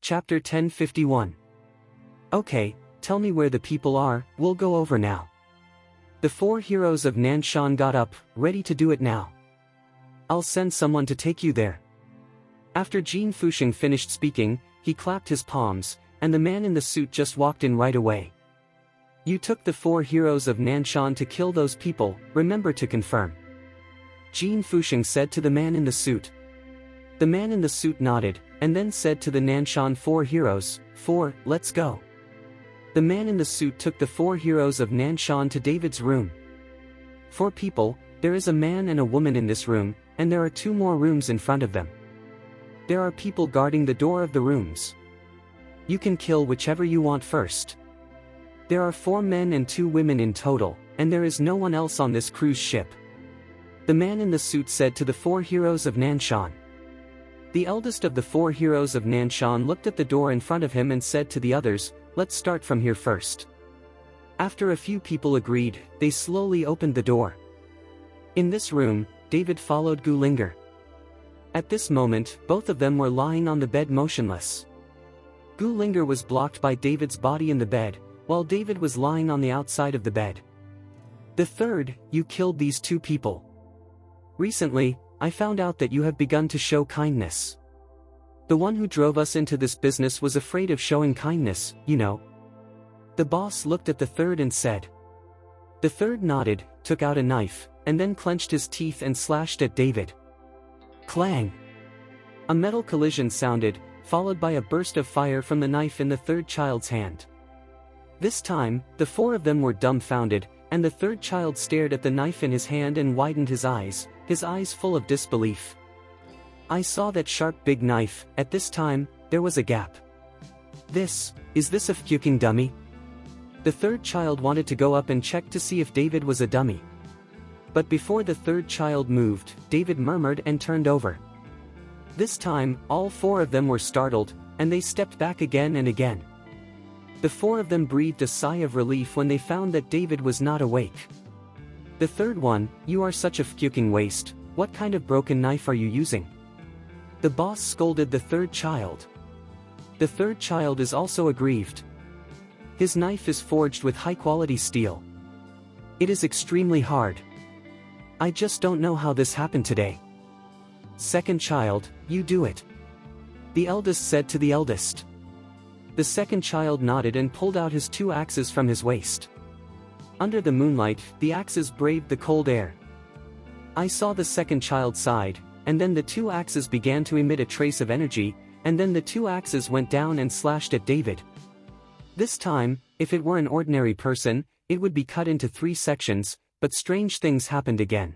Chapter 1051. Okay, tell me where the people are, we'll go over now. The four heroes of Nanshan got up, ready to do it now. I'll send someone to take you there. After Jin Fusheng finished speaking, he clapped his palms, and the man in the suit just walked in right away. You took the four heroes of Nanshan to kill those people, remember to confirm. Jin Fusheng said to the man in the suit. The man in the suit nodded, and then said to the Nanshan four heroes, let's go. The man in the suit took the four heroes of Nanshan to David's room. 4 people, there is a man and a woman in this room, and there are 2 more rooms in front of them. There are people guarding the door of the rooms. You can kill whichever you want first. There are 4 men and 2 women in total, and there is no one else on this cruise ship. The man in the suit said to the 4 heroes of Nanshan. The eldest of the 4 heroes of Nanshan looked at the door in front of him and said to the others, let's start from here first. After a few people agreed, they slowly opened the door. In this room, David followed Gulinger. At this moment, both of them were lying on the bed motionless. Gulinger was blocked by David's body in the bed, while David was lying on the outside of the bed. The third, you killed these 2 people. Recently, I found out that you have begun to show kindness. The one who drove us into this business was afraid of showing kindness, you know. The boss looked at the third and said. The third nodded, took out a knife, and then clenched his teeth and slashed at David. Clang! A metal collision sounded, followed by a burst of fire from the knife in the third child's hand. This time, the 4 of them were dumbfounded, and the third child stared at the knife in his hand and widened his eyes full of disbelief. I saw that sharp big knife. At this time, there was a gap. Is this a fucking dummy? The third child wanted to go up and check to see if David was a dummy. But before the third child moved, David murmured and turned over. This time, all 4 of them were startled, and they stepped back again and again. The 4 of them breathed a sigh of relief when they found that David was not awake. The third one, you are such a fucking waste, what kind of broken knife are you using? The boss scolded the third child. The third child is also aggrieved. His knife is forged with high-quality steel. It is extremely hard. I just don't know how this happened today. Second child, you do it. The eldest said to the eldest. The second child nodded and pulled out his 2 axes from his waist. Under the moonlight, the axes braved the cold air. I saw the second child sighed, and then the 2 axes began to emit a trace of energy, and then the 2 axes went down and slashed at David. This time, if it were an ordinary person, it would be cut into 3 sections, but strange things happened again.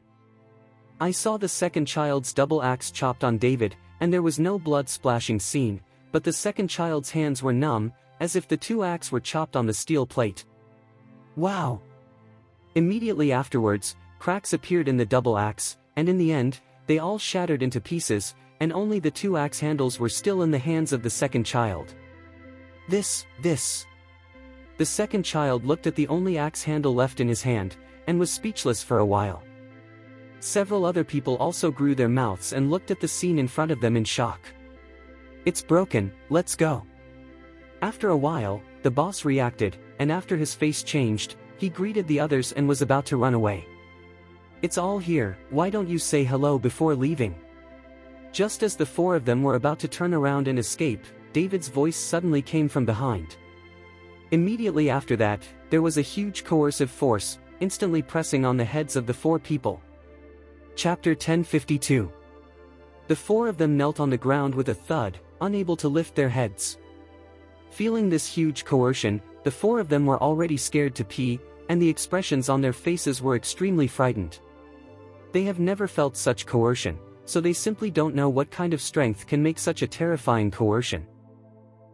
I saw the second child's double axe chopped on David, and there was no blood splashing scene, but the second child's hands were numb, as if the 2 axes were chopped on the steel plate. Wow! Immediately afterwards, cracks appeared in the double axe, and in the end, they all shattered into pieces, and only the 2 axe handles were still in the hands of the second child. This. The second child looked at the only axe handle left in his hand, and was speechless for a while. Several other people also grew their mouths and looked at the scene in front of them in shock. It's broken, let's go. After a while, the boss reacted, and after his face changed, he greeted the others and was about to run away. It's all here, why don't you say hello before leaving? Just as the 4 of them were about to turn around and escape, David's voice suddenly came from behind. Immediately after that, there was a huge coercive force, instantly pressing on the heads of the 4 people. Chapter 1052. The 4 of them knelt on the ground with a thud, unable to lift their heads. Feeling this huge coercion, the 4 of them were already scared to pee, and the expressions on their faces were extremely frightened. They have never felt such coercion, so they simply don't know what kind of strength can make such a terrifying coercion.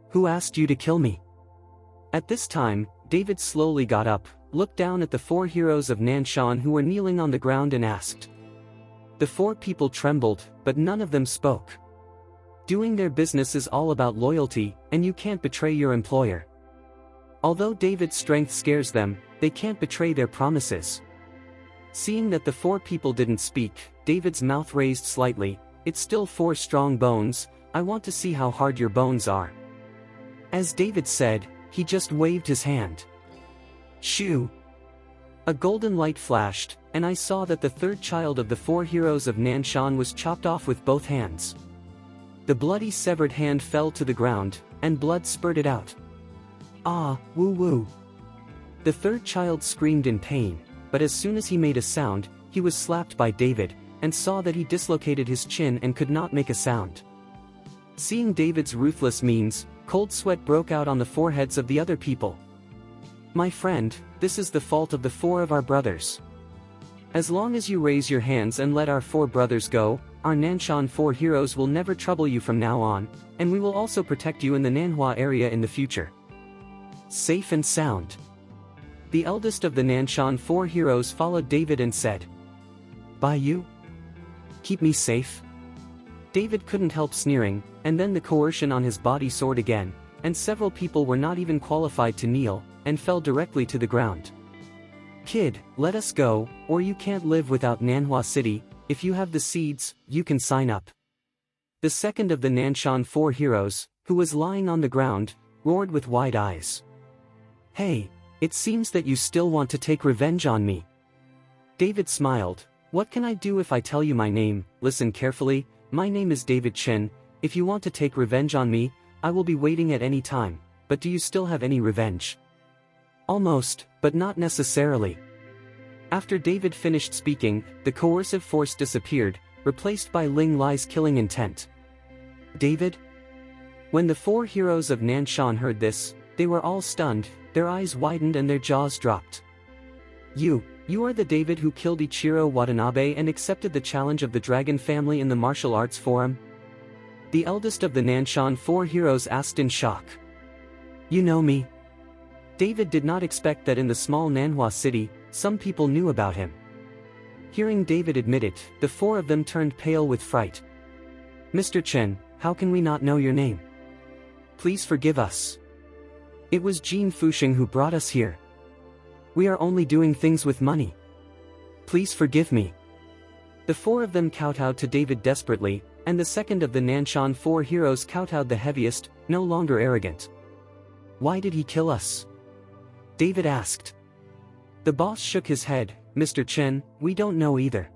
Who asked you to kill me? At this time, David slowly got up, looked down at the 4 heroes of Nanshan who were kneeling on the ground and asked. The 4 people trembled, but none of them spoke. Doing their business is all about loyalty, and you can't betray your employer. Although David's strength scares them, they can't betray their promises. Seeing that the 4 people didn't speak, David's mouth raised slightly. It's still 4 strong bones, I want to see how hard your bones are. As David said, he just waved his hand. Shoo! A golden light flashed, and I saw that the third child of the 4 heroes of Nanshan was chopped off with both hands. The bloody severed hand fell to the ground, and blood spurted out. Ah, woo woo! The third child screamed in pain, but as soon as he made a sound, he was slapped by David, and saw that he dislocated his chin and could not make a sound. Seeing David's ruthless means, cold sweat broke out on the foreheads of the other people. My friend, this is the fault of the 4 of our brothers. As long as you raise your hands and let our 4 brothers go, our Nanshan 4 heroes will never trouble you from now on, and we will also protect you in the Nanhua area in the future. Safe and sound. The eldest of the Nanshan 4 heroes followed David and said, "By you? Keep me safe?" David couldn't help sneering, and then the coercion on his body soared again, and several people were not even qualified to kneel, and fell directly to the ground. Kid, let us go, or you can't live without Nanhua City. If you have the seeds, you can sign up. The second of the Nanshan 4 heroes, who was lying on the ground, roared with wide eyes. Hey, it seems that you still want to take revenge on me. David smiled. What can I do if I tell you my name? Listen carefully, my name is David Chen. If you want to take revenge on me, I will be waiting at any time, but do you still have any revenge? Almost, but not necessarily. After David finished speaking, the coercive force disappeared, replaced by Ling Lai's killing intent. David? When the 4 heroes of Nanshan heard this, they were all stunned, their eyes widened and their jaws dropped. You are the David who killed Ichiro Watanabe and accepted the challenge of the Dragon family in the martial arts forum? The eldest of the Nanshan 4 heroes asked in shock. You know me? David did not expect that in the small Nanhua city, some people knew about him. Hearing David admit it, the 4 of them turned pale with fright. Mr. Chen, how can we not know your name? Please forgive us. It was Jin Fusheng who brought us here. We are only doing things with money. Please forgive me. The 4 of them kowtowed to David desperately, and the second of the Nanshan 4 heroes kowtowed the heaviest, no longer arrogant. Why did he kill us? David asked. The boss shook his head. Mr. Chen, we don't know either.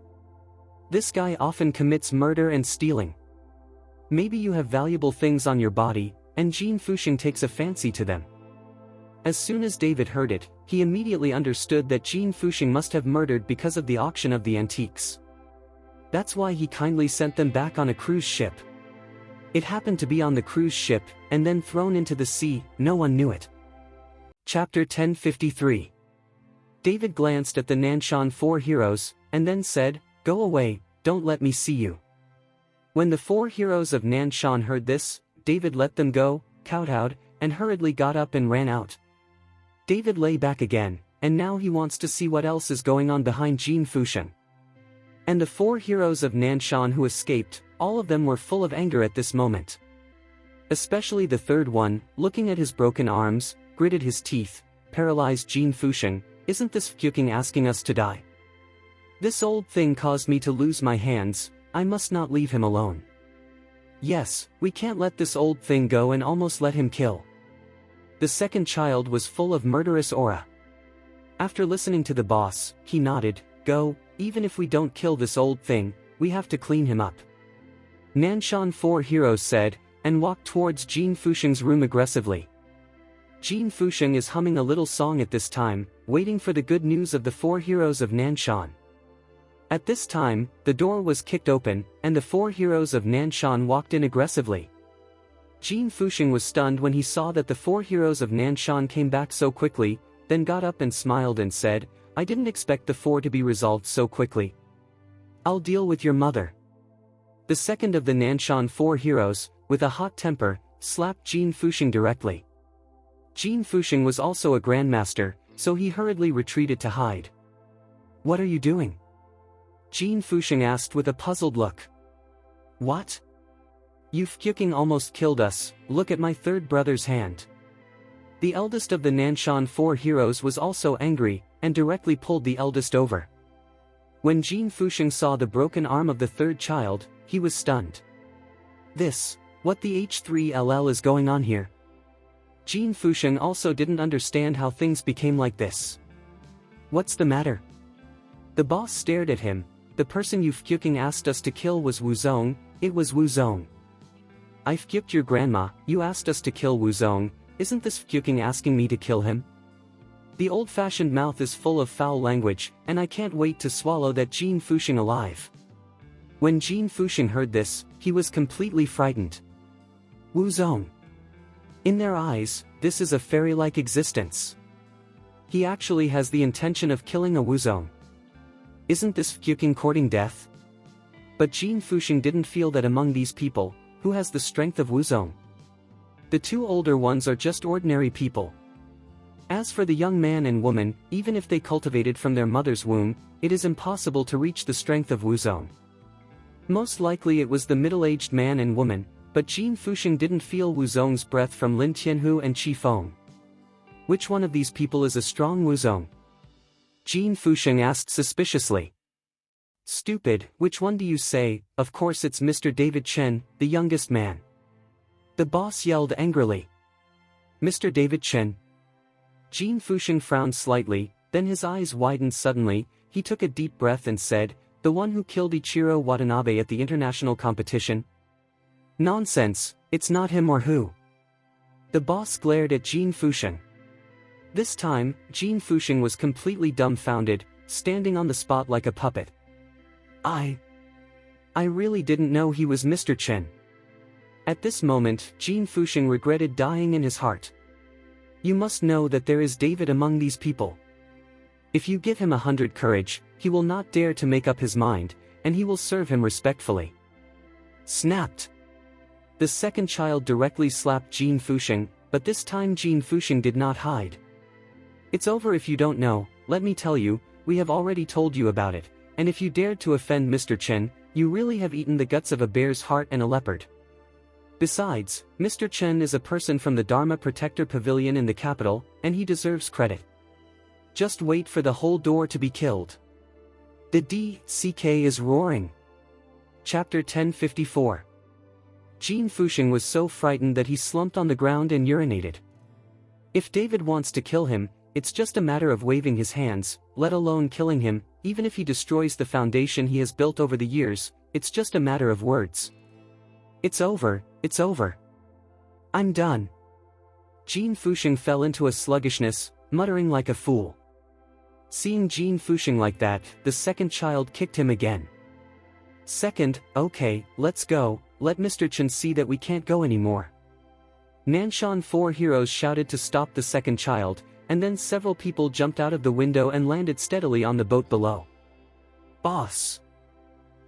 This guy often commits murder and stealing. Maybe you have valuable things on your body, and Jin Fusheng takes a fancy to them. As soon as David heard it, he immediately understood that Jin Fusheng must have murdered because of the auction of the antiques. That's why he kindly sent them back on a cruise ship. It happened to be on the cruise ship, and then thrown into the sea, no one knew it. Chapter 1053. David glanced at the Nanshan 4 heroes, and then said, Go away, don't let me see you. When the 4 heroes of Nanshan heard this, David let them go, kowtowed, and hurriedly got up and ran out. David lay back again, and now he wants to see what else is going on behind Jin Fusheng. And the 4 heroes of Nanshan who escaped, all of them were full of anger at this moment. Especially the third one, looking at his broken arms, gritted his teeth, paralyzed Jin Fusheng. Isn't this fucking asking us to die? This old thing caused me to lose my hands, I must not leave him alone. Yes, we can't let this old thing go and almost let him kill. The second child was full of murderous aura. After listening to the boss, he nodded, Go, even if we don't kill this old thing, we have to clean him up. Nanshan 4 heroes said, and walked towards Jin Fusheng's room aggressively. Jin Fusheng is humming a little song at this time, waiting for the good news of the 4 heroes of Nanshan. At this time, the door was kicked open, and the 4 heroes of Nanshan walked in aggressively. Jin Fusheng was stunned when he saw that the 4 heroes of Nanshan came back so quickly, then got up and smiled and said, I didn't expect the 4 to be resolved so quickly. I'll deal with your mother. The second of the Nanshan 4 heroes, with a hot temper, slapped Jin Fusheng directly. Jin Fusheng was also a grandmaster, so he hurriedly retreated to hide. What are you doing? Jin Fusheng asked with a puzzled look. What? You fucking almost killed us, look at my third brother's hand. The eldest of the Nanshan 4 heroes was also angry, and directly pulled the eldest over. When Jin Fusheng saw the broken arm of the third child, he was stunned. What the H3LL is going on here? Jin Fusheng also didn't understand how things became like this. What's the matter? The boss stared at him. The person you fucking asked us to kill was Wuzong. It was Wuzong. I fucked your grandma, you asked us to kill Wuzong, isn't this fucking asking me to kill him? The old-fashioned mouth is full of foul language, and I can't wait to swallow that Jin Fusheng alive. When Jin Fusheng heard this, he was completely frightened. Wuzong. In their eyes, this is a fairy-like existence. He actually has the intention of killing a Wuzong. Isn't this fucking courting death? But Jin Fusheng didn't feel that among these people, who has the strength of Wuzong? The two older ones are just ordinary people. As for the young man and woman, even if they cultivated from their mother's womb, it is impossible to reach the strength of Wuzong. Most likely it was the middle-aged man and woman, but Jin Fusheng didn't feel Wuzong's breath from Lin Tianhu and Qi Feng. Which one of these people is a strong Wuzong? Jin Fusheng asked suspiciously. Stupid, which one do you say? Of course it's Mr. David Chen, the youngest man. The boss yelled angrily. Mr. David Chen. Jin Fusheng frowned slightly, then his eyes widened suddenly. He took a deep breath and said, the one who killed Ichiro Watanabe at the international competition? Nonsense, it's not him or who. The boss glared at Jin Fusheng. This time, Jin Fusheng was completely dumbfounded, standing on the spot like a puppet. I really didn't know he was Mr. Chen. At this moment, Jin Fusheng regretted dying in his heart. You must know that there is David among these people. If you give him 100 courage, he will not dare to make up his mind, and he will serve him respectfully. Snapped. The second child directly slapped Jin Fusheng, but this time Jin Fusheng did not hide. It's over if you don't know, let me tell you, we have already told you about it. And if you dared to offend Mr. Chen, you really have eaten the guts of a bear's heart and a leopard. Besides, Mr. Chen is a person from the Dharma Protector Pavilion in the capital, and he deserves credit. Just wait for the whole door to be killed. The DCK is roaring. Chapter 1054. Jin Fusheng was so frightened that he slumped on the ground and urinated. If David wants to kill him, it's just a matter of waving his hands, let alone killing him. Even if he destroys the foundation he has built over the years, it's just a matter of words. It's over, it's over. I'm done. Jin Fusheng fell into a sluggishness, muttering like a fool. Seeing Jin Fusheng like that, the second child kicked him again. Second, okay, let's go, let Mr. Chen see that we can't go anymore. Nanshan four heroes shouted to stop the second child, and then several people jumped out of the window and landed steadily on the boat below. Boss.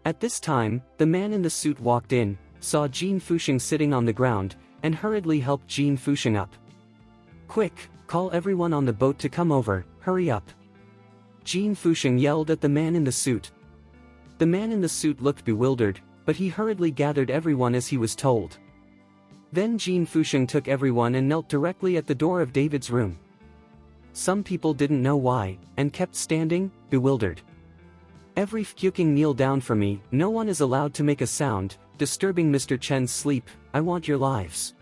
At this time, the man in the suit walked in, saw Jin Fusheng sitting on the ground, and hurriedly helped Jin Fusheng up. Quick, call everyone on the boat to come over, hurry up. Jin Fusheng yelled at the man in the suit. The man in the suit looked bewildered, but he hurriedly gathered everyone as he was told. Then Jin Fusheng took everyone and knelt directly at the door of David's room. Some people didn't know why, and kept standing, bewildered. Every fucking kneel down for me, no one is allowed to make a sound, disturbing Mr. Chen's sleep, I want your lives.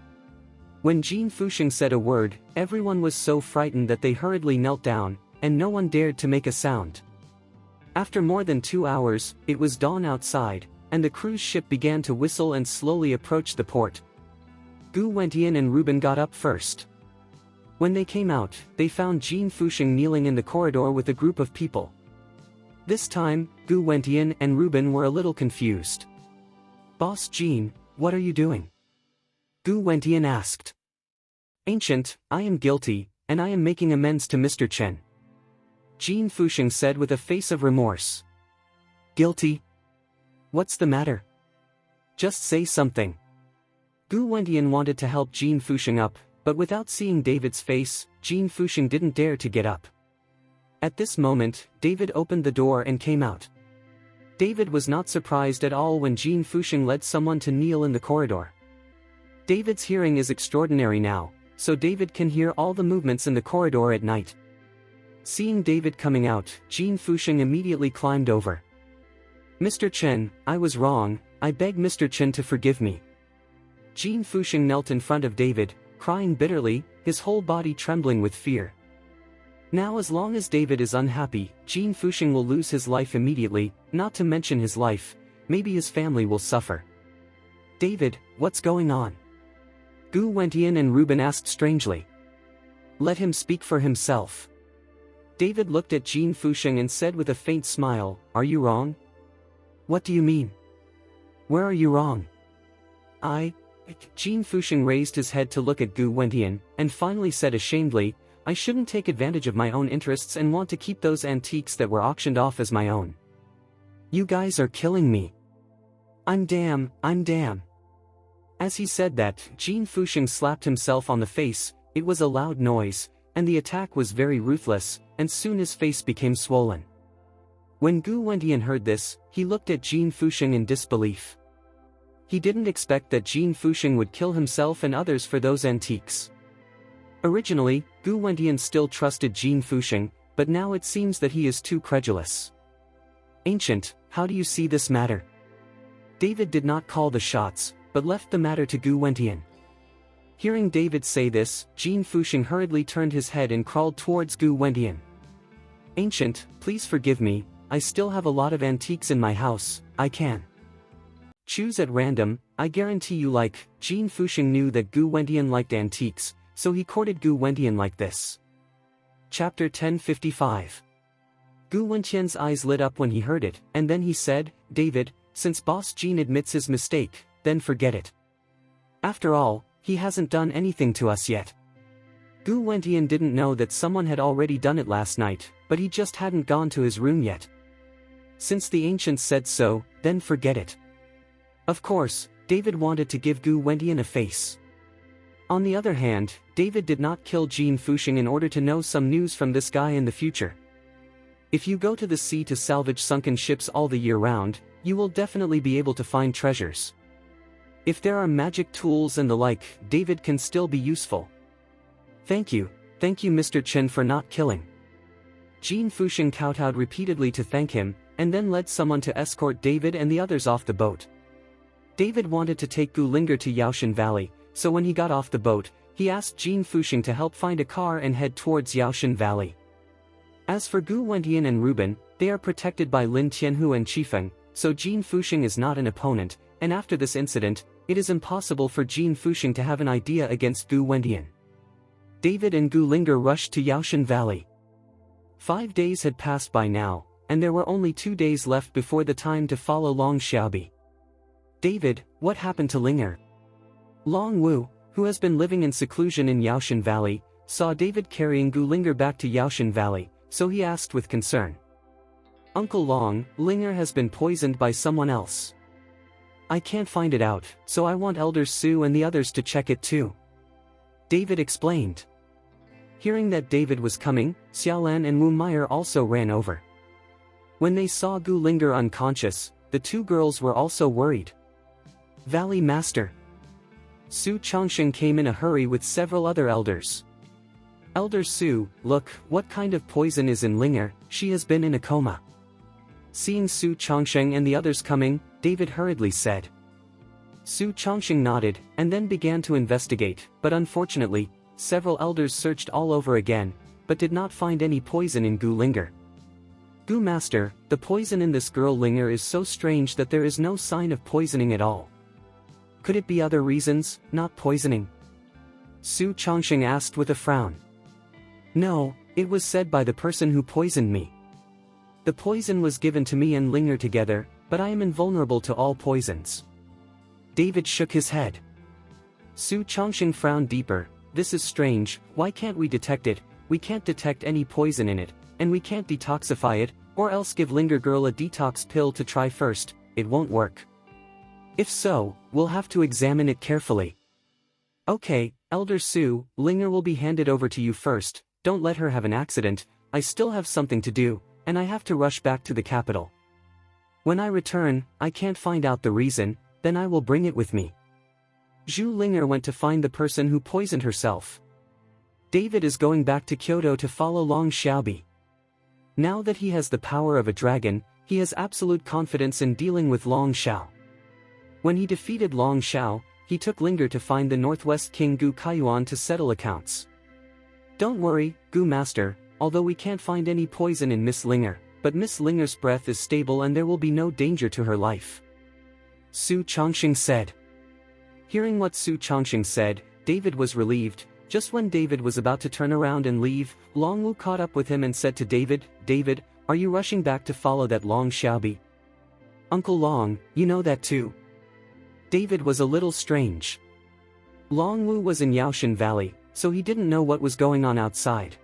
When Jin Fusheng said a word, everyone was so frightened that they hurriedly knelt down, and no one dared to make a sound. After more than 2 hours, it was dawn outside, and the cruise ship began to whistle and slowly approach the port. Gu Wentian and Ruben got up first. When they came out, they found Jin Fusheng kneeling in the corridor with a group of people. This time, Gu Wentian and Ruben were a little confused. Boss Jin, what are you doing? Gu Wentian asked. Ancient, I am guilty, and I am making amends to Mr. Chen. Jin Fusheng said with a face of remorse. Guilty? What's the matter? Just say something. Gu Wentian wanted to help Jin Fusheng up, but without seeing David's face, Jin Fusheng didn't dare to get up. At this moment, David opened the door and came out. David was not surprised at all when Jin Fusheng led someone to kneel in the corridor. David's hearing is extraordinary now, so David can hear all the movements in the corridor at night. Seeing David coming out, Jin Fusheng immediately climbed over. Mr. Chen, I was wrong, I beg Mr. Chen to forgive me. Jin Fusheng knelt in front of David, crying bitterly, his whole body trembling with fear. Now as long as David is unhappy, Jin Fusheng will lose his life immediately, not to mention his life, maybe his family will suffer. David, what's going on? Gu Wentian and Reuben asked strangely. Let him speak for himself. David looked at Jin Fusheng and said with a faint smile, are you wrong? What do you mean? Where are you wrong? Jin Fusheng raised his head to look at Gu Wentian, and finally said ashamedly, I shouldn't take advantage of my own interests and want to keep those antiques that were auctioned off as my own. You guys are killing me. I'm damn. As he said that, Jin Fusheng slapped himself on the face, it was a loud noise, and the attack was very ruthless, and soon his face became swollen. When Gu Wentian heard this, he looked at Jin Fusheng in disbelief. He didn't expect that Jin Fusheng would kill himself and others for those antiques. Originally, Gu Wentian still trusted Jin Fusheng, but now it seems that he is too credulous. Ancient, how do you see this matter? David did not call the shots, but left the matter to Gu Wentian. Hearing David say this, Jin Fusheng hurriedly turned his head and crawled towards Gu Wentian. Ancient, please forgive me, I still have a lot of antiques in my house, I can choose at random, I guarantee you like. Jin Fusheng knew that Gu Wentian liked antiques, so he courted Gu Wentian like this. Chapter 1055. Gu Wentian's eyes lit up when he heard it, and then he said, David, since Boss Jin admits his mistake, then forget it. After all, he hasn't done anything to us yet. Gu Wentian didn't know that someone had already done it last night, but he just hadn't gone to his room yet. Since the ancients said so, then forget it. Of course, David wanted to give Gu Wentian a face. On the other hand, David did not kill Jin Fusheng in order to know some news from this guy in the future. If you go to the sea to salvage sunken ships all the year round, you will definitely be able to find treasures. If there are magic tools and the like, David can still be useful. Thank you Mr. Chen for not killing. Jin Fusheng kowtowed repeatedly to thank him, and then led someone to escort David and the others off the boat. David wanted to take Gu Linger to Yaoshan Valley, so when he got off the boat, he asked Jin Fusheng to help find a car and head towards Yaoshan Valley. As for Gu Wentian and Reuben, they are protected by Lin Tianhu and Qifeng, so Jin Fusheng is not an opponent, and after this incident, it is impossible for Jin Fusheng to have an idea against Gu Wentian. David and Gu Linger rushed to Yaoshan Valley. 5 days had passed by now, and there were only 2 days left before the time to follow Long Xiaobi. David, what happened to Linger? Long Wu, who has been living in seclusion in Yaoshan Valley, saw David carrying Gu Linger back to Yaoshan Valley, so he asked with concern. Uncle Long, Linger has been poisoned by someone else. I can't find it out, so I want Elders Su and the others to check it too. David explained. Hearing that David was coming, Xiaolan and Wu Meyer also ran over. When they saw Gu Linger unconscious, the 2 girls were also worried. Valley Master Su Chongsheng came in a hurry with several other elders. Elder Su, look, what kind of poison is in Linger, she has been in a coma. Seeing Su Chongsheng and the others coming, David hurriedly said. Su Chongsheng nodded, and then began to investigate, but unfortunately, several elders searched all over again, but did not find any poison in Gu Linger. Gu Master, the poison in this girl Linger is so strange that there is no sign of poisoning at all. Could it be other reasons, not poisoning? Su Chongsheng asked with a frown. No, it was said by the person who poisoned me. The poison was given to me and Linger together, but I am invulnerable to all poisons. David shook his head. Su Chongsheng frowned deeper. This is strange, why can't we detect it? We can't detect any poison in it, and we can't detoxify it, or else give Linger girl a detox pill to try first, it won't work. If so, we'll have to examine it carefully. Okay, Elder Su, Linger will be handed over to you first, don't let her have an accident, I still have something to do, and I have to rush back to the capital. When I return, I can't find out the reason, then I will bring it with me. Zhu Linger went to find the person who poisoned herself. David is going back to Kyoto to follow Long Xiaobi. Now that he has the power of a dragon, he has absolute confidence in dealing with Long Xiao. When he defeated Long Xiao, he took Linger to find the Northwest King Gu Kaiyuan to settle accounts. Don't worry, Gu Master, although we can't find any poison in Miss Linger, but Miss Linger's breath is stable and there will be no danger to her life. Su Chongqing said. Hearing what Su Chongqing said, David was relieved. Just when David was about to turn around and leave, Long Wu caught up with him and said to David, "David, are you rushing back to follow that Long Xiaobi?" "Uncle Long, you know that too." David was a little strange. Long Wu was in Yaoshan Valley, so he didn't know what was going on outside.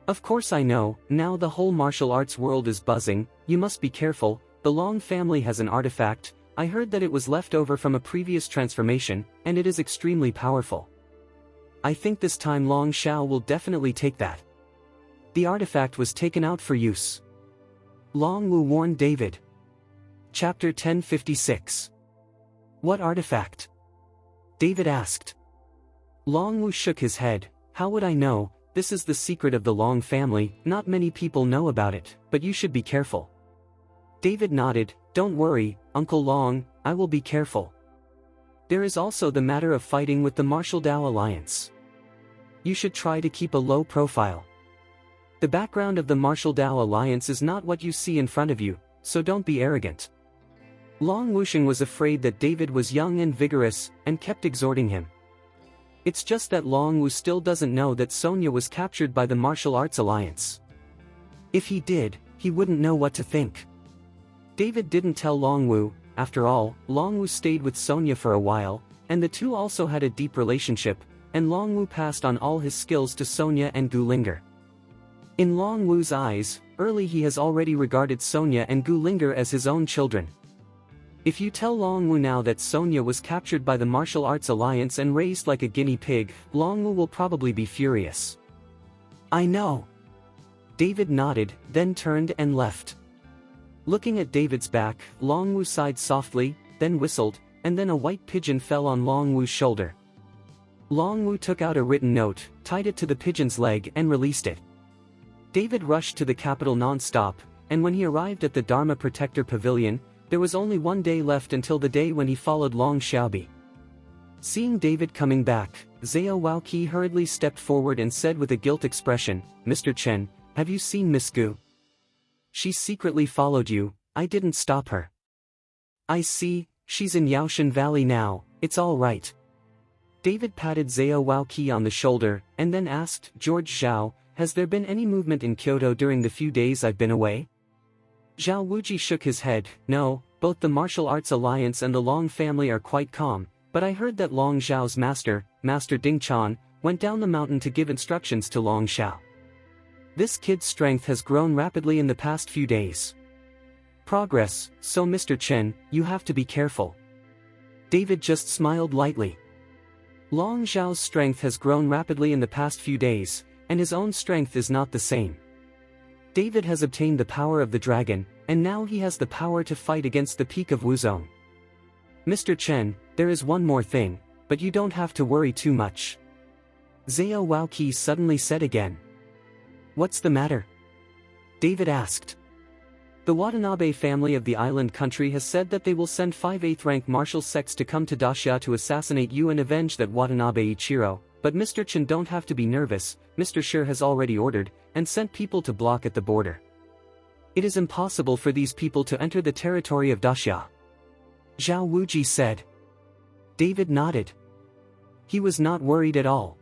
"Of course I know, now the whole martial arts world is buzzing, you must be careful, the Long family has an artifact, I heard that it was left over from a previous transformation, and it is extremely powerful. I think this time Long Xiao will definitely take that. The artifact was taken out for use." Long Wu warned David. Chapter 1056. What artifact? David asked. Long Wu shook his head. "How would I know? This is the secret of the Long family, not many people know about it, but you should be careful." David nodded. "Don't worry, Uncle Long, I will be careful. There is also the matter of fighting with the Martial Dao Alliance. You should try to keep a low profile. The background of the Martial Dao Alliance is not what you see in front of you, so don't be arrogant." Long Wusheng was afraid that David was young and vigorous, and kept exhorting him. It's just that Long Wu still doesn't know that Sonia was captured by the Martial Arts Alliance. If he did, he wouldn't know what to think. David didn't tell Long Wu. After all, Long Wu stayed with Sonia for a while, and the two also had a deep relationship, and Long Wu passed on all his skills to Sonia and Gu Linger. In Long Wu's eyes, early he has already regarded Sonia and Gu Linger as his own children. If you tell Long Wu now that Sonia was captured by the Martial Arts Alliance and raised like a guinea pig, Long Wu will probably be furious. "I know." David nodded, then turned and left. Looking at David's back, Long Wu sighed softly, then whistled, and then a white pigeon fell on Long Wu's shoulder. Long Wu took out a written note, tied it to the pigeon's leg and released it. David rushed to the capital non-stop, and when he arrived at the Dharma Protector Pavilion, there was only one day left until the day when he followed Long Xiaobi. Seeing David coming back, Zhao Waoqi hurriedly stepped forward and said with a guilt expression, "Mr. Chen, have you seen Miss Gu? She secretly followed you, I didn't stop her." "I see, she's in Yaoshan Valley now, it's all right." David patted Zhao Waoqi on the shoulder, and then asked, "George Zhao, has there been any movement in Kyoto during the few days I've been away?" Zhao Wuji shook his head. "No, both the Martial Arts Alliance and the Long family are quite calm, but I heard that Long Zhao's master, Master Ding Chan, went down the mountain to give instructions to Long Xiao. This kid's strength has grown rapidly in the past few days. Progress, so Mr. Chen, you have to be careful." David just smiled lightly. Long Zhao's strength has grown rapidly in the past few days, and his own strength is not the same. David has obtained the power of the dragon, and now he has the power to fight against the peak of Wuzong. "Mr. Chen, there is one more thing, but you don't have to worry too much," Zhao Waoqi suddenly said again. "What's the matter?" David asked. "The Watanabe family of the island country has said that they will send 5 8th-rank martial sects to come to Daxia to assassinate you and avenge that Watanabe Ichiro, but Mr. Chen don't have to be nervous, Mr. Shi has already ordered, and sent people to block at the border. It is impossible for these people to enter the territory of Daxia," Zhao Wuji said. David nodded. He was not worried at all.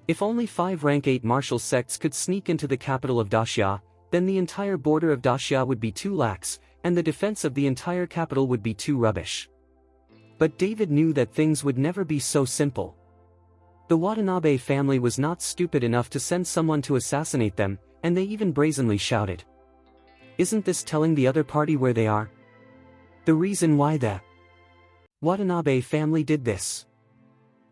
If only 5 rank 8 martial sects could sneak into the capital of Daxia, then the entire border of Daxia would be too lax, and the defense of the entire capital would be too rubbish. But David knew that things would never be so simple. The Watanabe family was not stupid enough to send someone to assassinate them, and they even brazenly shouted. Isn't this telling the other party where they are? The reason why the Watanabe family did this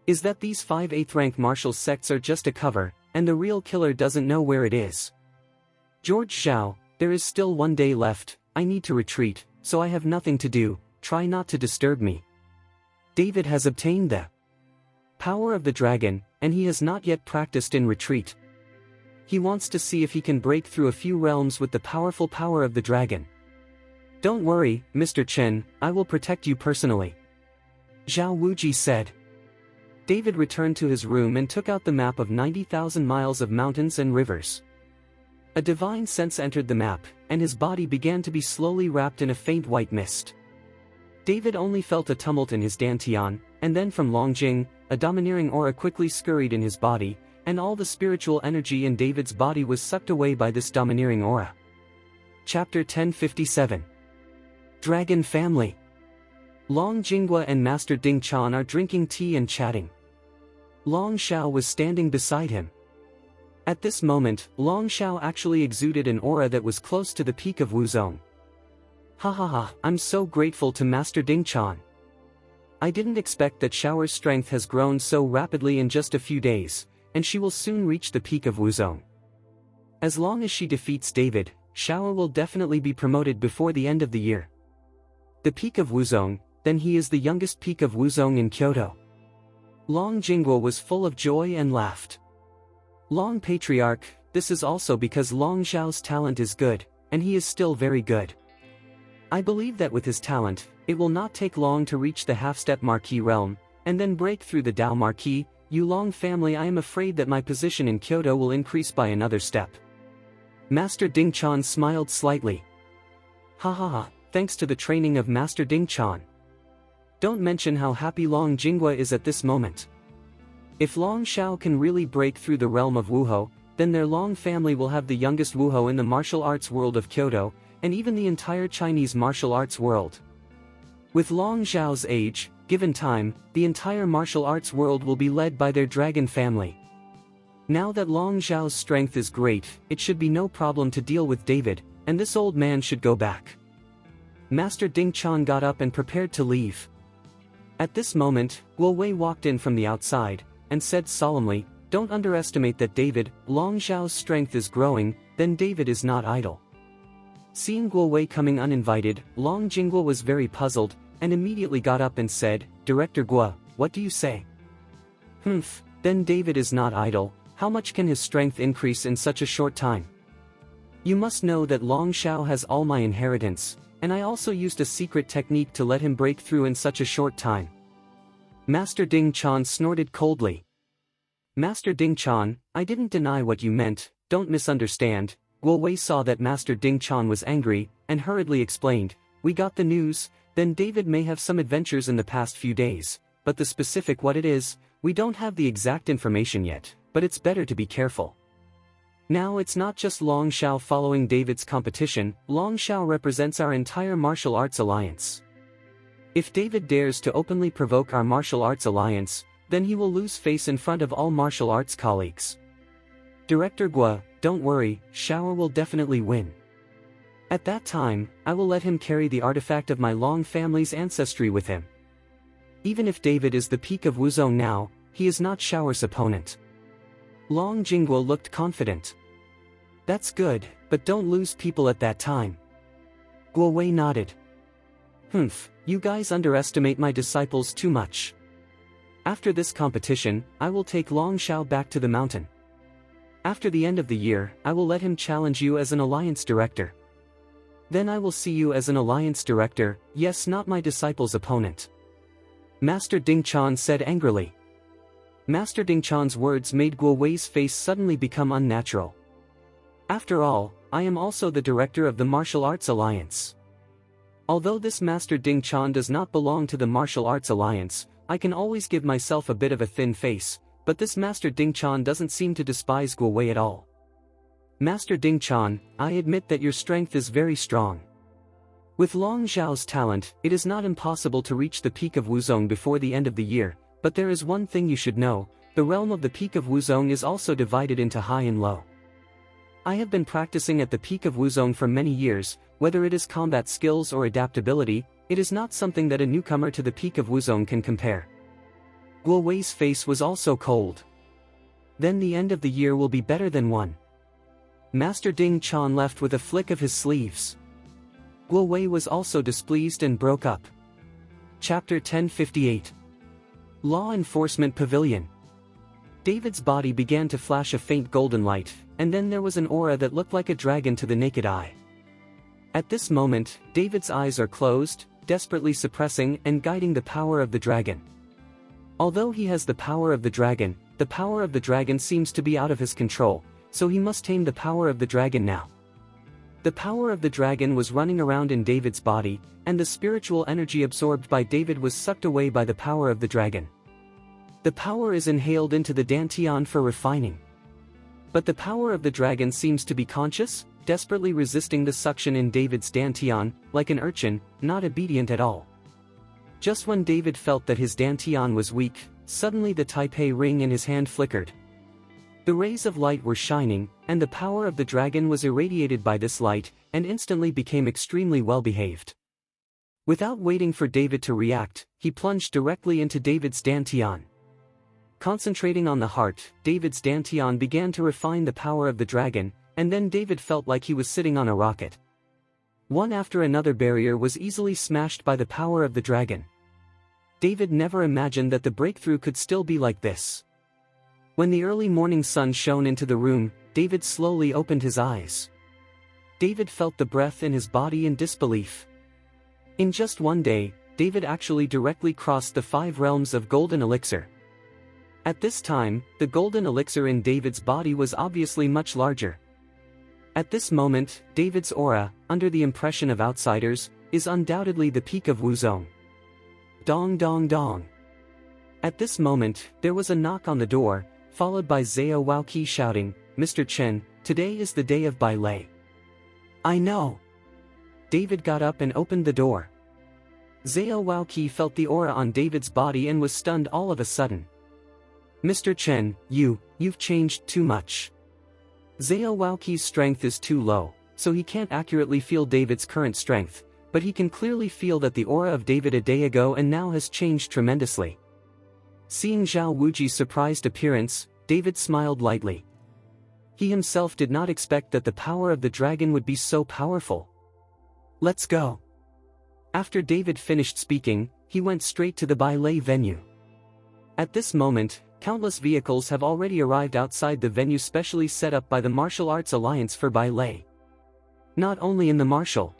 is that these 5 8th-rank martial sects are just a cover, and the real killer doesn't know where it is. "George Zhao, there is still one day left, I need to retreat, so I have nothing to do, try not to disturb me." David has obtained the power of the dragon, and he has not yet practiced in retreat. He wants to see if he can break through a few realms with the powerful power of the dragon. "Don't worry, Mr. Chen, I will protect you personally," Zhao Wuji said. David returned to his room and took out the map of 90,000 miles of mountains and rivers. A divine sense entered the map, and his body began to be slowly wrapped in a faint white mist. David only felt a tumult in his dantian, and then from Longjing, a domineering aura quickly scurried in his body, and all the spiritual energy in David's body was sucked away by this domineering aura. Chapter 1057. Dragon Family. Long Jinghua and Master Ding Chan are drinking tea and chatting. Long Xiao was standing beside him. At this moment, Long Xiao actually exuded an aura that was close to the peak of Wuzong. Ha ha ha, I'm so grateful to Master Ding Chan. I didn't expect that Xiao's strength has grown so rapidly in just a few days, and she will soon reach the peak of Wuzong. As long as she defeats David, Xiao will definitely be promoted before the end of the year. The peak of Wuzong, then he is the youngest peak of Wuzong in Kyoto. Long Jinghua was full of joy and laughed. Long Patriarch, this is also because Long Xiao's talent is good, and he is still very good. I believe that with his talent, it will not take long to reach the half-step Marquis realm, and then break through the Dao Marquis. You Long family, I am afraid that my position in Kyoto will increase by another step. Master Ding Chan smiled slightly. Ha ha ha, thanks to the training of Master Ding Chan. Don't mention how happy Long Jinghua is at this moment. If Long Xiao can really break through the realm of Wuhou, then their Long family will have the youngest Wuhou in the martial arts world of Kyoto, and even the entire Chinese martial arts world. With Long Xiao's age, given time, the entire martial arts world will be led by their dragon family. Now that Long Xiao's strength is great, it should be no problem to deal with David, and this old man should go back. Master Ding Chan got up and prepared to leave. At this moment, Guo Wei walked in from the outside, and said solemnly, "Don't underestimate that David. Long Xiao's strength is growing, then David is not idle." Seeing Guo Wei coming uninvited, Long Jinghua was very puzzled, and immediately got up and said, "Director Guo, what do you say?" "Humph, then David is not idle. How much can his strength increase in such a short time? You must know that Long Xiao has all my inheritance, and I also used a secret technique to let him break through in such a short time." Master Ding Chan snorted coldly. "Master Ding Chan, I didn't deny what you meant, don't misunderstand." Guo Wei saw that Master Ding Chan was angry, and hurriedly explained, "We got the news, then David may have some adventures in the past few days, but the specific what it is, we don't have the exact information yet, but it's better to be careful. Now it's not just Long Xiao following David's competition, Long Xiao represents our entire martial arts alliance. If David dares to openly provoke our martial arts alliance, then he will lose face in front of all martial arts colleagues. Director Guo, don't worry, Xiao will definitely win. At that time, I will let him carry the artifact of my Long family's ancestry with him. Even if David is the peak of Wuzong now, he is not Xiao's opponent." Long Jinghua looked confident. "That's good, but don't lose people at that time." Guo Wei nodded. "Humph, you guys underestimate my disciples too much. After this competition, I will take Long Xiao back to the mountain. After the end of the year, I will let him challenge you as an alliance director. Then I will see you as an alliance director, yes, not my disciple's opponent." Master Ding Chan said angrily. Master Ding Chan's words made Guo Wei's face suddenly become unnatural. "After all, I am also the director of the Martial Arts Alliance. Although this Master Ding Chan does not belong to the Martial Arts Alliance, I can always give myself a bit of a thin face, but this Master Ding Chan doesn't seem to despise Guo Wei at all. Master Ding Chan, I admit that your strength is very strong. With Long Xiao's talent, it is not impossible to reach the peak of Wuzong before the end of the year, but there is one thing you should know, the realm of the peak of Wuzong is also divided into high and low. I have been practicing at the peak of Wuzong for many years, whether it is combat skills or adaptability, it is not something that a newcomer to the peak of Wuzong can compare." Guo Wei's face was also cold. "Then the end of the year will be better than one." Master Ding Chan left with a flick of his sleeves. Guo Wei was also displeased and broke up. Chapter 1058. Law Enforcement Pavilion. David's body began to flash a faint golden light, and then there was an aura that looked like a dragon to the naked eye. At this moment, David's eyes are closed, desperately suppressing and guiding the power of the dragon. Although he has the power of the power of the dragon seems to be out of his control, so he must tame the power of the dragon now. The power of the dragon was running around in David's body, and the spiritual energy absorbed by David was sucked away by the power of the dragon. The power is inhaled into the dantian for refining. But the power of the dragon seems to be conscious, desperately resisting the suction in David's dantian, like an urchin, not obedient at all. Just when David felt that his dantian was weak, suddenly the Taipei ring in his hand flickered. The rays of light were shining, and the power of the dragon was irradiated by this light, and instantly became extremely well-behaved. Without waiting for David to react, he plunged directly into David's dantian. Concentrating on the heart, David's dantian began to refine the power of the dragon, and then David felt like he was sitting on a rocket. One after another barrier was easily smashed by the power of the dragon. David never imagined that the breakthrough could still be like this. When the early morning sun shone into the room, David slowly opened his eyes. David felt the breath in his body in disbelief. In just one day, David actually directly crossed the 5 realms of golden elixir. At this time, the golden elixir in David's body was obviously much larger. At this moment, David's aura, under the impression of outsiders, is undoubtedly the peak of Wuzong. Dong dong dong. At this moment, there was a knock on the door, followed by Zhao Waoqi shouting, "Mr. Chen, today is the day of Bailei." "I know." David got up and opened the door. Zhao Waoqi felt the aura on David's body and was stunned all of a sudden. "Mr. Chen, you've changed too much." Zhao Waoqi's strength is too low, so he can't accurately feel David's current strength, but he can clearly feel that the aura of David a day ago and now has changed tremendously. Seeing Zhao Wuji's surprised appearance, David smiled lightly. He himself did not expect that the power of the dragon would be so powerful. "Let's go." After David finished speaking, he went straight to the Bailei venue. At this moment, countless vehicles have already arrived outside the venue specially set up by the Martial Arts Alliance for Bailei. Not only in the martial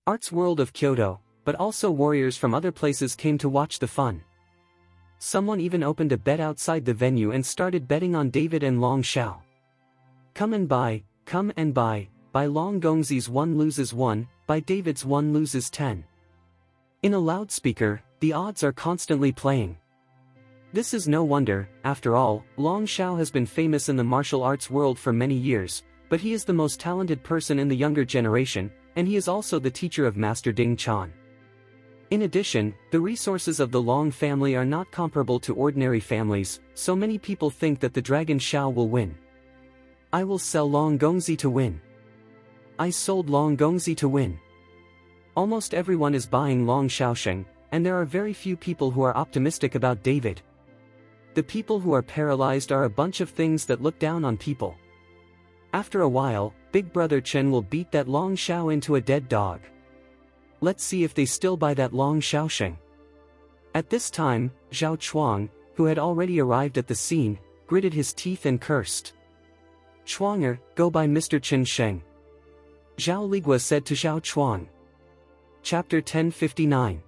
arts world of Kyoto, but also warriors from other places came to watch the fun. Someone even opened a bet outside the venue and started betting on David and Long Xiao. Come and buy, by Long Gongzi's 1 loses 1, by David's 1 loses 10. In a loudspeaker, the odds are constantly playing. This is no wonder, after all, Long Xiao has been famous in the martial arts world for many years, but he is the most talented person in the younger generation, and he is also the teacher of Master Ding Chan. In addition, the resources of the Long family are not comparable to ordinary families, so many people think that the Dragon Xiao will win. I will sell Long Gongzi to win. I sold Long Gongzi to win. Almost everyone is buying Long Xiaosheng, and there are very few people who are optimistic about David. The people who are paralyzed are a bunch of things that look down on people. After a while, Big Brother Chen will beat that Long Xiao into a dead dog. Let's see if they still buy that Long Xiaosheng. At this time, Zhao Chuang, who had already arrived at the scene, gritted his teeth and cursed. "Chuanger, go buy Mr. Chen Sheng." Zhao Ligua said to Zhao Chuang. Chapter 1059.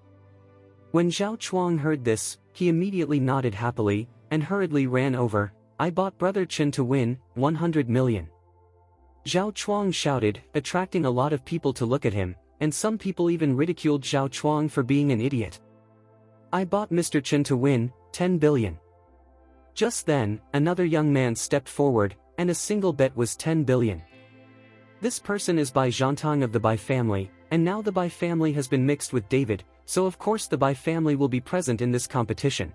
When Zhao Chuang heard this, he immediately nodded happily, and hurriedly ran over. "I bought Brother Chen to win, 100 million. Zhao Chuang shouted, attracting a lot of people to look at him, and some people even ridiculed Zhao Chuang for being an idiot. "I bought Mr. Chen to win, 10 billion. Just then, another young man stepped forward, and a single bet was 10 billion. This person is Bai Zhantang of the Bai family, and now the Bai family has been mixed with David, so of course the Bai family will be present in this competition.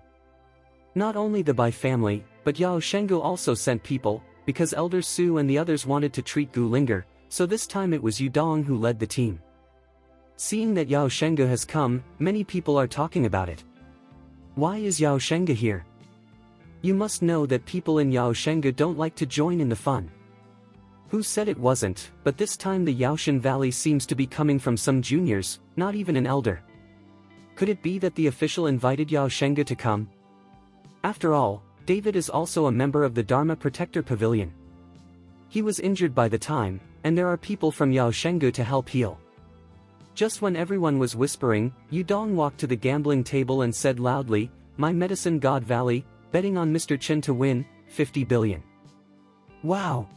Not only the Bai family, but Yao Shenggu also sent people, because Elder Su and the others wanted to treat Gu Linger, so this time it was Yu Dong who led the team. Seeing that Yao Shenggu has come, many people are talking about it. Why is Yao Shenggu here? You must know that people in Yao Shenggu don't like to join in the fun. Who said it wasn't, but this time the Yaoshan Valley seems to be coming from some juniors, not even an elder. Could it be that the official invited Yao Shenggu to come? After all, David is also a member of the Dharma Protector Pavilion. He was injured by the time, and there are people from Yao Shenggu to help heal. Just when everyone was whispering, Yu Dong walked to the gambling table and said loudly, my medicine god Valley, betting on Mr. Chen to win, 50 billion. Wow!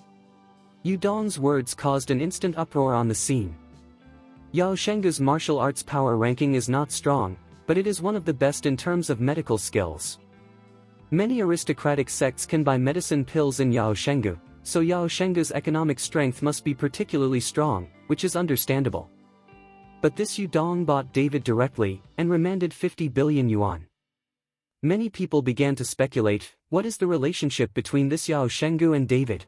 Yu Dong's words caused an instant uproar on the scene. Yao Shengu's martial arts power ranking is not strong, but it is one of the best in terms of medical skills. Many aristocratic sects can buy medicine pills in Yao Shengu, so Yao Shengu's economic strength must be particularly strong, which is understandable. But this Yu Dong bought David directly, and remanded 50 billion yuan. Many people began to speculate, what is the relationship between this Yao Shengu and David?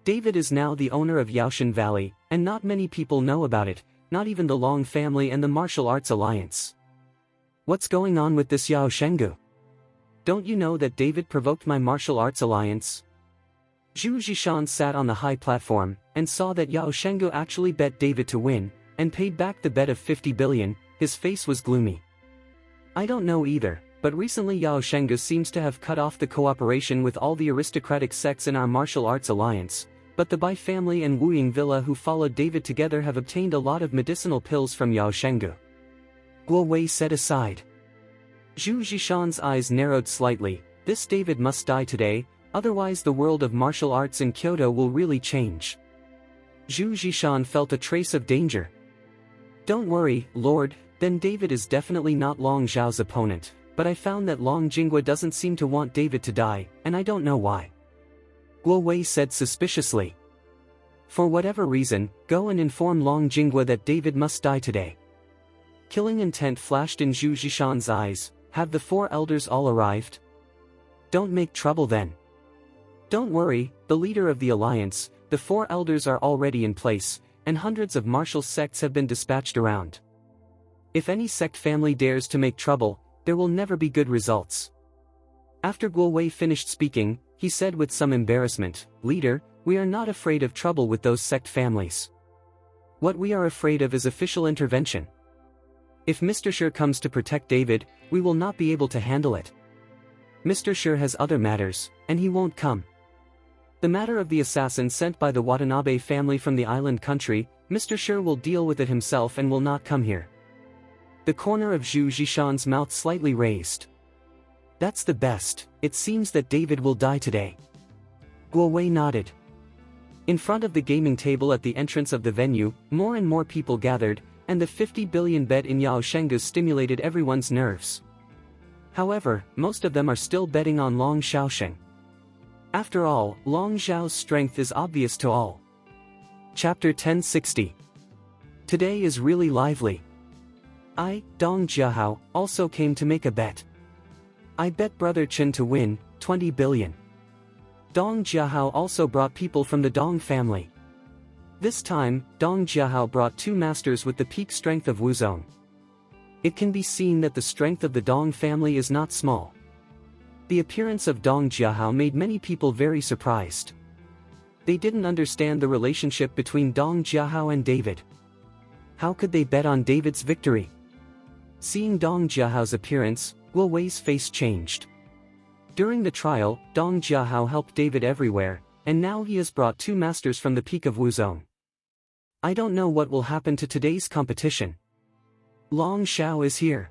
David is now the owner of Yaoshan Valley, and not many people know about it, not even the Long family and the Martial Arts Alliance. What's going on with this Yao Shengu? Don't you know that David provoked my Martial Arts Alliance? Zhu Zhishan sat on the high platform, and saw that Yao Shengu actually bet David to win, and paid back the bet of 50 billion, his face was gloomy. I don't know either, but recently Yao Shengu seems to have cut off the cooperation with all the aristocratic sects in our Martial Arts Alliance, but the Bai family and Wuying Villa who followed David together have obtained a lot of medicinal pills from Yao Shengu. Guo Wei said aside. Zhu Zhishan's eyes narrowed slightly, this David must die today, otherwise the world of martial arts in Kyoto will really change. Zhu Zhishan felt a trace of danger. Don't worry, Lord, then David is definitely not Long Zhao's opponent, but I found that Long Jingwa doesn't seem to want David to die, and I don't know why. Guo Wei said suspiciously. For whatever reason, go and inform Long Jingwa that David must die today. Killing intent flashed in Zhu Zhishan's eyes. Have the four elders all arrived? Don't make trouble then. Don't worry, the leader of the alliance, the four elders are already in place, and hundreds of martial sects have been dispatched around. If any sect family dares to make trouble, there will never be good results. After Guo Wei finished speaking, he said with some embarrassment, Leader, we are not afraid of trouble with those sect families. What we are afraid of is official intervention. If Mr. Shi comes to protect David, we will not be able to handle it. Mr. Shi has other matters, and he won't come. The matter of the assassin sent by the Watanabe family from the island country, Mr. Shi will deal with it himself and will not come here. The corner of Zhu Zhishan's mouth slightly raised. That's the best, it seems that David will die today. Guo Wei nodded. In front of the gaming table at the entrance of the venue, more and more people gathered, and the 50 billion bet in Yao Shengu stimulated everyone's nerves. However, most of them are still betting on Long Xiaosheng. After all, Long Zhao's strength is obvious to all. Chapter 1060. Today is really lively. I, Dong Jiahao, also came to make a bet. I bet Brother Chen to win, 20 billion. Dong Jiahao also brought people from the Dong family. This time, Dong Jiahao brought two masters with the peak strength of Wuzong. It can be seen that the strength of the Dong family is not small. The appearance of Dong Jiahao made many people very surprised. They didn't understand the relationship between Dong Jiahao and David. How could they bet on David's victory? Seeing Dong Jiahao's appearance, Guo Wei's face changed. During the trial, Dong Jiahao helped David everywhere, and now he has brought two masters from the peak of Wuzong. I don't know what will happen to today's competition. Long Xiao is here.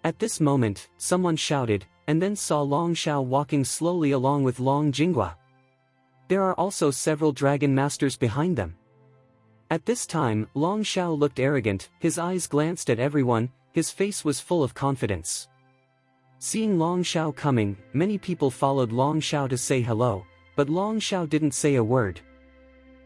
At this moment, someone shouted, and then saw Long Xiao walking slowly along with Long Jingwa. There are also several dragon masters behind them. At this time, Long Xiao looked arrogant, his eyes glanced at everyone, his face was full of confidence. Seeing Long Xiao coming, many people followed Long Xiao to say hello, but Long Xiao didn't say a word.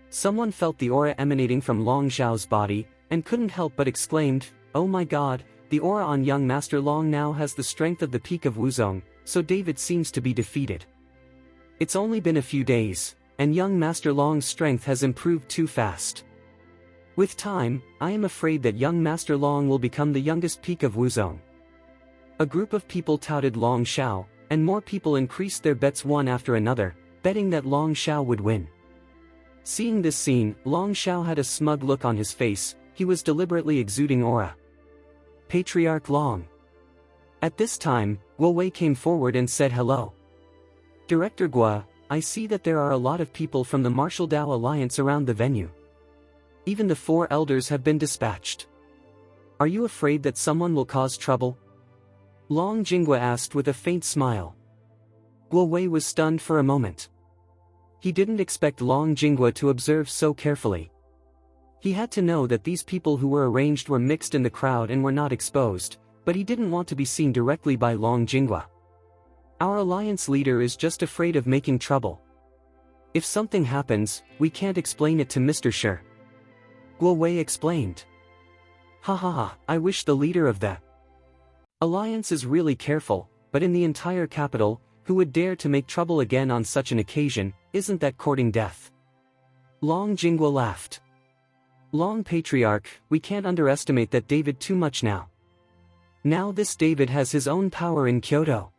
Someone felt the aura emanating from Long Xiao's body, and couldn't help but exclaimed, Oh my god, the aura on young Master Long now has the strength of the peak of Wuzong, so David seems to be defeated. It's only been a few days, and young Master Long's strength has improved too fast. With time, I am afraid that young Master Long will become the youngest peak of Wuzong. A group of people touted Long Xiao, and more people increased their bets one after another, betting that Long Xiao would win. Seeing this scene, Long Xiao had a smug look on his face, he was deliberately exuding aura. Patriarch Long. At this time, Guo Wei came forward and said hello. Director Guo, I see that there are a lot of people from the Martial Dao Alliance around the venue. Even the four elders have been dispatched. Are you afraid that someone will cause trouble? Long Jingwa asked with a faint smile. Guo Wei was stunned for a moment. He didn't expect Long Jingwa to observe so carefully. He had to know that these people who were arranged were mixed in the crowd and were not exposed, but he didn't want to be seen directly by Long Jingwa. Our alliance leader is just afraid of making trouble. If something happens, we can't explain it to Mr. Shi. Guo Wei explained. Ha ha ha, I wish the leader of the alliance is really careful, but in the entire capital, who would dare to make trouble again on such an occasion, isn't that courting death? Long Jingwa laughed. Long Patriarch, we can't underestimate that David too much now. Now this David has his own power in Kyoto.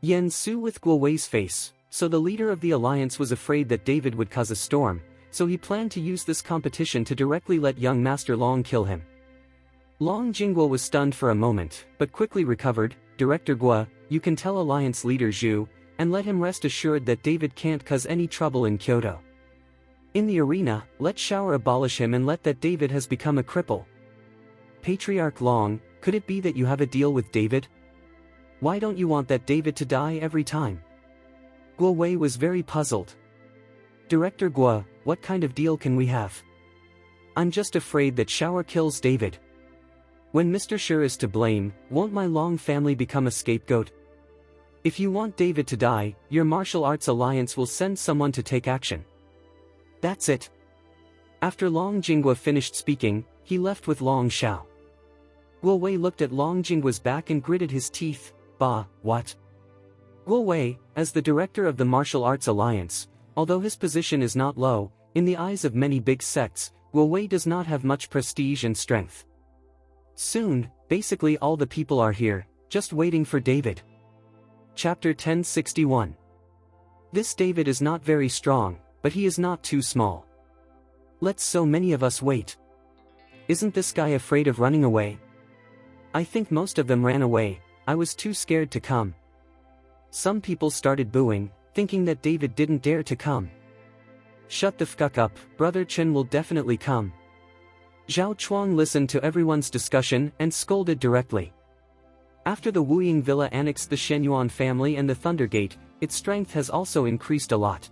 Yen Su with Guo Wei's face, so the leader of the alliance was afraid that David would cause a storm, so he planned to use this competition to directly let young Master Long kill him. Long Jingwa was stunned for a moment, but quickly recovered. Director Guo, you can tell alliance leader Zhu, and let him rest assured that David can't cause any trouble in Kyoto. In the arena, let Shower abolish him and let that David has become a cripple. Patriarch Long, could it be that you have a deal with David? Why don't you want that David to die every time? Guo Wei was very puzzled. Director Guo, what kind of deal can we have? I'm just afraid that Shower kills David. When Mr. Shi is to blame, won't my Long family become a scapegoat? If you want David to die, your martial arts alliance will send someone to take action. That's it. After Long Jingwa finished speaking, he left with Long Xiao. Guo Wei looked at Long Jingwa's back and gritted his teeth. Bah, what? Guo Wei, as the director of the martial arts alliance, although his position is not low, in the eyes of many big sects, Guo Wei does not have much prestige and strength. Soon, basically all the people are here, just waiting for David. Chapter 1061. This David is not very strong, but he is not too small. Let's so many of us wait. Isn't this guy afraid of running away? I think most of them ran away, I was too scared to come. Some people started booing, thinking that David didn't dare to come. Shut the fuck up, Brother Chen will definitely come. Zhao Chuang listened to everyone's discussion and scolded directly. After the Wuying Villa annexed the Shenyuan family and the Thunder Gate, its strength has also increased a lot.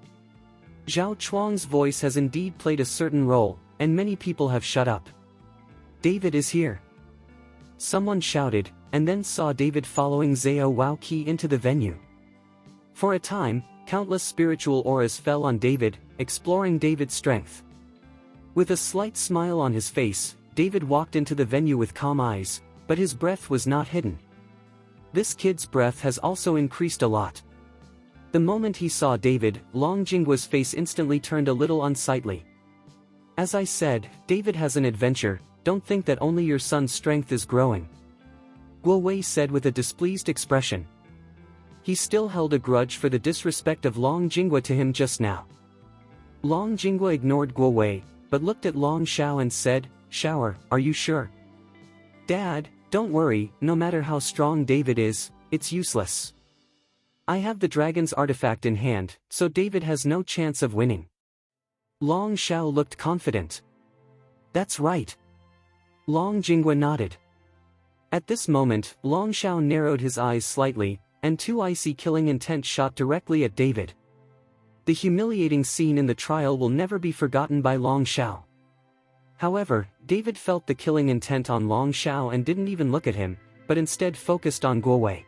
Zhao Chuang's voice has indeed played a certain role, and many people have shut up. David is here. Someone shouted, and then saw David following Zhao Waoqi into the venue. For a time, countless spiritual auras fell on David, exploring David's strength. With a slight smile on his face, David walked into the venue with calm eyes, but his breath was not hidden. This kid's breath has also increased a lot. The moment he saw David, Long Jingwa's face instantly turned a little unsightly. As I said, David has an adventure, don't think that only your son's strength is growing. Guo Wei said with a displeased expression. He still held a grudge for the disrespect of Long Jingwa to him just now. Long Jingwa ignored Guo Wei, but looked at Long Xiao and said, Shower, are you sure? Dad, don't worry, no matter how strong David is, it's useless. I have the dragon's artifact in hand, so David has no chance of winning. Long Xiao looked confident. That's right. Long Jingwa nodded. At this moment, Long Xiao narrowed his eyes slightly, and two icy killing intent shot directly at David. The humiliating scene in the trial will never be forgotten by Long Xiao. However, David felt the killing intent on Long Xiao and didn't even look at him, but instead focused on Guo Wei.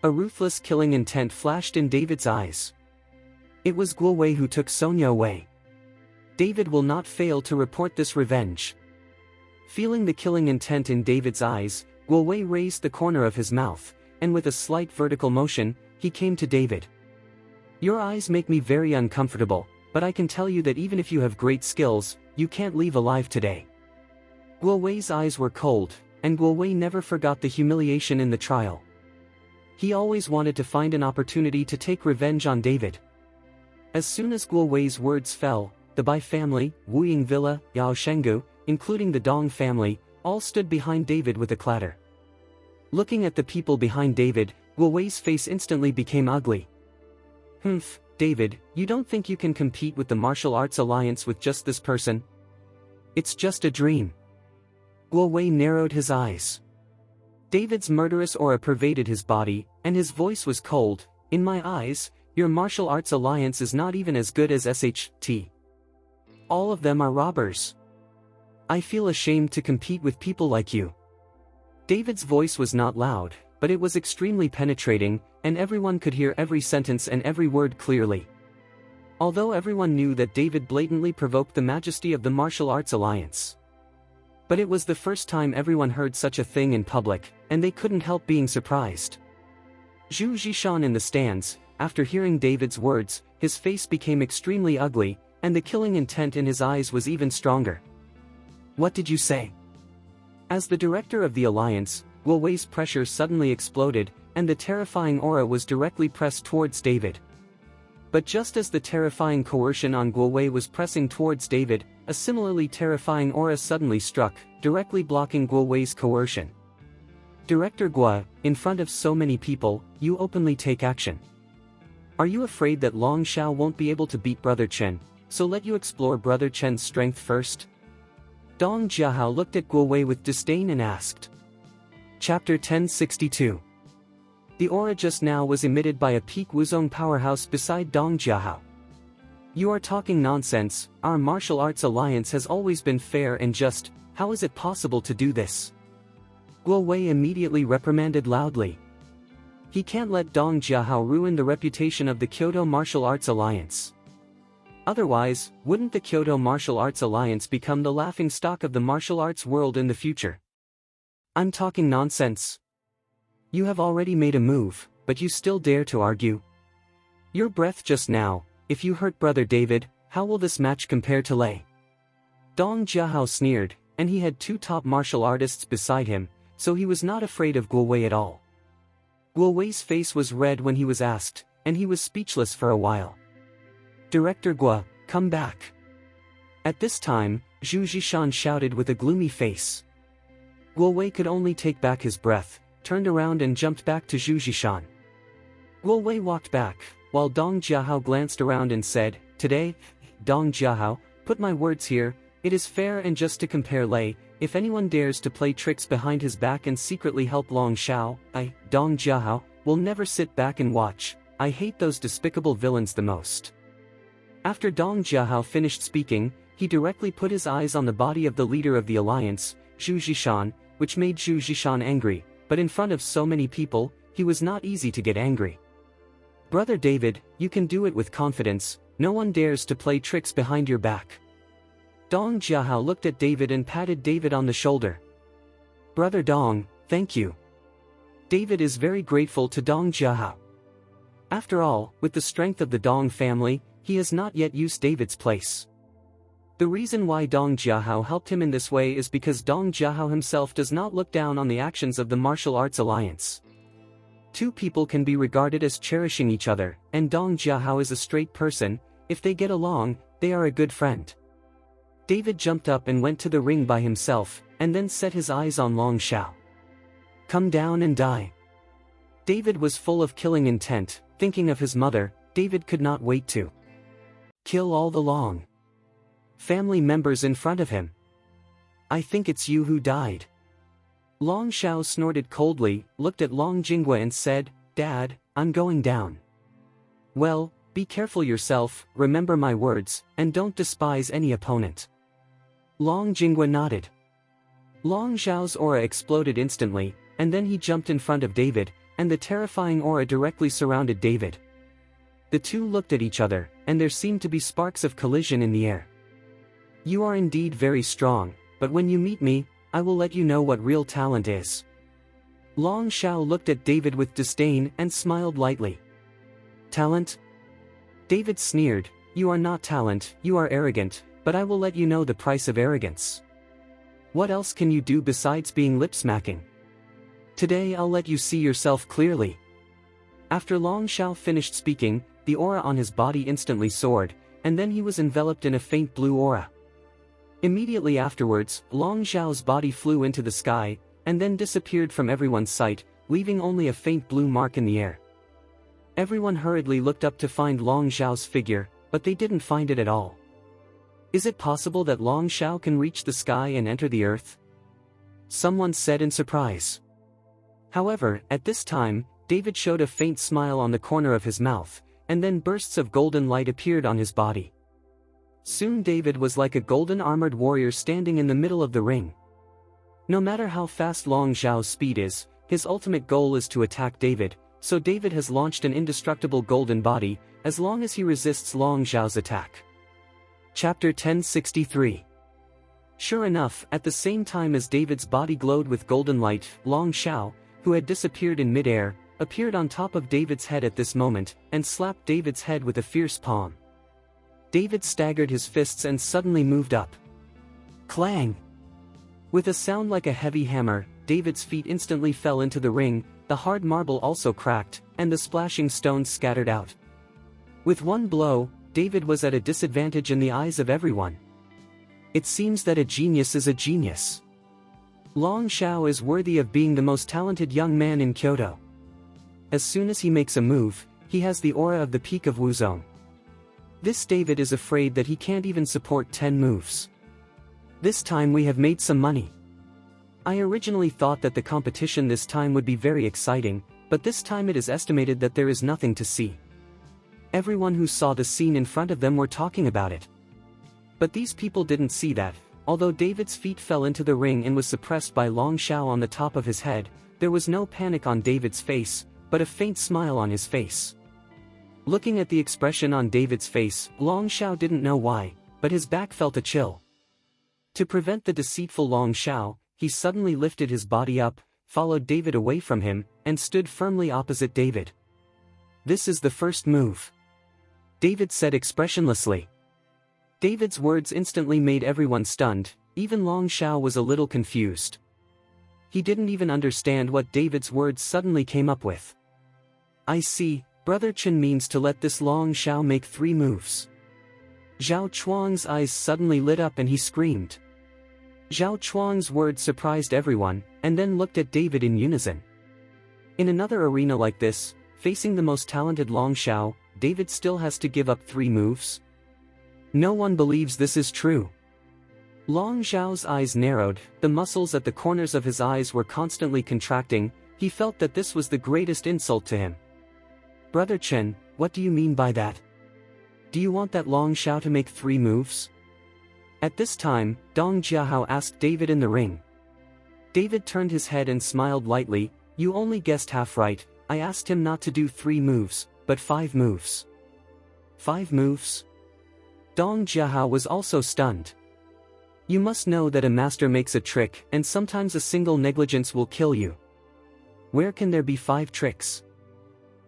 A ruthless killing intent flashed in David's eyes. It was Guo Wei who took Sonya away. David will not fail to report this revenge. Feeling the killing intent in David's eyes, Guo Wei raised the corner of his mouth, and with a slight vertical motion, he came to David. Your eyes make me very uncomfortable, but I can tell you that even if you have great skills, you can't leave alive today. Guo Wei's eyes were cold, and Guo Wei never forgot the humiliation in the trial. He always wanted to find an opportunity to take revenge on David. As soon as Guo Wei's words fell, the Bai family, Wuying Villa, Yao Shenggu, including the Dong family, all stood behind David with a clatter. Looking at the people behind David, Guo Wei's face instantly became ugly. Humph, David, you don't think you can compete with the martial arts alliance with just this person? It's just a dream. Guo Wei narrowed his eyes. David's murderous aura pervaded his body, and his voice was cold. In my eyes, your martial arts alliance is not even as good as SHT. All of them are robbers. I feel ashamed to compete with people like you. David's voice was not loud, but it was extremely penetrating, and everyone could hear every sentence and every word clearly. Although everyone knew that David blatantly provoked the majesty of the martial arts alliance. But it was the first time everyone heard such a thing in public, and they couldn't help being surprised. Zhu Zhishan in the stands, after hearing David's words, his face became extremely ugly, and the killing intent in his eyes was even stronger. What did you say? As the director of the alliance, Guo Wei's pressure suddenly exploded, and the terrifying aura was directly pressed towards David. But just as the terrifying coercion on Guo Wei was pressing towards David, a similarly terrifying aura suddenly struck, directly blocking Guo Wei's coercion. Director Guo, in front of so many people, you openly take action. Are you afraid that Long Shao won't be able to beat Brother Chen, so let you explore Brother Chen's strength first? Dong Jiahao looked at Guo Wei with disdain and asked. Chapter 1062. The aura just now was emitted by a peak Wuzong powerhouse beside Dong Jiahao. You are talking nonsense. Our martial arts alliance has always been fair and just. How is it possible to do this? Guo Wei immediately reprimanded loudly. He can't let Dong Jiahao ruin the reputation of the Kyoto Martial Arts Alliance. Otherwise, wouldn't the Kyoto Martial Arts Alliance become the laughingstock of the martial arts world in the future? I'm talking nonsense. You have already made a move, but you still dare to argue? Your breath just now, if you hurt Brother David, how will this match compare to Lei? Dong Jiahao sneered, and he had two top martial artists beside him, so he was not afraid of Guo Wei at all. Guo Wei's face was red when he was asked, and he was speechless for a while. Director Guo, come back. At this time, Zhu Zhishan shouted with a gloomy face. Guo Wei could only take back his breath, turned around and jumped back to Zhu Zhishan. Guo Wei walked back, while Dong Jiahao glanced around and said, Today, Dong Jiahao, put my words here, it is fair and just to compare Lei. If anyone dares to play tricks behind his back and secretly help Long Shao, I, Dong Jiahao, will never sit back and watch. I hate those despicable villains the most. After Dong Jiahao finished speaking, he directly put his eyes on the body of the leader of the alliance, Zhu Zhishan, which made Zhu Zhishan angry, but in front of so many people, he was not easy to get angry. Brother David, you can do it with confidence, no one dares to play tricks behind your back. Dong Jiahao looked at David and patted David on the shoulder. Brother Dong, thank you. David is very grateful to Dong Jiahao. After all, with the strength of the Dong family, he has not yet used David's place. The reason why Dong Jiahao helped him in this way is because Dong Jiahao himself does not look down on the actions of the martial arts alliance. Two people can be regarded as cherishing each other, and Dong Jiahao is a straight person. If they get along, they are a good friend. David jumped up and went to the ring by himself, and then set his eyes on Long Shao. Come down and die. David was full of killing intent, thinking of his mother. David could not wait to kill all the Long family members in front of him. I think it's you who died. Long Shao snorted coldly, looked at Long Jingwe and said, Dad, I'm going down. Well, be careful yourself, remember my words, and don't despise any opponent. Long Jingwe nodded. Long Zhao's aura exploded instantly, and then he jumped in front of David, and the terrifying aura directly surrounded David. The two looked at each other, and there seemed to be sparks of collision in the air. You are indeed very strong, but when you meet me, I will let you know what real talent is. Long Shao looked at David with disdain and smiled lightly. Talent? David sneered, you are not talent, you are arrogant, but I will let you know the price of arrogance. What else can you do besides being lip-smacking? Today I'll let you see yourself clearly. After Long Shao finished speaking, the aura on his body instantly soared, and then he was enveloped in a faint blue aura. Immediately afterwards, Long Zhao's body flew into the sky, and then disappeared from everyone's sight, leaving only a faint blue mark in the air. Everyone hurriedly looked up to find Long Zhao's figure, but they didn't find it at all. Is it possible that Long Shao can reach the sky and enter the earth? Someone said in surprise. However, at this time, David showed a faint smile on the corner of his mouth, and then bursts of golden light appeared on his body. Soon David was like a golden armored warrior standing in the middle of the ring. No matter how fast Long Zhao's speed is, his ultimate goal is to attack David, so David has launched an indestructible golden body, as long as he resists Long Zhao's attack. Chapter 1063. Sure enough, at the same time as David's body glowed with golden light, Long Zhao, who had disappeared in midair, appeared on top of David's head at this moment, and slapped David's head with a fierce palm. David staggered his fists and suddenly moved up. Clang! With a sound like a heavy hammer, David's feet instantly fell into the ring, the hard marble also cracked, and the splashing stones scattered out. With one blow, David was at a disadvantage in the eyes of everyone. It seems that a genius is a genius. Long Zhao is worthy of being the most talented young man in Kyoto. As soon as he makes a move, he has the aura of the peak of Wuzong. This David is afraid that he can't even support 10 moves. This time we have made some money. I originally thought that the competition this time would be very exciting, but this time it is estimated that there is nothing to see. Everyone who saw the scene in front of them were talking about it. But these people didn't see that, although David's feet fell into the ring and was suppressed by Long Zhao on the top of his head, there was no panic on David's face, but a faint smile on his face. Looking at the expression on David's face, Long Zhao didn't know why, but his back felt a chill. To prevent the deceitful Long Zhao, he suddenly lifted his body up, followed David away from him, and stood firmly opposite David. "This is the first move," David said expressionlessly. David's words instantly made everyone stunned, even Long Zhao was a little confused. He didn't even understand what David's words suddenly came up with. "I see, Brother Chen means to let this Long Zhao make 3 moves." Zhao Chuang's eyes suddenly lit up and he screamed. Zhao Chuang's words surprised everyone, and then looked at David in unison. In another arena like this, facing the most talented Long Zhao, David still has to give up 3 moves? No one believes this is true. Long Zhao's eyes narrowed, the muscles at the corners of his eyes were constantly contracting, he felt that this was the greatest insult to him. "Brother Chen, what do you mean by that? Do you want that Long Zhao to make 3 moves?" At this time, Dong Jiahao asked David in the ring. David turned his head and smiled lightly. "You only guessed half right, I asked him not to do 3 moves, but 5 moves." 5 moves? Dong Jiahao was also stunned. You must know that a master makes a trick and sometimes a single negligence will kill you. Where can there be 5 tricks?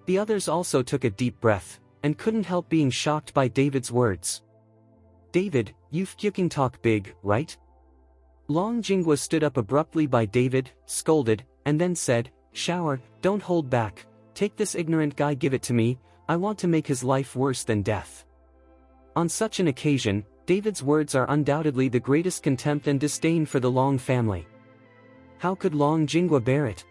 The others also took a deep breath, and couldn't help being shocked by David's words. "David, you fucking talk big, right?" Long Jinghua stood up abruptly by David, scolded, and then said, "Shower, don't hold back, take this ignorant guy, give it to me, I want to make his life worse than death." On such an occasion, David's words are undoubtedly the greatest contempt and disdain for the Long family. How could Long Jinghua bear it?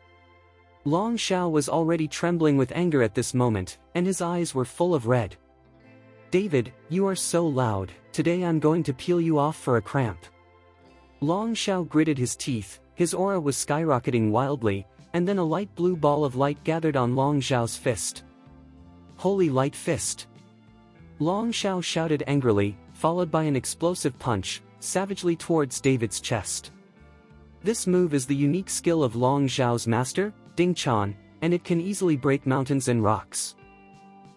Long Zhao was already trembling with anger at this moment, and his eyes were full of red. "David, you are so loud, today I'm going to peel you off for a cramp." Long Zhao gritted his teeth, his aura was skyrocketing wildly, and then a light blue ball of light gathered on Long Zhao's fist. "Holy light fist!" Long Zhao shouted angrily, followed by an explosive punch, savagely towards David's chest. This move is the unique skill of Long Zhao's master, Ding Chan, and it can easily break mountains and rocks.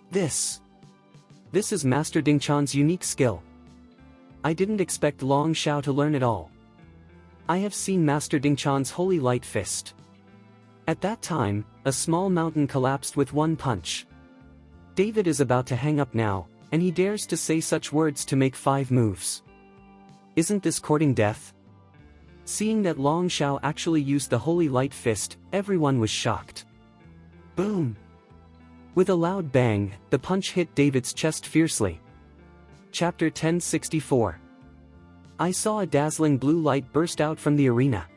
This is Master Ding Chan's unique skill. I didn't expect Long Zhao to learn it all. I have seen Master Ding Chan's holy light fist. At that time, a small mountain collapsed with one punch. David is about to hang up now, and he dares to say such words to make 5 moves. Isn't this courting death? Seeing that Long Zhao actually used the holy light fist, everyone was shocked. Boom! With a loud bang, the punch hit David's chest fiercely. Chapter 1064. I saw a dazzling blue light burst out from the arena.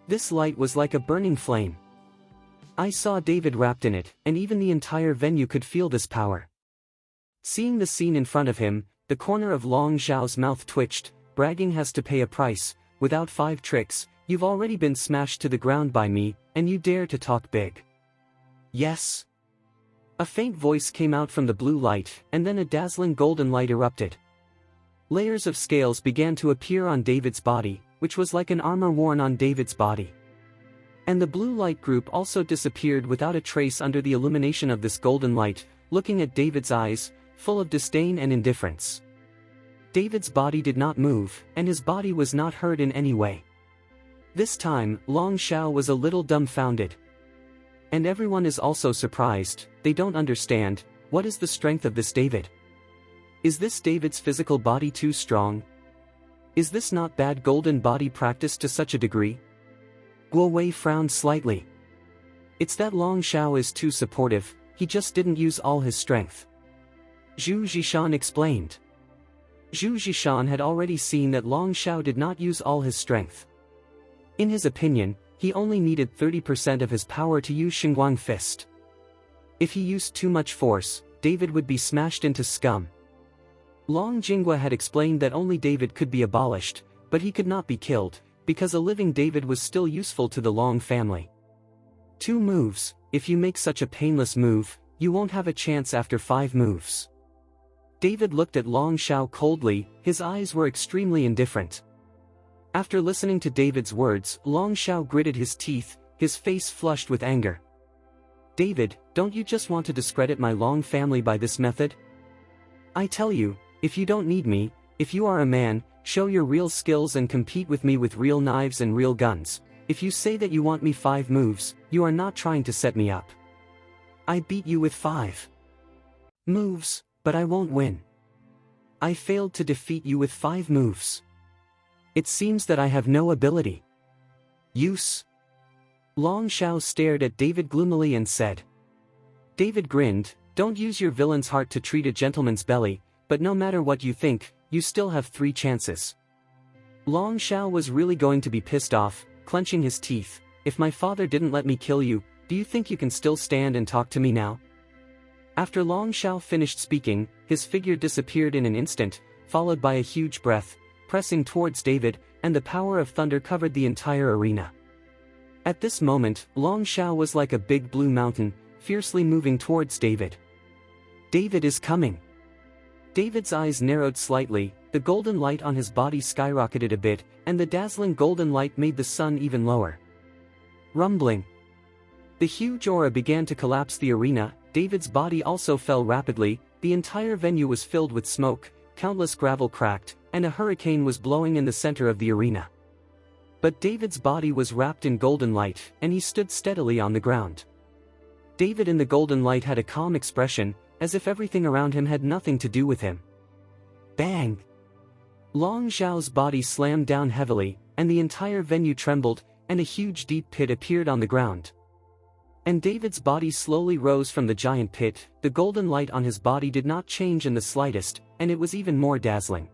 This light was like a burning flame. I saw David wrapped in it, and even the entire venue could feel this power. Seeing the scene in front of him, the corner of Long Zhao's mouth twitched. Bragging has to pay a price. Without 5 tricks, You've already been smashed to the ground by me, and you dare to talk big. Yes. A faint voice came out from the blue light, and then a dazzling golden light erupted. Layers of scales began to appear on David's body, which was like an armor worn on David's body. And the blue light group also disappeared without a trace under the illumination of this golden light, looking at David's eyes, full of disdain and indifference. David's body did not move, and his body was not hurt in any way. This time, Long Shao was a little dumbfounded. And everyone is also surprised. They don't understand. What is the strength of this David? Is this David's physical body too strong? Is this not bad golden body practice to such a degree? Guo Wei frowned slightly. It's that Long Shao is too supportive, he just didn't use all his strength. Zhu Zhishan explained. Zhu Zhishan had already seen that Long Shao did not use all his strength. In his opinion, he only needed 30% of his power to use Xingguang Fist. If he used too much force, David would be smashed into scum. Long Jingwa had explained that only David could be abolished, but he could not be killed, because a living David was still useful to the Long family. 2 moves, if you make such a painless move, you won't have a chance after 5 moves. David looked at Long Shao coldly, his eyes were extremely indifferent. After listening to David's words, Long Shao gritted his teeth, his face flushed with anger. David, don't you just want to discredit my Long family by this method? I tell you, if you don't need me, if you are a man, show your real skills and compete with me with real knives and real guns. If you say that you want me 5 moves, you are not trying to set me up. I beat you with 5 moves, but I won't win. I failed to defeat you with 5 moves. It seems that I have no ability. Use. Long Shao stared at David gloomily and said. David grinned, don't use your villain's heart to treat a gentleman's belly, but no matter what you think, you still have 3 chances. Long Shao was really going to be pissed off, clenching his teeth. If my father didn't let me kill you, do you think you can still stand and talk to me now? After Long Shao finished speaking, his figure disappeared in an instant, followed by a huge breath, pressing towards David, and the power of thunder covered the entire arena. At this moment, Long Shao was like a big blue mountain, fiercely moving towards David. David is coming. David's eyes narrowed slightly, the golden light on his body skyrocketed a bit, and the dazzling golden light made the sun even lower. Rumbling. The huge aura began to collapse the arena, David's body also fell rapidly, the entire venue was filled with smoke, countless gravel cracked, and a hurricane was blowing in the center of the arena. But David's body was wrapped in golden light, and he stood steadily on the ground. David in the golden light had a calm expression, as if everything around him had nothing to do with him. Bang! Long Zhao's body slammed down heavily, and the entire venue trembled, and a huge deep pit appeared on the ground. And David's body slowly rose from the giant pit, the golden light on his body did not change in the slightest, and it was even more dazzling.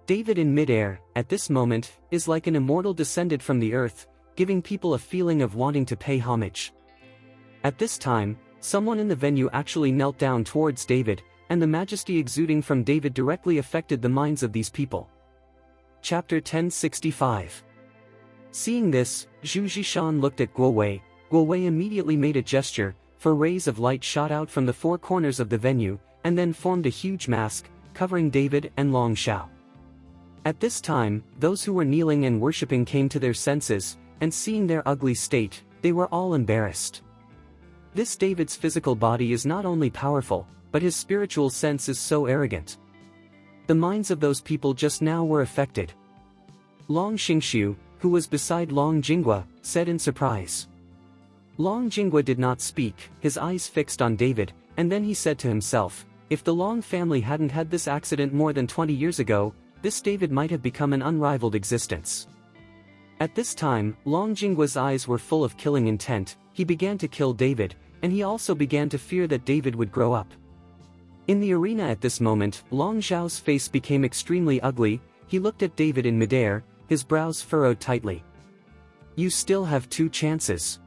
David in midair, at this moment, is like an immortal descended from the earth, giving people a feeling of wanting to pay homage. At this time, someone in the venue actually knelt down towards David, and the majesty exuding from David directly affected the minds of these people. Chapter 1065. Seeing this, Zhu Zhishan looked at Guo Wei. Guo Wei immediately made a gesture, for rays of light shot out from the 4 corners of the venue, and then formed a huge mask, covering David and Long Shao. At this time, those who were kneeling and worshipping came to their senses, and seeing their ugly state, they were all embarrassed. This David's physical body is not only powerful, but his spiritual sense is so arrogant. The minds of those people just now were affected. Long Xingshu, who was beside Long Jingwa, said in surprise. Long Jingwa did not speak, his eyes fixed on David, and then he said to himself, if the Long family hadn't had this accident more than 20 years ago, this David might have become an unrivaled existence. At this time, Long Jingwa's eyes were full of killing intent, he began to kill David, and he also began to fear that David would grow up. In the arena at this moment, Long Zhao's face became extremely ugly, he looked at David in midair, his brows furrowed tightly. You still have 2 chances.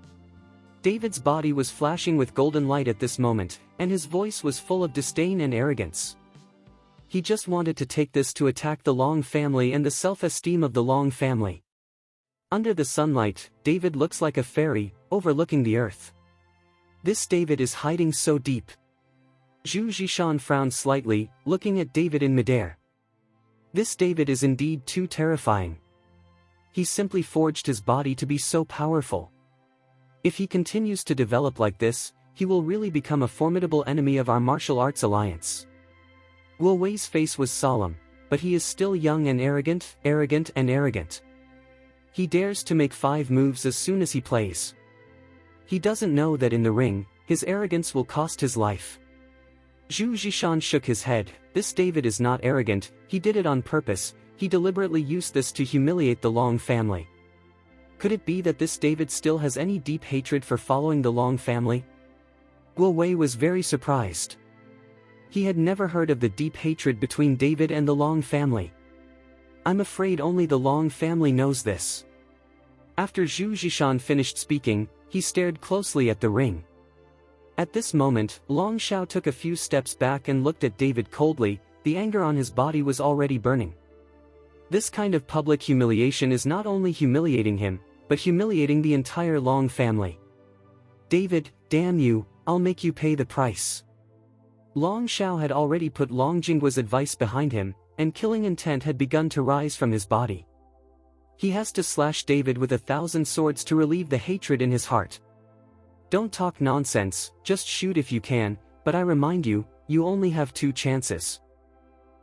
David's body was flashing with golden light at this moment, and his voice was full of disdain and arrogance. He just wanted to take this to attack the Long family and the self-esteem of the Long family. Under the sunlight, David looks like a fairy, overlooking the earth. This David is hiding so deep. Zhu Zhishan frowned slightly, looking at David in midair. This David is indeed too terrifying. He simply forged his body to be so powerful. If he continues to develop like this, he will really become a formidable enemy of our martial arts alliance. Wu Wei's face was solemn, but he is still young and arrogant. He dares to make 5 moves as soon as he plays. He doesn't know that in the ring, his arrogance will cost his life. Zhu Zhishan shook his head. This David is not arrogant, he did it on purpose, he deliberately used this to humiliate the Long family. Could it be that this David still has any deep hatred for following the Long family? Wu Wei was very surprised. He had never heard of the deep hatred between David and the Long family. I'm afraid only the Long family knows this. After Zhu Zhishan finished speaking, he stared closely at the ring. At this moment, Long Xiao took a few steps back and looked at David coldly. The anger on his body was already burning. This kind of public humiliation is not only humiliating him, but humiliating the entire Long family. David, damn you, I'll make you pay the price. Long Xiao had already put Long Jinggua's advice behind him, and killing intent had begun to rise from his body. He has to slash David with 1,000 swords to relieve the hatred in his heart. Don't talk nonsense, just shoot if you can, but I remind you, you only have 2 chances.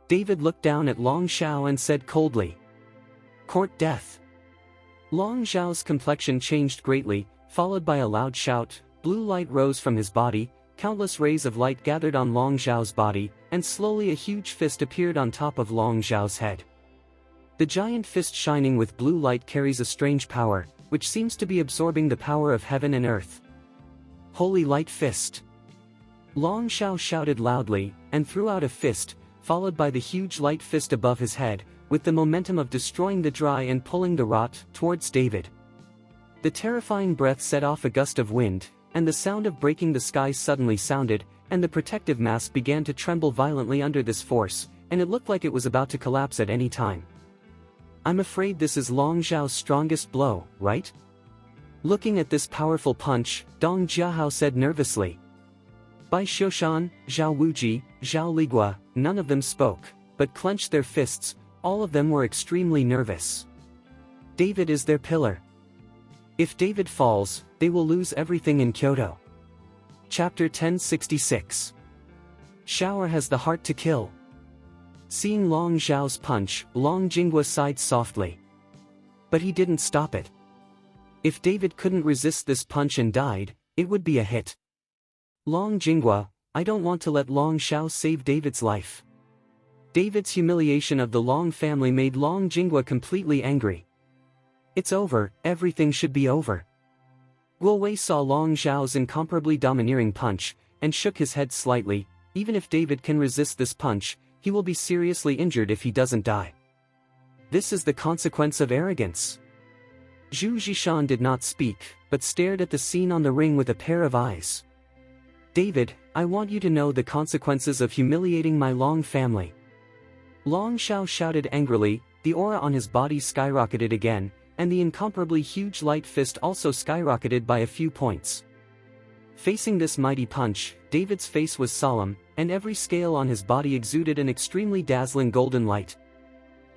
David looked down at Long Xiao and said coldly, "Court death." Long Xiao's complexion changed greatly, followed by a loud shout. Blue light rose from his body, countless rays of light gathered on Long Xiao's body, and slowly a huge fist appeared on top of Long Xiao's head. The giant fist shining with blue light carries a strange power, which seems to be absorbing the power of heaven and earth. Holy Light Fist! Long Xiao shouted loudly, and threw out a fist, followed by the huge light fist above his head, with the momentum of destroying the dry and pulling the rot towards David. The terrifying breath set off a gust of wind, and the sound of breaking the sky suddenly sounded, and the protective mask began to tremble violently under this force, and it looked like it was about to collapse at any time. I'm afraid this is Long Xiao's strongest blow, right? Looking at this powerful punch, Dong Jiahao said nervously. Bai Xiushan, Zhao Wuji, Zhao Ligua, none of them spoke, but clenched their fists. All of them were extremely nervous. David is their pillar. If David falls, they will lose everything in Kyoto. Chapter 1066. Shower has the heart to kill. Seeing Long Xiao's punch, Long Jinggua sighed softly. But he didn't stop it. If David couldn't resist this punch and died, it would be a hit. Long Jinggua, I don't want to let Long Xiao save David's life. David's humiliation of the Long family made Long Jinggua completely angry. It's over, everything should be over. Wu Wei saw Long Xiao's incomparably domineering punch, and shook his head slightly. Even if David can resist this punch, he will be seriously injured if he doesn't die. This is the consequence of arrogance. Zhu Zhishan did not speak, but stared at the scene on the ring with a pair of eyes. David, I want you to know the consequences of humiliating my Long family. Long Xiao shouted angrily. The aura on his body skyrocketed again, and the incomparably huge light fist also skyrocketed by a few points. Facing this mighty punch, David's face was solemn, and every scale on his body exuded an extremely dazzling golden light.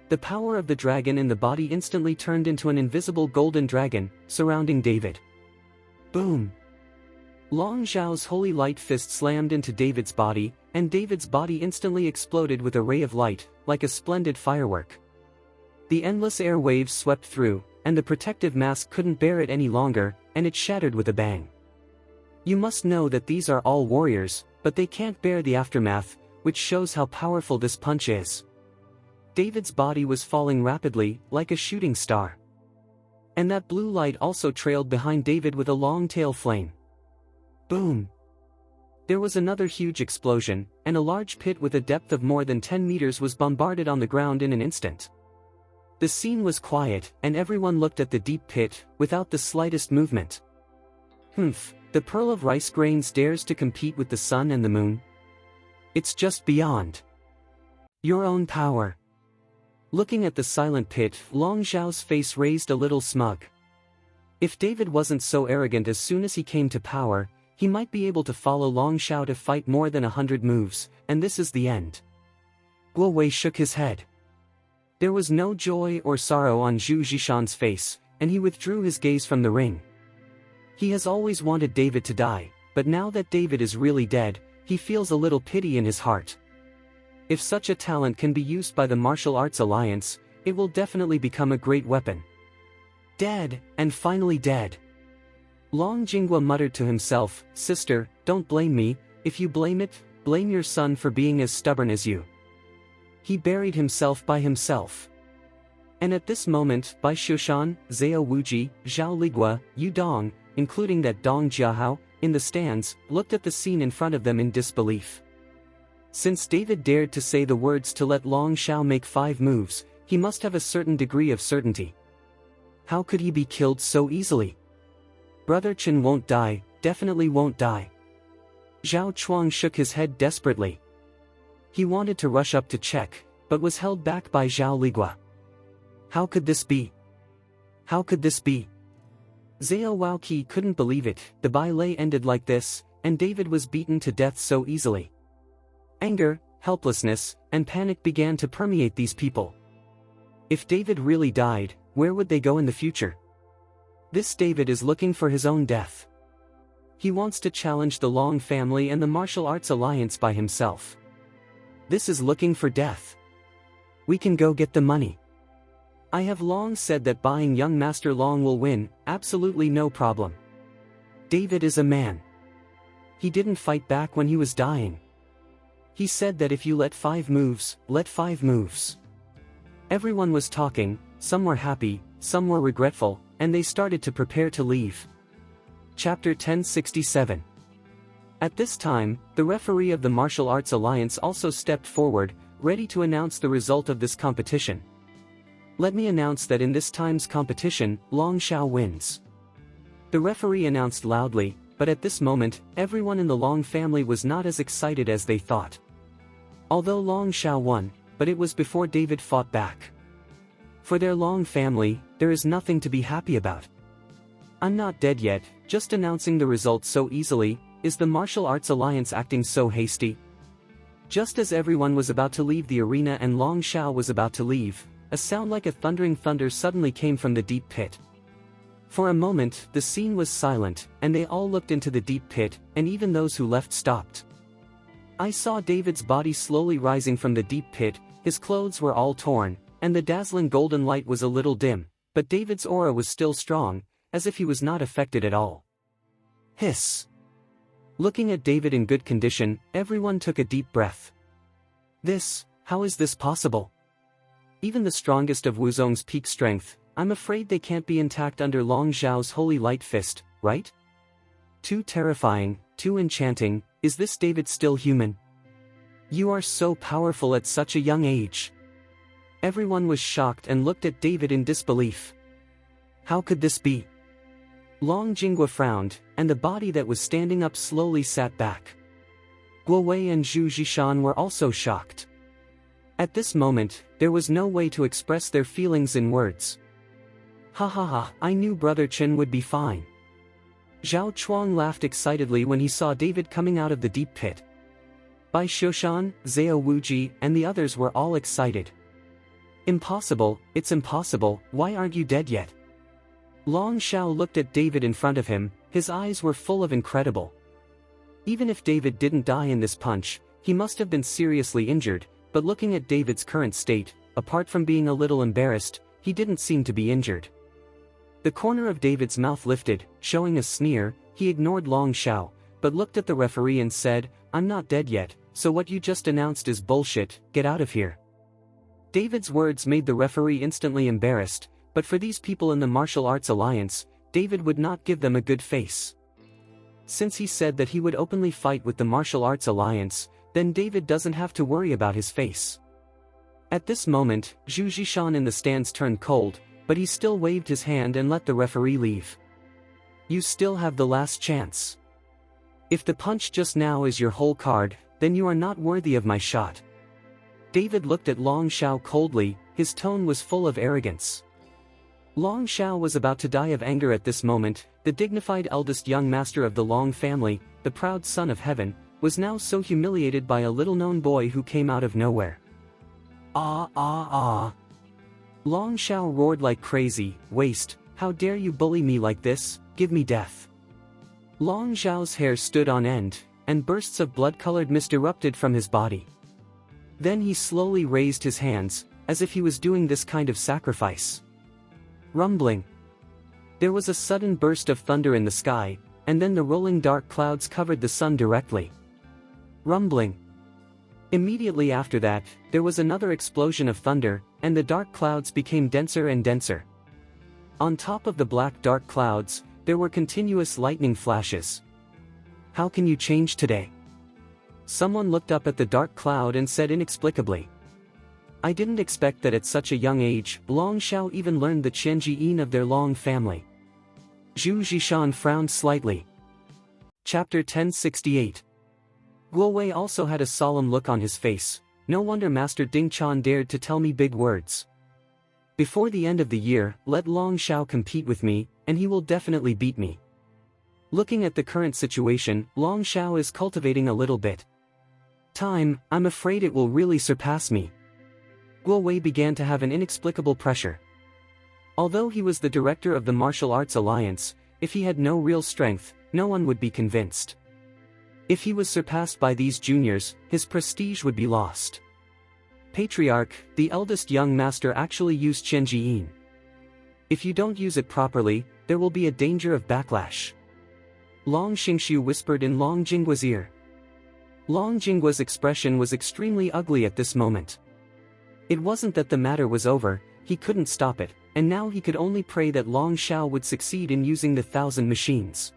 The power of the dragon in the body instantly turned into an invisible golden dragon, surrounding David. Boom! Long Xiao's holy light fist slammed into David's body, and David's body instantly exploded with a ray of light, like a splendid firework. The endless air waves swept through, and the protective mask couldn't bear it any longer, and it shattered with a bang. You must know that these are all warriors, but they can't bear the aftermath, which shows how powerful this punch is. David's body was falling rapidly, like a shooting star. And that blue light also trailed behind David with a long tail flame. Boom! There was another huge explosion, and a large pit with a depth of more than 10 meters was bombarded on the ground in an instant. The scene was quiet, and everyone looked at the deep pit, without the slightest movement. Humph, the pearl of rice grains dares to compete with the sun and the moon? It's just beyond your own power. Looking at the silent pit, Long Zhao's face raised a little smug. If David wasn't so arrogant as soon as he came to power, he might be able to follow Long Zhao to fight more than 100 moves, and this is the end. Guo Wei shook his head. There was no joy or sorrow on Zhu Zishan's face, and he withdrew his gaze from the ring. He has always wanted David to die, but now that David is really dead, he feels a little pity in his heart. If such a talent can be used by the Martial Arts Alliance, it will definitely become a great weapon. Dead, and finally dead. Long Jinghua muttered to himself, "Sister, don't blame me. If you blame it, blame your son for being as stubborn as you." He buried himself by himself. And at this moment, Bai Xiushan, Zhao Wuji, Zhao Ligua, Yu Dong, including that Dong Jiahao, in the stands, looked at the scene in front of them in disbelief. Since David dared to say the words to let Long Zhao make 5 moves, he must have a certain degree of certainty. How could he be killed so easily? Brother Chen won't die, definitely won't die. Zhao Chuang shook his head desperately. He wanted to rush up to check, but was held back by Zhao Ligua. How could this be? How could this be? Zhao Waoqi couldn't believe it. The ballet ended like this, and David was beaten to death so easily. Anger, helplessness, and panic began to permeate these people. If David really died, where would they go in the future? This David is looking for his own death. He wants to challenge the Long family and the Martial Arts Alliance by himself. This is looking for death. We can go get the money. I have long said that buying young Master Long will win, absolutely no problem. David is a man. He didn't fight back when he was dying. He said that if you let 5 moves, let 5 moves. Everyone was talking, some were happy, some were regretful, and they started to prepare to leave. Chapter 1067. At this time, the referee of the Martial Arts Alliance also stepped forward, ready to announce the result of this competition. Let me announce that in this time's competition, Long Zhao wins. The referee announced loudly, but at this moment, everyone in the Long family was not as excited as they thought. Although Long Zhao won, but it was before David fought back. For their Long family, there is nothing to be happy about. I'm not dead yet, just announcing the results so easily. Is the Martial Arts Alliance acting so hasty? Just as everyone was about to leave the arena and Long Zhao was about to leave, a sound like a thundering thunder suddenly came from the deep pit. For a moment, the scene was silent, and they all looked into the deep pit, and even those who left stopped. I saw David's body slowly rising from the deep pit. His clothes were all torn, and the dazzling golden light was a little dim, but David's aura was still strong, as if he was not affected at all. Hiss. Looking at David in good condition, everyone took a deep breath. How is this possible? Even the strongest of Wuzong's peak strength, I'm afraid they can't be intact under Long Zhao's holy light fist, right? Too terrifying, too enchanting. Is this David still human? You are so powerful at such a young age. Everyone was shocked and looked at David in disbelief. How could this be? Long Jinghua frowned, and the body that was standing up slowly sat back. Guo Wei and Zhu Zishan were also shocked. At this moment, there was no way to express their feelings in words. Ha ha ha, I knew Brother Chen would be fine. Zhao Chuang laughed excitedly when he saw David coming out of the deep pit. Bai Xiushan, Zhao Wuji, and the others were all excited. Impossible, it's impossible, why aren't you dead yet? Long Zhao looked at David in front of him, his eyes were full of incredible. Even if David didn't die in this punch, he must have been seriously injured, but looking at David's current state, apart from being a little embarrassed, he didn't seem to be injured. The corner of David's mouth lifted, showing a sneer. He ignored Long Zhao, but looked at the referee and said, I'm not dead yet, so what you just announced is bullshit, get out of here. David's words made the referee instantly embarrassed, but for these people in the Martial Arts Alliance, David would not give them a good face. Since he said that he would openly fight with the Martial Arts Alliance, then David doesn't have to worry about his face. At this moment, Zhu Zishan in the stands turned cold, but he still waved his hand and let the referee leave. You still have the last chance. If the punch just now is your whole card, then you are not worthy of my shot. David looked at Long Zhao coldly, his tone was full of arrogance. Long Shao was about to die of anger at this moment. The dignified eldest young master of the Long family, the proud son of heaven, was now so humiliated by a little-known boy who came out of nowhere. Ah ah ah! Long Shao roared like crazy. Waste, how dare you bully me like this, give me death. Long Zhao's hair stood on end, and bursts of blood-colored mist erupted from his body. Then he slowly raised his hands, as if he was doing this kind of sacrifice. Rumbling. There was a sudden burst of thunder in the sky, and then the rolling dark clouds covered the sun directly. Rumbling. Immediately after that, there was another explosion of thunder, and the dark clouds became denser and denser. On top of the black dark clouds, there were continuous lightning flashes. How can you change today? Someone looked up at the dark cloud and said inexplicably. I didn't expect that at such a young age, Long Shao even learned the Qianjiyin of their Long family. Zhu Zhishan frowned slightly. Chapter 1068. Guo Wei also had a solemn look on his face. No wonder Master Ding Chan dared to tell me big words. Before the end of the year, let Long Shao compete with me, and he will definitely beat me. Looking at the current situation, Long Shao is cultivating a little bit. I'm afraid it will really surpass me. Guo Wei began to have an inexplicable pressure. Although he was the director of the Martial Arts Alliance, if he had no real strength, no one would be convinced. If he was surpassed by these juniors, his prestige would be lost. Patriarch, the eldest young master actually used Qianjiyin. If you don't use it properly, there will be a danger of backlash. Long Xingshu whispered in Long Jinggua's ear. Long Jinggua's expression was extremely ugly at this moment. It wasn't that the matter was over, he couldn't stop it, and now he could only pray that Long Shao would succeed in using the 1,000 machines.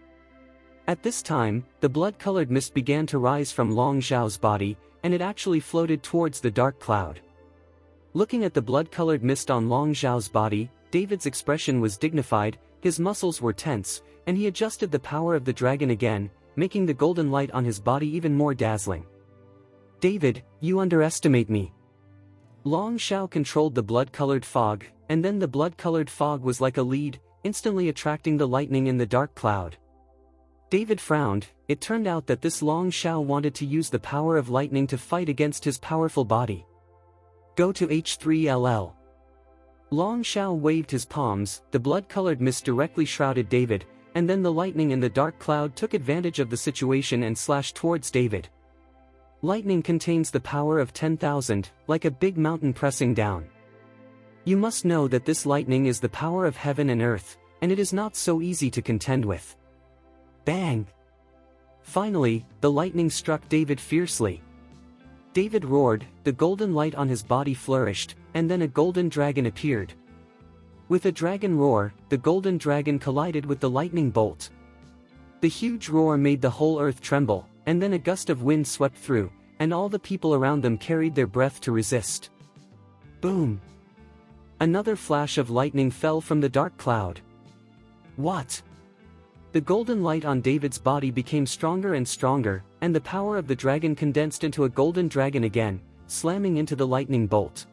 At this time, the blood-colored mist began to rise from Long Zhao's body, and it actually floated towards the dark cloud. Looking at the blood-colored mist on Long Zhao's body, David's expression was dignified, his muscles were tense, and he adjusted the power of the dragon again, making the golden light on his body even more dazzling. David, you underestimate me. Long Shao controlled the blood-colored fog, and then the blood-colored fog was like a lead, instantly attracting the lightning in the dark cloud. David frowned. It turned out that this Long Shao wanted to use the power of lightning to fight against his powerful body. Go to H3LL. Long Shao waved his palms, the blood-colored mist directly shrouded David, and then the lightning in the dark cloud took advantage of the situation and slashed towards David. Lightning contains the power of 10,000, like a big mountain pressing down. You must know that this lightning is the power of heaven and earth, and it is not so easy to contend with. Bang! Finally, the lightning struck David fiercely. David roared, the golden light on his body flourished, and then a golden dragon appeared. With a dragon roar, the golden dragon collided with the lightning bolt. The huge roar made the whole earth tremble, and then a gust of wind swept through, and all the people around them carried their breath to resist. Boom! Another flash of lightning fell from the dark cloud. What? The golden light on David's body became stronger and stronger, and the power of the dragon condensed into a golden dragon again, slamming into the lightning bolt.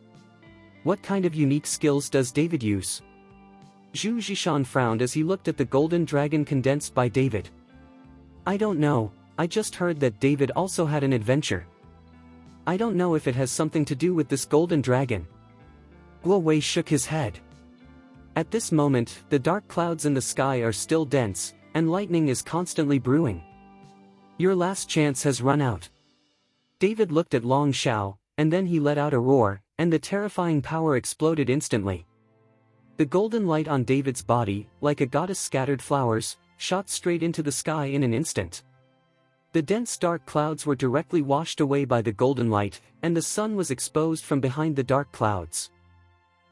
What kind of unique skills does David use? Zhu Zhishan frowned as he looked at the golden dragon condensed by David. I don't know, I just heard that David also had an adventure. I don't know if it has something to do with this golden dragon. Guo Wei shook his head. At this moment, the dark clouds in the sky are still dense, and lightning is constantly brewing. Your last chance has run out. David looked at Long Shao, and then he let out a roar, and the terrifying power exploded instantly. The golden light on David's body, like a goddess scattered flowers, shot straight into the sky in an instant. The dense dark clouds were directly washed away by the golden light, and the sun was exposed from behind the dark clouds.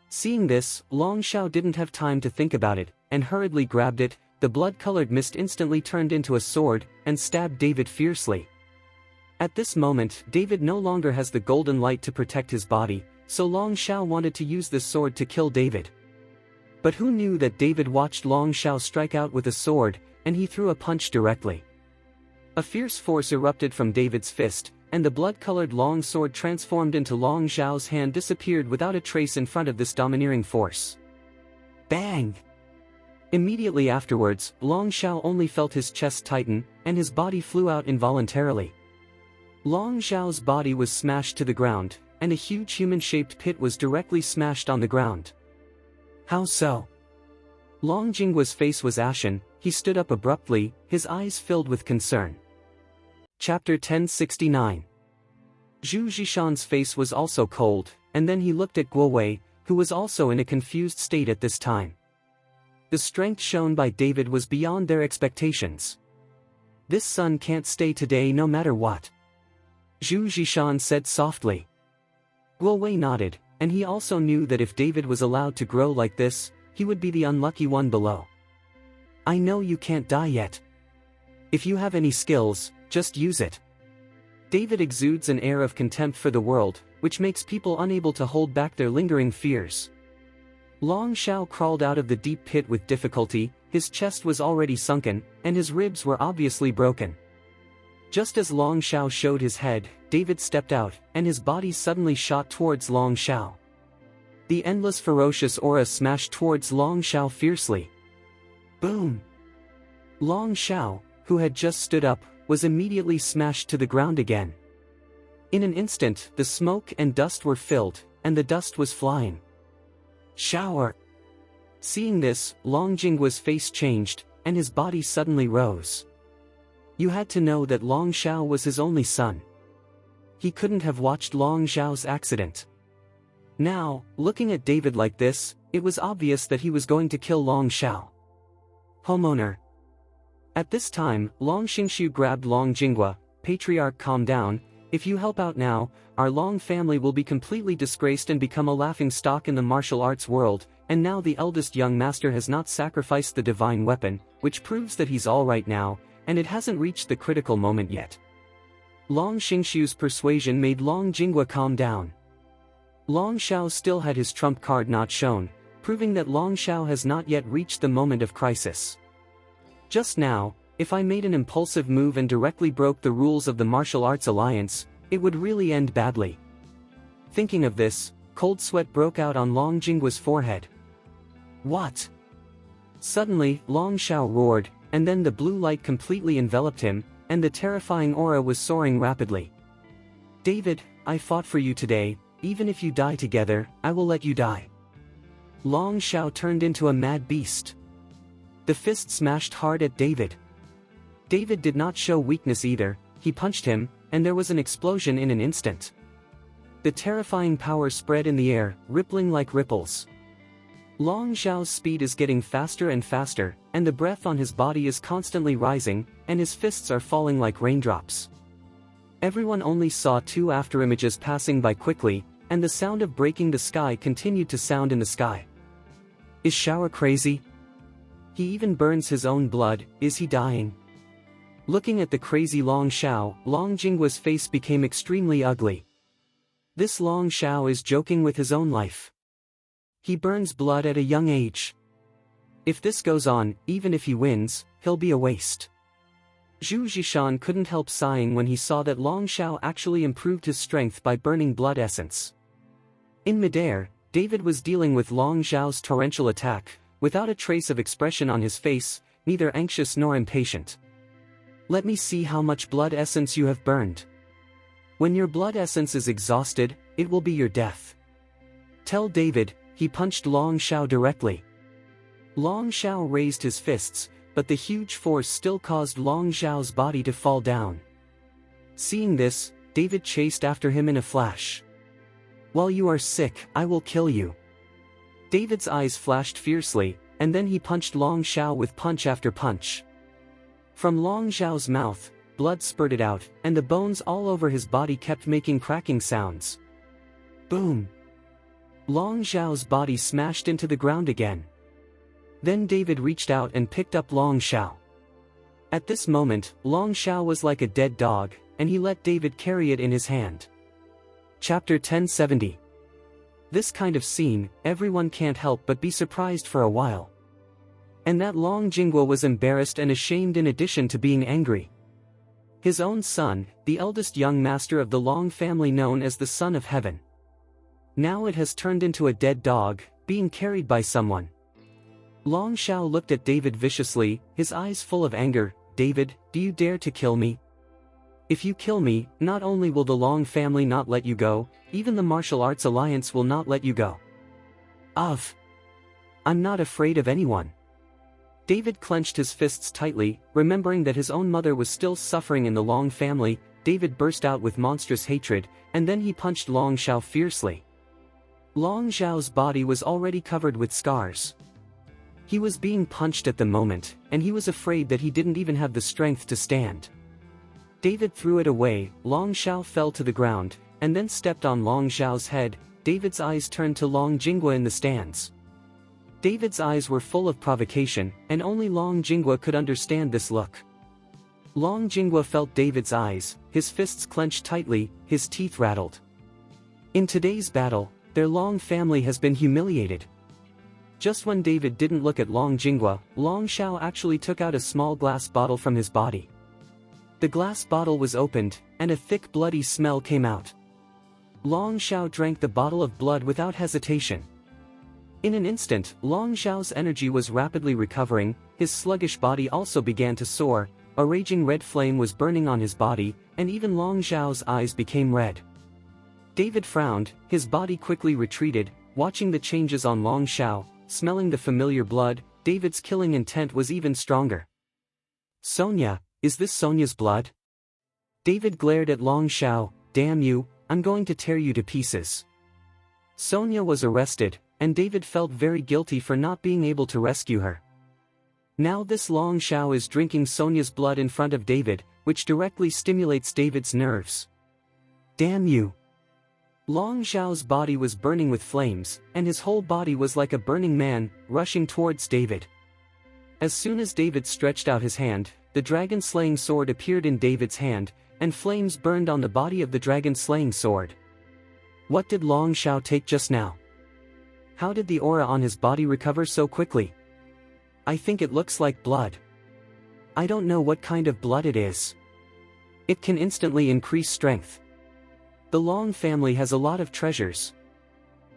Seeing this, Long Shao didn't have time to think about it, and hurriedly grabbed it. The blood-colored mist instantly turned into a sword, and stabbed David fiercely. At this moment, David no longer has the golden light to protect his body, so Long Shao wanted to use this sword to kill David. But who knew that David watched Long Shao strike out with a sword, and he threw a punch directly. A fierce force erupted from David's fist, and the blood-colored long sword transformed into Long Zhao's hand disappeared without a trace in front of this domineering force. Bang! Immediately afterwards, Long Zhao only felt his chest tighten, and his body flew out involuntarily. Long Zhao's body was smashed to the ground, and a huge human-shaped pit was directly smashed on the ground. How so? Long Jinggua's face was ashen, he stood up abruptly, his eyes filled with concern. Chapter 1069. Zhu Zhishan's face was also cold, and then he looked at Guo Wei, who was also in a confused state at this time. The strength shown by David was beyond their expectations. This sun can't stay today no matter what. Zhu Zhishan said softly. Guo Wei nodded, and he also knew that if David was allowed to grow like this, he would be the unlucky one below. I know you can't die yet. If you have any skills, just use it. David exudes an air of contempt for the world, which makes people unable to hold back their lingering fears. Long Zhao crawled out of the deep pit with difficulty, his chest was already sunken, and his ribs were obviously broken. Just as Long Zhao showed his head, David stepped out, and his body suddenly shot towards Long Zhao. The endless ferocious aura smashed towards Long Zhao fiercely. Boom! Long Zhao, who had just stood up, was immediately smashed to the ground again. In an instant, the smoke and dust were filled, and the dust was flying. Shower! Seeing this, Long Jinggua's face changed, and his body suddenly rose. You had to know that Long Zhao was his only son. He couldn't have watched Long Zhao's accident. Now, looking at David like this, it was obvious that he was going to kill Long Zhao. Homeowner. At this time, Long Xingshu grabbed Long Jinggua. Patriarch, calm down. If you help out now, our Long family will be completely disgraced and become a laughing stock in the martial arts world, and now the eldest young master has not sacrificed the divine weapon, which proves that he's alright now, and it hasn't reached the critical moment yet. Long Xingshu's persuasion made Long Jinggua calm down. Long Zhao still had his trump card not shown, proving that Long Zhao has not yet reached the moment of crisis. Just now, if I made an impulsive move and directly broke the rules of the martial arts alliance, it would really end badly. Thinking of this, cold sweat broke out on Long Jinggua's forehead. What? Suddenly, Long Zhao roared, and then the blue light completely enveloped him, and the terrifying aura was soaring rapidly. David, I fought for you today, even if you die together, I will let you die. Long Zhao turned into a mad beast. The fist smashed hard at David. David did not show weakness either, he punched him, and there was an explosion in an instant. The terrifying power spread in the air, rippling like ripples. Long Zhao's speed is getting faster and faster, and the breath on his body is constantly rising, and his fists are falling like raindrops. Everyone only saw two afterimages passing by quickly, and the sound of breaking the sky continued to sound in the sky. Is Zhao crazy? He even burns his own blood, is he dying? Looking at the crazy Long Zhao, Long Jinggua's face became extremely ugly. This Long Zhao is joking with his own life. He burns blood at a young age. If this goes on, even if he wins, he'll be a waste. Zhu Zhishan couldn't help sighing when he saw that Long Zhao actually improved his strength by burning blood essence. In midair, David was dealing with Long Zhao's torrential attack, without a trace of expression on his face, neither anxious nor impatient. Let me see how much blood essence you have burned. When your blood essence is exhausted, it will be your death. Tell David. He punched Long Zhao directly. Long Zhao raised his fists, but the huge force still caused Long Zhao's body to fall down. Seeing this, David chased after him in a flash. While you are sick, I will kill you. David's eyes flashed fiercely, and then he punched Long Zhao with punch after punch. From Long Zhao's mouth, blood spurted out, and the bones all over his body kept making cracking sounds. Boom! Long Zhao's body smashed into the ground again. Then David reached out and picked up Long Zhao. At this moment, Long Zhao was like a dead dog, and he let David carry it in his hand. Chapter 1070. This kind of scene, everyone can't help but be surprised for a while. And that Long Jinggua was embarrassed and ashamed in addition to being angry. His own son, the eldest young master of the Long family known as the Son of Heaven. Now it has turned into a dead dog, being carried by someone. Long Shao looked at David viciously, his eyes full of anger. David, do you dare to kill me? If you kill me, not only will the Long family not let you go, even the Martial Arts Alliance will not let you go. I'm not afraid of anyone. David clenched his fists tightly, remembering that his own mother was still suffering in the Long family. David burst out with monstrous hatred, and then he punched Long Shao fiercely. Long Xiao's body was already covered with scars. He was being punched at the moment, and he was afraid that he didn't even have the strength to stand. David threw it away. Long Shao fell to the ground, and then stepped on Long Xiao's head. David's eyes turned to Long Jinghua in the stands. David's eyes were full of provocation, and only Long Jinghua could understand this look. Long Jinghua felt David's eyes, his fists clenched tightly, his teeth rattled. In today's battle, their Long family has been humiliated. Just when David didn't look at Long Jinghua, Long Shao actually took out a small glass bottle from his body. The glass bottle was opened, and a thick bloody smell came out. Long Shao drank the bottle of blood without hesitation. In an instant, Long Xiao's energy was rapidly recovering, his sluggish body also began to soar, a raging red flame was burning on his body, and even Long Xiao's eyes became red. David frowned, his body quickly retreated, watching the changes on Long Shao, smelling the familiar blood. David's killing intent was even stronger. Sonia, is this Sonia's blood? David glared at Long Shao. Damn you, I'm going to tear you to pieces. Sonia was arrested, and David felt very guilty for not being able to rescue her. Now this Long Shao is drinking Sonia's blood in front of David, which directly stimulates David's nerves. Damn you! Long Xiao's body was burning with flames, and his whole body was like a burning man, rushing towards David. As soon as David stretched out his hand, the dragon-slaying sword appeared in David's hand, and flames burned on the body of the dragon-slaying sword. What did Long Shao take just now? How did the aura on his body recover so quickly? I think it looks like blood. I don't know what kind of blood it is. It can instantly increase strength. The Long family has a lot of treasures.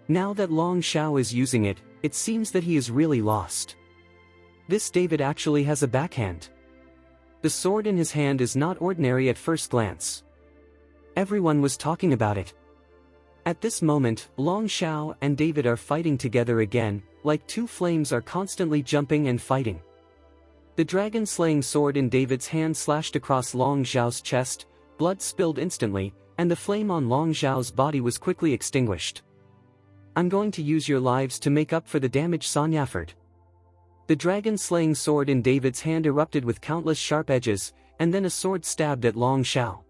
Now that Long Shao is using it, it seems that he is really lost. This David actually has a backhand. The sword in his hand is not ordinary at first glance. Everyone was talking about it. At this moment, Long Shao and David are fighting together again, like two flames are constantly jumping and fighting. The dragon-slaying sword in David's hand slashed across Long Xiao's chest, blood spilled instantly, and the flame on Long Xiao's body was quickly extinguished. I'm going to use your lives to make up for the damage Sonyaford. The dragon-slaying sword in David's hand erupted with countless sharp edges, and then a sword stabbed at Long Shao.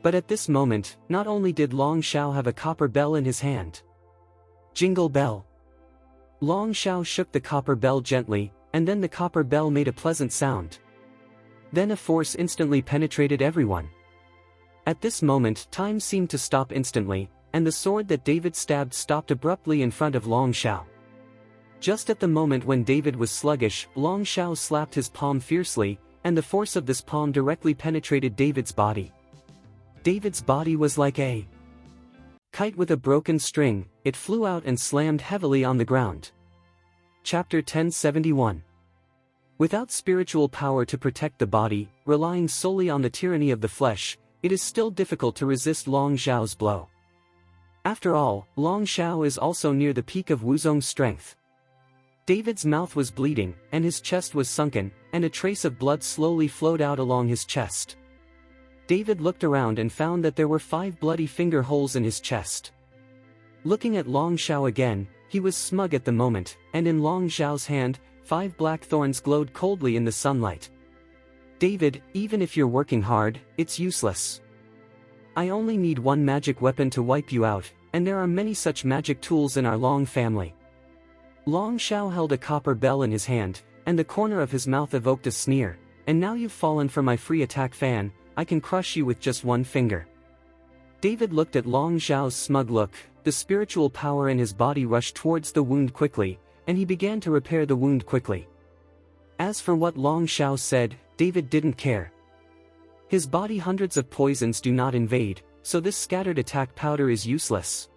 But at this moment, not only did Long Shao have a copper bell in his hand. Jingle bell. Long Shao shook the copper bell gently, and then the copper bell made a pleasant sound. Then a force instantly penetrated everyone. At this moment, time seemed to stop instantly, and the sword that David stabbed stopped abruptly in front of Long Shao. Just at the moment when David was sluggish, Long Shao slapped his palm fiercely, and the force of this palm directly penetrated David's body. David's body was like a kite with a broken string, it flew out and slammed heavily on the ground. Chapter 1071. Without spiritual power to protect the body, relying solely on the tyranny of the flesh, it is still difficult to resist Long Xiao's blow. After all, Long Xiao is also near the peak of Wuzong's strength. David's mouth was bleeding, and his chest was sunken, and a trace of blood slowly flowed out along his chest. David looked around and found that there were 5 bloody finger holes in his chest. Looking at Long Xiao again, he was smug at the moment, and in Long Xiao's hand, 5 black thorns glowed coldly in the sunlight. David, even if you're working hard, it's useless. I only need one magic weapon to wipe you out, and there are many such magic tools in our Long family. Long Xiao held a copper bell in his hand, and the corner of his mouth evoked a sneer. And now you've fallen for my free attack fan, I can crush you with just one finger. David looked at Long Xiao's smug look, the spiritual power in his body rushed towards the wound quickly, and he began to repair the wound quickly. As for what Long Xiao said, David didn't care. His body hundreds of poisons do not invade, so this scattered attack powder is useless.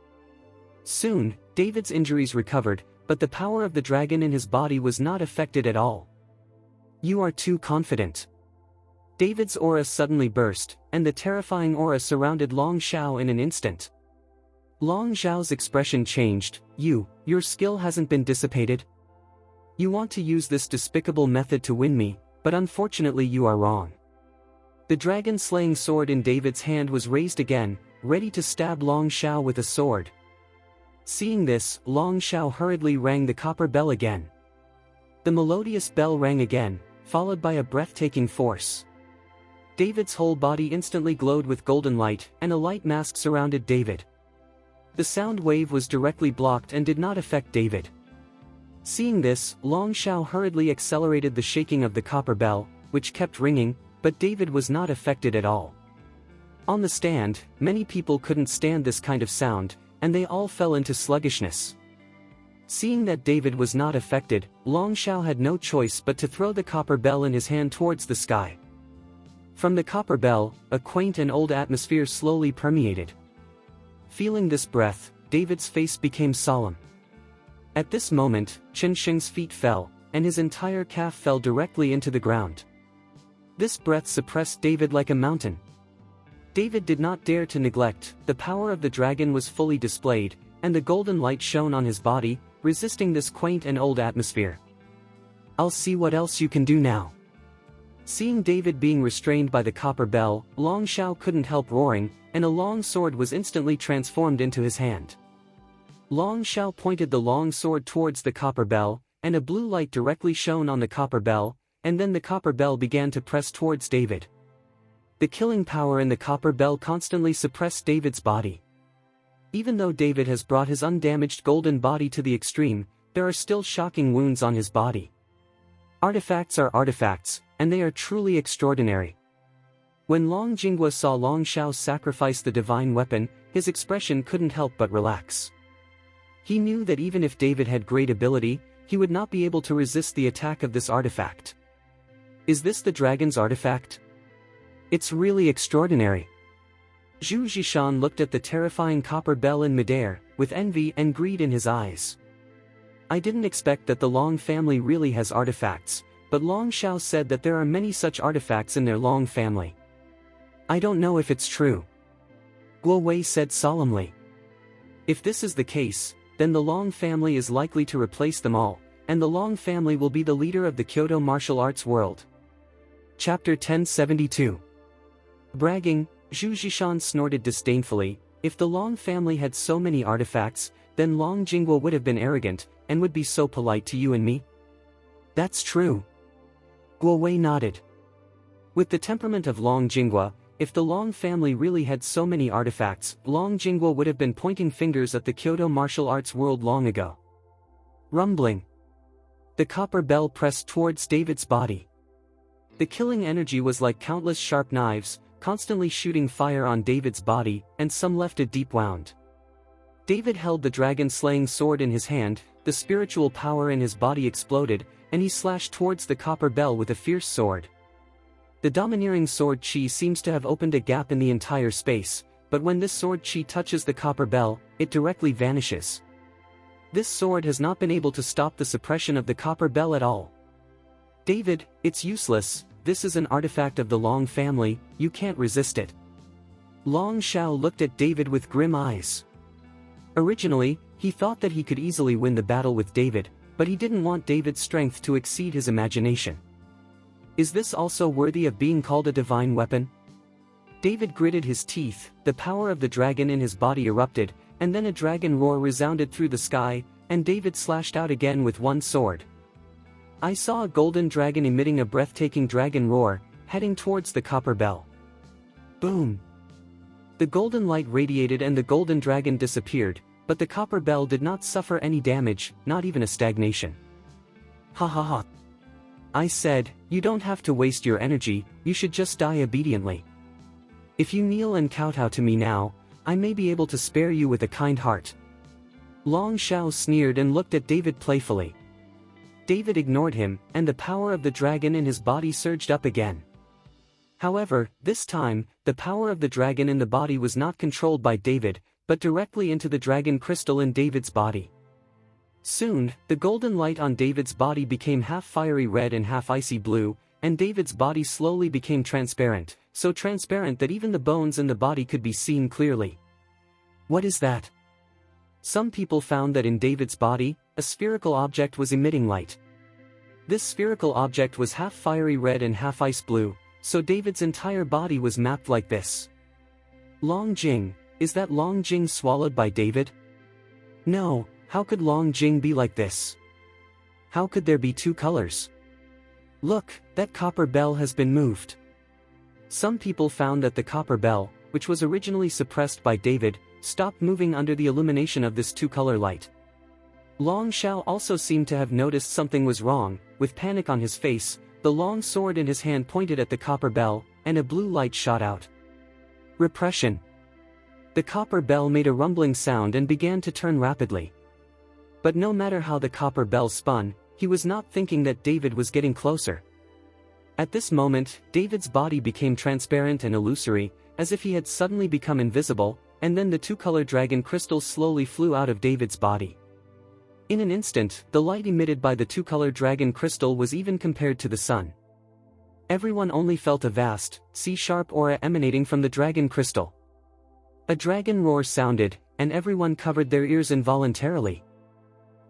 Soon, David's injuries recovered, but the power of the dragon in his body was not affected at all. You are too confident. David's aura suddenly burst, and the terrifying aura surrounded Long Xiao in an instant. Long Xiao's expression changed. Your skill hasn't been dissipated? You want to use this despicable method to win me, but unfortunately you are wrong. The dragon-slaying sword in David's hand was raised again, ready to stab Long Xiao with a sword. Seeing this, Long Xiao hurriedly rang the copper bell again. The melodious bell rang again, followed by a breathtaking force. David's whole body instantly glowed with golden light, and a light mask surrounded David. The sound wave was directly blocked and did not affect David. Seeing this, Long Xiao hurriedly accelerated the shaking of the copper bell, which kept ringing, but David was not affected at all. On the stand, many people couldn't stand this kind of sound, and they all fell into sluggishness. Seeing that David was not affected, Long Xiao had no choice but to throw the copper bell in his hand towards the sky. From the copper bell, a quaint and old atmosphere slowly permeated. Feeling this breath, David's face became solemn. At this moment, Chen Sheng's feet fell, and his entire calf fell directly into the ground. This breath suppressed David like a mountain. David did not dare to neglect. The power of the dragon was fully displayed, and the golden light shone on his body, resisting this quaint and old atmosphere. I'll see what else you can do now. Seeing David being restrained by the copper bell, Long Xiao couldn't help roaring, and a long sword was instantly transformed into his hand. Long Xiao pointed the long sword towards the copper bell, and a blue light directly shone on the copper bell, and then the copper bell began to press towards David. The killing power in the copper bell constantly suppressed David's body. Even though David has brought his undamaged golden body to the extreme, there are still shocking wounds on his body. Artifacts are artifacts, and they are truly extraordinary. When Long Jinghua saw Long Xiao sacrifice the divine weapon, his expression couldn't help but relax. He knew that even if David had great ability, he would not be able to resist the attack of this artifact. Is this the dragon's artifact? It's really extraordinary. Zhu Zhishan looked at the terrifying copper bell in midair, with envy and greed in his eyes. I didn't expect that the Long family really has artifacts, but Long Xiao said that there are many such artifacts in their Long family. I don't know if it's true. Guo Wei said solemnly. If this is the case, then the Long family is likely to replace them all, and the Long family will be the leader of the Kyoto martial arts world. Chapter 1072. Bragging, Zhu Zhishan snorted disdainfully. If the Long family had so many artifacts, then Long Jinghua would have been arrogant, and would be so polite to you and me. That's true. Guo Wei nodded. With the temperament of Long Jinghua, if the Long family really had so many artifacts, Long Jinghua would have been pointing fingers at the Kyoto martial arts world long ago. Rumbling. The copper bell pressed towards David's body. The killing energy was like countless sharp knives, constantly shooting fire on David's body, and some left a deep wound. David held the dragon-slaying sword in his hand, the spiritual power in his body exploded, and he slashed towards the copper bell with a fierce sword. The domineering sword chi seems to have opened a gap in the entire space, but when this sword chi touches the copper bell, it directly vanishes. This sword has not been able to stop the suppression of the copper bell at all. David, it's useless. This is an artifact of the Long family, you can't resist it. Long Xiao looked at David with grim eyes. Originally, he thought that he could easily win the battle with David, but he didn't want David's strength to exceed his imagination. Is this also worthy of being called a divine weapon? David gritted his teeth, the power of the dragon in his body erupted, and then a dragon roar resounded through the sky, and David slashed out again with one sword. I saw a golden dragon emitting a breathtaking dragon roar, heading towards the copper bell. Boom! The golden light radiated and the golden dragon disappeared, but the copper bell did not suffer any damage, not even a stagnation. Ha ha ha! I said, you don't have to waste your energy, you should just die obediently. If you kneel and kowtow to me now, I may be able to spare you with a kind heart. Long Xiao sneered and looked at David playfully. David ignored him, and the power of the dragon in his body surged up again. However, this time, the power of the dragon in the body was not controlled by David, but directly into the dragon crystal in David's body. Soon, the golden light on David's body became half fiery red and half icy blue, and David's body slowly became transparent, so transparent that even the bones in the body could be seen clearly. What is that? Some people found that in David's body, a spherical object was emitting light. This spherical object was half fiery red and half ice blue, so David's entire body was mapped like this. Long Jing, is that Long Jing swallowed by David? No, how could Long Jing be like this? How could there be two colors? Look, that copper bell has been moved. Some people found that the copper bell, which was originally suppressed by David, stopped moving under the illumination of this two-color light. Long Shao also seemed to have noticed something was wrong. With panic on his face, the long sword in his hand pointed at the copper bell, and a blue light shot out. Repression. The copper bell made a rumbling sound and began to turn rapidly. But no matter how the copper bell spun, he was not thinking that David was getting closer. At this moment, David's body became transparent and illusory, as if he had suddenly become invisible, and then the two-color dragon crystal slowly flew out of David's body. In an instant, the light emitted by the two-color dragon crystal was even compared to the sun. Everyone only felt a vast, C-sharp aura emanating from the dragon crystal. A dragon roar sounded, and everyone covered their ears involuntarily.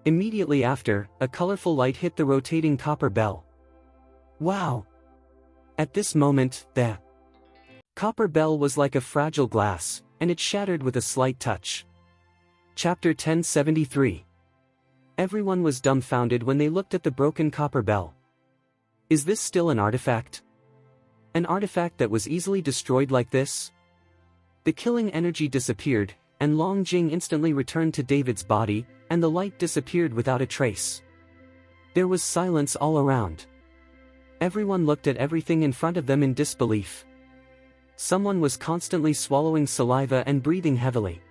Immediately after, a colorful light hit the rotating copper bell. Wow! At this moment, the copper bell was like a fragile glass, and it shattered with a slight touch. Chapter 1073. Everyone was dumbfounded when they looked at the broken copper bell. Is this still an artifact? An artifact that was easily destroyed like this? The killing energy disappeared, and Long Jing instantly returned to David's body, and the light disappeared without a trace. There was silence all around. Everyone looked at everything in front of them in disbelief. Someone was constantly swallowing saliva and breathing heavily.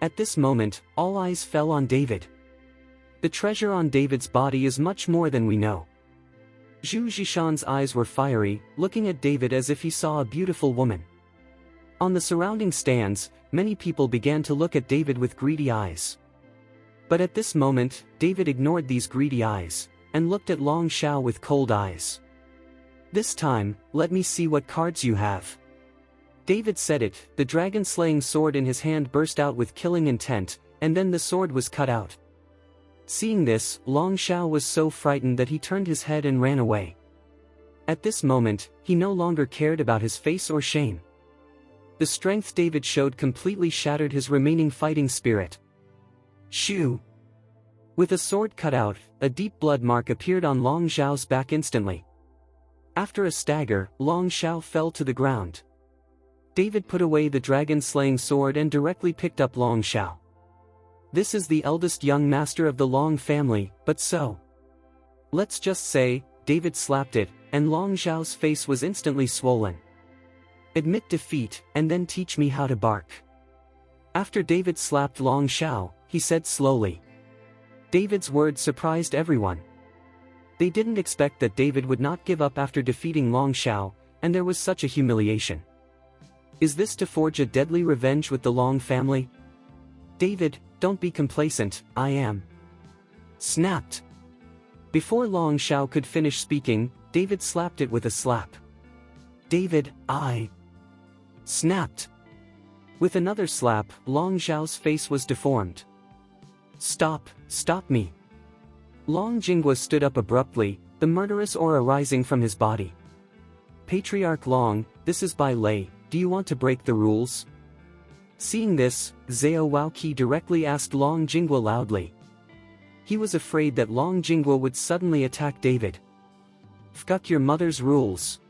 At this moment, all eyes fell on David. The treasure on David's body is much more than we know. Zhu Zhishan's eyes were fiery, looking at David as if he saw a beautiful woman. On the surrounding stands, many people began to look at David with greedy eyes. But at this moment, David ignored these greedy eyes, and looked at Long Shao with cold eyes. This time, let me see what cards you have. David said it, the dragon-slaying sword in his hand burst out with killing intent, and then the sword was cut out. Seeing this, Long Shao was so frightened that he turned his head and ran away. At this moment, he no longer cared about his face or shame. The strength David showed completely shattered his remaining fighting spirit. Shoo! With a sword cut out, a deep blood mark appeared on Long Xiao's back instantly. After a stagger, Long Xiao fell to the ground. David put away the dragon-slaying sword and directly picked up Long Xiao. This is the eldest young master of the Long family, but so. Let's just say, David slapped it, and Long Xiao's face was instantly swollen. Admit defeat, and then teach me how to bark. After David slapped Long Xiao, he said slowly. David's words surprised everyone. They didn't expect that David would not give up after defeating Long Xiao, and there was such a humiliation. Is this to forge a deadly revenge with the Long family? David, don't be complacent, I am. Snapped. Before Long Xiao could finish speaking, David slapped it with a slap. David, I snapped. With another slap, Long Xiao's face was deformed. Stop me. Long Jinghua stood up abruptly, the murderous aura rising from his body. Patriarch Long, this is Bai Lei, do you want to break the rules? Seeing this, Zhao Waoqi directly asked Long Jinghua loudly. He was afraid that Long Jinghua would suddenly attack David. Fuck your mother's rules.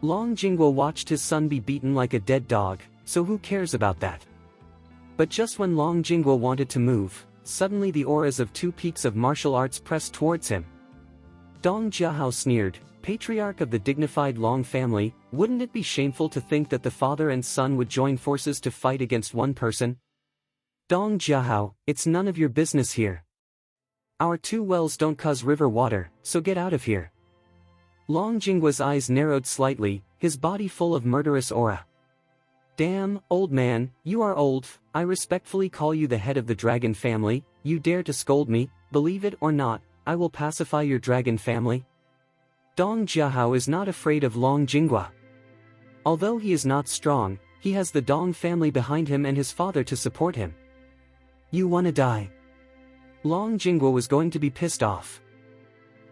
Long Jinghua watched his son be beaten like a dead dog, so who cares about that? But just when Long Jinghua wanted to move, suddenly the auras of two peaks of martial arts pressed towards him. Dong Jiahao sneered, Patriarch of the dignified Long family, wouldn't it be shameful to think that the father and son would join forces to fight against one person? Dong Jiahao, it's none of your business here. Our two wells don't cause river water, so get out of here. Long Jinghua's eyes narrowed slightly, his body full of murderous aura. "Damn, old man, you are old. I respectfully call you the head of the dragon family. You dare to scold me, believe it or not, I will pacify your dragon family." Dong Jiahao is not afraid of Long Jinghua. Although he is not strong, he has the Dong family behind him and his father to support him. "You wanna die?" Long Jinghua was going to be pissed off.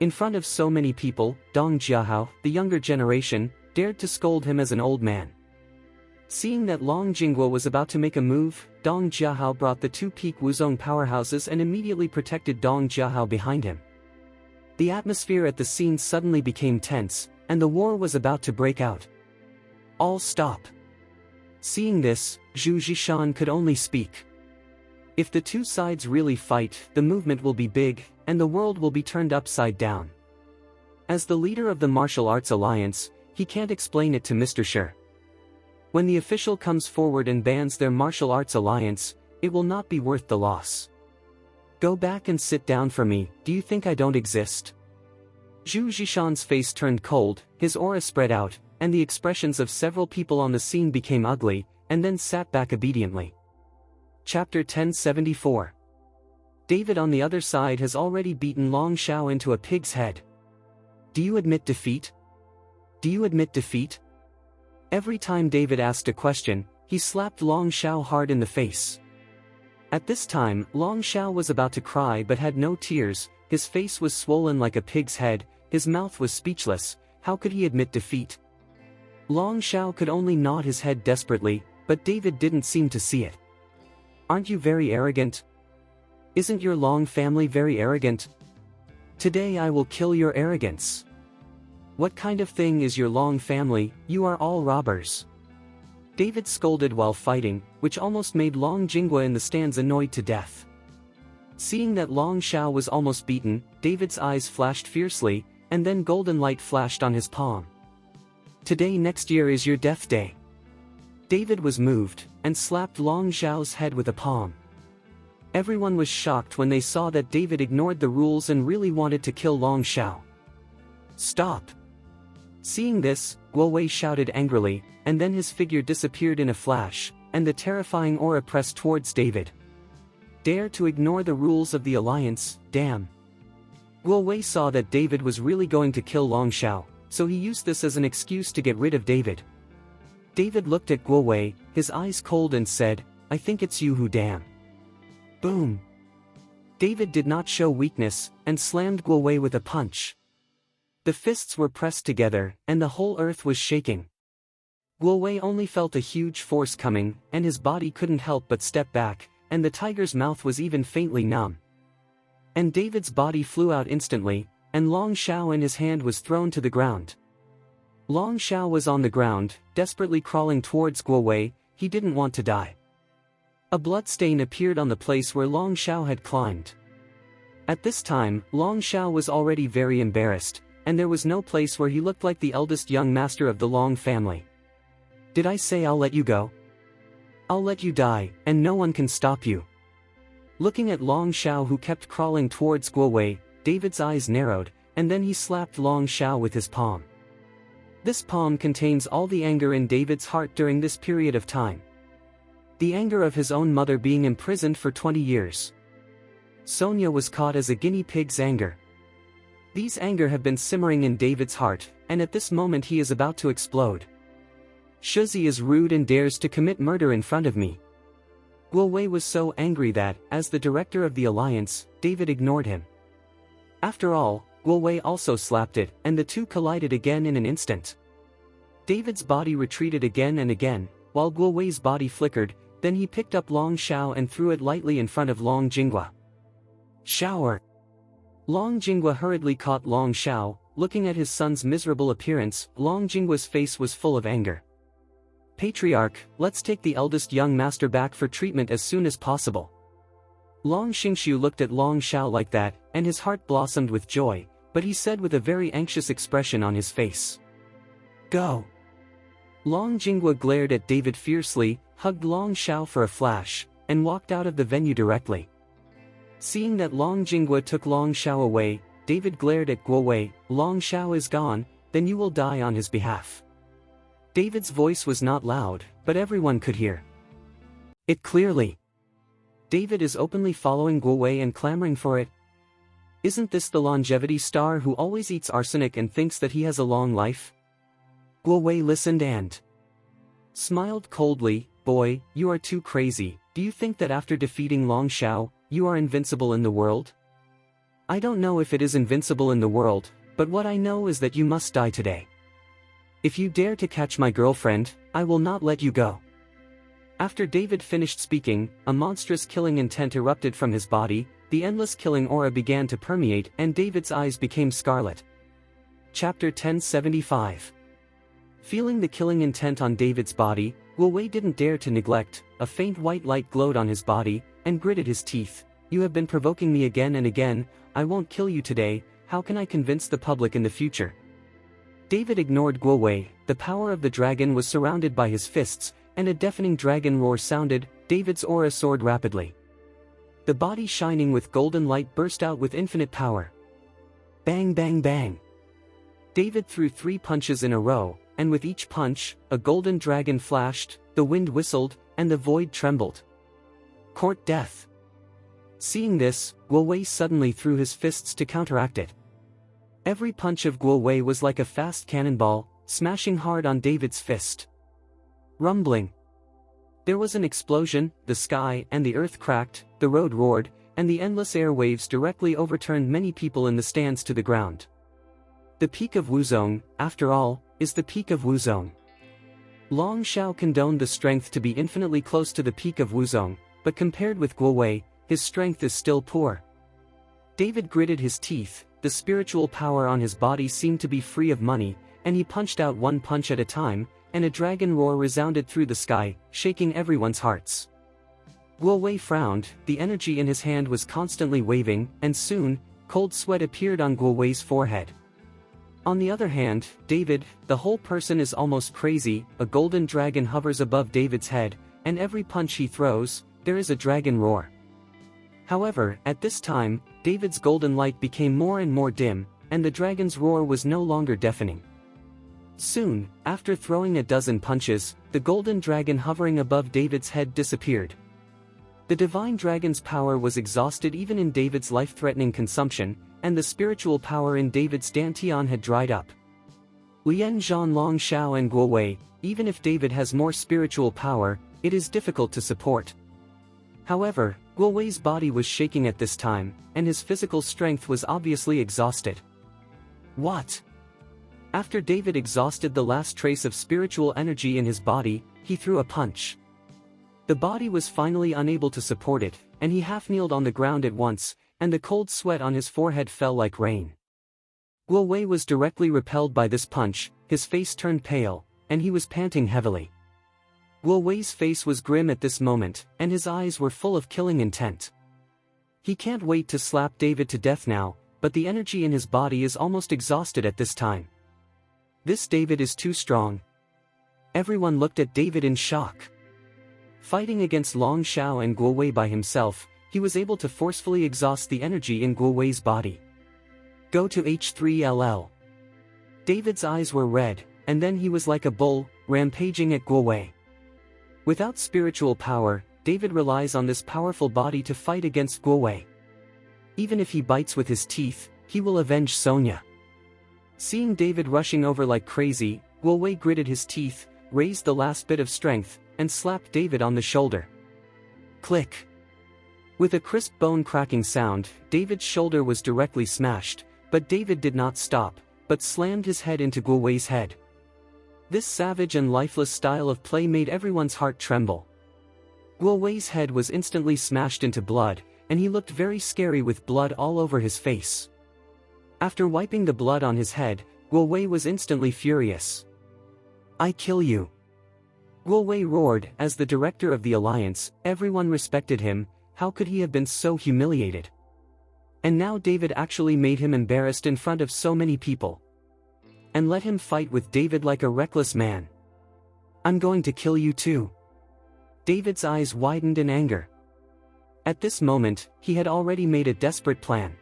In front of so many people, Dong Jiahao, the younger generation, dared to scold him as an old man. Seeing that Long Jinghua was about to make a move, Dong Jiahao brought the two peak Wuzong powerhouses and immediately protected Dong Jiahao behind him. The atmosphere at the scene suddenly became tense, and the war was about to break out. "All stop." Seeing this, Zhu Zhishan could only speak. If the two sides really fight, the movement will be big, and the world will be turned upside down. As the leader of the Martial Arts Alliance, he can't explain it to Mr. Shi. When the official comes forward and bans their martial arts alliance, it will not be worth the loss. "Go back and sit down for me, do you think I don't exist?" Zhu Zhishan's face turned cold, his aura spread out, and the expressions of several people on the scene became ugly, and then sat back obediently. Chapter 1074. David on the other side has already beaten Long Shao into a pig's head. "Do you admit defeat? Do you admit defeat?" Every time David asked a question, he slapped Long Shao hard in the face. At this time, Long Shao was about to cry but had no tears, his face was swollen like a pig's head, his mouth was speechless. How could he admit defeat? Long Shao could only nod his head desperately, but David didn't seem to see it. "Aren't you very arrogant? Isn't your Long family very arrogant? Today I will kill your arrogance. What kind of thing is your Long family? You are all robbers." David scolded while fighting, which almost made Long Jinghua in the stands annoyed to death. Seeing that Long Shao was almost beaten, David's eyes flashed fiercely, and then golden light flashed on his palm. "Today next year is your death day." David was moved, and slapped Long Zhao's head with a palm. Everyone was shocked when they saw that David ignored the rules and really wanted to kill Long Shao. "Stop!" Seeing this, Guo Wei shouted angrily, and then his figure disappeared in a flash, and the terrifying aura pressed towards David. "Dare to ignore the rules of the alliance, damn!" Guo Wei saw that David was really going to kill Long Shao, so he used this as an excuse to get rid of David. David looked at Guo Wei, his eyes cold, and said, "I think it's you who damn." Boom! David did not show weakness, and slammed Guo Wei with a punch. The fists were pressed together, and the whole earth was shaking. Guo Wei only felt a huge force coming, and his body couldn't help but step back, and the tiger's mouth was even faintly numb. And David's body flew out instantly, and Long Shao in his hand was thrown to the ground. Long Shao was on the ground, desperately crawling towards Guo Wei. He didn't want to die. A blood stain appeared on the place where Long Shao had climbed. At this time, Long Shao was already very embarrassed, and there was no place where he looked like the eldest young master of the Long family. "Did I say I'll let you go? I'll let you die, and no one can stop you." Looking at Long Shao who kept crawling towards Guo Wei, David's eyes narrowed, and then he slapped Long Shao with his palm. This palm contains all the anger in David's heart during this period of time. The anger of his own mother being imprisoned for 20 years. Sonia was caught as a guinea pig's anger. These anger have been simmering in David's heart, and at this moment he is about to explode. Shuzi is rude and dares to commit murder in front of me. Guo Wei was so angry that, as the director of the alliance, David ignored him. After all, Guo Wei also slapped it, and the two collided again in an instant. David's body retreated again and again, while Guo Wei's body flickered, then he picked up Long Shao and threw it lightly in front of Long Jinghua. Shower! Long Jinghua hurriedly caught Long Shao. Looking at his son's miserable appearance, Long Jinghua's face was full of anger. "Patriarch, let's take the eldest young master back for treatment as soon as possible." Long Xingshu looked at Long Shao like that, and his heart blossomed with joy, but he said with a very anxious expression on his face, "Go." Long Jinghua glared at David fiercely, hugged Long Shao for a flash, and walked out of the venue directly. Seeing that Long Jinghua took Long Shao away, David glared at Guo Wei. "Long Shao is gone, then you will die on his behalf." David's voice was not loud, but everyone could hear it clearly. David is openly following Guo Wei and clamoring for it. Isn't this the longevity star who always eats arsenic and thinks that he has a long life? Guo Wei listened and smiled coldly. Boy, you are too crazy. Do you think that after defeating Long Shao, you are invincible in the world? I don't know if it is invincible in the world, but what I know is that you must die today. If you dare to catch my girlfriend, I will not let you go. After David finished speaking, a monstrous killing intent erupted from his body, the endless killing aura began to permeate and David's eyes became scarlet. Chapter 1075. Feeling the killing intent on David's body, Guo Wei didn't dare to neglect. A faint white light glowed on his body, and gritted his teeth. You have been provoking me again and again. I won't kill you today. How can I convince the public in the future? David ignored Guo Wei. The power of the dragon was surrounded by his fists, and a deafening dragon roar sounded. David's aura soared rapidly. The body shining with golden light burst out with infinite power. Bang bang bang. David threw 3 punches in a row, and with each punch, a golden dragon flashed, the wind whistled, and the void trembled. Court death. Seeing this, Guo Wei suddenly threw his fists to counteract it. Every punch of Guo Wei was like a fast cannonball, smashing hard on David's fist. Rumbling. There was an explosion, the sky and the earth cracked, the road roared, and the endless air waves directly overturned many people in the stands to the ground. The peak of Wuzong, after all, is the peak of Wuzong. Long Shao condoned the strength to be infinitely close to the peak of Wuzong, but compared with Guo Wei, his strength is still poor. David gritted his teeth, the spiritual power on his body seemed to be free of money, and he punched out 1 punch at a time, and a dragon roar resounded through the sky, shaking everyone's hearts. Guo Wei frowned, the energy in his hand was constantly waving, and soon, cold sweat appeared on Guo Wei's forehead. On the other hand, David, the whole person is almost crazy. A golden dragon hovers above David's head, and every punch he throws, there is a dragon roar. However, at this time, David's golden light became more and more dim, and the dragon's roar was no longer deafening. Soon, after throwing a dozen punches, the golden dragon hovering above David's head disappeared. The divine dragon's power was exhausted even in David's life-threatening consumption, and the spiritual power in David's dantian had dried up. Lian Zhan, Long Shao and Guo Wei, even if David has more spiritual power, it is difficult to support. However, Guo Wei's body was shaking at this time, and his physical strength was obviously exhausted. What? After David exhausted the last trace of spiritual energy in his body, he threw a punch. The body was finally unable to support it, and he half-kneeled on the ground at once, and the cold sweat on his forehead fell like rain. Guo Wei was directly repelled by this punch, his face turned pale, and he was panting heavily. Guo Wei's face was grim at this moment, and his eyes were full of killing intent. He can't wait to slap David to death now, but the energy in his body is almost exhausted at this time. This David is too strong. Everyone looked at David in shock. Fighting against Long Shao and Guo Wei by himself, he was able to forcefully exhaust the energy in Guo Wei's body. Go to H3LL. David's eyes were red, and then he was like a bull, rampaging at Guo Wei. Without spiritual power, David relies on this powerful body to fight against Guo Wei. Even if he bites with his teeth, he will avenge Sonia. Seeing David rushing over like crazy, Guo Wei gritted his teeth, raised the last bit of strength, and slapped David on the shoulder. Click. With a crisp bone-cracking sound, David's shoulder was directly smashed, but David did not stop, but slammed his head into Guo Wei's head. This savage and lifeless style of play made everyone's heart tremble. Guo Wei's head was instantly smashed into blood, and he looked very scary with blood all over his face. After wiping the blood on his head, Guo Wei was instantly furious. I kill you. Guo Wei roared. As the director of the alliance, everyone respected him. How could he have been so humiliated? And now David actually made him embarrassed in front of so many people. And let him fight with David like a reckless man. I'm going to kill you too. David's eyes widened in anger. At this moment, he had already made a desperate plan.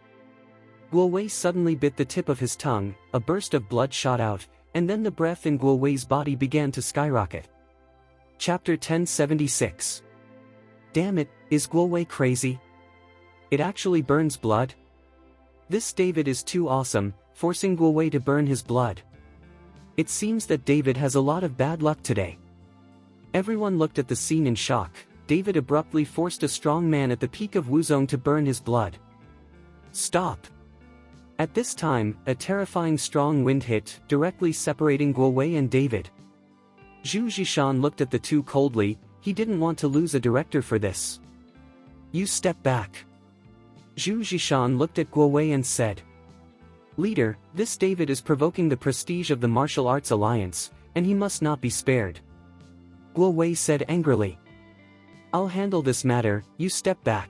Guo Wei suddenly bit the tip of his tongue, a burst of blood shot out, and then the breath in Guo Wei's body began to skyrocket. Chapter 1076. Damn it, is Guo Wei crazy? It actually burns blood? This David is too awesome, forcing Guo Wei to burn his blood. It seems that David has a lot of bad luck today. Everyone looked at the scene in shock. David abruptly forced a strong man at the peak of Wuzong to burn his blood. Stop! At this time, a terrifying strong wind hit, directly separating Guo Wei and David. Zhu Zhishan looked at the two coldly. He didn't want to lose a director for this. You step back. Zhu Zhishan looked at Guo Wei and said, Leader, this David is provoking the prestige of the Martial Arts Alliance, and he must not be spared. Guo Wei said angrily. I'll handle this matter, you step back.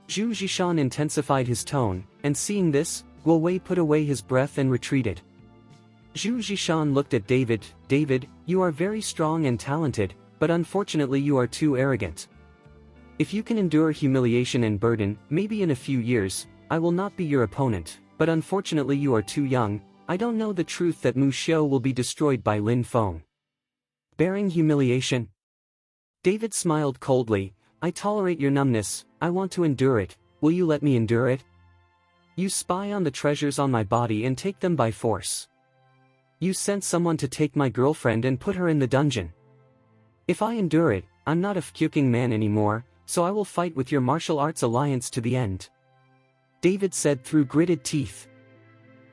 Zhu Zhishan intensified his tone, and seeing this, Guo Wei put away his breath and retreated. Zhu Zhishan looked at David. David, you are very strong and talented, but unfortunately you are too arrogant. If you can endure humiliation and burden, maybe in a few years, I will not be your opponent, but unfortunately you are too young. I don't know the truth that Mu Xiu will be destroyed by Lin Feng. Bearing humiliation? David smiled coldly. I tolerate your numbness, I want to endure it, will you let me endure it? You spy on the treasures on my body and take them by force. You sent someone to take my girlfriend and put her in the dungeon. If I endure it, I'm not a fucking man anymore, so I will fight with your martial arts alliance to the end. David said through gritted teeth.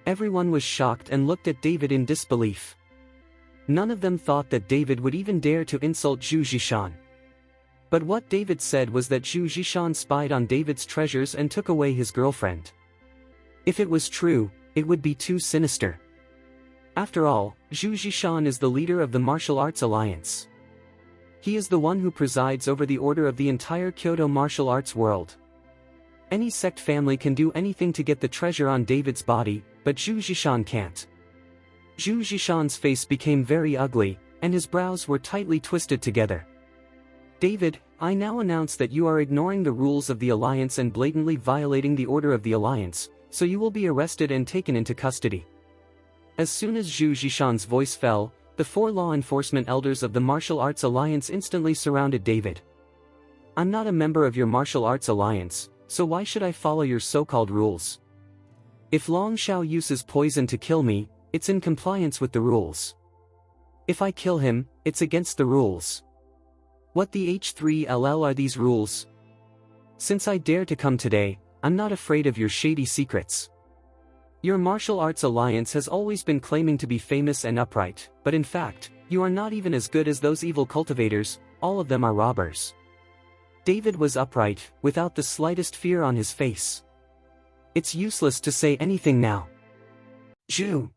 Everyone was shocked and looked at David in disbelief. None of them thought that David would even dare to insult Zhu Zhishan. But what David said was that Zhu Zhishan spied on David's treasures and took away his girlfriend. If it was true, it would be too sinister. After all, Zhu Zhishan is the leader of the Martial Arts Alliance. He is the one who presides over the order of the entire Kyoto martial arts world. Any sect family can do anything to get the treasure on David's body, but Zhu Zhishan can't. Zhu Zhishan's face became very ugly, and his brows were tightly twisted together. David, I now announce that you are ignoring the rules of the Alliance and blatantly violating the order of the Alliance, so you will be arrested and taken into custody. As soon as Zhu Zhishan's voice fell, the four law enforcement elders of the Martial Arts Alliance instantly surrounded David. I'm not a member of your Martial Arts Alliance, so why should I follow your so-called rules? If Long Xiao uses poison to kill me, it's in compliance with the rules. If I kill him, it's against the rules. What the H3LL are these rules? Since I dare to come today, I'm not afraid of your shady secrets. Your martial arts alliance has always been claiming to be famous and upright, but in fact, you are not even as good as those evil cultivators, all of them are robbers. David was upright, without the slightest fear on his face. It's useless to say anything now. Zhu.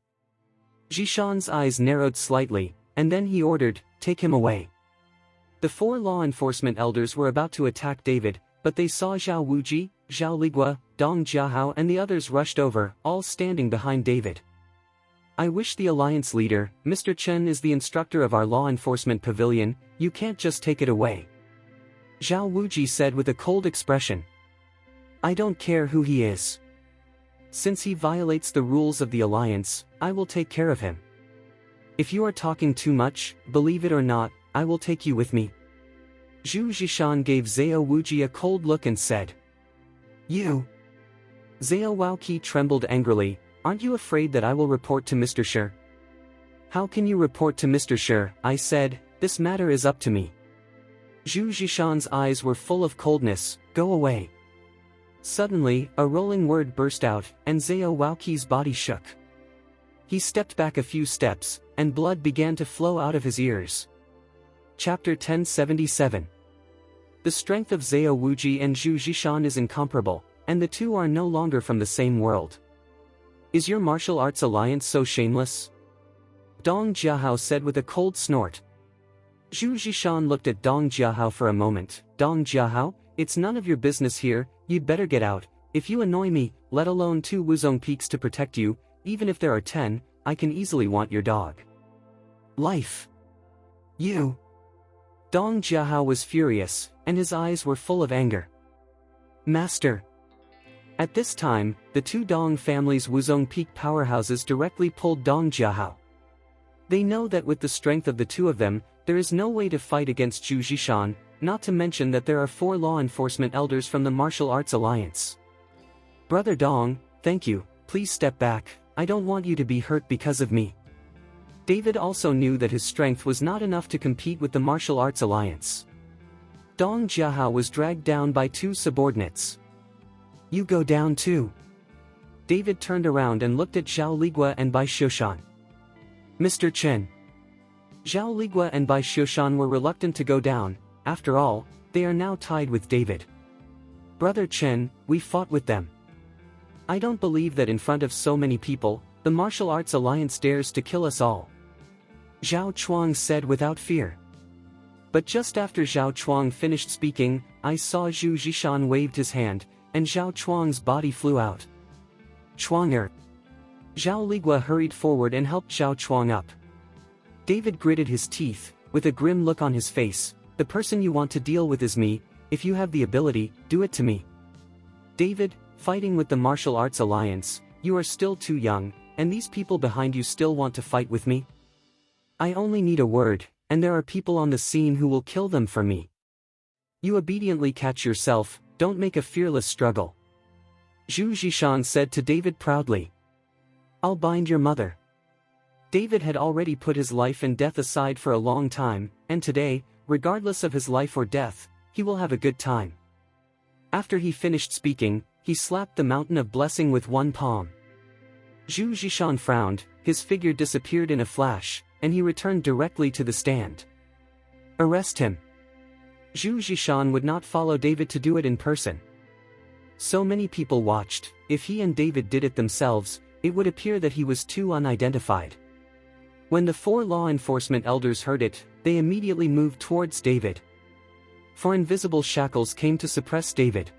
Zhishan's eyes narrowed slightly, and then he ordered, take him away. The four law enforcement elders were about to attack David, but they saw Zhao Wuji, Zhao Ligua, Dong Jiahao and the others rushed over, all standing behind David. I wish the alliance leader, Mr. Chen is the instructor of our law enforcement pavilion, you can't just take it away. Zhao Wuji said with a cold expression. I don't care who he is. Since he violates the rules of the alliance, I will take care of him. If you are talking too much, believe it or not, I will take you with me. Zhu Zhishan gave Zhao Wuji a cold look and said. You. Zhao Waoqi trembled angrily, aren't you afraid that I will report to Mr. Shi? How can you report to Mr. Shi? I said, this matter is up to me. Zhu Zhishan's eyes were full of coldness, go away. Suddenly, a rolling word burst out, and Zhao Waoqi's body shook. He stepped back a few steps, and blood began to flow out of his ears. Chapter 1077. The strength of Zhao Wuji and Zhu Zhishan is incomparable, and the two are no longer from the same world. Is your martial arts alliance so shameless? Dong Jiahao said with a cold snort. Zhu Zhishan looked at Dong Jiahao for a moment. Dong Jiahao, it's none of your business here, you'd better get out. If you annoy me, let alone 2 Wuzong peaks to protect you, even if there are 10, I can easily want your dog. Life. You. Dong Jiahao was furious, and his eyes were full of anger. Master. At this time, the 2 Dong family's Wuzong Peak powerhouses directly pulled Dong Jiahao. They know that with the strength of the two of them, there is no way to fight against Zhu Zhishan, not to mention that there are 4 law enforcement elders from the Martial Arts Alliance. Brother Dong, thank you, please step back, I don't want you to be hurt because of me. David also knew that his strength was not enough to compete with the Martial Arts Alliance. Dong Jiahao was dragged down by 2 subordinates. You go down too. David turned around and looked at Zhao Ligua and Bai Xiushan. Mr. Chen. Zhao Ligua and Bai Xiushan were reluctant to go down, after all, they are now tied with David. Brother Chen, we fought with them. I don't believe that in front of so many people, the Martial Arts Alliance dares to kill us all. Zhao Chuang said without fear. But just after Zhao Chuang finished speaking, I saw Zhu Zhishan waved his hand, and Zhao Chuang's body flew out. Chuanger. Zhao Ligua hurried forward and helped Zhao Chuang up. David gritted his teeth, with a grim look on his face. The person you want to deal with is me, if you have the ability, do it to me. David, fighting with the Martial Arts Alliance, you are still too young, and these people behind you still want to fight with me? I only need a word, and there are people on the scene who will kill them for me. You obediently catch yourself, don't make a fearless struggle. Zhu Zhishan said to David proudly. I'll bind your mother. David had already put his life and death aside for a long time, and today, regardless of his life or death, he will have a good time. After he finished speaking, he slapped the mountain of blessing with one palm. Zhu Zhishan frowned, his figure disappeared in a flash, and he returned directly to the stand. Arrest him. Zhu Zhishan would not follow David to do it in person. So many people watched, if he and David did it themselves, it would appear that he was too unidentified. When the 4 law enforcement elders heard it, they immediately moved towards David. 4 invisible shackles came to suppress David.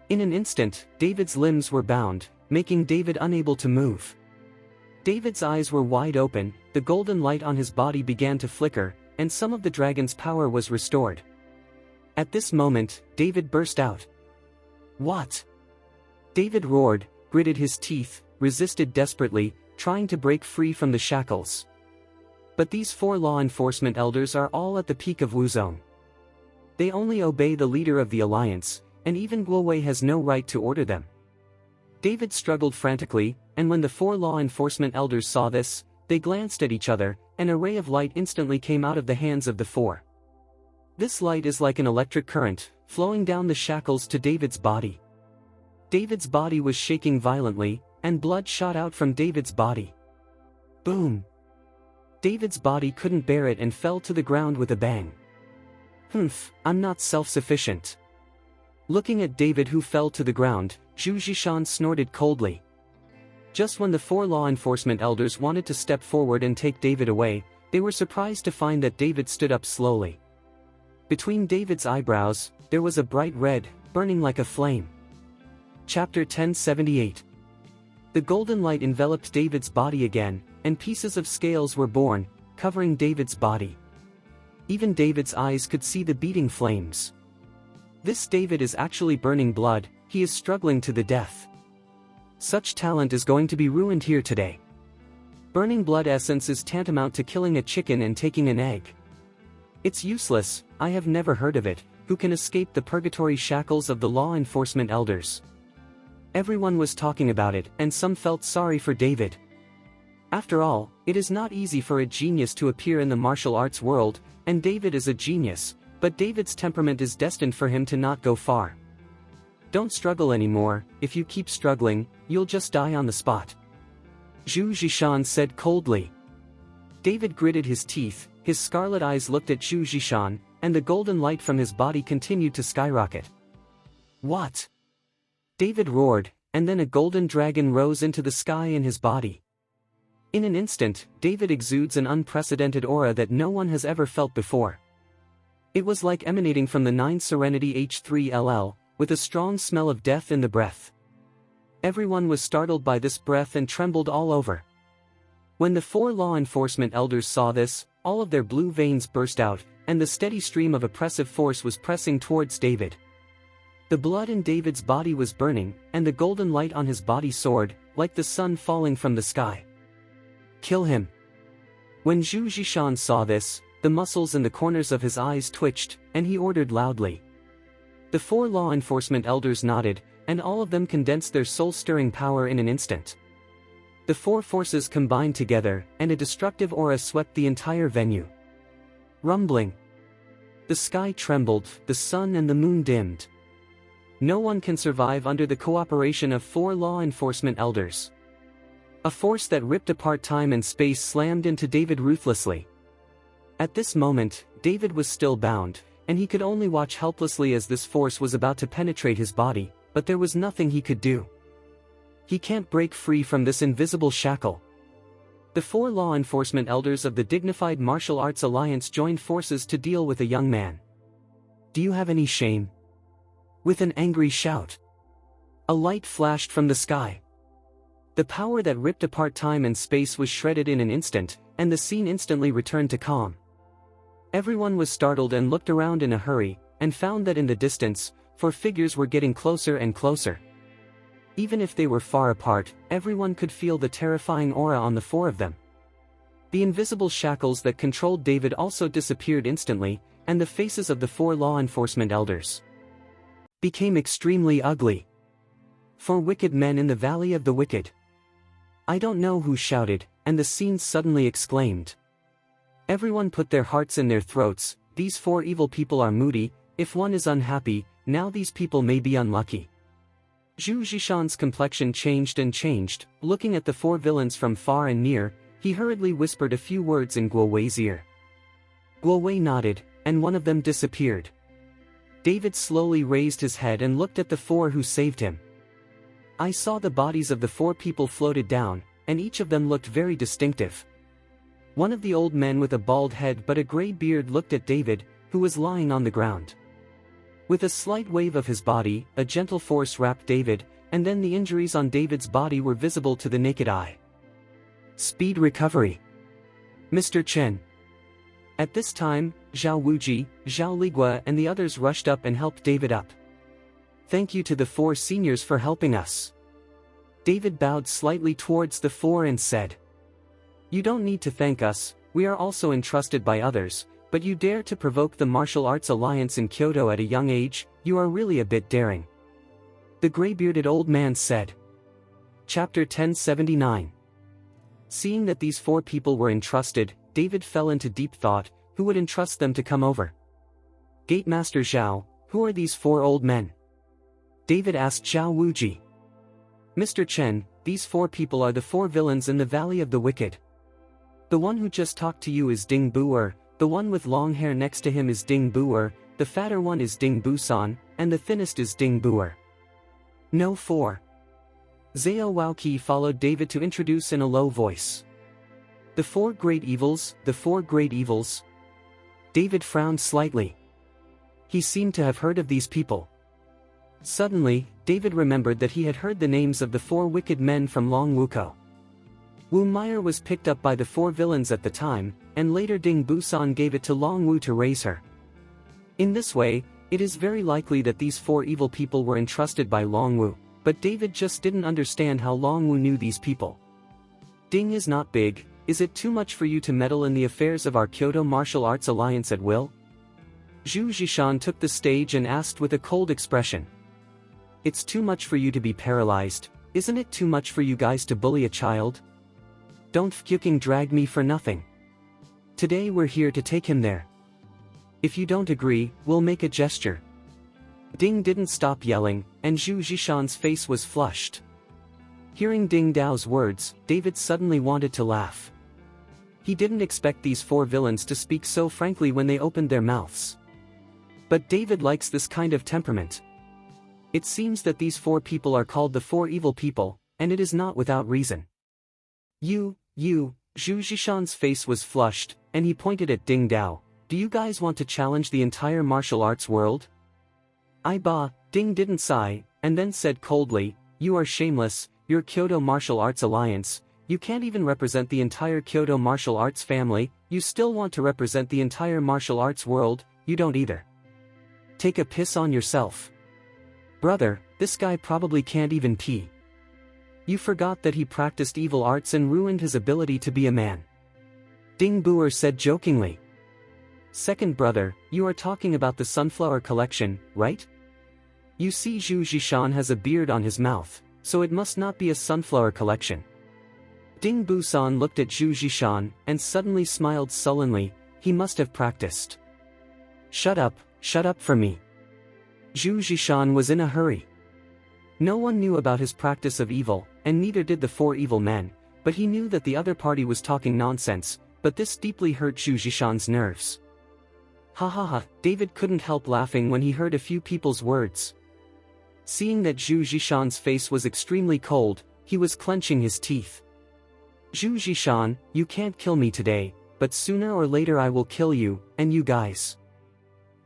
In an instant, David's limbs were bound, making David unable to move. David's eyes were wide open, the golden light on his body began to flicker, and some of the dragon's power was restored. At this moment, David burst out. What? David roared, gritted his teeth, resisted desperately, trying to break free from the shackles. But these 4 law enforcement elders are all at the peak of Wuzong. They only obey the leader of the alliance, and even Guowei has no right to order them. David struggled frantically, and when the 4 law enforcement elders saw this, they glanced at each other, and a ray of light instantly came out of the hands of the 4. This light is like an electric current, flowing down the shackles to David's body. David's body was shaking violently, and blood shot out from David's body. Boom! David's body couldn't bear it and fell to the ground with a bang. Humph, I'm not self-sufficient. Looking at David who fell to the ground, Zhu Zhishan snorted coldly. Just when the 4 law enforcement elders wanted to step forward and take David away, they were surprised to find that David stood up slowly. Between David's eyebrows, there was a bright red, burning like a flame. Chapter 1078. The golden light enveloped David's body again, and pieces of scales were born, covering David's body. Even David's eyes could see the beating flames. This David is actually burning blood, he is struggling to the death. Such talent is going to be ruined here today. Burning blood essence is tantamount to killing a chicken and taking an egg. It's useless, I have never heard of it, who can escape the purgatory shackles of the law enforcement elders. Everyone was talking about it, and some felt sorry for David. After all, it is not easy for a genius to appear in the martial arts world, and David is a genius, but David's temperament is destined for him to not go far. Don't struggle anymore, if you keep struggling, you'll just die on the spot. Zhu Zhishan said coldly. David gritted his teeth, his scarlet eyes looked at Zhu Zhishan, and the golden light from his body continued to skyrocket. What? David roared, and then a golden dragon rose into the sky in his body. In an instant, David exudes an unprecedented aura that no one has ever felt before. It was like emanating from the 9 Serenity H3LL, with a strong smell of death in the breath. Everyone was startled by this breath and trembled all over. When the 4 law enforcement elders saw this, all of their blue veins burst out, and the steady stream of oppressive force was pressing towards David. The blood in David's body was burning, and the golden light on his body soared, like the sun falling from the sky. Kill him. When Zhu Zhishan saw this, the muscles in the corners of his eyes twitched, and he ordered loudly. The 4 law enforcement elders nodded, and all of them condensed their soul-stirring power in an instant. The 4 forces combined together, and a destructive aura swept the entire venue. Rumbling. The sky trembled, the sun and the moon dimmed. No one can survive under the cooperation of 4 law enforcement elders. A force that ripped apart time and space slammed into David ruthlessly. At this moment, David was still bound, and he could only watch helplessly as this force was about to penetrate his body, but there was nothing he could do. He can't break free from this invisible shackle. The 4 law enforcement elders of the Dignified Martial Arts Alliance joined forces to deal with a young man. Do you have any shame? With an angry shout, a light flashed from the sky. The power that ripped apart time and space was shredded in an instant, and the scene instantly returned to calm. Everyone was startled and looked around in a hurry, and found that in the distance, 4 figures were getting closer and closer. Even if they were far apart, everyone could feel the terrifying aura on the 4 of them. The invisible shackles that controlled David also disappeared instantly, and the faces of the 4 law enforcement elders became extremely ugly. 4 wicked men in the Valley of the Wicked. I don't know who shouted, and the scene suddenly exclaimed. Everyone put their hearts in their throats. These 4 evil people are moody. If one is unhappy, now these people may be unlucky. Zhu Zhishan's complexion changed and changed. Looking at the 4 villains from far and near, he hurriedly whispered a few words in Guo Wei's ear. Guo Wei nodded, and one of them disappeared. David slowly raised his head and looked at the 4 who saved him. I saw the bodies of the 4 people floated down, and each of them looked very distinctive. One of the old men with a bald head but a gray beard looked at David, who was lying on the ground. With a slight wave of his body, a gentle force wrapped David, and then the injuries on David's body were visible to the naked eye. Speed recovery. Mr. Chen. At this time, Zhao Wuji, Zhao Ligua and the others rushed up and helped David up. Thank you to the 4 seniors for helping us. David bowed slightly towards the 4 and said, You don't need to thank us, we are also entrusted by others, but you dare to provoke the Martial Arts Alliance in Kyoto at a young age, you are really a bit daring. The gray-bearded old man said. Chapter 1079. Seeing that these 4 people were entrusted, David fell into deep thought. Who would entrust them to come over? Gate Master Zhao, who are these 4 old men? David asked Zhao Wuji. Mr. Chen, these 4 people are the 4 villains in the Valley of the Wicked. The one who just talked to you is Ding Buer, the one with long hair next to him is Ding Buer, the fatter one is Ding Busan, and the thinnest is Ding Buer. No 4. Zhao Waoqi followed David to introduce in a low voice. The 4 great evils, the 4 great evils. David frowned slightly. He seemed to have heard of these people. Suddenly, David remembered that he had heard the names of the 4 wicked men from Long Wuko. Wu Meyer was picked up by the 4 villains at the time, and later Ding Busan gave it to Long Wu to raise her. In this way, it is very likely that these 4 evil people were entrusted by Long Wu, but David just didn't understand how Long Wu knew these people. Ding is not big. Is it too much for you to meddle in the affairs of our Kyoto Martial Arts Alliance at will? Zhu Zhishan took the stage and asked with a cold expression. It's too much for you to be paralyzed, isn't it too much for you guys to bully a child? Don't fucking drag me for nothing. Today we're here to take him there. If you don't agree, we'll make a gesture. Ding didn't stop yelling, and Zhu Zhishan's face was flushed. Hearing Ding Dao's words, David suddenly wanted to laugh. He didn't expect these 4 villains to speak so frankly when they opened their mouths. But David likes this kind of temperament. It seems that these 4 people are called the 4 evil people, and it is not without reason. You, Zhu Zhishan's face was flushed, and he pointed at Ding Dao. Do you guys want to challenge the entire martial arts world? Ding didn't sigh, and then said coldly, You are shameless, your Kyoto Martial Arts Alliance. You can't even represent the entire Kyoto martial arts family, you still want to represent the entire martial arts world, you don't either. Take a piss on yourself. Brother, this guy probably can't even pee. You forgot that he practiced evil arts and ruined his ability to be a man. Ding Buer said jokingly. Second brother, you are talking about the sunflower collection, right? You see Zhu Zhishan has a beard on his mouth, so it must not be a sunflower collection. Ding Busan looked at Zhu Zhishan and suddenly smiled sullenly. He must have practiced. Shut up for me. Zhu Zhishan was in a hurry. No one knew about his practice of evil, and neither did the four evil men, but he knew that the other party was talking nonsense, but this deeply hurt Zhu Zhishan's nerves. Ha ha ha, David couldn't help laughing when he heard a few people's words. Seeing that Zhu Zhishan's face was extremely cold, he was clenching his teeth. Zhu Zhishan, you can't kill me today, but sooner or later I will kill you, and you guys.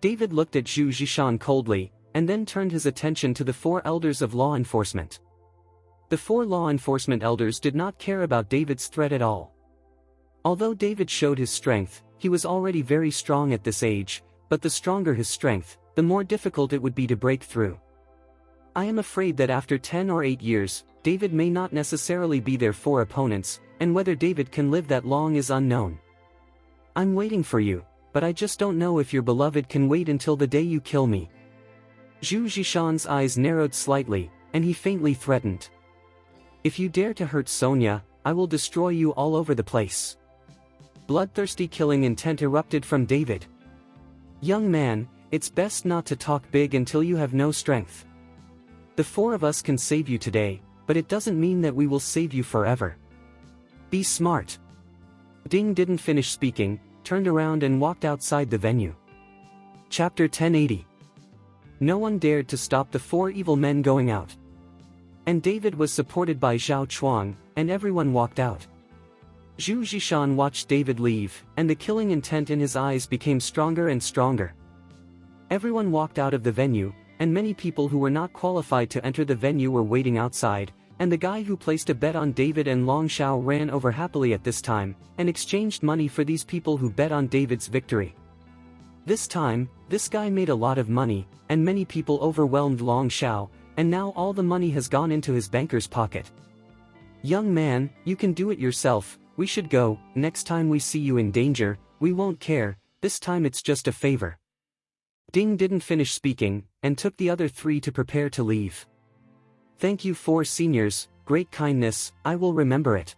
David looked at Zhu Zhishan coldly, and then turned his attention to the four elders of law enforcement. The four law enforcement elders did not care about David's threat at all. Although David showed his strength, he was already very strong at this age, but the stronger his strength, the more difficult it would be to break through. I am afraid that after 10 or 8 years, David may not necessarily be their four opponents, and whether David can live that long is unknown. I'm waiting for you, but I just don't know if your beloved can wait until the day you kill me. Zhu Zhishan's eyes narrowed slightly, and he faintly threatened. If you dare to hurt Sonia, I will destroy you all over the place. Bloodthirsty killing intent erupted from David. Young man, it's best not to talk big until you have no strength. The four of us can save you today, but it doesn't mean that we will save you forever. Be smart. Ding didn't finish speaking, turned around and walked outside the venue. Chapter 1080. No one dared to stop the four evil men going out. And David was supported by Zhao Chuang, and everyone walked out. Zhu Zhishan watched David leave, and the killing intent in his eyes became stronger and stronger. Everyone walked out of the venue, and many people who were not qualified to enter the venue were waiting outside, and the guy who placed a bet on David and Long Xiao ran over happily at this time, and exchanged money for these people who bet on David's victory. This time, this guy made a lot of money, and many people overwhelmed Long Xiao, and now all the money has gone into his banker's pocket. Young man, you can do it yourself, we should go, next time we see you in danger, we won't care, this time it's just a favor. Ding didn't finish speaking, and took the other three to prepare to leave. Thank you four seniors, great kindness, I will remember it.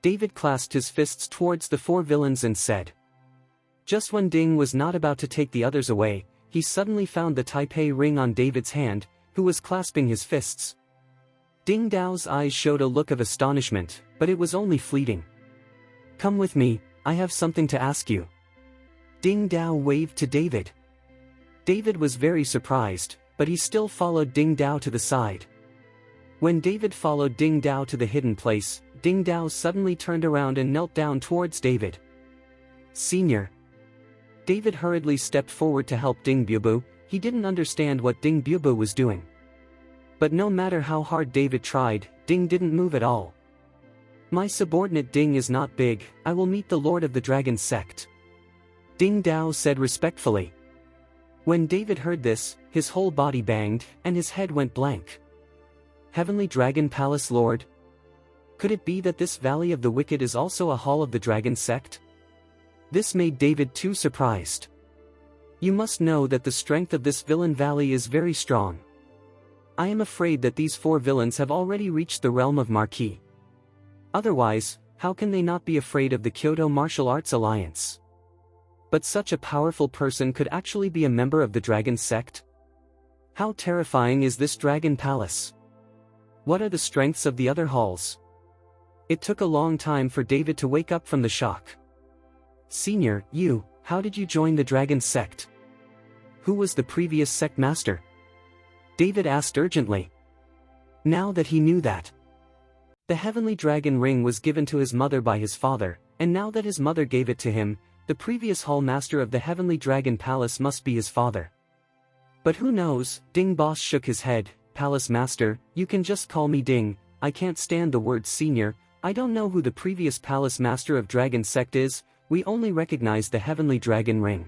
David clasped his fists towards the four villains and said. Just when Ding was not about to take the others away, he suddenly found the Taipei ring on David's hand, who was clasping his fists. Ding Dao's eyes showed a look of astonishment, but it was only fleeting. Come with me, I have something to ask you. Ding Dao waved to David. David was very surprised, but he still followed Ding Dao to the side. When David followed Ding Dao to the hidden place, Ding Dao suddenly turned around and knelt down towards David. Senior. David hurriedly stepped forward to help Ding Bubu. He didn't understand what Ding Bubu was doing. But no matter how hard David tried, Ding didn't move at all. My subordinate Ding is not big, I will meet the Lord of the Dragon sect. Ding Dao said respectfully. When David heard this, his whole body banged, and his head went blank. Heavenly Dragon Palace Lord? Could it be that this Valley of the Wicked is also a hall of the Dragon sect? This made David too surprised. You must know that the strength of this villain valley is very strong. I am afraid that these four villains have already reached the realm of Marquis. Otherwise, how can they not be afraid of the Kyoto Martial Arts Alliance? But such a powerful person could actually be a member of the Dragon sect? How terrifying is this Dragon Palace? What are the strengths of the other halls? It took a long time for David to wake up from the shock. Senior, how did you join the Dragon sect? Who was the previous sect master? David asked urgently. Now that he knew that. The Heavenly Dragon Ring was given to his mother by his father, and now that his mother gave it to him, the previous hall master of the Heavenly Dragon Palace must be his father. But who knows? Ding Boss shook his head. Palace Master, you can just call me Ding, I can't stand the word senior, I don't know who the previous Palace Master of Dragon Sect is, we only recognize the Heavenly Dragon Ring.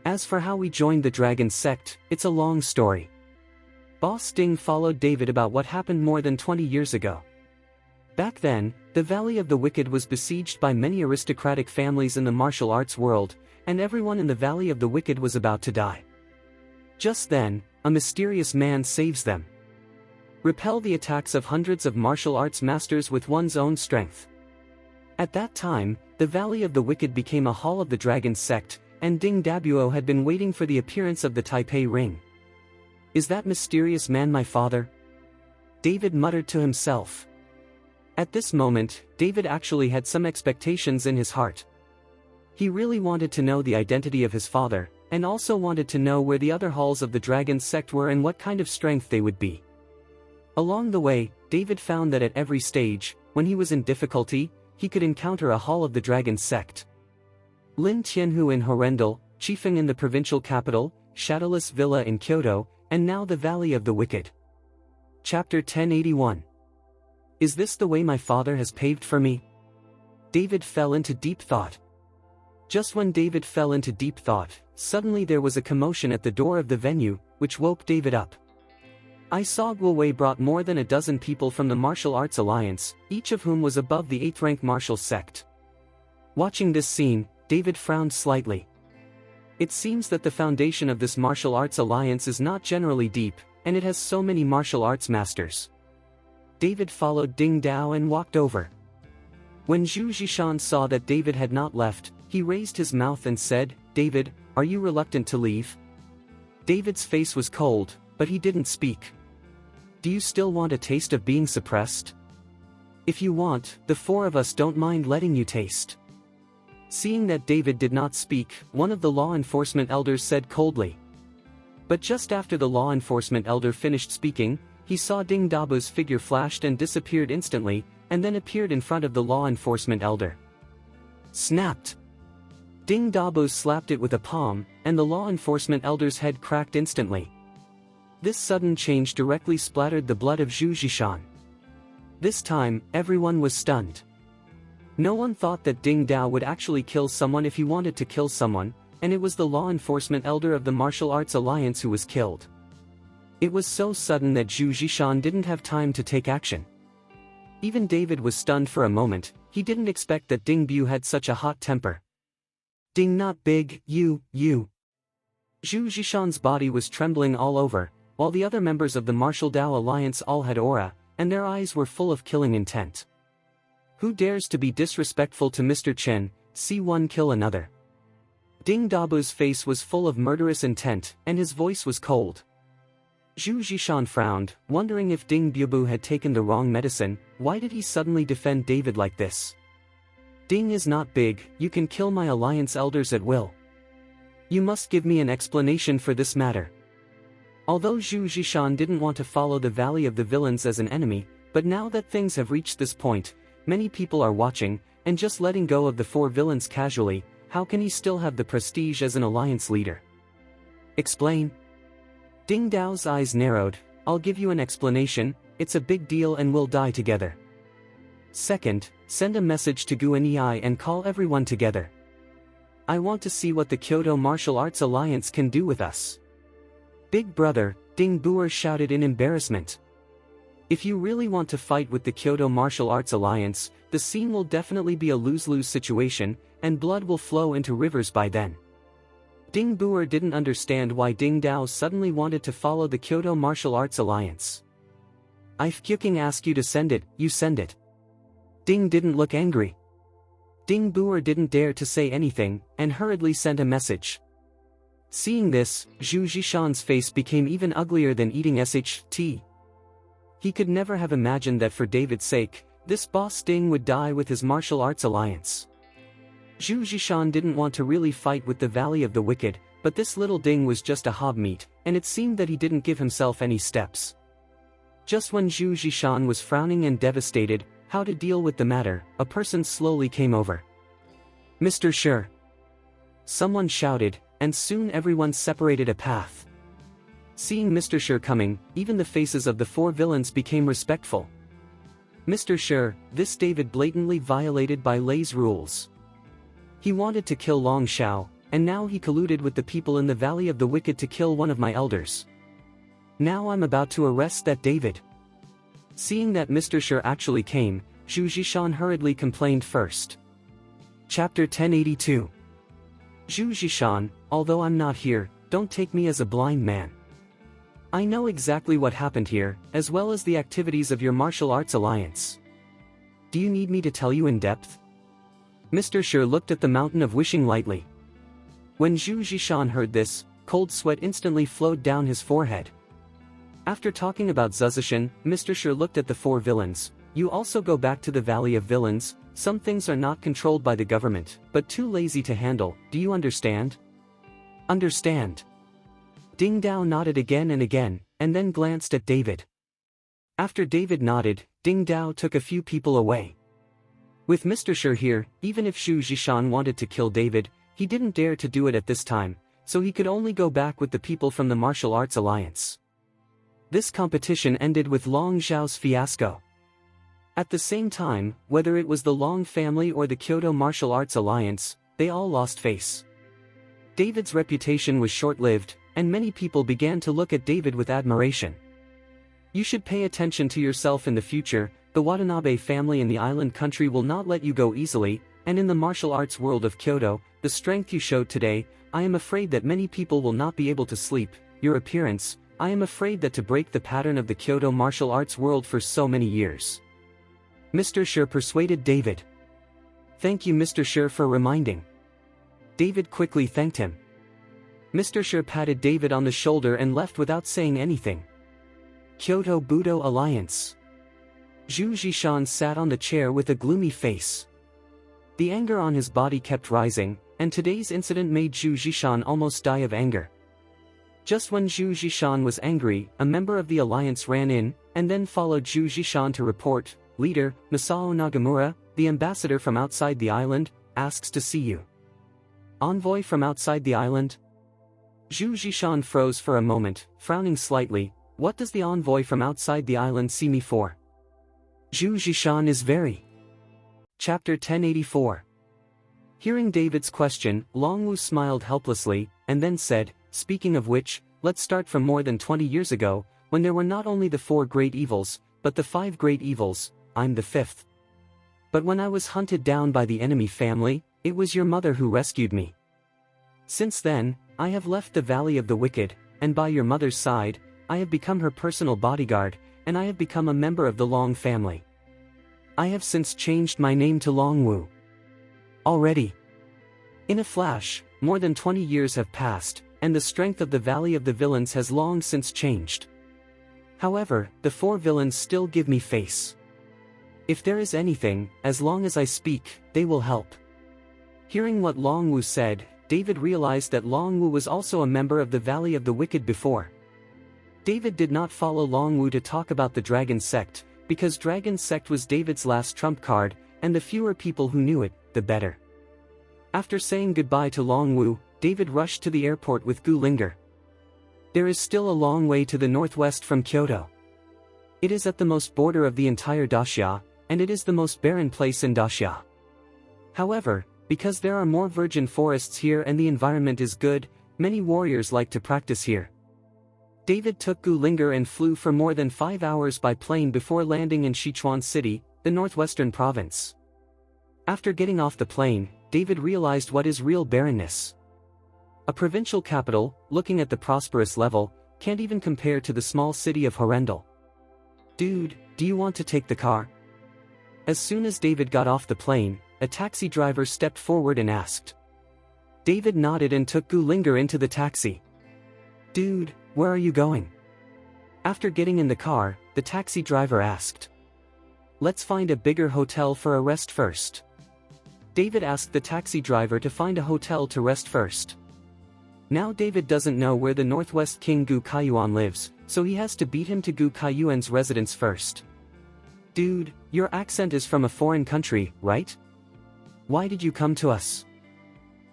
As for how we joined the Dragon Sect, it's a long story. Boss Ding followed David about what happened more than 20 years ago. Back then, the Valley of the Wicked was besieged by many aristocratic families in the martial arts world, and everyone in the Valley of the Wicked was about to die. Just then, a mysterious man saves them. Repel the attacks of hundreds of martial arts masters with one's own strength. At that time, the Valley of the Wicked became a Hall of the Dragon sect, and Ding Dabuo had been waiting for the appearance of the Taipei Ring. Is that mysterious man my father? David muttered to himself. At this moment, David actually had some expectations in his heart. He really wanted to know the identity of his father, and also wanted to know where the other halls of the Dragon sect were and what kind of strength they would be. Along the way, David found that at every stage, when he was in difficulty, he could encounter a hall of the Dragon sect. Lin Tianhu in Horrendal, Chifeng in the provincial capital, Shadowless Villa in Kyoto, and now the Valley of the Wicked. Chapter 1081. Is this the way my father has paved for me? David fell into deep thought. Just when David fell into deep thought, suddenly there was a commotion at the door of the venue, which woke David up. I saw Guowei brought more than a dozen people from the Martial Arts Alliance, each of whom was above the 8th rank martial sect. Watching this scene, David frowned slightly. It seems that the foundation of this martial arts alliance is not generally deep, and it has so many martial arts masters. David followed Ding Dao and walked over. When Zhu Zhishan saw that David had not left, he raised his mouth and said, "David, are you reluctant to leave?" David's face was cold, but he didn't speak. "Do you still want a taste of being suppressed? If you want, the four of us don't mind letting you taste." Seeing that David did not speak, one of the law enforcement elders said coldly. But just after the law enforcement elder finished speaking, he saw Ding Dabu's figure flashed and disappeared instantly, and then appeared in front of the law enforcement elder. Snapped! Ding Dabu slapped it with a palm, and the law enforcement elder's head cracked instantly. This sudden change directly splattered the blood of Zhu Zhishan. This time, everyone was stunned. No one thought that Ding Dao would actually kill someone if he wanted to kill someone, and it was the law enforcement elder of the Martial Arts Alliance who was killed. It was so sudden that Zhu Zhishan didn't have time to take action. Even David was stunned for a moment. He didn't expect that Ding Bu had such a hot temper. "Ding not big, you. Zhu Zhishan's body was trembling all over, while the other members of the Martial Dao Alliance all had aura, and their eyes were full of killing intent. Who dares to be disrespectful to Mr. Chen, see one kill another. Ding Dabu's face was full of murderous intent, and his voice was cold. Zhu Zhishan frowned, wondering if Ding Bubu had taken the wrong medicine. Why did he suddenly defend David like this? Ding is not big, you can kill my alliance elders at will. You must give me an explanation for this matter. Although Zhu Zhishan didn't want to follow the Valley of the Villains as an enemy, but now that things have reached this point, many people are watching, and just letting go of the four villains casually, how can he still have the prestige as an alliance leader? Explain. Ding Dao's eyes narrowed. I'll give you an explanation, it's a big deal and we'll die together. Second, send a message to Guanyi and call everyone together. I want to see what the Kyoto Martial Arts Alliance can do with us. Big brother, Ding Buer shouted in embarrassment. If you really want to fight with the Kyoto Martial Arts Alliance, the scene will definitely be a lose-lose situation, and blood will flow into rivers by then. Ding Buer didn't understand why Ding Dao suddenly wanted to follow the Kyoto Martial Arts Alliance. If Kyuking asked you to send it, you send it. Ding didn't look angry. Ding Buer didn't dare to say anything, and hurriedly sent a message. Seeing this, Zhu Zhishan's face became even uglier than eating SHT. He could never have imagined that for David's sake, this boss Ding would die with his martial arts alliance. Zhu Zhishan didn't want to really fight with the Valley of the Wicked, but this little Ding was just a hobmeat, and it seemed that he didn't give himself any steps. Just when Zhu Zhishan was frowning and devastated how to deal with the matter, a person slowly came over. Mr. Shi. Someone shouted, and soon everyone separated a path. Seeing Mr. Shi coming, even the faces of the four villains became respectful. Mr. Shi, this David blatantly violated Bai Lei's rules. He wanted to kill Long Xiao, and now he colluded with the people in the Valley of the Wicked to kill one of my elders. Now I'm about to arrest that David. Seeing that Mr. Shi actually came, Zhu Zhishan hurriedly complained first. Chapter 1082. Zhu Zhishan, although I'm not here, don't take me as a blind man. I know exactly what happened here, as well as the activities of your martial arts alliance. Do you need me to tell you in depth? Mr. Shi looked at the mountain of wishing lightly. When Zhu Zhishan heard this, cold sweat instantly flowed down his forehead. After talking about Zuzishan, Mr. Shi looked at the four villains. You also go back to the Valley of Villains. Some things are not controlled by the government, but too lazy to handle. Do you understand? Understand. Ding Dao nodded again and again, and then glanced at David. After David nodded, Ding Dao took a few people away. With Mr. Shi here, even if Zhu Zhishan wanted to kill David, he didn't dare to do it at this time, so he could only go back with the people from the Martial Arts Alliance. This competition ended with Long Zhao's fiasco. At the same time, whether it was the Long family or the Kyoto Martial Arts Alliance, they all lost face. David's reputation was short-lived, and many people began to look at David with admiration. You should pay attention to yourself in the future. The Watanabe family in the island country will not let you go easily, and in the martial arts world of Kyoto, the strength you showed today, I am afraid that many people will not be able to sleep. Your appearance, I am afraid that to break the pattern of the Kyoto martial arts world for so many years. Mr. Shi persuaded David. Thank you Mr. Shi for reminding. David quickly thanked him. Mr. Shi patted David on the shoulder and left without saying anything. Kyoto Budo Alliance. Zhu Zhishan sat on the chair with a gloomy face. The anger on his body kept rising, and today's incident made Zhu Zhishan almost die of anger. Just when Zhu Zhishan was angry, a member of the alliance ran in, and then followed Zhu Zhishan to report, Leader, Masao Nagamura, the ambassador from outside the island, asks to see you. Envoy from outside the island? Zhu Zhishan froze for a moment, frowning slightly. What does the envoy from outside the island see me for? Zhu Zhishan is very. Chapter 1084. Hearing David's question, Longwu smiled helplessly, and then said, Speaking of which, let's start from more than 20 years ago, when there were not only the 4 great evils, but the 5 great evils. I'm the 5th. But when I was hunted down by the enemy family, it was your mother who rescued me. Since then, I have left the Valley of the Wicked, and by your mother's side, I have become her personal bodyguard, and I have become a member of the Long family. I have since changed my name to Longwu. Already. In a flash, more than 20 years have passed, and the strength of the Valley of the Villains has long since changed. However, the 4 villains still give me face. If there is anything, as long as I speak, they will help. Hearing what Longwu said, David realized that Longwu was also a member of the Valley of the Wicked before. David did not follow Longwu to talk about the Dragon Sect, because Dragon Sect was David's last trump card, and the fewer people who knew it, the better. After saying goodbye to Longwu, David rushed to the airport with Gu Linger. There is still a long way to the northwest from Kyoto. It is at the most border of the entire Dacia, and it is the most barren place in Dacia. However, because there are more virgin forests here and the environment is good, many warriors like to practice here. David took Gu Linger and flew for more than 5 hours by plane before landing in Sichuan City, the northwestern province. After getting off the plane, David realized what is real barrenness. A provincial capital, looking at the prosperous level, can't even compare to the small city of Horrendal. Dude, do you want to take the car? As soon as David got off the plane, a taxi driver stepped forward and asked. David nodded and took Gu Linger into the taxi. Dude, where are you going? After getting in the car, the taxi driver asked. Let's find a bigger hotel for a rest first. David asked the taxi driver to find a hotel to rest first. Now David doesn't know where the Northwest King Gu Kaiyuan lives, so he has to beat him to Gu Kaiyuan's residence first. Dude, your accent is from a foreign country, right? Why did you come to us?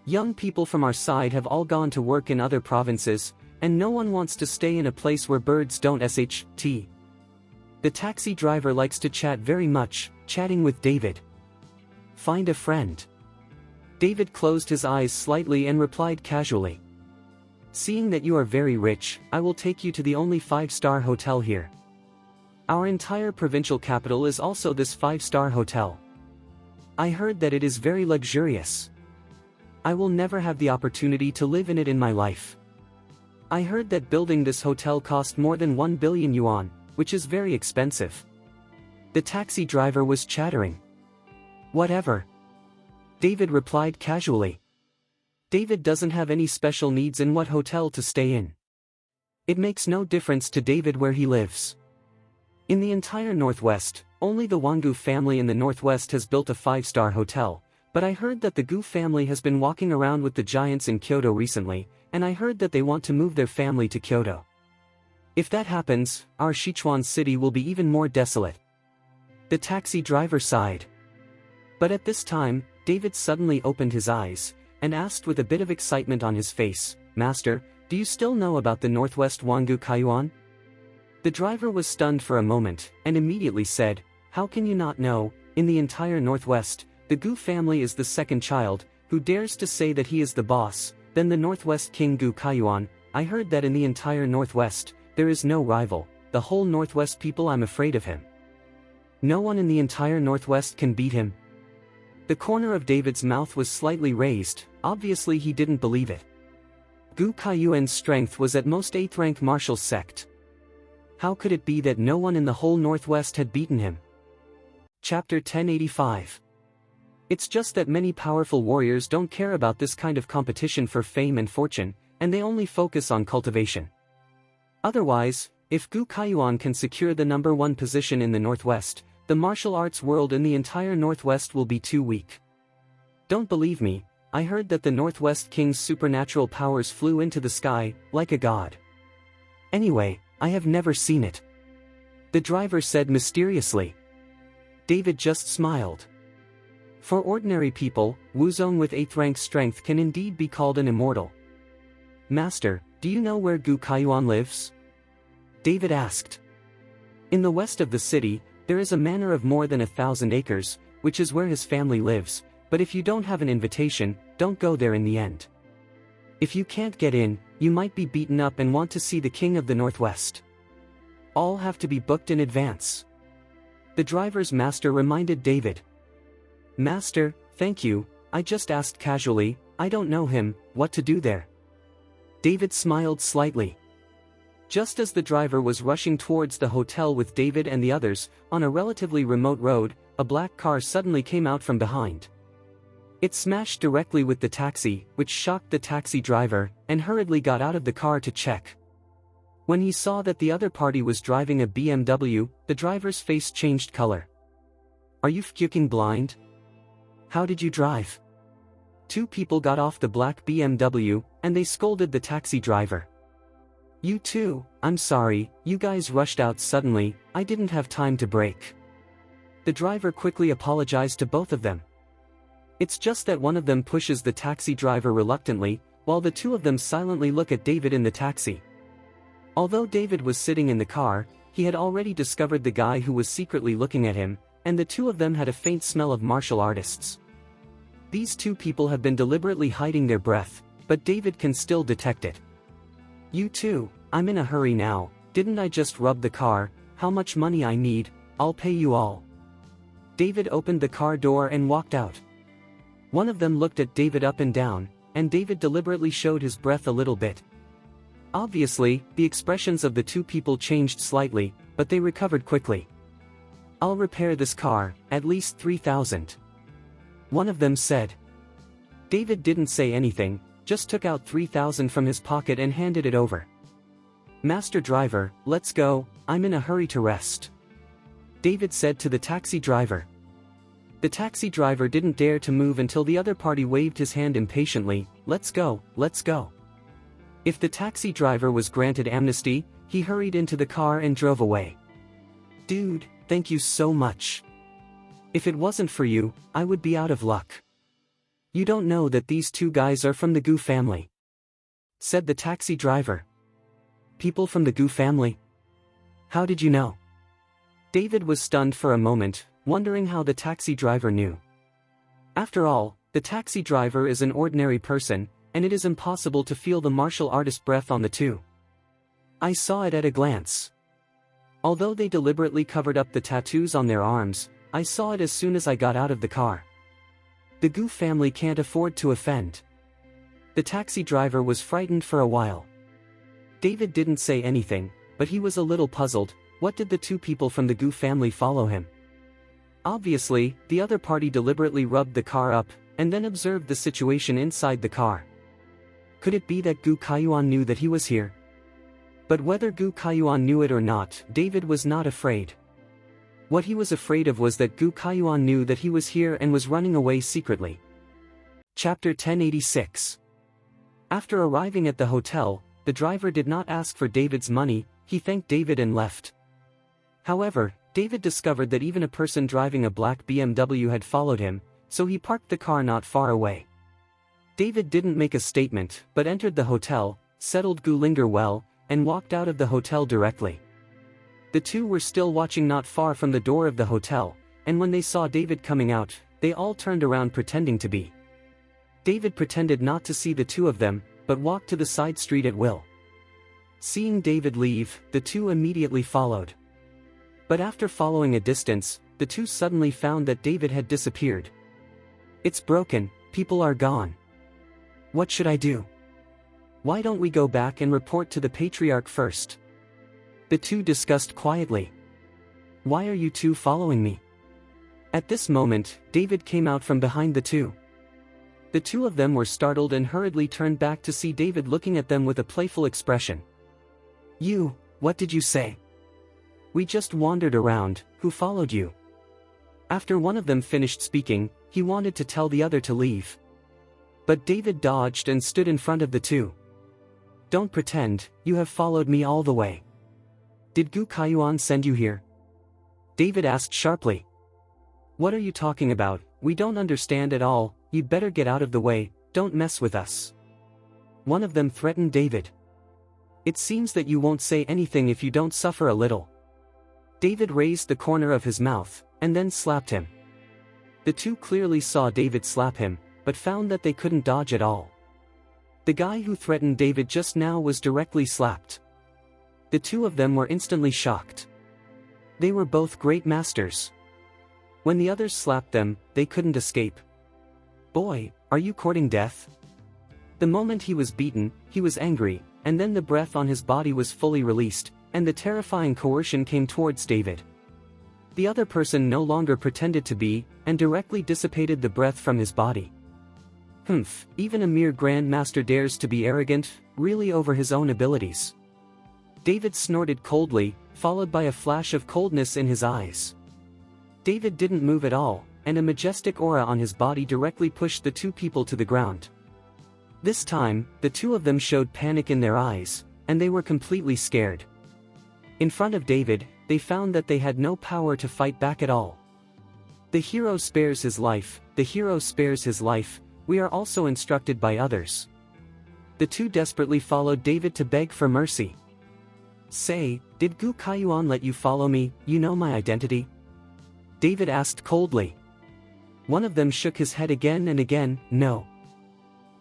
Young people from our side have all gone to work in other provinces, and no one wants to stay in a place where birds don't sht. The taxi driver likes to chat very much, chatting with David. Find a friend. David closed his eyes slightly and replied casually. Seeing that you are very rich, I will take you to the only 5-star hotel here. Our entire provincial capital is also this 5-star hotel. I heard that it is very luxurious. I will never have the opportunity to live in it in my life. I heard that building this hotel cost more than 1 billion yuan, which is very expensive. The taxi driver was chattering. Whatever. David replied casually. David doesn't have any special needs in what hotel to stay in. It makes no difference to David where he lives. In the entire Northwest, only the Wangu family in the Northwest has built a 5-star hotel, but I heard that the Gu family has been walking around with the giants in Kyoto recently, and I heard that they want to move their family to Kyoto. If that happens, our Sichuan city will be even more desolate. The taxi driver sighed. But at this time, David suddenly opened his eyes, and asked with a bit of excitement on his face, "Master, do you still know about the Northwest Wangu Kaiyuan?" The driver was stunned for a moment, and immediately said, "How can you not know? In the entire Northwest, the Gu family is the second child. Who dares to say that he is the boss? Then the Northwest King Gu Kaiyuan. I heard that in the entire Northwest, there is no rival. The whole Northwest people, I'm afraid of him. No one in the entire Northwest can beat him." The corner of David's mouth was slightly raised. Obviously he didn't believe it. Gu Kaiyuan's strength was at most 8th rank martial sect. How could it be that no one in the whole Northwest had beaten him? Chapter 1085. It's just that many powerful warriors don't care about this kind of competition for fame and fortune, and they only focus on cultivation. Otherwise, if Gu Kaiyuan can secure the #1 position in the Northwest, the martial arts world in the entire Northwest will be too weak. Don't believe me? I heard that the Northwest King's supernatural powers flew into the sky, like a god. Anyway, I have never seen it. The driver said mysteriously. David just smiled. For ordinary people, Wuzong with 8th rank strength can indeed be called an immortal. Master, do you know where Gu Kaiyuan lives? David asked. In the west of the city, there is a manor of more than 1,000 acres, which is where his family lives, but if you don't have an invitation, don't go there in the end. If you can't get in, you might be beaten up and want to see the King of the Northwest. All have to be booked in advance. The driver's master reminded David. Master, thank you, I just asked casually, I don't know him, what to do there? David smiled slightly. Just as the driver was rushing towards the hotel with David and the others, on a relatively remote road, a black car suddenly came out from behind. It smashed directly with the taxi, which shocked the taxi driver, and hurriedly got out of the car to check. When he saw that the other party was driving a BMW, the driver's face changed color. Are you fucking blind? How did you drive? Two people got off the black BMW, and they scolded the taxi driver. You too, I'm sorry, you guys rushed out suddenly, I didn't have time to brake. The driver quickly apologized to both of them. It's just that one of them pushes the taxi driver reluctantly, while the two of them silently look at David in the taxi. Although David was sitting in the car, he had already discovered the guy who was secretly looking at him, and the two of them had a faint smell of martial artists. These two people have been deliberately hiding their breath, but David can still detect it. You too, I'm in a hurry now, didn't I just rub the car? How much money I need, I'll pay you all. David opened the car door and walked out. One of them looked at David up and down, and David deliberately showed his breath a little bit. Obviously, the expressions of the two people changed slightly, but they recovered quickly. I'll repair this car, at least 3,000. One of them said. David didn't say anything, just took out 3,000 from his pocket and handed it over. Master driver, let's go, I'm in a hurry to rest. David said to the taxi driver. The taxi driver didn't dare to move until the other party waved his hand impatiently, let's go, let's go. If the taxi driver was granted amnesty, he hurried into the car and drove away. Dude, thank you so much. If it wasn't for you, I would be out of luck. You don't know that these two guys are from the Gu family, said the taxi driver. People from the Gu family? How did you know? David was stunned for a moment, wondering how the taxi driver knew. After all, the taxi driver is an ordinary person, and it is impossible to feel the martial artist breath on the two. I saw it at a glance. Although they deliberately covered up the tattoos on their arms, I saw it as soon as I got out of the car. The Gu family can't afford to offend. The taxi driver was frightened for a while. David didn't say anything, but he was a little puzzled. What did the two people from the Gu family follow him? Obviously, the other party deliberately rubbed the car up, and then observed the situation inside the car. Could it be that Gu Kaiyuan knew that he was here? But whether Gu Kaiyuan knew it or not, David was not afraid. What he was afraid of was that Gu Kaiyuan knew that he was here and was running away secretly. Chapter 1086. After arriving at the hotel, the driver did not ask for David's money, he thanked David and left. However, David discovered that even a person driving a black BMW had followed him, so he parked the car not far away. David didn't make a statement, but entered the hotel, settled Gu Linger well, and walked out of the hotel directly. The two were still watching not far from the door of the hotel, and when they saw David coming out, they all turned around pretending to be. David pretended not to see the two of them, but walked to the side street at will. Seeing David leave, the two immediately followed. But after following a distance, the two suddenly found that David had disappeared. It's broken, people are gone. What should I do? Why don't we go back and report to the patriarch first? The two discussed quietly. Why are you two following me? At this moment, David came out from behind the two. The two of them were startled and hurriedly turned back to see David looking at them with a playful expression. You, what did you say? We just wandered around, who followed you? After one of them finished speaking, he wanted to tell the other to leave. But David dodged and stood in front of the two. Don't pretend, you have followed me all the way. Did Gu Kaiyuan send you here? David asked sharply. What are you talking about? We don't understand at all, you'd better get out of the way, don't mess with us. One of them threatened David. It seems that you won't say anything if you don't suffer a little. David raised the corner of his mouth, and then slapped him. The two clearly saw David slap him, but found that they couldn't dodge at all. The guy who threatened David just now was directly slapped. The two of them were instantly shocked. They were both great masters. When the others slapped them, they couldn't escape. Boy, are you courting death? The moment he was beaten, he was angry, and then the breath on his body was fully released, and the terrifying coercion came towards David. The other person no longer pretended to be, and directly dissipated the breath from his body. Humph, even a mere grandmaster dares to be arrogant, really over his own abilities. David snorted coldly, followed by a flash of coldness in his eyes. David didn't move at all, and a majestic aura on his body directly pushed the two people to the ground. This time, the two of them showed panic in their eyes, and they were completely scared. In front of David, they found that they had no power to fight back at all. The hero spares his life, the hero spares his life, we are also instructed by others. The two desperately followed David to beg for mercy. Say, did Gu Kaiyuan let you follow me, you know my identity? David asked coldly. One of them shook his head again and again, no.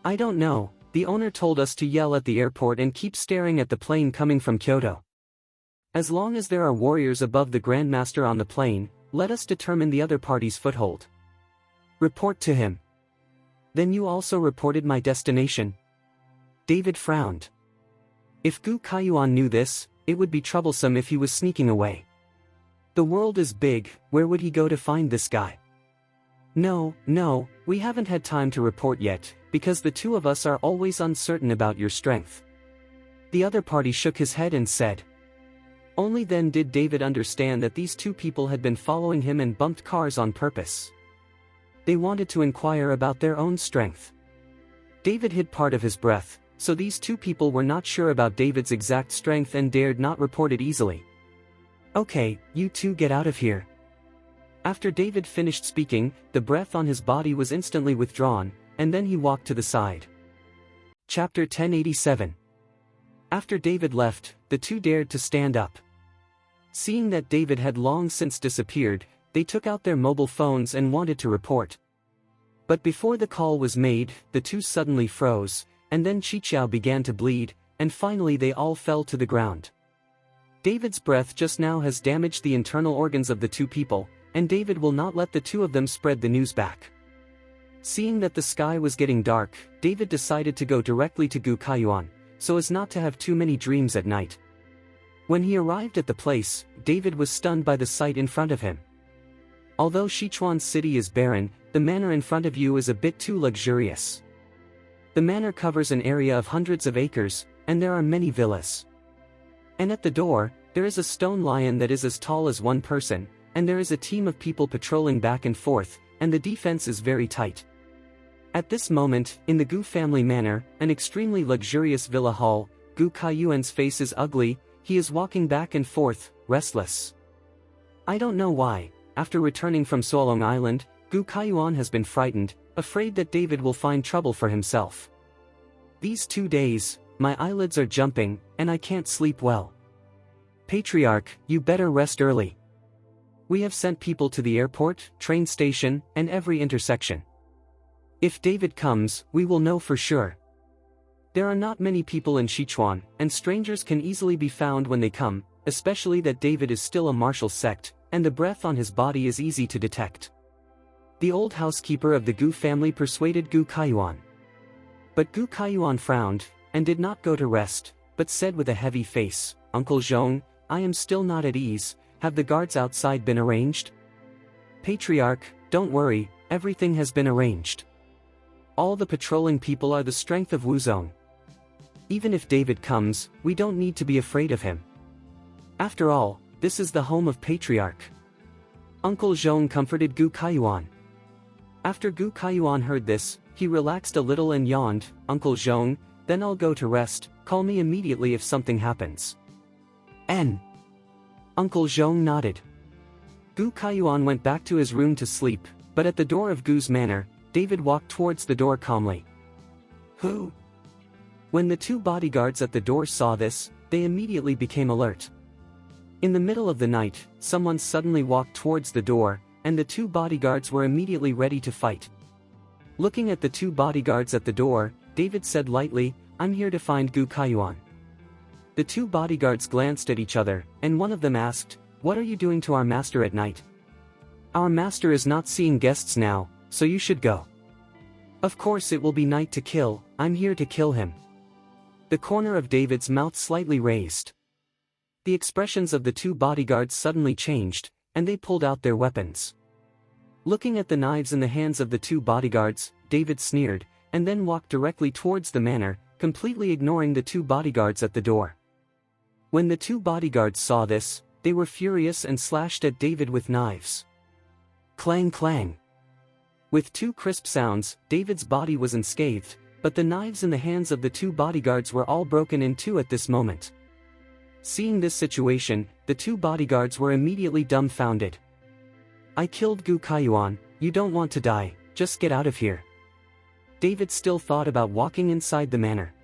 I don't know, the owner told us to yell at the airport and keep staring at the plane coming from Kyoto. As long as there are warriors above the Grandmaster on the plane, let us determine the other party's foothold. Report to him. Then you also reported my destination? David frowned. If Gu Kaiyuan knew this, it would be troublesome if he was sneaking away. The world is big, where would he go to find this guy? No, we haven't had time to report yet, because the two of us are always uncertain about your strength. The other party shook his head and said. Only then did David understand that these two people had been following him and bumped cars on purpose. They wanted to inquire about their own strength. David hid part of his breath, so these two people were not sure about David's exact strength and dared not report it easily. Okay, you two get out of here. After David finished speaking, the breath on his body was instantly withdrawn, and then he walked to the side. Chapter 1087. After David left, the two dared to stand up. Seeing that David had long since disappeared, they took out their mobile phones and wanted to report. But before the call was made, the two suddenly froze, and then Chiqiao began to bleed, and finally they all fell to the ground. David's breath just now has damaged the internal organs of the two people, and David will not let the two of them spread the news back. Seeing that the sky was getting dark, David decided to go directly to Gu Kaiyuan, so as not to have too many dreams at night. When he arrived at the place, David was stunned by the sight in front of him. Although Sichuan City is barren, the manor in front of you is a bit too luxurious. The manor covers an area of hundreds of acres, and there are many villas. And at the door, there is a stone lion that is as tall as one person, and there is a team of people patrolling back and forth, and the defense is very tight. At this moment, in the Gu family manor, an extremely luxurious villa hall, Gu Kaiyuan's face is ugly, he is walking back and forth, restless. I don't know why, after returning from Solong Island, Gu Kaiyuan has been frightened, afraid that David will find trouble for himself. These 2 days, my eyelids are jumping, and I can't sleep well. Patriarch, you better rest early. We have sent people to the airport, train station, and every intersection. If David comes, we will know for sure. There are not many people in Sichuan, and strangers can easily be found when they come, especially that David is still a martial sect, and the breath on his body is easy to detect. The old housekeeper of the Gu family persuaded Gu Kaiyuan. But Gu Kaiyuan frowned, and did not go to rest, but said with a heavy face, Uncle Zhong, I am still not at ease, have the guards outside been arranged? Patriarch, don't worry, everything has been arranged. All the patrolling people are the strength of Wuzong. Even if David comes, we don't need to be afraid of him. After all, this is the home of Patriarch. Uncle Zhong comforted Gu Kaiyuan. After Gu Kaiyuan heard this, he relaxed a little and yawned, Uncle Zhong, then I'll go to rest, call me immediately if something happens. N. Uncle Zhong nodded. Gu Kaiyuan went back to his room to sleep, but at the door of Gu's manor, David walked towards the door calmly. Who? When the two bodyguards at the door saw this, they immediately became alert. In the middle of the night, someone suddenly walked towards the door, and the two bodyguards were immediately ready to fight. Looking at the two bodyguards at the door, David said lightly, I'm here to find Gu Kaiyuan. The two bodyguards glanced at each other, and one of them asked, What are you doing to our master at night? Our master is not seeing guests now, so you should go. Of course it will be night to kill, I'm here to kill him. The corner of David's mouth slightly raised. The expressions of the two bodyguards suddenly changed, and they pulled out their weapons. Looking at the knives in the hands of the two bodyguards, David sneered, and then walked directly towards the manor, completely ignoring the two bodyguards at the door. When the two bodyguards saw this, they were furious and slashed at David with knives. Clang clang. With two crisp sounds, David's body was unscathed, but the knives in the hands of the two bodyguards were all broken in two at this moment. Seeing this situation, the two bodyguards were immediately dumbfounded. I killed Gu Kaiyuan, you don't want to die, just get out of here. David still thought about walking inside the manor.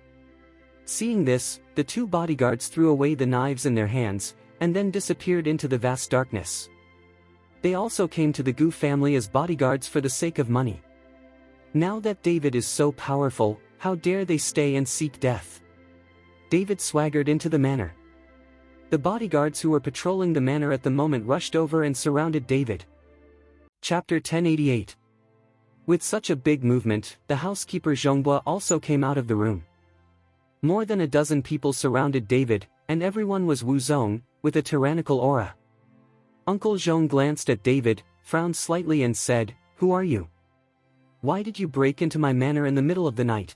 Seeing this, the two bodyguards threw away the knives in their hands, and then disappeared into the vast darkness. They also came to the Gu family as bodyguards for the sake of money. Now that David is so powerful, how dare they stay and seek death? David swaggered into the manor. The bodyguards who were patrolling the manor at the moment rushed over and surrounded David. Chapter 1088. With such a big movement, the housekeeper Zhongbua also came out of the room. More than a dozen people surrounded David, and everyone was Wuzong, with a tyrannical aura. Uncle Zhong glanced at David, frowned slightly and said, Who are you? Why did you break into my manor in the middle of the night?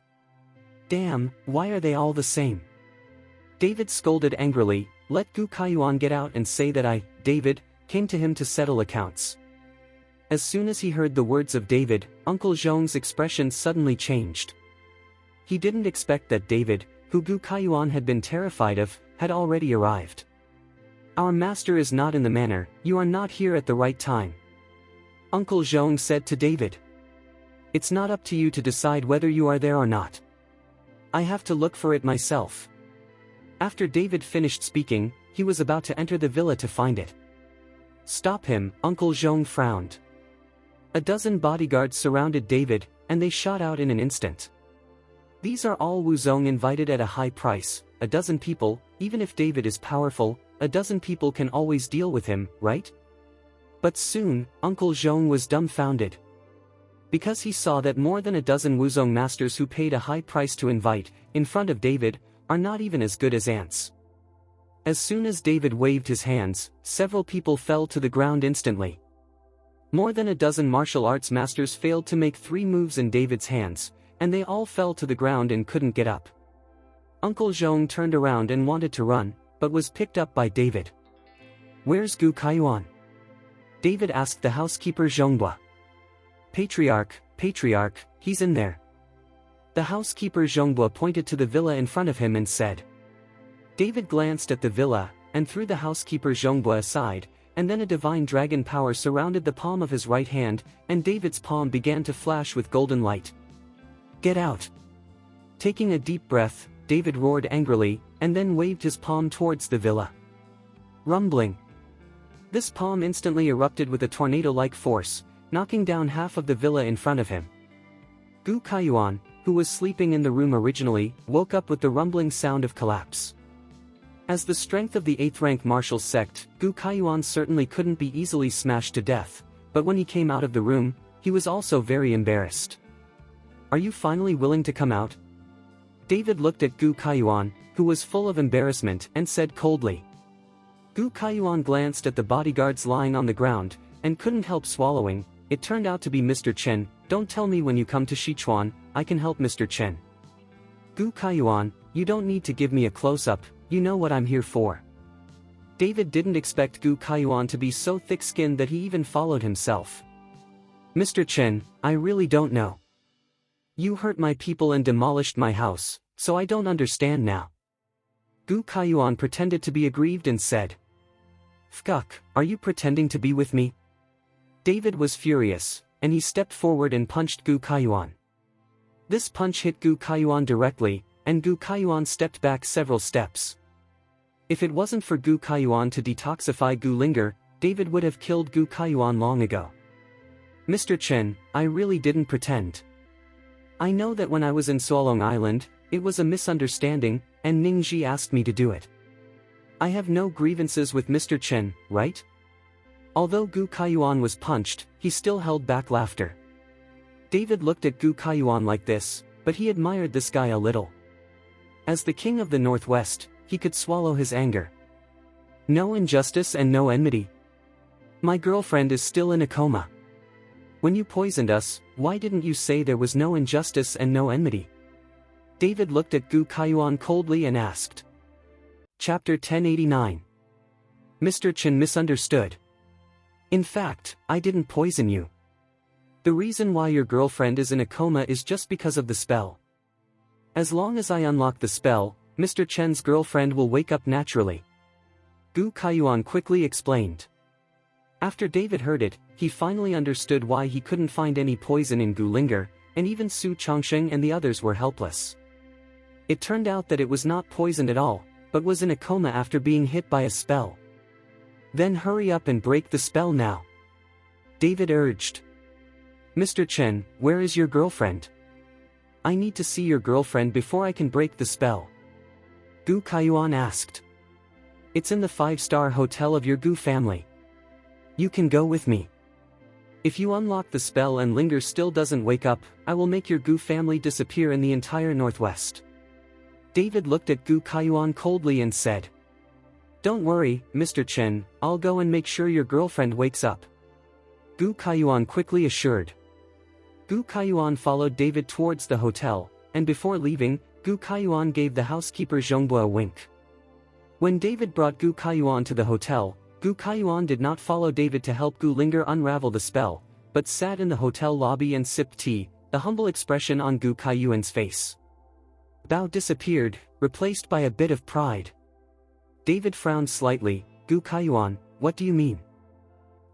Damn, why are they all the same? David scolded angrily, let Gu Kaiyuan get out and say that I, David, came to him to settle accounts. As soon as he heard the words of David, Uncle Zhong's expression suddenly changed. He didn't expect that David, who Gu Kaiyuan had been terrified of, had already arrived. Our master is not in the manor, you are not here at the right time. Uncle Zhong said to David. It's not up to you to decide whether you are there or not. I have to look for it myself. After David finished speaking, he was about to enter the villa to find it. Stop him, Uncle Zhong frowned. A dozen bodyguards surrounded David, and they shot out in an instant. These are all Wuzong invited at a high price, a dozen people, even if David is powerful, a dozen people can always deal with him, right? But soon, Uncle Zhong was dumbfounded. Because he saw that more than a dozen Wuzong masters who paid a high price to invite, in front of David, are not even as good as ants. As soon as David waved his hands, several people fell to the ground instantly. More than a dozen martial arts masters failed to make 3 moves in David's hands, and they all fell to the ground and couldn't get up. Uncle Zhong turned around and wanted to run, but was picked up by David. "Where's Gu Kaiyuan?" David asked the housekeeper Zhongbua. Patriarch, he's in there." The housekeeper Zhongbua pointed to the villa in front of him and said. David glanced at the villa, and threw the housekeeper Zhongbua aside, and then a divine dragon power surrounded the palm of his right hand, and David's palm began to flash with golden light. "Get out!" Taking a deep breath, David roared angrily, and then waved his palm towards the villa. Rumbling. This palm instantly erupted with a tornado-like force, knocking down half of the villa in front of him. Gu Kaiyuan, who was sleeping in the room originally, woke up with the rumbling sound of collapse. As the strength of the 8th-rank martial sect, Gu Kaiyuan certainly couldn't be easily smashed to death, but when he came out of the room, he was also very embarrassed. "Are you finally willing to come out?" David looked at Gu Kaiyuan, who was full of embarrassment, and said coldly. Gu Kaiyuan glanced at the bodyguards lying on the ground, and couldn't help swallowing. It turned out to be Mr. Chen. "Don't tell me when you come to Sichuan, I can help Mr. Chen." "Gu Kaiyuan, you don't need to give me a close-up, you know what I'm here for." David didn't expect Gu Kaiyuan to be so thick-skinned that he even followed himself. "Mr. Chen, I really don't know. You hurt my people and demolished my house, so I don't understand now." Gu Kaiyuan pretended to be aggrieved and said. "Fguk, are you pretending to be with me?" David was furious, and he stepped forward and punched Gu Kaiyuan. This punch hit Gu Kaiyuan directly, and Gu Kaiyuan stepped back several steps. If it wasn't for Gu Kaiyuan to detoxify Gu Linger, David would have killed Gu Kaiyuan long ago. "Mr. Chen, I really didn't pretend. I know that when I was in Suolong Island, it was a misunderstanding, and Ningji asked me to do it. I have no grievances with Mr. Chen, right?" Although Gu Kaiyuan was punched, he still held back laughter. David looked at Gu Kaiyuan like this, but he admired this guy a little. As the king of the Northwest, he could swallow his anger. "No injustice and no enmity. My girlfriend is still in a coma. When you poisoned us, why didn't you say there was no injustice and no enmity?" David looked at Gu Kaiyuan coldly and asked. Chapter 1089. Mr. Chen misunderstood. "In fact, I didn't poison you. The reason why your girlfriend is in a coma is just because of the spell. As long as I unlock the spell, Mr. Chen's girlfriend will wake up naturally." Gu Kaiyuan quickly explained. After David heard it, he finally understood why he couldn't find any poison in Gu Linger, and even Su Chongsheng and the others were helpless. It turned out that it was not poisoned at all, but was in a coma after being hit by a spell. "Then hurry up and break the spell now," David urged. "Mr. Chen, where is your girlfriend? I need to see your girlfriend before I can break the spell," Gu Kaiyuan asked. "It's in the 5-star hotel of your Gu family. You can go with me. If you unlock the spell and Linger still doesn't wake up, I will make your Gu family disappear in the entire Northwest." David looked at Gu Kaiyuan coldly and said. "Don't worry, Mr. Chen, I'll go and make sure your girlfriend wakes up," Gu Kaiyuan quickly assured. Gu Kaiyuan followed David towards the hotel, and before leaving, Gu Kaiyuan gave the housekeeper Zhongbua a wink. When David brought Gu Kaiyuan to the hotel, Gu Kaiyuan did not follow David to help Gu Linger unravel the spell, but sat in the hotel lobby and sipped tea, the humble expression on Gu Kaiyuan's face. Bao disappeared, replaced by a bit of pride. David frowned slightly. "Gu Kaiyuan, what do you mean?"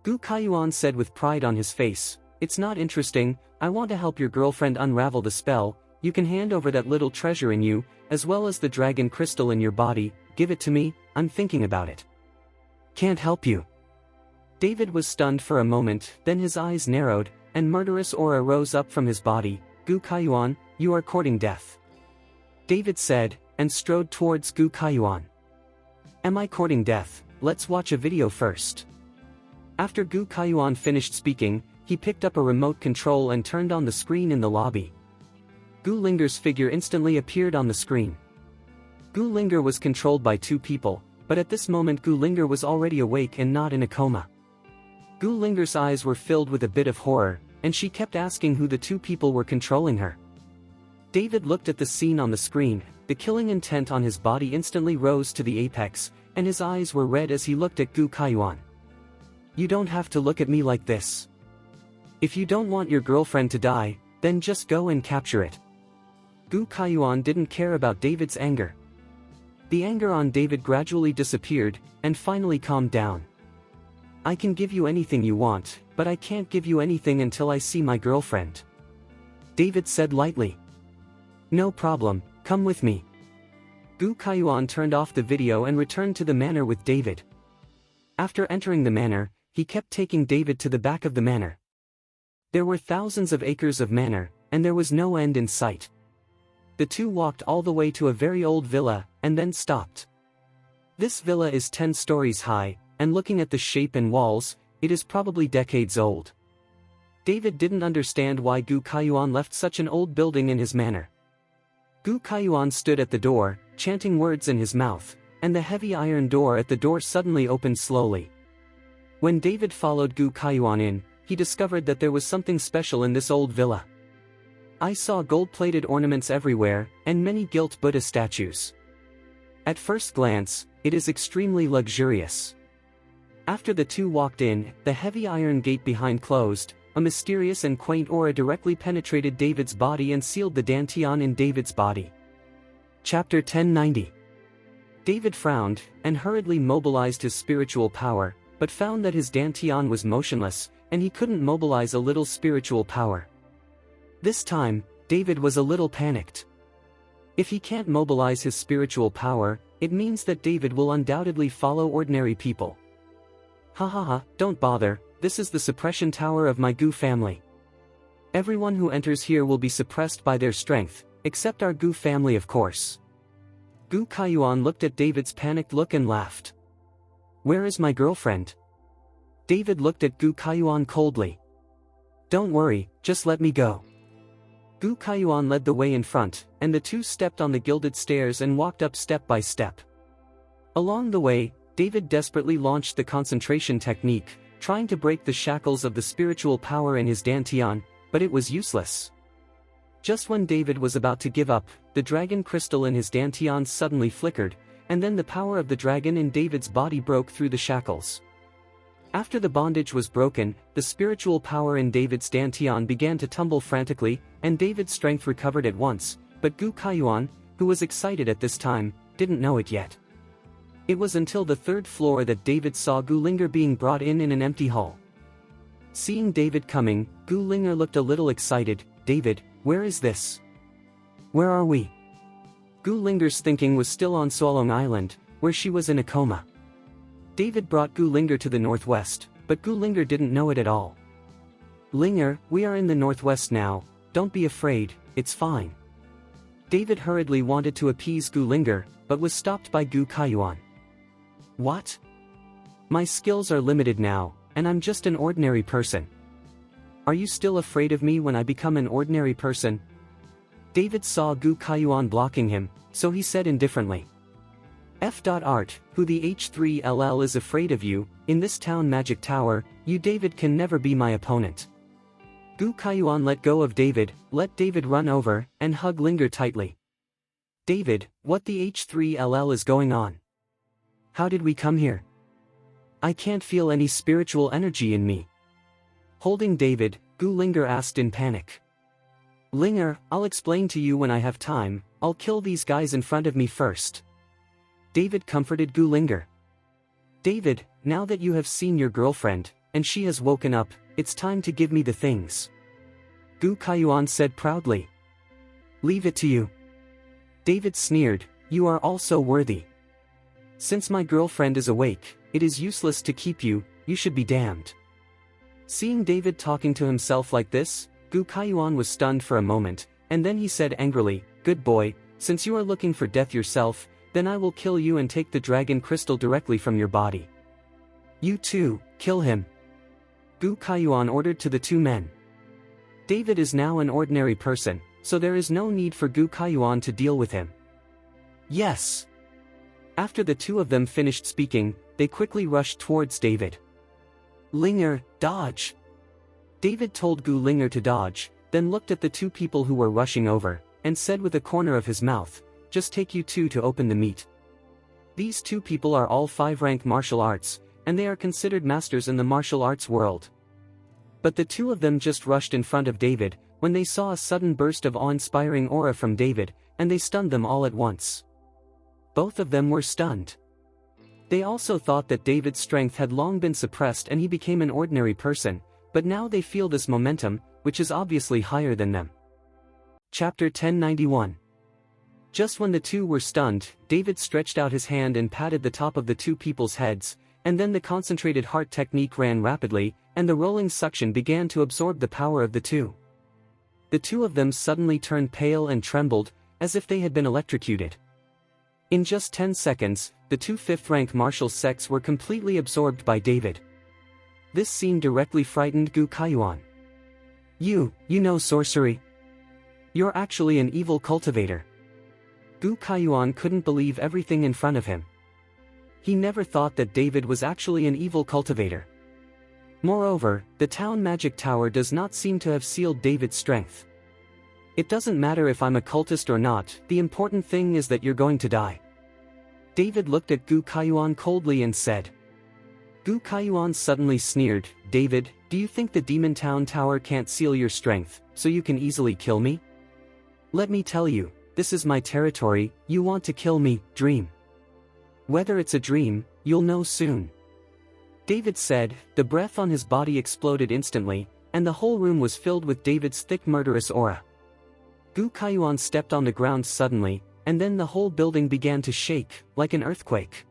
Gu Kaiyuan said with pride on his face, "It's not interesting, I want to help your girlfriend unravel the spell. You can hand over that little treasure in you, as well as the dragon crystal in your body. Give it to me, I'm thinking about it." "Can't help you." David was stunned for a moment, then his eyes narrowed, and murderous aura rose up from his body. "Gu Kaiyuan, you are courting death," David said, and strode towards Gu Kaiyuan. Am I courting death? Let's watch a video first. After Gu Kaiyuan finished speaking, he picked up a remote control and turned on the screen in the lobby. Gu Linger's figure instantly appeared on the screen. Gu Linger was controlled by two people, but at this moment Gu Linger was already awake and not in a coma. Gu Linger's eyes were filled with a bit of horror, and she kept asking who the two people were controlling her. David looked at the scene on the screen. The killing intent on his body instantly rose to the apex, and his eyes were red as he looked at Gu Kaiyuan. You don't have to look at me like this. If you don't want your girlfriend to die, then just go and capture it. Gu Kaiyuan didn't care about David's anger. The anger on David gradually disappeared, and finally calmed down. I can give you anything you want, but I can't give you anything until I see my girlfriend. David said lightly. No problem, come with me. Gu Kaiyuan turned off the video and returned to the manor with David. After entering the manor, he kept taking David to the back of the manor. There were thousands of acres of manor, and there was no end in sight. The two walked all the way to a very old villa, and then stopped. This villa is 10 stories high, and looking at the shape and walls, it is probably decades old. David didn't understand why Gu Kaiyuan left such an old building in his manor. Gu Kaiyuan stood at the door, chanting words in his mouth, and the heavy iron door at the door suddenly opened slowly. When David followed Gu Kaiyuan in, he discovered that there was something special in this old villa. I saw gold-plated ornaments everywhere, and many gilt Buddha statues. At first glance, it is extremely luxurious. After the two walked in, the heavy iron gate behind closed. A mysterious and quaint aura directly penetrated David's body and sealed the Dantian in David's body. Chapter 1090. David frowned, and hurriedly mobilized his spiritual power, but found that his Dantian was motionless, and he couldn't mobilize a little spiritual power. This time, David was a little panicked. If he can't mobilize his spiritual power, it means that David will undoubtedly follow ordinary people. Ha, don't bother. This is the suppression tower of my Gu family. Everyone who enters here will be suppressed by their strength, except our Gu family of course. Gu Kaiyuan looked at David's panicked look and laughed. Where is my girlfriend? David looked at Gu Kaiyuan coldly. Don't worry, just let me go. Gu Kaiyuan led the way in front, and the two stepped on the gilded stairs and walked up step by step. Along the way, David desperately launched the concentration technique, trying to break the shackles of the spiritual power in his Dantian, but it was useless. Just when David was about to give up, the dragon crystal in his Dantian suddenly flickered, and then the power of the dragon in David's body broke through the shackles. After the bondage was broken, the spiritual power in David's Dantian began to tumble frantically, and David's strength recovered at once, but Gu Kaiyuan, who was excited at this time, didn't know it yet. It was until the 3rd floor that David saw Gu Linger being brought in an empty hall. Seeing David coming, Gu Linger looked a little excited. David, where is this? Where are we? Gu Linger's thinking was still on Solong Island, where she was in a coma. David brought Gu Linger to the northwest, but Gu Linger didn't know it at all. Linger, we are in the northwest now, don't be afraid, it's fine. David hurriedly wanted to appease Gu Linger, but was stopped by Gu Kaiyuan. What? My skills are limited now, and I'm just an ordinary person. Are you still afraid of me when I become an ordinary person? David saw Gu Kaiyuan blocking him, so he said indifferently. F.Art, who the H3LL is afraid of you, in this town magic tower, you David can never be my opponent. Gu Kaiyuan let go of David, let David run over, and hug Linger tightly. David, what the H3LL is going on? How did we come here? I can't feel any spiritual energy in me. Holding David, Gu Linger asked in panic. Linger, I'll explain to you when I have time, I'll kill these guys in front of me first. David comforted Gu Linger. David, now that you have seen your girlfriend, and she has woken up, it's time to give me the things. Gu Kaiyuan said proudly. Leave it to you. David sneered, you are also worthy. Since my girlfriend is awake, it is useless to keep you, you should be damned. Seeing David talking to himself like this, Gu Kaiyuan was stunned for a moment, and then he said angrily, good boy, since you are looking for death yourself, then I will kill you and take the dragon crystal directly from your body. You too, kill him. Gu Kaiyuan ordered to the two men. David is now an ordinary person, so there is no need for Gu Kaiyuan to deal with him. Yes. After the two of them finished speaking, they quickly rushed towards David. Linger, dodge. David told Gu Linger to dodge, then looked at the two people who were rushing over, and said with a corner of his mouth, just take you two to open the meat. These two people are all 5-rank martial arts, and they are considered masters in the martial arts world. But the two of them just rushed in front of David, when they saw a sudden burst of awe-inspiring aura from David, and they stunned them all at once. Both of them were stunned. They also thought that David's strength had long been suppressed and he became an ordinary person, but now they feel this momentum, which is obviously higher than them. Chapter 1091. Just when the two were stunned, David stretched out his hand and patted the top of the two people's heads, and then the concentrated heart technique ran rapidly, and the rolling suction began to absorb the power of the two. The two of them suddenly turned pale and trembled, as if they had been electrocuted. In just 10 seconds, the two 5th-rank martial sects were completely absorbed by David. This scene directly frightened Gu Kaiyuan. You know sorcery? You're actually an evil cultivator. Gu Kaiyuan couldn't believe everything in front of him. He never thought that David was actually an evil cultivator. Moreover, the town magic tower does not seem to have sealed David's strength. It doesn't matter if I'm a cultist or not, the important thing is that you're going to die. David looked at Gu Kaiyuan coldly and said. Gu Kaiyuan suddenly sneered, David, do you think the Demon Town Tower can't seal your strength, so you can easily kill me? Let me tell you, this is my territory, you want to kill me, dream. Whether it's a dream, you'll know soon. David said, the breath on his body exploded instantly, and the whole room was filled with David's thick murderous aura. Gu Kaiyuan stepped on the ground suddenly, and then the whole building began to shake, like an earthquake.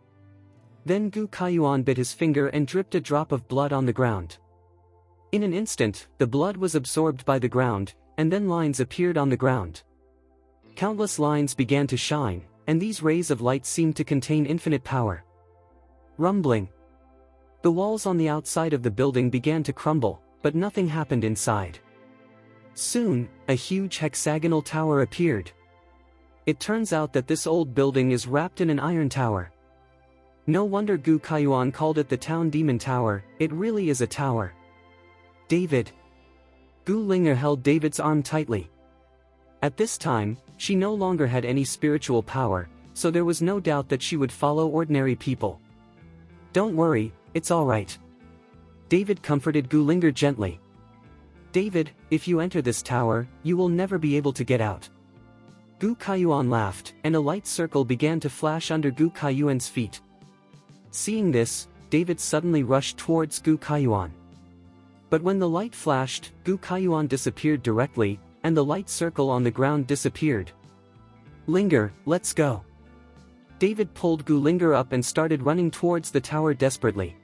Then Gu Kaiyuan bit his finger and dripped a drop of blood on the ground. In an instant, the blood was absorbed by the ground, and then lines appeared on the ground. Countless lines began to shine, and these rays of light seemed to contain infinite power. Rumbling. The walls on the outside of the building began to crumble, but nothing happened inside. Soon, a huge hexagonal tower appeared. It turns out that this old building is wrapped in an iron tower. No wonder Gu Kaiyuan called it the Town Demon Tower, it really is a tower. David. Gu Linger held David's arm tightly. At this time, she no longer had any spiritual power, so there was no doubt that she would follow ordinary people. Don't worry, it's all right. David comforted Gu Linger gently. David, if you enter this tower, you will never be able to get out. Gu Kaiyuan laughed, and a light circle began to flash under Gu Kaiyuan's feet. Seeing this, David suddenly rushed towards Gu Kaiyuan. But when the light flashed, Gu Kaiyuan disappeared directly, and the light circle on the ground disappeared. Linger, let's go. David pulled Gu Linger up and started running towards the tower desperately.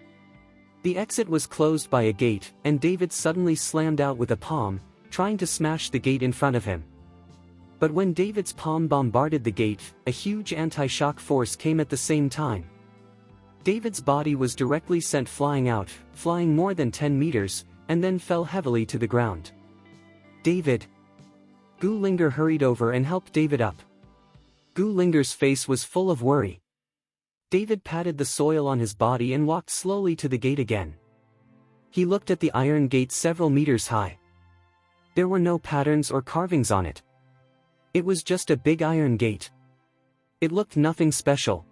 The exit was closed by a gate, and David suddenly slammed out with a palm, trying to smash the gate in front of him. But when David's palm bombarded the gate, a huge anti-shock force came at the same time. David's body was directly sent flying out, flying more than 10 meters, and then fell heavily to the ground. David. Gu Linger hurried over and helped David up. Gu Linger's face was full of worry. David patted the soil on his body and walked slowly to the gate again. He looked at the iron gate several meters high. There were no patterns or carvings on it. It was just a big iron gate. It looked nothing special.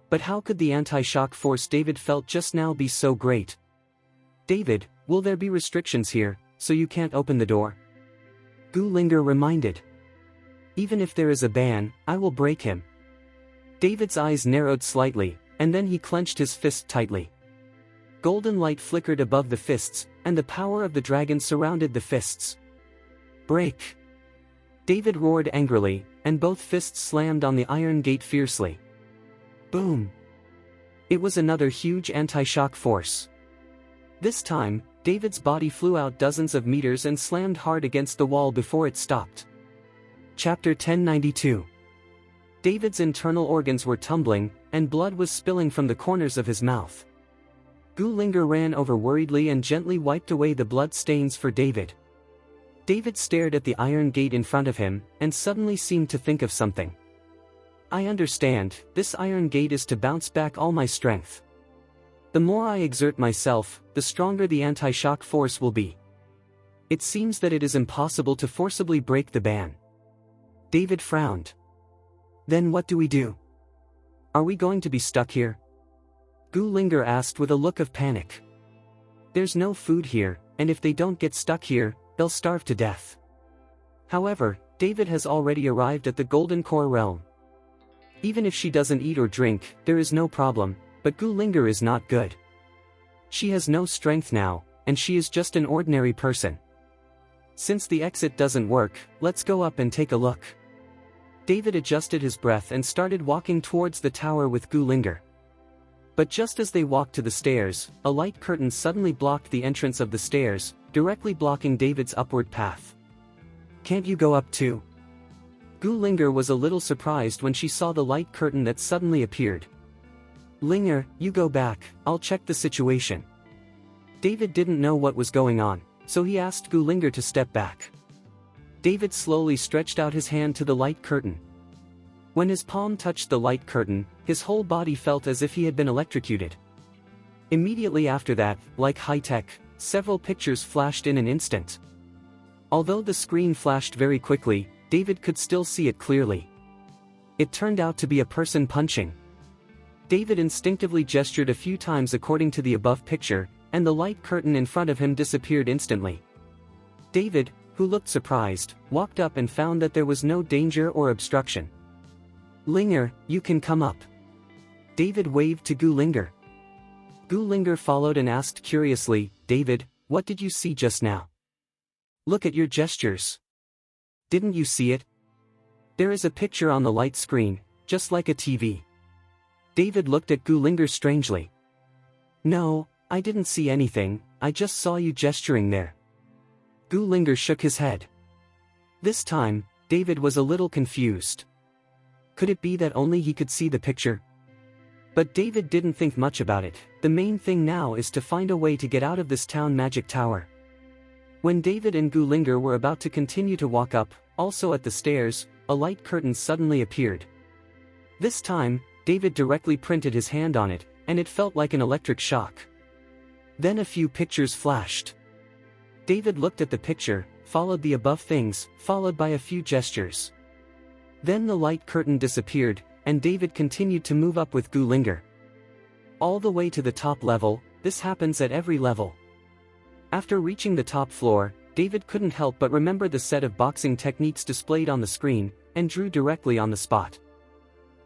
But how could the anti-shock force David felt just now be so great? David, will there be restrictions here, so you can't open the door? Gu Linger reminded. Even if there is a ban, I will break him. David's eyes narrowed slightly, and then he clenched his fist tightly. Golden light flickered above the fists, and the power of the dragon surrounded the fists. Break! David roared angrily, and both fists slammed on the iron gate fiercely. Boom! It was another huge anti-shock force. This time, David's body flew out dozens of meters and slammed hard against the wall before it stopped. Chapter 1092. David's internal organs were tumbling, and blood was spilling from the corners of his mouth. Gulinger ran over worriedly and gently wiped away the blood stains for David. David stared at the iron gate in front of him, and suddenly seemed to think of something. I understand, this iron gate is to bounce back all my strength. The more I exert myself, the stronger the anti-shock force will be. It seems that it is impossible to forcibly break the ban. David frowned. Then what do we do? Are we going to be stuck here? Gulinger asked with a look of panic. There's no food here, and if they don't get stuck here, they'll starve to death. However, David has already arrived at the Golden Core realm. Even if she doesn't eat or drink, there is no problem, but Gulinger is not good. She has no strength now, and she is just an ordinary person. Since the exit doesn't work, let's go up and take a look. David adjusted his breath and started walking towards the tower with Gulinger. But just as they walked to the stairs, a light curtain suddenly blocked the entrance of the stairs, directly blocking David's upward path. Can't you go up too? Gulinger was a little surprised when she saw the light curtain that suddenly appeared. Linger, you go back, I'll check the situation. David didn't know what was going on, so he asked Gulinger to step back. David slowly stretched out his hand to the light curtain. When his palm touched the light curtain, his whole body felt as if he had been electrocuted. Immediately after that, like high-tech, several pictures flashed in an instant. Although the screen flashed very quickly, David could still see it clearly. It turned out to be a person punching. David instinctively gestured a few times according to the above picture, and the light curtain in front of him disappeared instantly. David, who looked surprised, walked up and found that there was no danger or obstruction. Linger, you can come up. David waved to Gulinger. Gulinger followed and asked curiously, David, what did you see just now? Look at your gestures. Didn't you see it? There is a picture on the light screen, just like a TV. David looked at Gulinger strangely. No, I didn't see anything, I just saw you gesturing there. Gulinger shook his head. This time, David was a little confused. Could it be that only he could see the picture? But David didn't think much about it. The main thing now is to find a way to get out of this town magic tower. When David and Gulinger were about to continue to walk up, also at the stairs, a light curtain suddenly appeared. This time, David directly printed his hand on it, and it felt like an electric shock. Then a few pictures flashed. David looked at the picture, followed the above things, followed by a few gestures. Then the light curtain disappeared, and David continued to move up with Gulinger. All the way to the top level. This happens at every level. After reaching the top floor, David couldn't help but remember the set of boxing techniques displayed on the screen, and drew directly on the spot.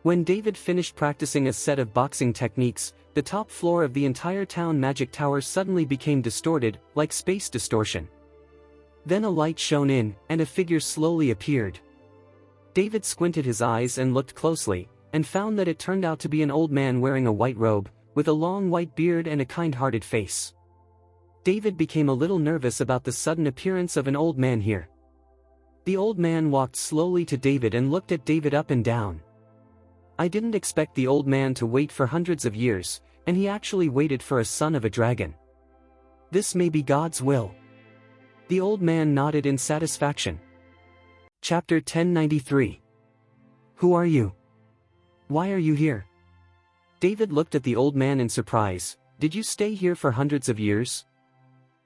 When David finished practicing a set of boxing techniques, the top floor of the entire town magic tower suddenly became distorted, like space distortion. Then a light shone in, and a figure slowly appeared. David squinted his eyes and looked closely, and found that it turned out to be an old man wearing a white robe, with a long white beard and a kind-hearted face. David became a little nervous about the sudden appearance of an old man here. The old man walked slowly to David and looked at David up and down. I didn't expect the old man to wait for hundreds of years, and he actually waited for a son of a dragon. This may be God's will. The old man nodded in satisfaction. Chapter 1093. Who are you? Why are you here? David looked at the old man in surprise. Did you stay here for hundreds of years?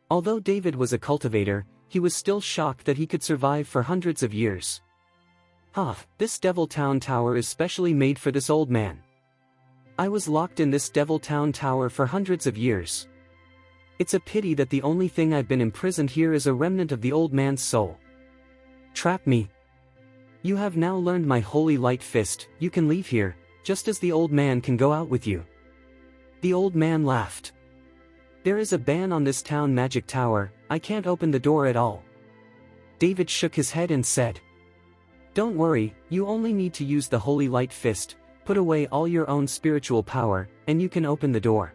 Although David was a cultivator, he was still shocked that he could survive for hundreds of years. This Devil Town Tower is specially made for this old man. I was locked in this Devil Town Tower for hundreds of years. It's a pity that the only thing I've been imprisoned here is a remnant of the old man's soul. Trap me. You have now learned my holy light fist, you can leave here, just as the old man can go out with you. The old man laughed. There is a ban on this town magic tower, I can't open the door at all. David shook his head and said, Don't worry, you only need to use the holy light fist, put away all your own spiritual power, and you can open the door.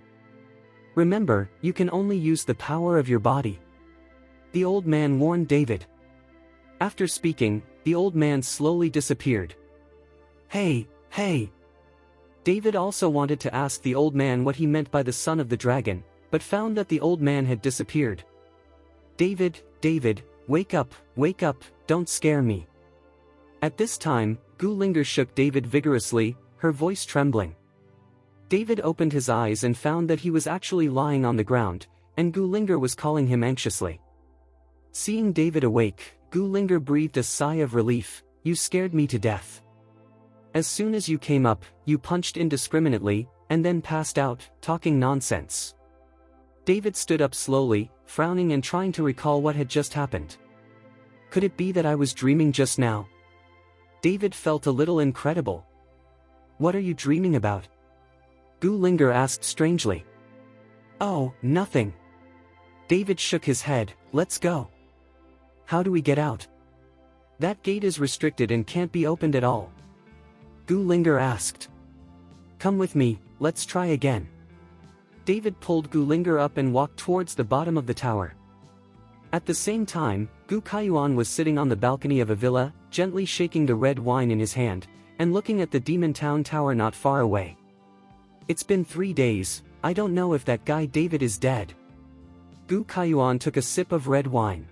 Remember, you can only use the power of your body. The old man warned David. After speaking, the old man slowly disappeared. Hey, hey! David also wanted to ask the old man what he meant by the son of the dragon, but found that the old man had disappeared. David, David, wake up, don't scare me. At this time, Gulinger shook David vigorously, her voice trembling. David opened his eyes and found that he was actually lying on the ground, and Gulinger was calling him anxiously. Seeing David awake, Gulinger breathed a sigh of relief. You scared me to death. As soon as you came up, you punched indiscriminately, and then passed out, talking nonsense. David stood up slowly, frowning and trying to recall what had just happened. Could it be that I was dreaming just now? David felt a little incredible. What are you dreaming about? Gulinger asked strangely. Oh, nothing. David shook his head. Let's go. How do we get out? That gate is restricted and can't be opened at all. Gulinger asked. Come with me, let's try again. David pulled Gulinger up and walked towards the bottom of the tower. At the same time, Gu Kaiyuan was sitting on the balcony of a villa, gently shaking the red wine in his hand, and looking at the Demon Town tower not far away. It's been 3 days, I don't know if that guy David is dead. Gu Kaiyuan took a sip of red wine.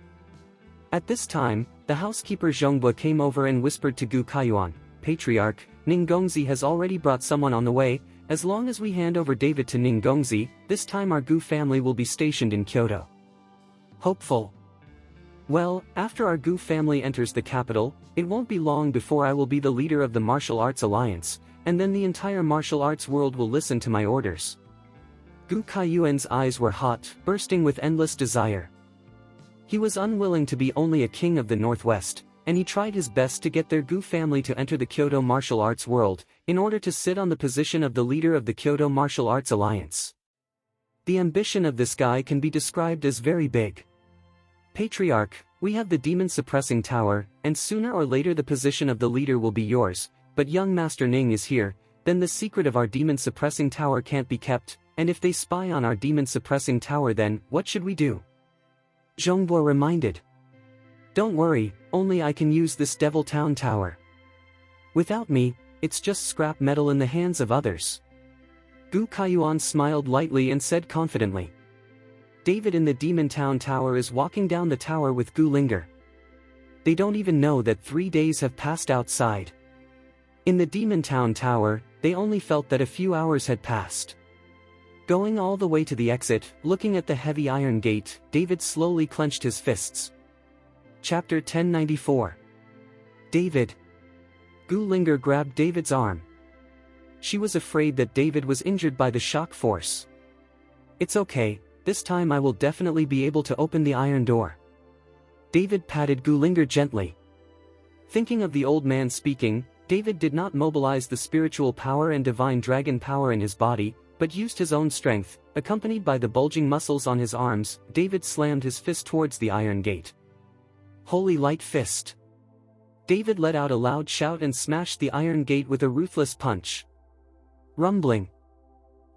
At this time, the housekeeper Zhongbua came over and whispered to Gu Kaiyuan, Patriarch, Ningongzi has already brought someone on the way. As long as we hand over David to Ningongzi, this time our Gu family will be stationed in Kyoto. Hopeful. Well, after our Gu family enters the capital, it won't be long before I will be the leader of the Martial Arts Alliance, and then the entire martial arts world will listen to my orders. Gu Kaiyuan's eyes were hot, bursting with endless desire. He was unwilling to be only a king of the Northwest, and he tried his best to get their Gu family to enter the Kyoto martial arts world, in order to sit on the position of the leader of the Kyoto Martial Arts Alliance. The ambition of this guy can be described as very big. Patriarch, we have the demon suppressing tower, and sooner or later the position of the leader will be yours, but young Master Ning is here, then the secret of our demon suppressing tower can't be kept, and if they spy on our demon suppressing tower then, what should we do? Zhongbua reminded. Don't worry, only I can use this Devil Town tower. Without me, it's just scrap metal in the hands of others. Gu Kaiyuan smiled lightly and said confidently. David in the Demon Town tower is walking down the tower with Gulinger. They don't even know that 3 days have passed outside. In the Demon Town tower, they only felt that a few hours had passed. Going all the way to the exit, looking at the heavy iron gate, David slowly clenched his fists. Chapter 1094. David. Gulinger grabbed David's arm. She was afraid that David was injured by the shock force. It's okay, this time I will definitely be able to open the iron door. David patted Gulinger gently. Thinking of the old man speaking, David did not mobilize the spiritual power and divine dragon power in his body, but used his own strength. Accompanied by the bulging muscles on his arms, David slammed his fist towards the iron gate. Holy light fist! David let out a loud shout and smashed the iron gate with a ruthless punch. Rumbling.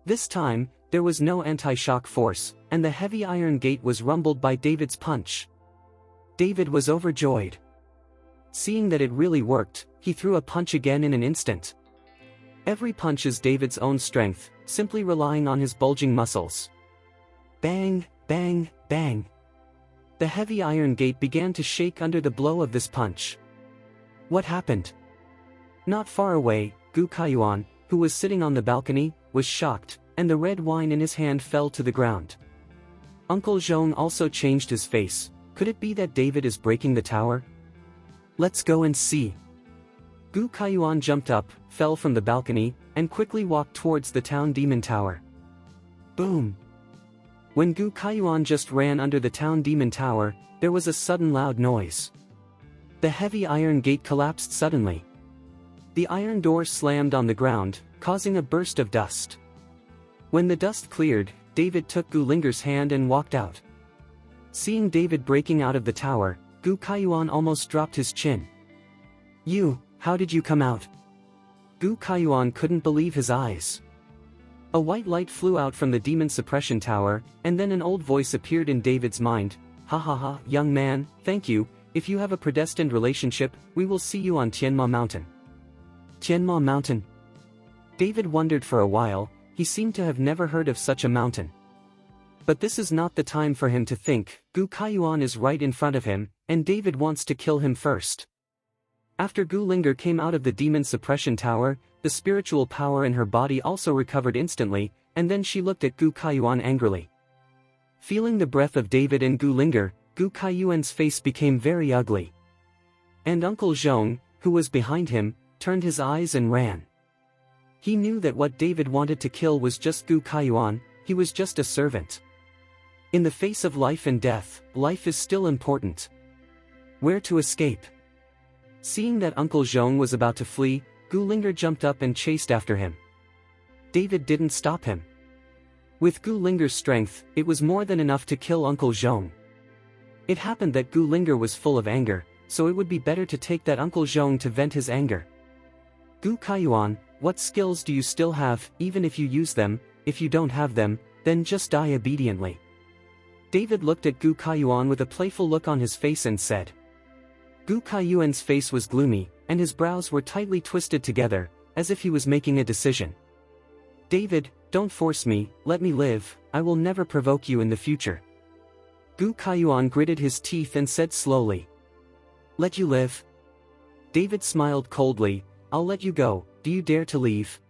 This time, there was no anti-shock force, and the heavy iron gate was rumbled by David's punch. David was overjoyed. Seeing that it really worked, he threw a punch again in an instant. Every punch is David's own strength, simply relying on his bulging muscles. Bang, bang, bang. The heavy iron gate began to shake under the blow of this punch. What happened? Not far away, Gu Kaiyuan, who was sitting on the balcony, was shocked, and the red wine in his hand fell to the ground. Uncle Zhong also changed his face. Could it be that David is breaking the tower? Let's go and see. Gu Kaiyuan jumped up, fell from the balcony, and quickly walked towards the town demon tower. Boom! When Gu Kaiyuan just ran under the town demon tower, there was a sudden loud noise. The heavy iron gate collapsed suddenly. The iron door slammed on the ground, causing a burst of dust. When the dust cleared, David took Gulinger's hand and walked out. Seeing David breaking out of the tower, Gu Kaiyuan almost dropped his chin. How did you come out? Gu Kaiyuan couldn't believe his eyes. A white light flew out from the demon suppression tower, and then an old voice appeared in David's mind. Ha ha ha, young man, thank you, if you have a predestined relationship, we will see you on Tianma Mountain. Tianma Mountain? David wondered for a while. He seemed to have never heard of such a mountain. But this is not the time for him to think. Gu Kaiyuan is right in front of him, and David wants to kill him first. After Gu Linger came out of the demon suppression tower, the spiritual power in her body also recovered instantly, and then she looked at Gu Kaiyuan angrily. Feeling the breath of David and Gu Linger, Gu Kaiyuan's face became very ugly. And Uncle Zhong, who was behind him, turned his eyes and ran. He knew that what David wanted to kill was just Gu Kaiyuan. He was just a servant. In the face of life and death, life is still important. Where to escape? Seeing that Uncle Zhong was about to flee, Gu Linger jumped up and chased after him. David didn't stop him. With Gu Linger's strength, it was more than enough to kill Uncle Zhong. It happened that Gu Linger was full of anger, so it would be better to take that Uncle Zhong to vent his anger. Gu Kaiyuan, what skills do you still have? Even if you use them, if you don't have them, then just die obediently. David looked at Gu Kaiyuan with a playful look on his face and said. Gu Kaiyuan's face was gloomy, and his brows were tightly twisted together, as if he was making a decision. David, don't force me, let me live, I will never provoke you in the future. Gu Kaiyuan gritted his teeth and said slowly. Let you live? David smiled coldly. I'll let you go, do you dare to leave?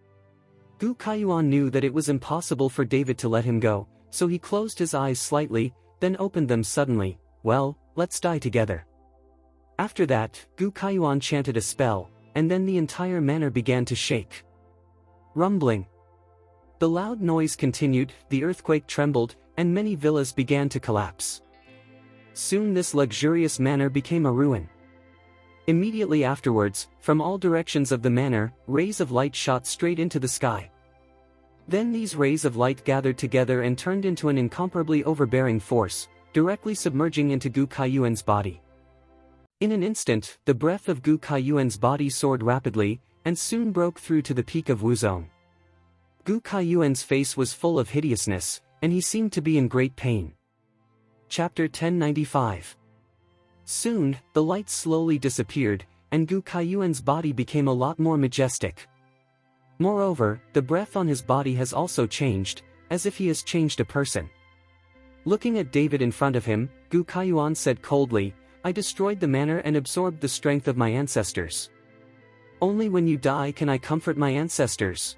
Gu Kaiyuan knew that it was impossible for David to let him go, so he closed his eyes slightly, then opened them suddenly. Well, let's die together. After that, Gu Kaiyuan chanted a spell, and then the entire manor began to shake. Rumbling. The loud noise continued, the earthquake trembled, and many villas began to collapse. Soon this luxurious manor became a ruin. Immediately afterwards, from all directions of the manor, rays of light shot straight into the sky. Then these rays of light gathered together and turned into an incomparably overbearing force, directly submerging into Gu Kaiyuan's body. In an instant, the breath of Gu Kaiyuan's body soared rapidly, and soon broke through to the peak of Wuzong. Gu Kaiyuan's face was full of hideousness, and he seemed to be in great pain. Chapter 1095. Soon, the light slowly disappeared, and Gu Kaiyuan's body became a lot more majestic. Moreover, the breath on his body has also changed, as if he has changed a person. Looking at David in front of him, Gu Kaiyuan said coldly, I destroyed the manor and absorbed the strength of my ancestors. Only when you die can I comfort my ancestors.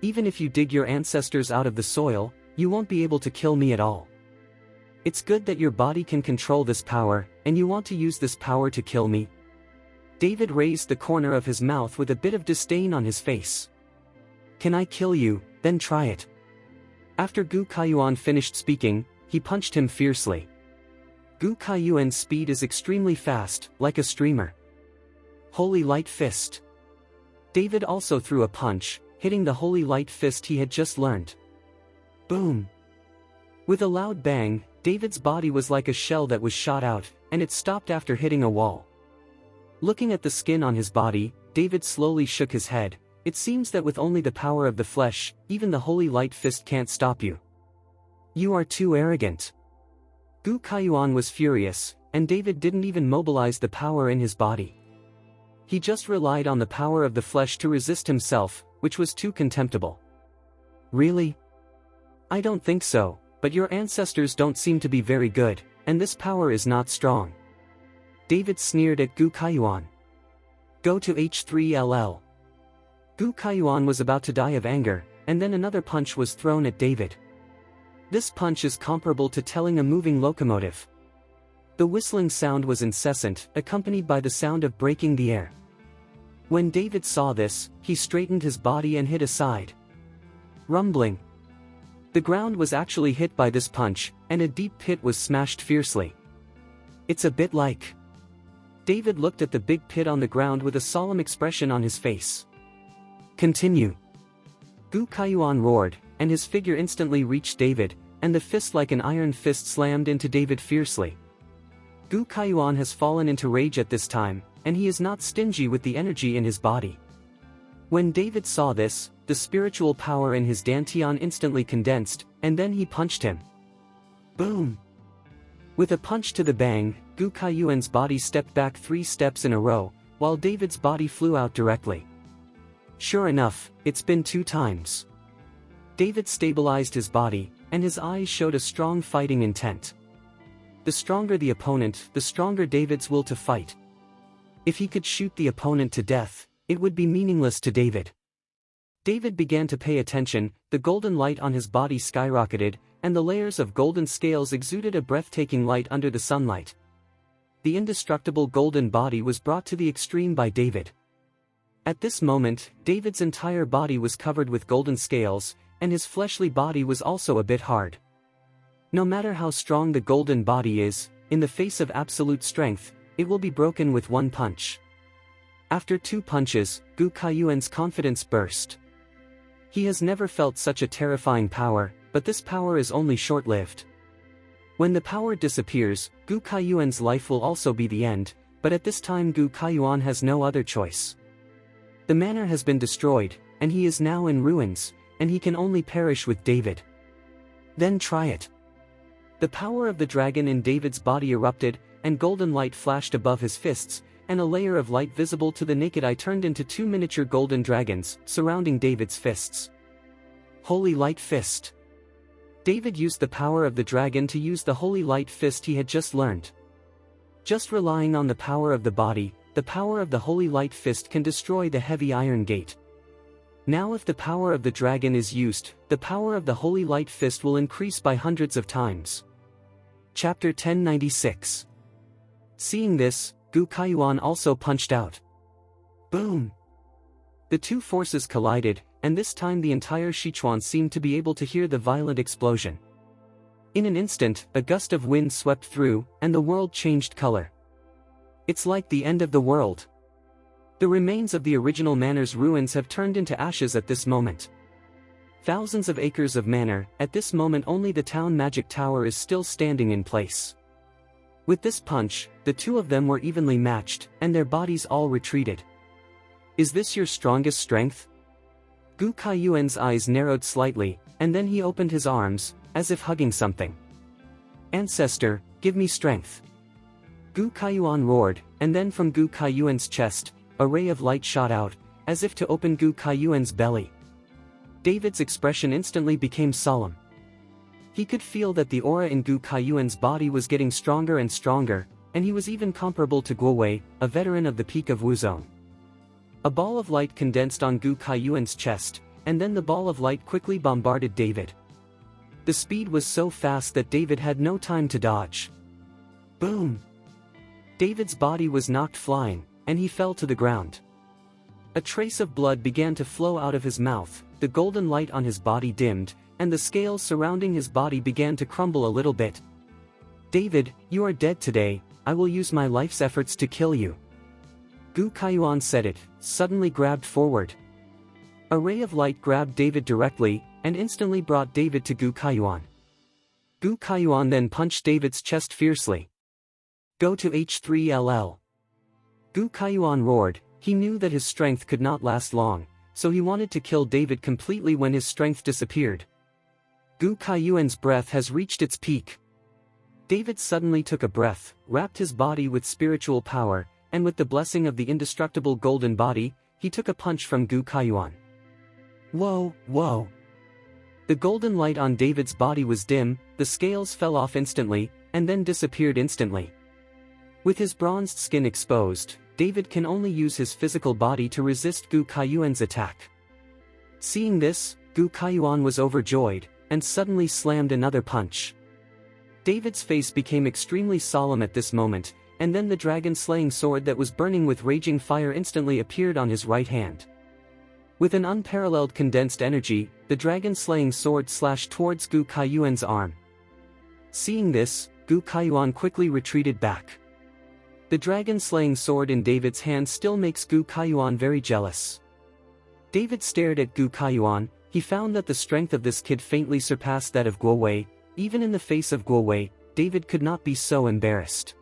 Even if you dig your ancestors out of the soil, you won't be able to kill me at all. It's good that your body can control this power, and you want to use this power to kill me. David raised the corner of his mouth with a bit of disdain on his face. Can I kill you? Then try it. After Gu Kaiyuan finished speaking, he punched him fiercely. Gu Kaiyuan's speed is extremely fast, like a streamer. Holy Light Fist. David also threw a punch, hitting the Holy Light Fist he had just learned. Boom! With a loud bang, David's body was like a shell that was shot out, and it stopped after hitting a wall. Looking at the skin on his body, David slowly shook his head. It seems that with only the power of the flesh, even the Holy Light Fist can't stop you. You are too arrogant. Gu Kaiyuan was furious, and David didn't even mobilize the power in his body. He just relied on the power of the flesh to resist himself, which was too contemptible. Really? I don't think so, but your ancestors don't seem to be very good, and this power is not strong. David sneered at Gu Kaiyuan. Go to H3LL. Gu Kaiyuan was about to die of anger, and then another punch was thrown at David. This punch is comparable to telling a moving locomotive. The whistling sound was incessant, accompanied by the sound of breaking the air. When David saw this, he straightened his body and hit aside. Rumbling. The ground was actually hit by this punch, and a deep pit was smashed fiercely. It's a bit like... David looked at the big pit on the ground with a solemn expression on his face. Continue. Gu Kaiyuan roared, and his figure instantly reached David, and the fist like an iron fist slammed into David fiercely. Gu Kaiyuan has fallen into rage at this time, and he is not stingy with the energy in his body. When David saw this, the spiritual power in his dantian instantly condensed, and then he punched him. Boom! With a punch to the bang, Gu Kaiyuan's body stepped back 3 steps in a row, while David's body flew out directly. Sure enough, it's been 2 times. David stabilized his body, and his eyes showed a strong fighting intent. The stronger the opponent, the stronger David's will to fight. If he could shoot the opponent to death, it would be meaningless to David. David began to pay attention, the golden light on his body skyrocketed, and the layers of golden scales exuded a breathtaking light under the sunlight. The indestructible golden body was brought to the extreme by David. At this moment, David's entire body was covered with golden scales, and his fleshly body was also a bit hard. No matter how strong the golden body is, in the face of absolute strength, it will be broken with 1 punch. After 2 punches, Gu Kaiyuan's confidence burst. He has never felt such a terrifying power, but this power is only short-lived. When the power disappears, Gu Kaiyuan's life will also be the end, but at this time Gu Kaiyuan has no other choice. The manor has been destroyed, and he is now in ruins, and he can only perish with David. Then try it. The power of the dragon in David's body erupted, and golden light flashed above his fists, and a layer of light visible to the naked eye turned into 2 miniature golden dragons, surrounding David's fists. Holy Light Fist. David used the power of the dragon to use the Holy Light Fist he had just learned. Just relying on the power of the body, the power of the Holy Light Fist can destroy the heavy iron gate. Now if the power of the dragon is used, the power of the Holy Light Fist will increase by hundreds of times. Chapter 1096. Seeing this, Gu Kaiyuan also punched out. Boom! The 2 forces collided, and this time the entire Sichuan seemed to be able to hear the violent explosion. In an instant, a gust of wind swept through, and the world changed color. It's like the end of the world. The remains of the original manor's ruins have turned into ashes at this moment. Thousands of acres of manor, at this moment only the town magic tower is still standing in place. With this punch, the 2 of them were evenly matched, and their bodies all retreated. Is this your strongest strength? Gu Kaiyuan's eyes narrowed slightly, and then he opened his arms, as if hugging something. Ancestor, give me strength. Gu Kaiyuan roared, and then from Gu Kaiyuan's chest, a ray of light shot out, as if to open Gu Kaiyuan's belly. David's expression instantly became solemn. He could feel that the aura in Gu Kaiyuan's body was getting stronger and stronger, and he was even comparable to Guo Wei, a veteran of the peak of Wuzone. A ball of light condensed on Gu Kaiyuan's chest, and then the ball of light quickly bombarded David. The speed was so fast that David had no time to dodge. Boom! David's body was knocked flying, and he fell to the ground. A trace of blood began to flow out of his mouth, the golden light on his body dimmed, and the scales surrounding his body began to crumble a little bit. David, you are dead today, I will use my life's efforts to kill you. Gu Kaiyuan said it, suddenly grabbed forward. A ray of light grabbed David directly, and instantly brought David to Gu Kaiyuan. Gu Kaiyuan then punched David's chest fiercely. Go to H3LL. Gu Kaiyuan roared, he knew that his strength could not last long, so he wanted to kill David completely when his strength disappeared. Gu Kaiyuan's breath has reached its peak. David suddenly took a breath, wrapped his body with spiritual power, and with the blessing of the indestructible golden body, he took a punch from Gu Kaiyuan. Whoa, whoa! The golden light on David's body was dim, the scales fell off instantly, and then disappeared instantly. With his bronzed skin exposed, David can only use his physical body to resist Gu Kaiyuan's attack. Seeing this, Gu Kaiyuan was overjoyed, and suddenly slammed another punch. David's face became extremely solemn at this moment, and then the dragon-slaying sword that was burning with raging fire instantly appeared on his right hand. With an unparalleled condensed energy, the dragon-slaying sword slashed towards Gu Kaiyuan's arm. Seeing this, Gu Kaiyuan quickly retreated back. The dragon-slaying sword in David's hand still makes Gu Kaiyuan very jealous. David stared at Gu Kaiyuan, he found that the strength of this kid faintly surpassed that of Guo Wei. Even in the face of Guo Wei, David could not be so embarrassed.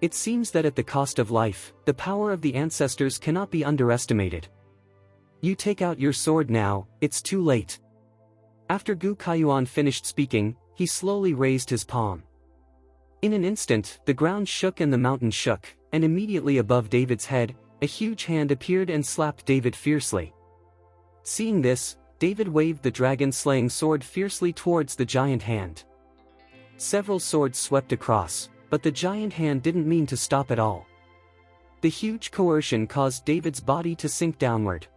It seems that at the cost of life, the power of the ancestors cannot be underestimated. You take out your sword now, it's too late. After Gu Kaiyuan finished speaking, he slowly raised his palm. In an instant, the ground shook and the mountain shook, and immediately above David's head, a huge hand appeared and slapped David fiercely. Seeing this, David waved the dragon-slaying sword fiercely towards the giant hand. Several swords swept across, but the giant hand didn't mean to stop at all. The huge coercion caused David's body to sink downward.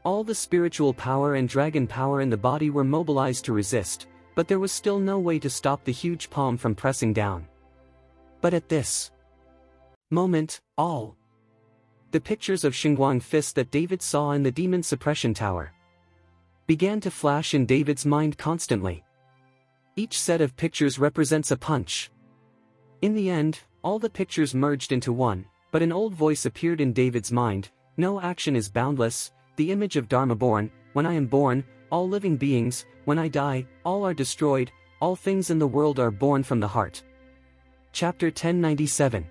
All the spiritual power and dragon power in the body were mobilized to resist, but there was still no way to stop the huge palm from pressing down. But at this moment, all the pictures of Xingguang fist that David saw in the demon suppression tower began to flash in David's mind constantly. Each set of pictures represents a punch. In the end, all the pictures merged into one, but an old voice appeared in David's mind: no action is boundless, the image of Dharma born, when I am born, all living beings, when I die, all are destroyed, all things in the world are born from the heart. Chapter 1097.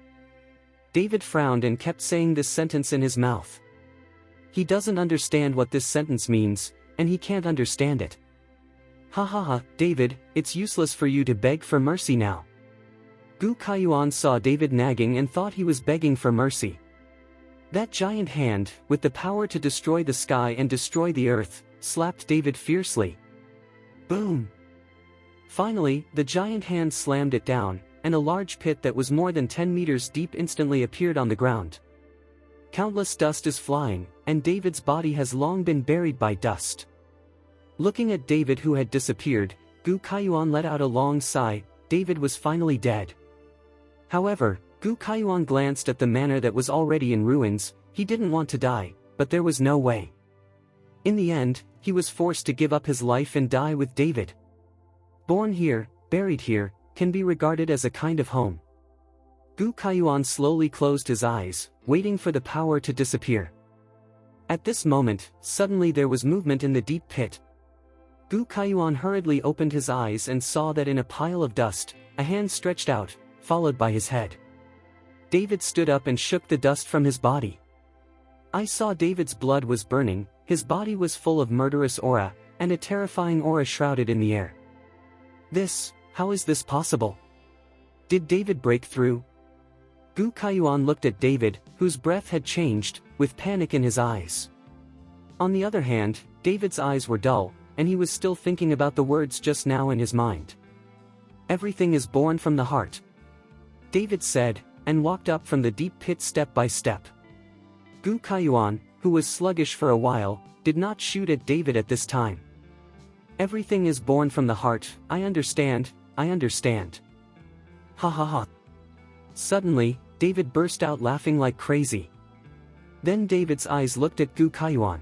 David frowned and kept saying this sentence in his mouth. He doesn't understand what this sentence means, and he can't understand it. Ha ha ha, David, it's useless for you to beg for mercy now. Gu Kaiyuan saw David nagging and thought he was begging for mercy. That giant hand, with the power to destroy the sky and destroy the earth, slapped David fiercely. Boom! Finally, the giant hand slammed it down, and a large pit that was more than 10 meters deep instantly appeared on the ground. Countless dust is flying, and David's body has long been buried by dust. Looking at David who had disappeared, Gu Kaiyuan let out a long sigh. David was finally dead. However, Gu Kaiyuan glanced at the manor that was already in ruins. He didn't want to die, but there was no way. In the end, he was forced to give up his life and die with David. Born here, buried here, can be regarded as a kind of home. Gu Kaiyuan slowly closed his eyes, waiting for the power to disappear. At this moment, suddenly there was movement in the deep pit. Gu Kaiyuan hurriedly opened his eyes and saw that in a pile of dust, a hand stretched out, followed by his head. David stood up and shook the dust from his body. I saw David's blood was burning, his body was full of murderous aura, and a terrifying aura shrouded in the air. How is this possible? Did David break through? Gu Kaiyuan looked at David, whose breath had changed, with panic in his eyes. On the other hand, David's eyes were dull, and he was still thinking about the words just now in his mind. Everything is born from the heart, David said, and walked up from the deep pit step by step. Gu Kaiyuan, who was sluggish for a while, did not shoot at David at this time. Everything is born from the heart, I understand. Ha ha ha. Suddenly, David burst out laughing like crazy. Then David's eyes looked at Gu Kaiyuan.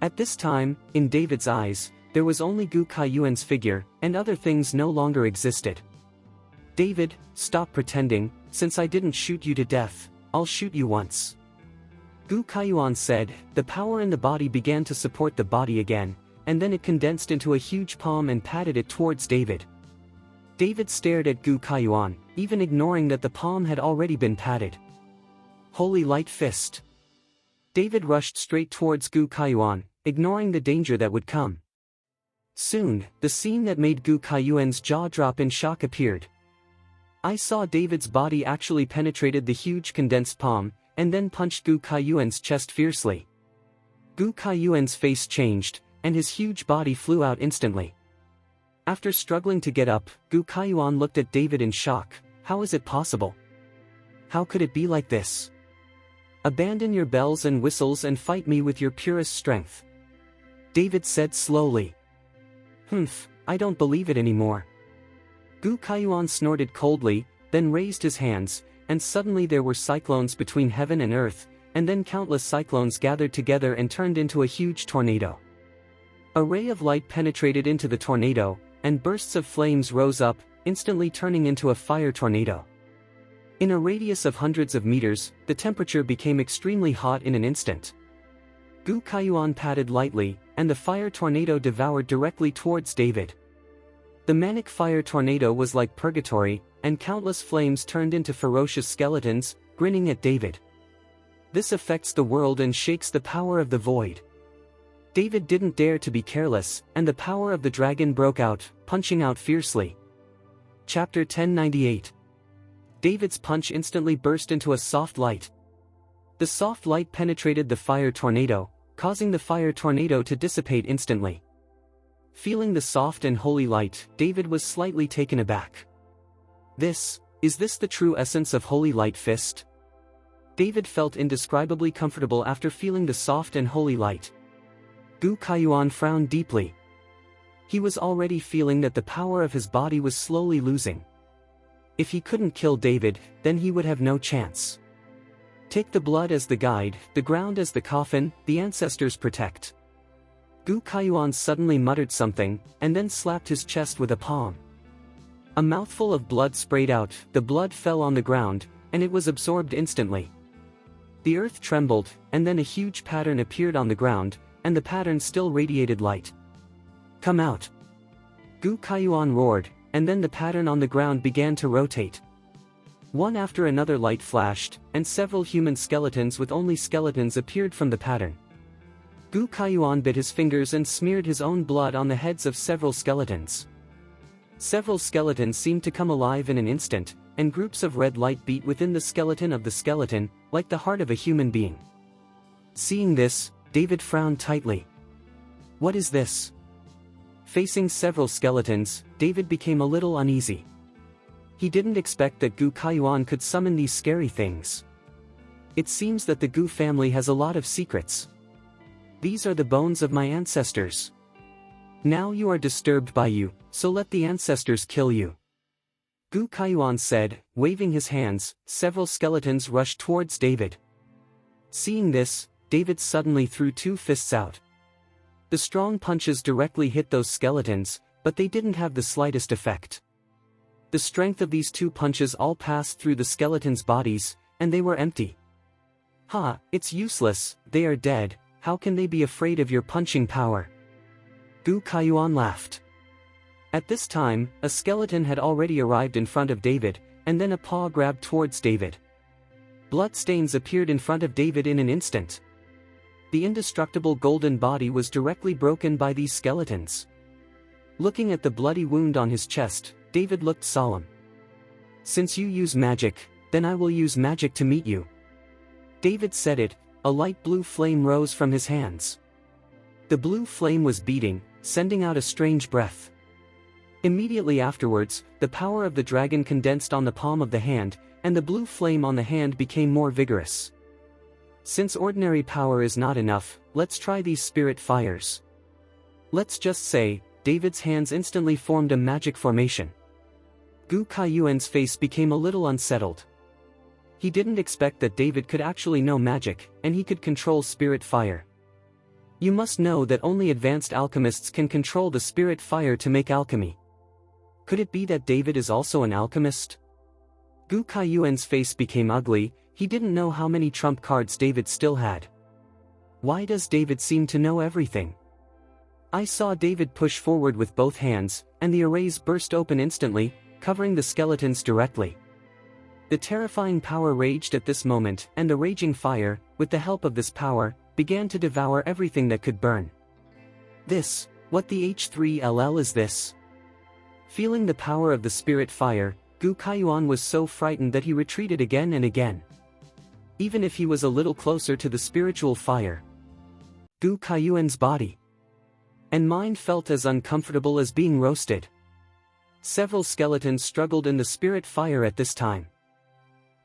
At this time, in David's eyes, there was only Gu Kaiyuan's figure, and other things no longer existed. David, stop pretending. Since I didn't shoot you to death, I'll shoot you once. Gu Kaiyuan said. The power in the body began to support the body again, and then it condensed into a huge palm and patted it towards David. David stared at Gu Kaiyuan, even ignoring that the palm had already been patted. Holy light fist. David rushed straight towards Gu Kaiyuan, ignoring the danger that would come. Soon, the scene that made Gu Kaiyuan's jaw drop in shock appeared. I saw David's body actually penetrated the huge condensed palm, and then punched Gu Kaiyuan's chest fiercely. Gu Kaiyuan's face changed, and his huge body flew out instantly. After struggling to get up, Gu Kaiyuan looked at David in shock. How is it possible? How could it be like this? Abandon your bells and whistles and fight me with your purest strength. David said slowly. I don't believe it anymore. Gu Kaiyuan snorted coldly, then raised his hands, and suddenly there were cyclones between heaven and earth, and then countless cyclones gathered together and turned into a huge tornado. A ray of light penetrated into the tornado, and bursts of flames rose up, instantly turning into a fire tornado. In a radius of hundreds of meters, the temperature became extremely hot in an instant. Gu Kaiyuan patted lightly, and the fire tornado devoured directly towards David. The manic fire tornado was like purgatory, and countless flames turned into ferocious skeletons, grinning at David. This affects the world and shakes the power of the void. David didn't dare to be careless, and the power of the dragon broke out, punching out fiercely. Chapter 1098. David's punch instantly burst into a soft light. The soft light penetrated the fire tornado, causing the fire tornado to dissipate instantly. Feeling the soft and holy light, David was slightly taken aback. Is this the true essence of Holy Light Fist? David felt indescribably comfortable after feeling the soft and holy light. Gu Kaiyuan frowned deeply. He was already feeling that the power of his body was slowly losing. If he couldn't kill David, then he would have no chance. Take the blood as the guide, the ground as the coffin, the ancestors protect. Gu Kaiyuan suddenly muttered something, and then slapped his chest with a palm. A mouthful of blood sprayed out, the blood fell on the ground, and it was absorbed instantly. The earth trembled, and then a huge pattern appeared on the ground, and the pattern still radiated light. Come out! Gu Kaiyuan roared, and then the pattern on the ground began to rotate. One after another light flashed, and several human skeletons with only skeletons appeared from the pattern. Gu Kaiyuan bit his fingers and smeared his own blood on the heads of several skeletons. Several skeletons seemed to come alive in an instant, and groups of red light beat within the skeleton, like the heart of a human being. Seeing this, David frowned tightly. What is this? Facing several skeletons, David became a little uneasy. He didn't expect that Gu Kaiyuan could summon these scary things. It seems that the Gu family has a lot of secrets. These are the bones of my ancestors. Now you are disturbed by you, so let the ancestors kill you. Gu Kaiyuan said, waving his hands. Several skeletons rushed towards David. Seeing this, David suddenly threw two fists out. The strong punches directly hit those skeletons, but they didn't have the slightest effect. The strength of these two punches all passed through the skeletons' bodies, and they were empty. Ha, it's useless, they are dead, how can they be afraid of your punching power? Gu Kaiyuan laughed. At this time, a skeleton had already arrived in front of David, and then a paw grabbed towards David. Bloodstains appeared in front of David in an instant. The indestructible golden body was directly broken by these skeletons. Looking at the bloody wound on his chest, David looked solemn. Since you use magic, then I will use magic to meet you. David said it, a light blue flame rose from his hands. The blue flame was beating, sending out a strange breath. Immediately afterwards, the power of the dragon condensed on the palm of the hand, and the blue flame on the hand became more vigorous. Since ordinary power is not enough, let's try these spirit fires. Let's just say, David's hands instantly formed a magic formation. Gu Kaiyuan's face became a little unsettled. He didn't expect that David could actually know magic, and he could control spirit fire. You must know that only advanced alchemists can control the spirit fire to make alchemy. Could it be that David is also an alchemist? Gu Kaiyuan's face became ugly. He didn't know how many trump cards David still had. Why does David seem to know everything? I saw David push forward with both hands, and the arrays burst open instantly, covering the skeletons directly. The terrifying power raged at this moment, and the raging fire, with the help of this power, began to devour everything that could burn. What the H3LL is this? Feeling the power of the spirit fire, Gu Kaiyuan was so frightened that he retreated again and again. Even if he was a little closer to the spiritual fire, Gu Kaiyuan's body and mind felt as uncomfortable as being roasted. Several skeletons struggled in the spirit fire at this time.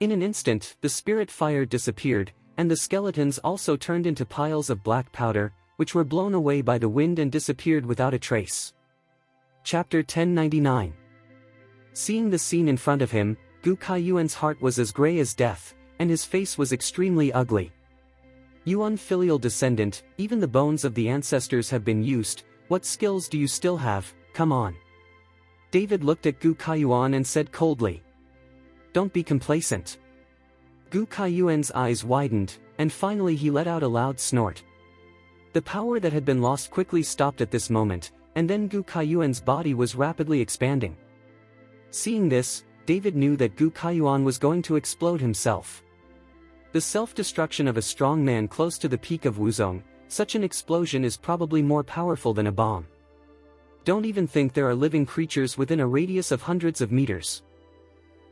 In an instant, the spirit fire disappeared, and the skeletons also turned into piles of black powder, which were blown away by the wind and disappeared without a trace. Chapter 1099. Seeing the scene in front of him, Gu Kaiyuan's heart was as gray as death, and his face was extremely ugly. You unfilial descendant, even the bones of the ancestors have been used, what skills do you still have, come on. David looked at Gu Kaiyuan and said coldly. Don't be complacent. Gu Kaiyuan's eyes widened, and finally he let out a loud snort. The power that had been lost quickly stopped at this moment, and then Gu Kaiyuan's body was rapidly expanding. Seeing this, David knew that Gu Kaiyuan was going to explode himself. The self-destruction of a strong man close to the peak of Wuzong, such an explosion is probably more powerful than a bomb. Don't even think there are living creatures within a radius of hundreds of meters.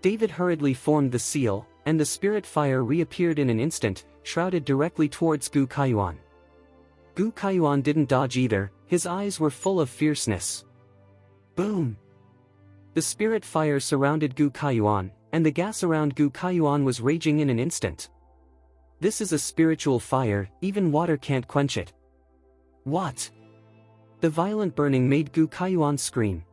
David hurriedly formed the seal, and the spirit fire reappeared in an instant, shrouded directly towards Gu Kaiyuan. Gu Kaiyuan didn't dodge either, his eyes were full of fierceness. Boom! The spirit fire surrounded Gu Kaiyuan, and the gas around Gu Kaiyuan was raging in an instant. This is a spiritual fire, even water can't quench it. What? The violent burning made Gu Kaiyuan scream.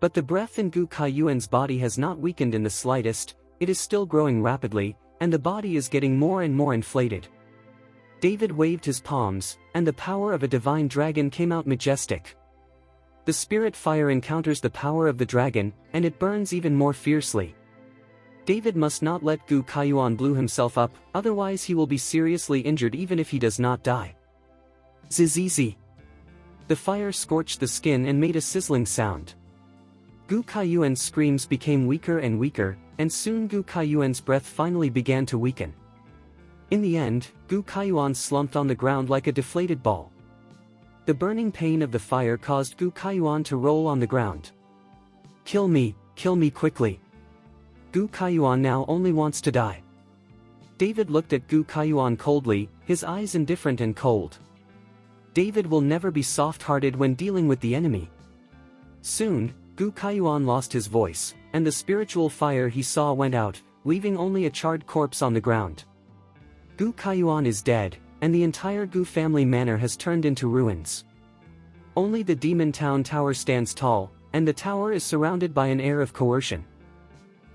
But the breath in Gu Kaiyuan's body has not weakened in the slightest, it is still growing rapidly, and the body is getting more and more inflated. David waved his palms, and the power of a divine dragon came out majestic. The spirit fire encounters the power of the dragon, and it burns even more fiercely. David must not let Gu Kaiyuan blow himself up, otherwise he will be seriously injured even if he does not die. Zzz. The fire scorched the skin and made a sizzling sound. Gu Kaiyuan's screams became weaker and weaker, and soon Gu Kaiyuan's breath finally began to weaken. In the end, Gu Kaiyuan slumped on the ground like a deflated ball. The burning pain of the fire caused Gu Kaiyuan to roll on the ground. Kill me quickly. Gu Kaiyuan now only wants to die. David looked at Gu Kaiyuan coldly, his eyes indifferent and cold. David will never be soft-hearted when dealing with the enemy. Soon, Gu Kaiyuan lost his voice, and the spiritual fire he saw went out, leaving only a charred corpse on the ground. Gu Kaiyuan is dead, and the entire Gu family manor has turned into ruins. Only the Demon Town Tower stands tall, and the tower is surrounded by an air of coercion.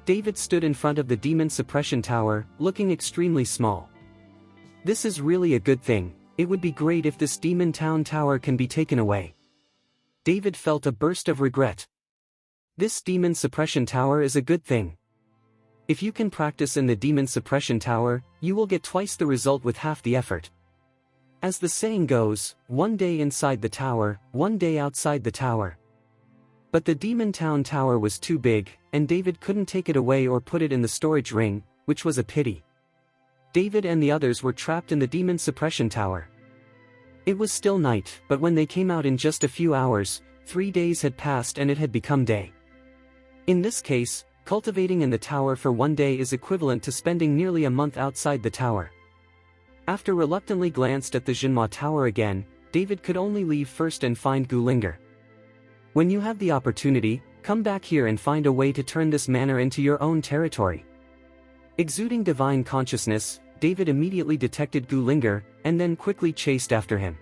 David stood in front of the Demon Suppression Tower, looking extremely small. This is really a good thing, it would be great if this Demon Town Tower can be taken away. David felt a burst of regret. This Demon Suppression Tower is a good thing. If you can practice in the Demon Suppression Tower, you will get twice the result with half the effort. As the saying goes, one day inside the tower, one day outside the tower. But the Demon Town Tower was too big, and David couldn't take it away or put it in the storage ring, which was a pity. David and the others were trapped in the Demon Suppression Tower. It was still night, but when they came out in just a few hours, 3 days had passed and it had become day. In this case, cultivating in the tower for 1 day is equivalent to spending nearly a month outside the tower. After reluctantly glanced at the Jinhua Tower again, David could only leave first and find Gulinger. When you have the opportunity, come back here and find a way to turn this manor into your own territory. Exuding divine consciousness, David immediately detected Gulinger, and then quickly chased after him.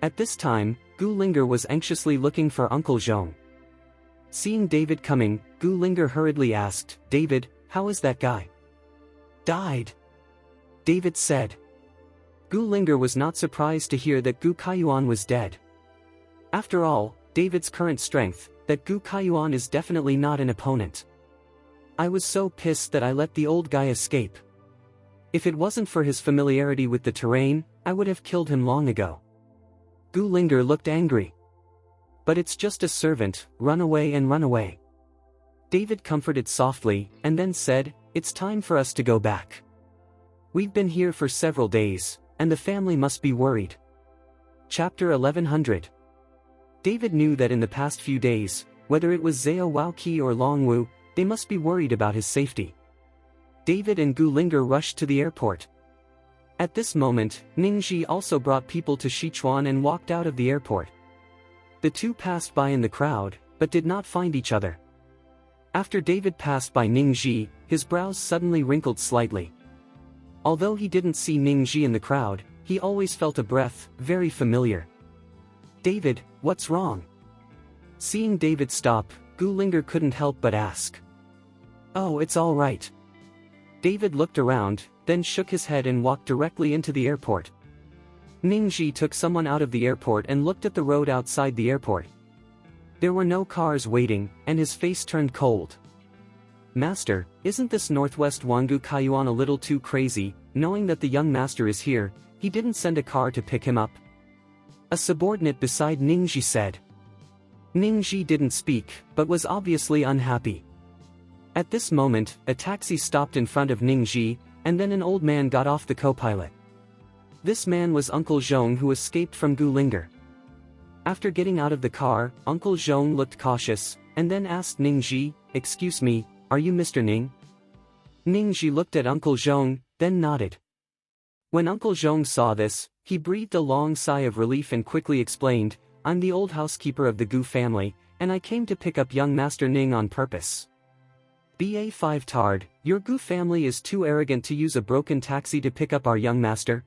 At this time, Gulinger was anxiously looking for Uncle Zhong. Seeing David coming, Gulinger hurriedly asked, "David, how is that guy?" "Died," David said. Gulinger was not surprised to hear that Gu Kaiyuan was dead. After all, David's current strength, that Gu Kaiyuan is definitely not an opponent. "I was so pissed that I let the old guy escape. If it wasn't for his familiarity with the terrain, I would have killed him long ago." Gulinger looked angry. "But it's just a servant, run away and run away." David comforted softly, and then said, "It's time for us to go back. We've been here for several days, and the family must be worried." Chapter 1100. David knew that in the past few days, whether it was Zhao Waoqi or Long Wu, they must be worried about his safety. David and Gulinger rushed to the airport. At this moment, Ningxi also brought people to Sichuan and walked out of the airport. The two passed by in the crowd, but did not find each other. After David passed by Ningxi, his brows suddenly wrinkled slightly. Although he didn't see Ningxi in the crowd, he always felt a breath, very familiar. "David, what's wrong?" Seeing David stop, Gulinger couldn't help but ask. "Oh, it's all right." David looked around, then shook his head and walked directly into the airport. Ningxi took someone out of the airport and looked at the road outside the airport. There were no cars waiting, and his face turned cold. "Master, isn't this Northwest Wangu Kaiyuan a little too crazy? Knowing that the young master is here, he didn't send a car to pick him up?" A subordinate beside Ningxi said. Ningxi didn't speak, but was obviously unhappy. At this moment, a taxi stopped in front of Ningxi, and then an old man got off the co-pilot. This man was Uncle Zhong, who escaped from Gulinger. After getting out of the car, Uncle Zhong looked cautious, and then asked Ningxi, "Excuse me, are you Mr. Ning?" Ningxi looked at Uncle Zhong, then nodded. When Uncle Zhong saw this, he breathed a long sigh of relief and quickly explained, "I'm the old housekeeper of the Gu family, and I came to pick up young Master Ning on purpose." BA5 Tard, your Gu family is too arrogant to use a broken taxi to pick up our young master?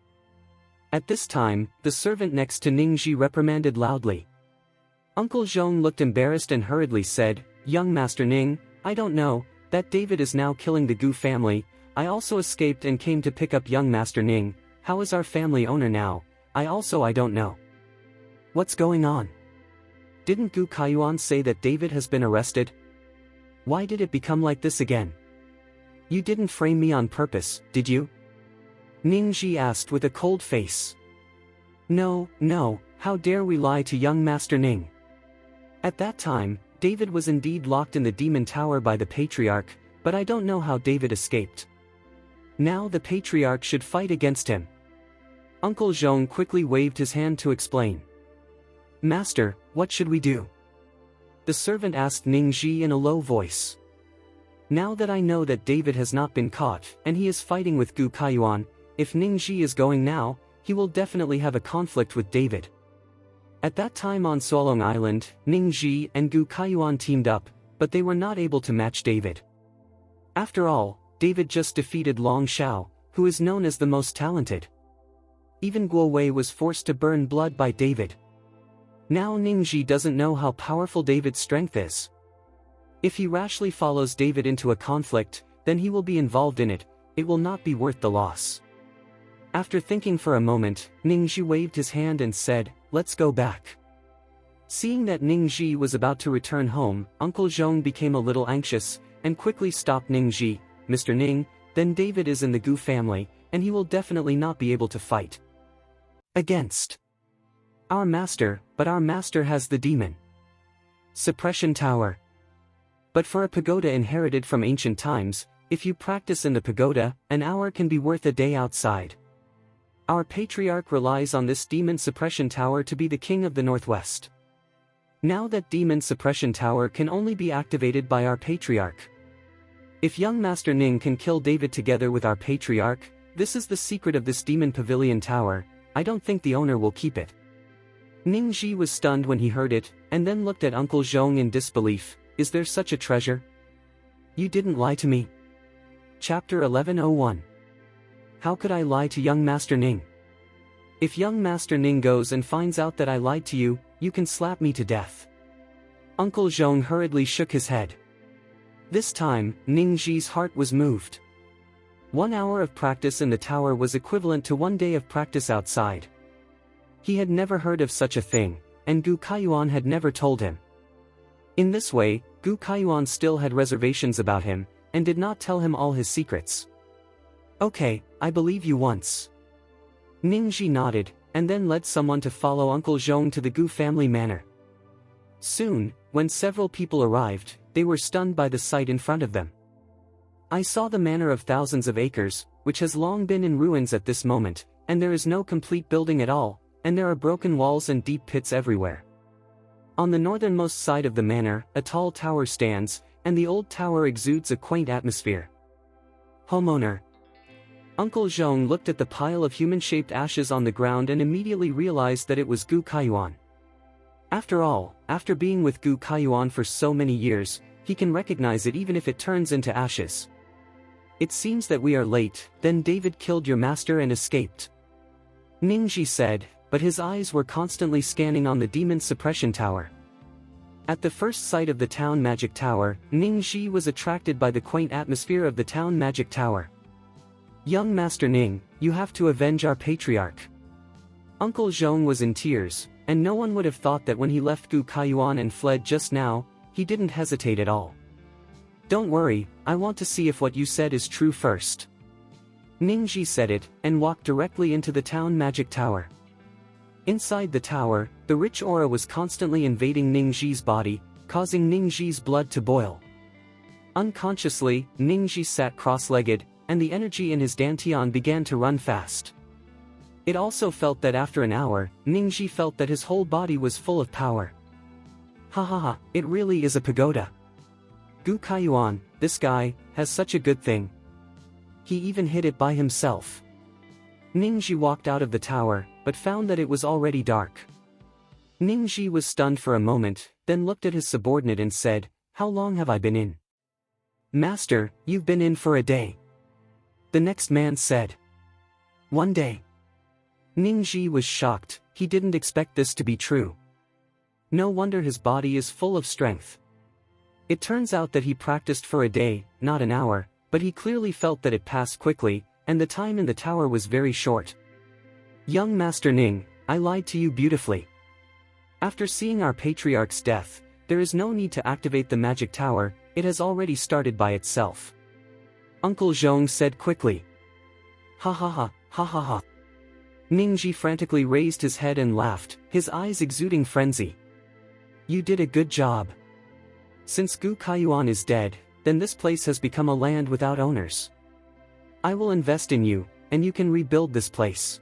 At this time, the servant next to Ningji reprimanded loudly. Uncle Zhong looked embarrassed and hurriedly said, "Young Master Ning, I don't know, that David is now killing the Gu family. I also escaped and came to pick up young Master Ning. How is our family owner now? I don't know. What's going on? Didn't Gu Kaiyuan say that David has been arrested? Why did it become like this again? You didn't frame me on purpose, did you?" Ningji asked with a cold face. No, how dare we lie to young Master Ning? At that time, David was indeed locked in the Demon Tower by the Patriarch, but I don't know how David escaped. Now the Patriarch should fight against him. Uncle Zhong quickly waved his hand to explain. "Master, what should we do?" the servant asked Ningji in a low voice. "Now that I know that David has not been caught, and he is fighting with Gu Kaiyuan, if Ningji is going now, he will definitely have a conflict with David." At that time on Suolong Island, Ningji and Gu Kaiyuan teamed up, but they were not able to match David. After all, David just defeated Long Xiao, who is known as the most talented. Even Guo Wei was forced to burn blood by David. Now Ningji doesn't know how powerful David's strength is. If he rashly follows David into a conflict, then he will be involved in it. It will not be worth the loss. After thinking for a moment, Ningji waved his hand and said, "Let's go back." Seeing that Ningji was about to return home, Uncle Zhong became a little anxious, and quickly stopped Ningji. "Mr. Ning, then David is in the Gu family, and he will definitely not be able to fight against our master, but our master has the demon suppression tower. But for a pagoda inherited from ancient times, if you practice in the pagoda, an hour can be worth a day outside. Our patriarch relies on this demon suppression tower to be the king of the Northwest. Now that demon suppression tower can only be activated by our patriarch. If young Master Ning can kill David together with our patriarch, this is the secret of this demon pavilion tower. I don't think the owner will keep it." Ningji was stunned when he heard it, and then looked at Uncle Zhong in disbelief. "Is there such a treasure? You didn't lie to me." Chapter 1101. How could I lie to young Master Ning? If young Master Ning goes and finds out that I lied to you, you can slap me to death. Uncle Zhong hurriedly shook his head. This time, Ningji's heart was moved. 1 hour of practice in the tower was equivalent to 1 day of practice outside. He had never heard of such a thing, and Gu Kaiyuan had never told him. In this way, Gu Kaiyuan still had reservations about him, and did not tell him all his secrets. "Okay, I believe you once." Ningji nodded, and then led someone to follow Uncle Zhong to the Gu family manor. Soon, when several people arrived, they were stunned by the sight in front of them. "I saw the manor of thousands of acres, which has long been in ruins at this moment, and there is no complete building at all, and there are broken walls and deep pits everywhere. On the northernmost side of the manor, a tall tower stands, and the old tower exudes a quaint atmosphere." Homeowner. Uncle Zhong looked at the pile of human-shaped ashes on the ground and immediately realized that it was Gu Kaiyuan. After all, after being with Gu Kaiyuan for so many years, he can recognize it even if it turns into ashes. "It seems that we are late, then David killed your master and escaped," Ningji said, but his eyes were constantly scanning on the demon suppression tower. At the first sight of the town magic tower, Ningji was attracted by the quaint atmosphere of the town magic tower. "Young Master Ning, you have to avenge our patriarch." Uncle Zhong was in tears, and no one would have thought that when he left Gu Kaiyuan and fled just now, he didn't hesitate at all. "Don't worry, I want to see if what you said is true first." Ningji said it, and walked directly into the town magic tower. Inside the tower, the rich aura was constantly invading Ningji's body, causing Ningji's blood to boil. Unconsciously, Ningji sat cross-legged, and the energy in his dantian began to run fast. It also felt that after an hour, Ningji felt that his whole body was full of power. Ha ha ha, it really is a pagoda. Gu Kaiyuan, this guy, has such a good thing. He even hid it by himself. Ningji walked out of the tower, but found that it was already dark. Ningji was stunned for a moment, then looked at his subordinate and said, "How long have I been in?" "Master, you've been in for a day." The next man said. "1 day." Ningji was shocked, he didn't expect this to be true. No wonder his body is full of strength. It turns out that he practiced for a day, not an hour, but he clearly felt that it passed quickly, and the time in the tower was very short. "Young Master Ning, I lied to you beautifully. After seeing our patriarch's death, there is no need to activate the magic tower, it has already started by itself." Uncle Zhong said quickly. "Ha ha ha, ha ha ha." Ningji frantically raised his head and laughed, his eyes exuding frenzy. "You did a good job. Since Gu Kaiyuan is dead, then this place has become a land without owners. I will invest in you, and you can rebuild this place.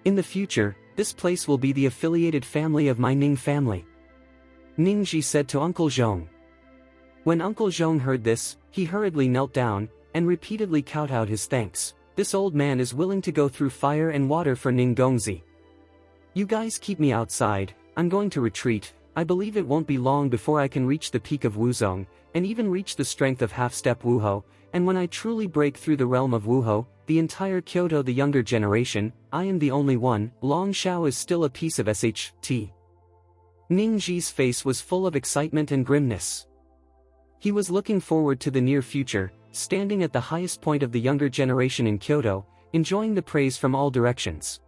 In the future, this place will be the affiliated family of my Ning family," Ningji said to Uncle Zhong. When Uncle Zhong heard this, he hurriedly knelt down, and repeatedly kowtowed his thanks. "This old man is willing to go through fire and water for Ning Gongzi. You guys keep me outside, I'm going to retreat. I believe it won't be long before I can reach the peak of Wuzong, and even reach the strength of half-step Wuho, and when I truly break through the realm of Wuho, the entire Kyoto the younger generation, I am the only one, Long Shao is still a piece of SHT." Ningji's face was full of excitement and grimness. He was looking forward to the near future, standing at the highest point of the younger generation in Kyoto, enjoying the praise from all directions.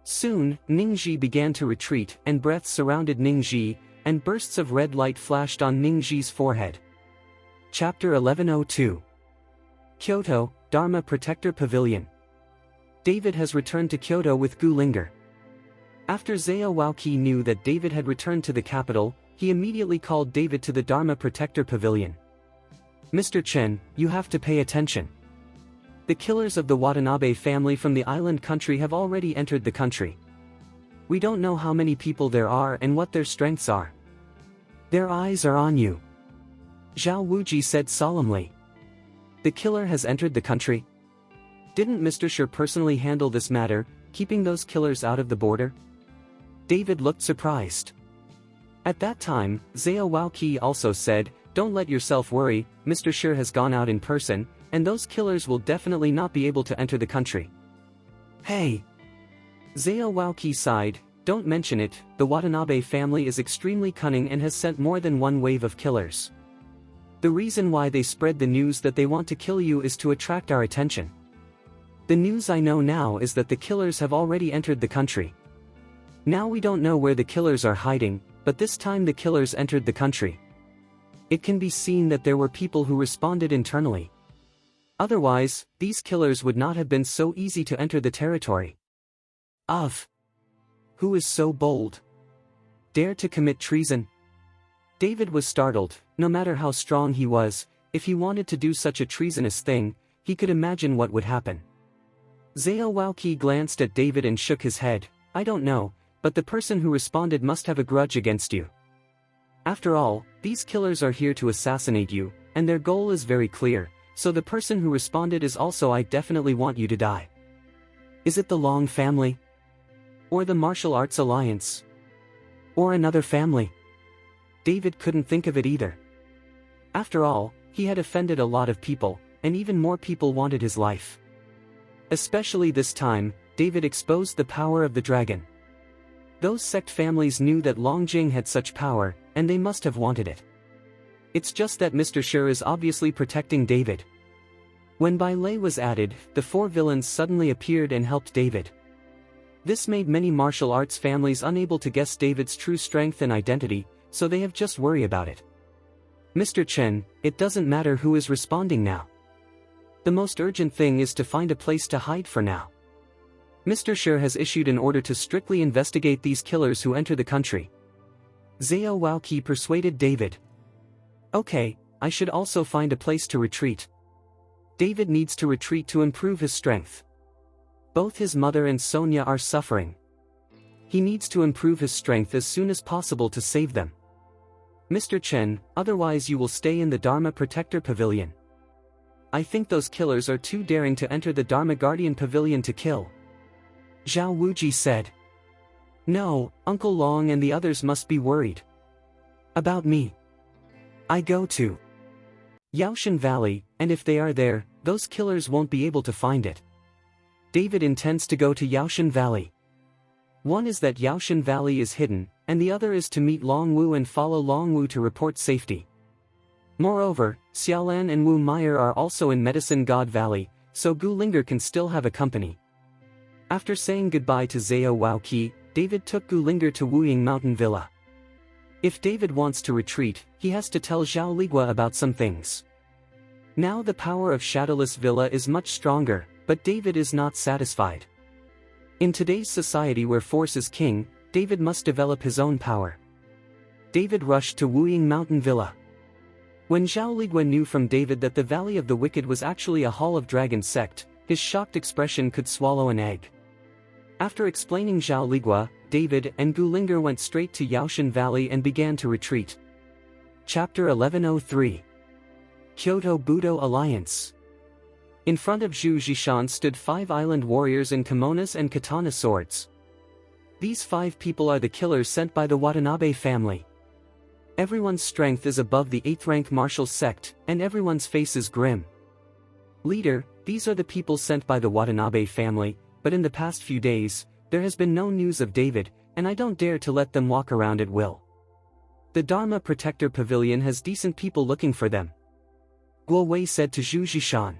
Soon, Ningji began to retreat, and breaths surrounded Ningji, and bursts of red light flashed on Ningji's forehead. Chapter 1102. Kyoto, Dharma Protector Pavilion. David has returned to Kyoto with Gu Linger. After Zhao Waoqi knew that David had returned to the capital, he immediately called David to the Dharma Protector Pavilion. "Mr. Chen, you have to pay attention. The killers of the Watanabe family from the island country have already entered the country. We don't know how many people there are and what their strengths are. Their eyes are on you," Zhao Wuji said solemnly. "The killer has entered the country? Didn't Mr. Shi personally handle this matter, keeping those killers out of the border?" David looked surprised. At that time, Zhao Waoqi also said, "Don't let yourself worry, Mr. Shi has gone out in person, and those killers will definitely not be able to enter the country." "Hey!" Zhao Waoqi sighed, "Don't mention it, the Watanabe family is extremely cunning and has sent more than one wave of killers. The reason why they spread the news that they want to kill you is to attract our attention. The news I know now is that the killers have already entered the country. Now we don't know where the killers are hiding, but this time the killers entered the country. It can be seen that there were people who responded internally. Otherwise, these killers would not have been so easy to enter the territory. Of who is so bold? Dare to commit treason?" David was startled. No matter how strong he was, if he wanted to do such a treasonous thing, he could imagine what would happen. Zhao Waoqi glanced at David and shook his head. "I don't know, but the person who responded must have a grudge against you. After all, these killers are here to assassinate you, and their goal is very clear, so the person who responded is also I definitely want you to die. Is it the Long family? Or the Martial Arts Alliance? Or another family?" David couldn't think of it either. After all, he had offended a lot of people, and even more people wanted his life. Especially this time, David exposed the power of the dragon. Those sect families knew that Longjing had such power, and they must have wanted it. It's just that Mr. Shi is obviously protecting David. When Bai Lei was added, the 4 villains suddenly appeared and helped David. This made many martial arts families unable to guess David's true strength and identity, so they have just worry about it. "Mr. Chen, it doesn't matter who is responding now. The most urgent thing is to find a place to hide for now. Mr. Shi has issued an order to strictly investigate these killers who enter the country." Zhao Waoqi persuaded David. "Okay, I should also find a place to retreat. David needs to retreat to improve his strength. Both his mother and Sonia are suffering. He needs to improve his strength as soon as possible to save them. Mr. Chen, otherwise you will stay in the Dharma Protector Pavilion." I think those killers are too daring to enter the Dharma Guardian Pavilion to kill. Zhao Wuji said. No, Uncle Long and the others must be worried. About me. I go to Yaoshan Valley, and if they are there, those killers won't be able to find it. David intends to go to Yaoshan Valley. One is that Yaoshan Valley is hidden, and the other is to meet Long Wu and follow Long Wu to report safety. Moreover, Xiaolan and Wu Meyer are also in Medicine God Valley, so Gu Linger can still have a company. After saying goodbye to Zhao Waoqi, David took Gu Linger to Wuying Mountain Villa. If David wants to retreat, he has to tell Zhao Ligua about some things. Now the power of Shadowless Villa is much stronger, but David is not satisfied. In today's society where force is king, David must develop his own power. David rushed to Wuying Mountain Villa. When Zhao Ligua knew from David that the Valley of the Wicked was actually a Hall of Dragons sect, his shocked expression could swallow an egg. After explaining Zhao Ligua, David and Gu Linger went straight to Yaoshan Valley and began to retreat. Chapter 1103. Kyoto Budo Alliance. In front of Zhu Zhishan stood 5 island warriors in kimonos and katana swords. These 5 people are the killers sent by the Watanabe family. Everyone's strength is above the 8th rank martial sect, and everyone's face is grim. Leader, these are the people sent by the Watanabe family, but in the past few days, there has been no news of David, and I don't dare to let them walk around at will. The Dharma Protector Pavilion has decent people looking for them. Guo Wei said to Zhu Zhishan.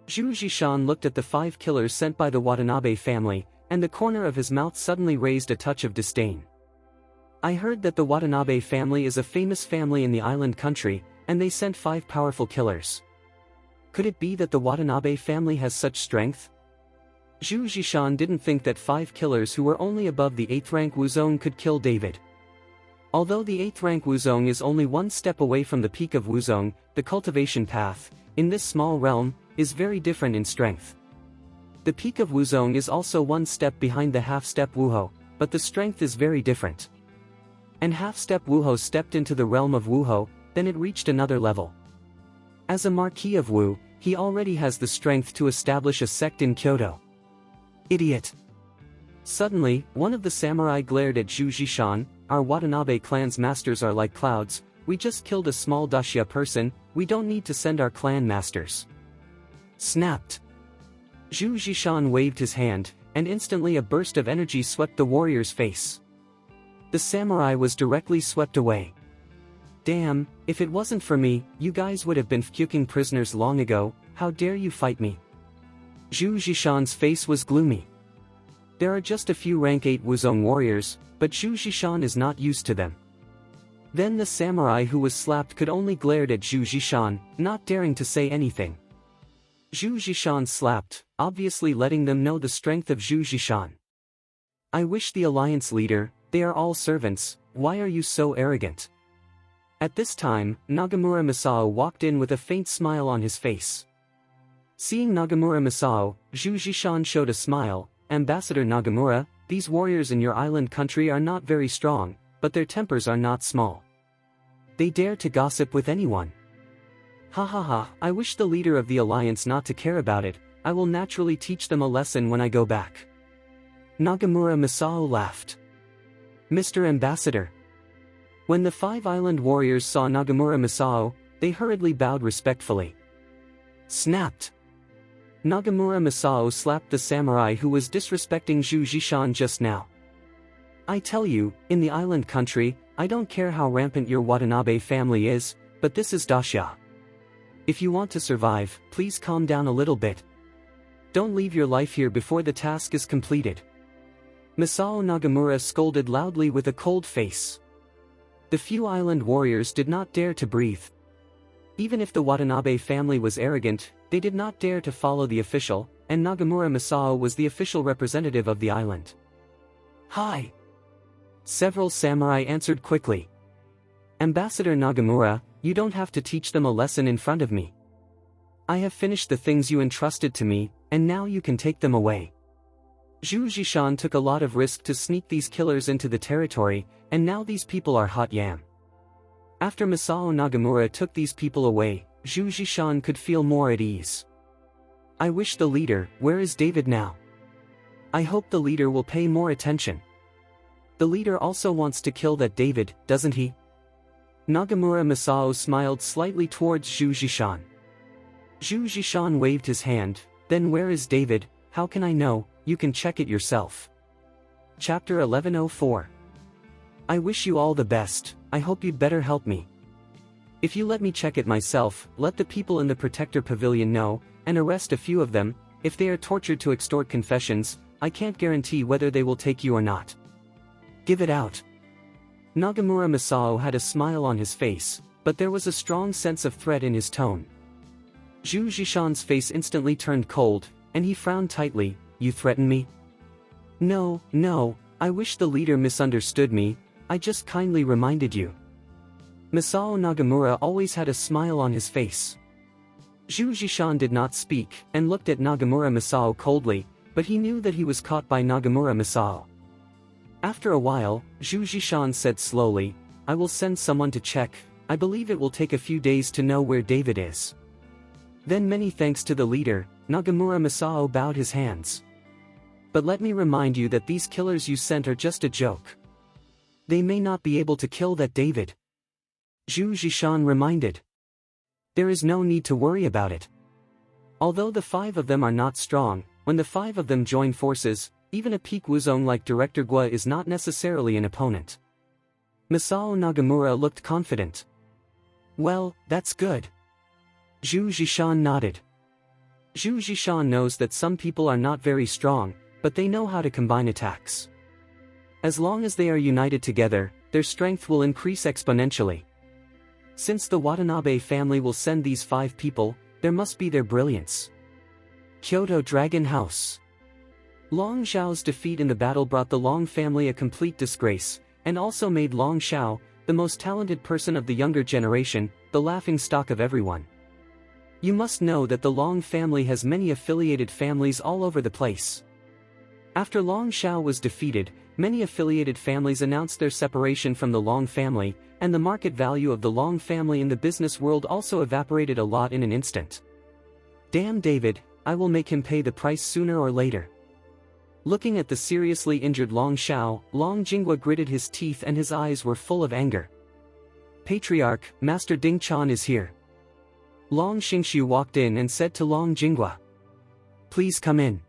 Zhu Zhishan looked at the 5 killers sent by the Watanabe family, and the corner of his mouth suddenly raised a touch of disdain. I heard that the Watanabe family is a famous family in the island country, and they sent 5 powerful killers. Could it be that the Watanabe family has such strength? Zhu Zhishan didn't think that 5 killers who were only above the 8th rank Wuzong could kill David. Although the 8th rank Wuzong is only 1 step away from the peak of Wuzong, the cultivation path, in this small realm, is very different in strength. The peak of Wuzong is also 1 step behind the half-step Wuho, but the strength is very different. And half-step Wuho stepped into the realm of Wuho, then it reached another level. As a Marquis of Wu, he already has the strength to establish a sect in Kyoto. Idiot! Suddenly, one of the samurai glared at Zhu Zhishan. Our Watanabe clan's masters are like clouds. We just killed a small daxia person, we don't need to send our clan masters. Snapped. Zhu Zhishan waved his hand, and instantly a burst of energy swept the warrior's face. The samurai was directly swept away. Damn, if it wasn't for me, you guys would have been fucking prisoners long ago. How dare you fight me? Zhu Zhishan's face was gloomy. There are just a few rank 8 Wuzong warriors, but Zhu Zhishan is not used to them. Then the samurai who was slapped could only glare at Zhu Zhishan, not daring to say anything. Zhu Zhishan slapped, obviously letting them know the strength of Zhu Zhishan. I wish the alliance leader, they are all servants, why are you so arrogant? At this time, Nagamura Masao walked in with a faint smile on his face. Seeing Nagamura Masao, Zhu Zhishan showed a smile. Ambassador Nagamura, these warriors in your island country are not very strong, but their tempers are not small. They dare to gossip with anyone. Ha ha ha, I wish the leader of the alliance not to care about it. I will naturally teach them a lesson when I go back. Nagamura Masao laughed. Mr. Ambassador. When the 5 island warriors saw Nagamura Masao, they hurriedly bowed respectfully. Snapped. Nagamura Masao slapped the samurai who was disrespecting Zhu Zhishan just now. I tell you, in the island country, I don't care how rampant your Watanabe family is, but this is daxia. If you want to survive, please calm down a little bit. Don't leave your life here before the task is completed. Masao Nagamura scolded loudly with a cold face. The few island warriors did not dare to breathe. Even if the Watanabe family was arrogant, they did not dare to follow the official, and Nagamura Masao was the official representative of the island. Hi! Several samurai answered quickly. Ambassador Nagamura, you don't have to teach them a lesson in front of me. I have finished the things you entrusted to me, and now you can take them away. Zhu Zhishan took a lot of risk to sneak these killers into the territory, and now these people are hot yam. After Masao Nagamura took these people away, Zhu Zhishan could feel more at ease. I wish the leader, where is David now? I hope the leader will pay more attention. The leader also wants to kill that David, doesn't he? Nagamura Masao smiled slightly towards Zhu Zhishan. Zhu Zhishan waved his hand, then where is David? How can I know? You can check it yourself. Chapter 1104. I wish you all the best, I hope you'd better help me. If you let me check it myself, let the people in the Protector Pavilion know, and arrest a few of them. If they are tortured to extort confessions, I can't guarantee whether they will take you or not. Give it out. Nagamura Masao had a smile on his face, but there was a strong sense of threat in his tone. Zhu Zhishan's face instantly turned cold, and he frowned tightly. You threaten me? No, I wish the leader misunderstood me, I just kindly reminded you. Masao Nagamura always had a smile on his face. Zhu Zhishan did not speak, and looked at Nagamura Masao coldly, but he knew that he was caught by Nagamura Masao. After a while, Zhu Zhishan said slowly, I will send someone to check, I believe it will take a few days to know where David is. Then many thanks to the leader, Nagamura Masao bowed his hands. But let me remind you that these killers you sent are just a joke. They may not be able to kill that David. Zhu Zhishan reminded. There is no need to worry about it. Although the 5 of them are not strong, when the 5 of them join forces, even a peak Wuzong like Director Gua is not necessarily an opponent. Masao Nagamura looked confident. Well, that's good. Zhu Zhishan nodded. Zhu Zhishan knows that some people are not very strong, but they know how to combine attacks. As long as they are united together, their strength will increase exponentially. Since the Watanabe family will send these 5 people, there must be their brilliance. Kyoto Dragon House. Long Xiao's defeat in the battle brought the Long family a complete disgrace, and also made Long Xiao, the most talented person of the younger generation, the laughingstock of everyone. You must know that the Long family has many affiliated families all over the place. After Long Xiao was defeated, many affiliated families announced their separation from the Long family, and the market value of the Long family in the business world also evaporated a lot in an instant. Damn David, I will make him pay the price sooner or later. Looking at the seriously injured Long Xiao, Long Jinghua gritted his teeth and his eyes were full of anger. Patriarch, Master Ding Chan is here. Long Xingxiu walked in and said to Long Jinghua. Please come in.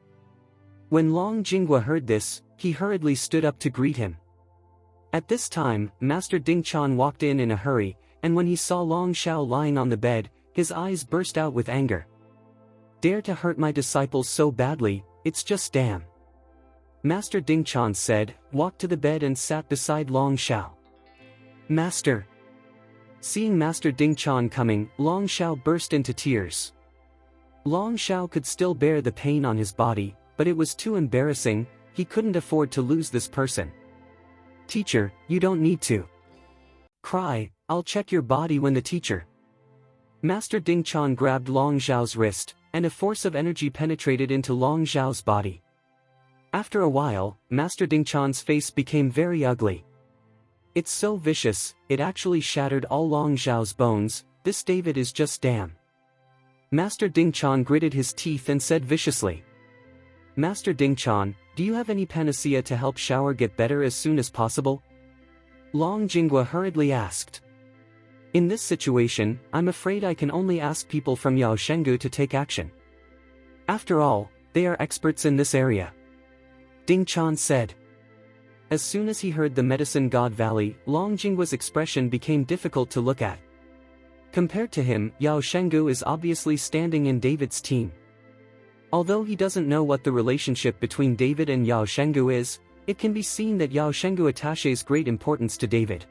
When Long Jinghua heard this, he hurriedly stood up to greet him. At this time, Master Ding Chan walked in a hurry, and when he saw Long Xiao lying on the bed, his eyes burst out with anger. Dare to hurt my disciples so badly, it's just damn. Master Ding Chan said, walked to the bed and sat beside Long Xiao. Master. Seeing Master Ding Chan coming, Long Xiao burst into tears. Long Xiao could still bear the pain on his body, but it was too embarrassing, he couldn't afford to lose this person. Teacher, you don't need to cry, I'll check your body when the teacher. Master Ding Chan grabbed Long Xiao's wrist, and a force of energy penetrated into Long Xiao's body. After a while, Master Ding Chan's face became very ugly. It's so vicious, it actually shattered all Long Xiao's bones, this David is just damn. Master Ding Chan gritted his teeth and said viciously. Master Ding Chan, do you have any panacea to help Xiao get better as soon as possible? Long Jinghua hurriedly asked. In this situation, I'm afraid I can only ask people from Yao Shenggu to take action. After all, they are experts in this area. Ding Chan said. As soon as he heard the Medicine God Valley, Long Jinghua's expression became difficult to look at. Compared to him, Yao Shenggu is obviously standing in David's team. Although he doesn't know what the relationship between David and Yao Shenggu is, it can be seen that Yao Shenggu attaches great importance to David.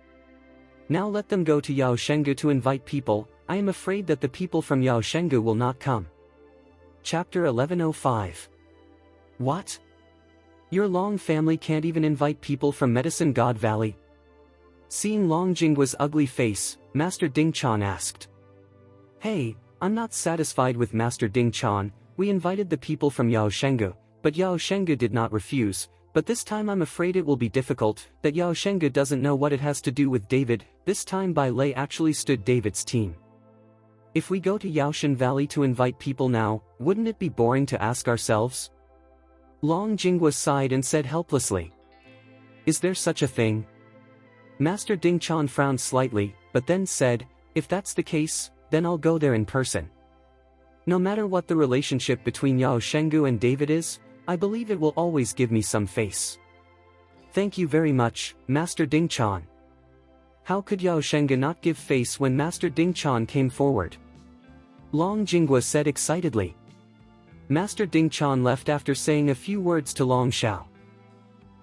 Now let them go to Yao Shenggu to invite people, I am afraid that the people from Yao Shenggu will not come. Chapter 1105. What? Your Long family can't even invite people from Medicine God Valley? Seeing Long Jinghua's ugly face, Master Ding Chan asked. Hey, I'm not satisfied with Master Ding Chan, we invited the people from Yao Shenggu, but Yao Shenggu did not refuse, but this time I'm afraid it will be difficult, that Yao Shenggu doesn't know what it has to do with David, this time Bai Lei actually stood David's team. If we go to Yaoshan Valley to invite people now, wouldn't it be boring to ask ourselves? Long Jinghua sighed and said helplessly. Is there such a thing? Master Ding Chan frowned slightly, but then said, if that's the case, then I'll go there in person. No matter what the relationship between Yao Shengu and David is, I believe it will always give me some face. Thank you very much, Master Ding Chan. How could Yao Shengu not give face when Master Ding Chan came forward? Long Jinghua said excitedly. Master Ding Chan left after saying a few words to Long Xiao.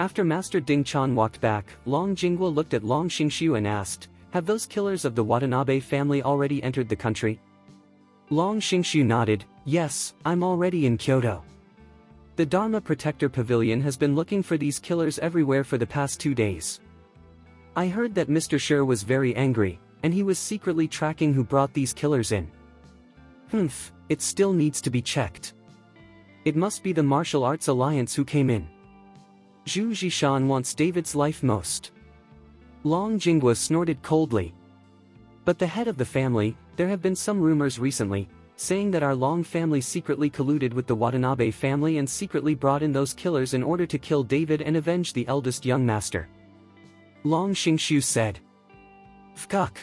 After Master Ding Chan walked back, Long Jinghua looked at Long Xingxiu and asked, have those killers of the Watanabe family already entered the country? Long Xingxiu nodded, yes, I'm already in Kyoto. The Dharma Protector Pavilion has been looking for these killers everywhere for the past 2 days. I heard that Mr. Sher was very angry, and he was secretly tracking who brought these killers in. It still needs to be checked. It must be the Martial Arts Alliance who came in. Zhu Zhishan wants David's life most. Long Jinghua snorted coldly. But the head of the family, there have been some rumors recently, saying that our Long family secretly colluded with the Watanabe family and secretly brought in those killers in order to kill David and avenge the eldest young master. Long Xingxiu said. Fkuk.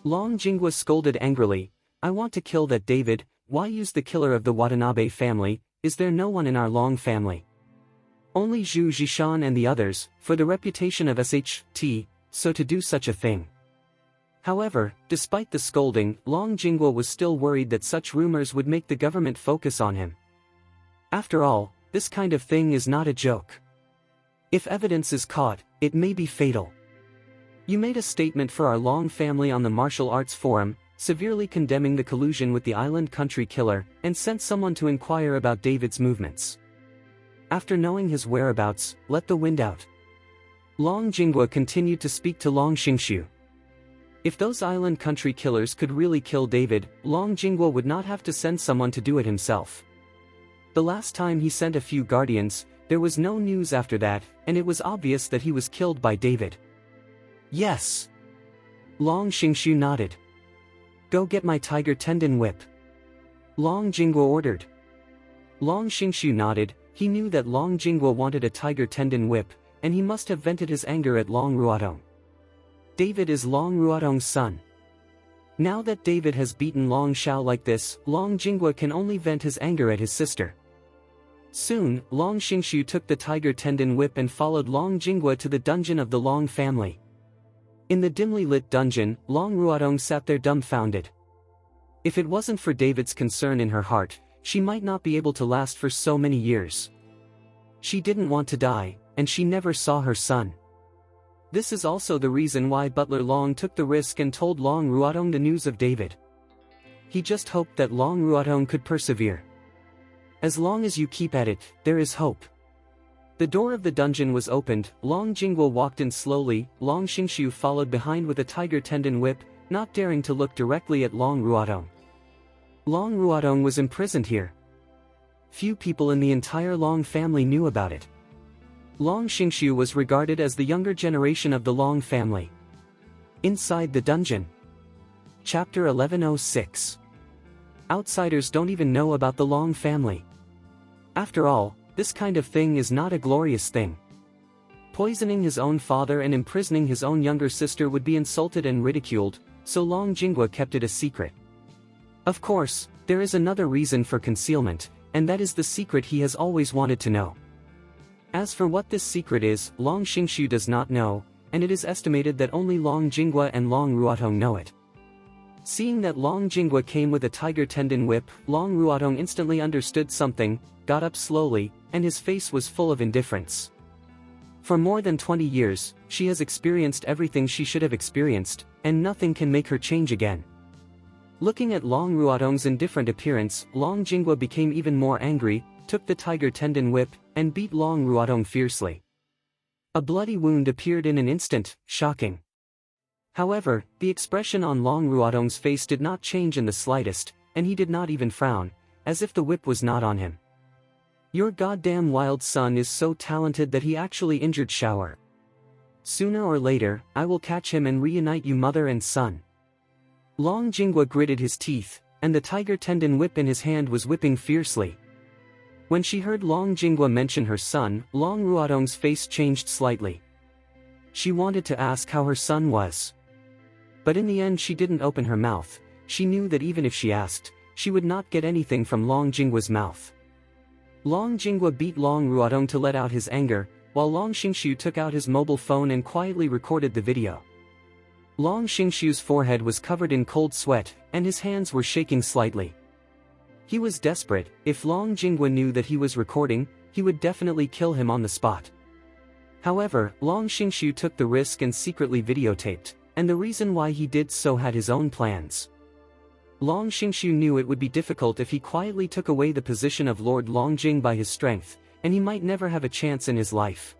Long Jinghua scolded angrily, I want to kill that David, why use the killer of the Watanabe family, is there no one in our Long family? Only Zhu Zhishan and the others, for the reputation of SHT, so to do such a thing. However, despite the scolding, Long Jinghua was still worried that such rumors would make the government focus on him. After all, this kind of thing is not a joke. If evidence is caught, it may be fatal. You made a statement for our Long family on the Martial Arts Forum, severely condemning the collusion with the island country killer, and sent someone to inquire about David's movements. After knowing his whereabouts, let the wind out. Long Jinghua continued to speak to Long Xingxiu. If those island country killers could really kill David, Long Jinghua would not have to send someone to do it himself. The last time he sent a few guardians, there was no news after that, and it was obvious that he was killed by David. Yes. Long Xingxiu nodded. Go get my tiger tendon whip. Long Jinghua ordered. Long Xingxiu nodded, he knew that Long Jinghua wanted a tiger tendon whip, and he must have vented his anger at Long Ruodong. David is Long Ruodong's son. Now that David has beaten Long Xiao like this, Long Jinghua can only vent his anger at his sister. Soon, Long Xingxiu took the tiger tendon whip and followed Long Jinghua to the dungeon of the Long family. In the dimly lit dungeon, Long Ruodong sat there dumbfounded. If it wasn't for David's concern in her heart, she might not be able to last for so many years. She didn't want to die, and she never saw her son. This is also the reason why Butler Long took the risk and told Long Ruodong the news of David. He just hoped that Long Ruodong could persevere. As long as you keep at it, there is hope. The door of the dungeon was opened, Long Jinghua walked in slowly, Long Xingxiu followed behind with a tiger tendon whip, not daring to look directly at Long Ruodong. Long Ruodong was imprisoned here. Few people in the entire Long family knew about it. Long Xingxiu was regarded as the younger generation of the Long family. Inside the dungeon. Chapter 1106. Outsiders don't even know about the Long family. After all, this kind of thing is not a glorious thing. Poisoning his own father and imprisoning his own younger sister would be insulted and ridiculed, so Long Jinghua kept it a secret. Of course, there is another reason for concealment, and that is the secret he has always wanted to know. As for what this secret is, Long Xingxiu does not know, and it is estimated that only Long Jinghua and Long Ruodong know it. Seeing that Long Jinghua came with a tiger tendon whip, Long Ruodong instantly understood something, got up slowly, and his face was full of indifference. For more than 20 years, she has experienced everything she should have experienced, and nothing can make her change again. Looking at Long Ruodong's indifferent appearance, Long Jinghua became even more angry, took the tiger tendon whip, and beat Long Ruodong fiercely. A bloody wound appeared in an instant, shocking. However, the expression on Long Ruodong's face did not change in the slightest, and he did not even frown, as if the whip was not on him. Your goddamn wild son is so talented that he actually injured Shower. Sooner or later, I will catch him and reunite you mother and son. Long Jingwa gritted his teeth, and the tiger tendon whip in his hand was whipping fiercely. When she heard Long Jingwa mention her son, Long Ruodong's face changed slightly. She wanted to ask how her son was. But in the end she didn't open her mouth. She knew that even if she asked, she would not get anything from Long Jingwa's mouth. Long Jingwa beat Long Ruodong to let out his anger, while Long Xingshu took out his mobile phone and quietly recorded the video. Long Xingshu's forehead was covered in cold sweat, and his hands were shaking slightly. He was desperate. If Long Jingwa knew that he was recording, he would definitely kill him on the spot. However, Long Xingshu took the risk and secretly videotaped, and the reason why he did so had his own plans. Long Xingshu knew it would be difficult if he quietly took away the position of Lord Longjing by his strength, and he might never have a chance in his life.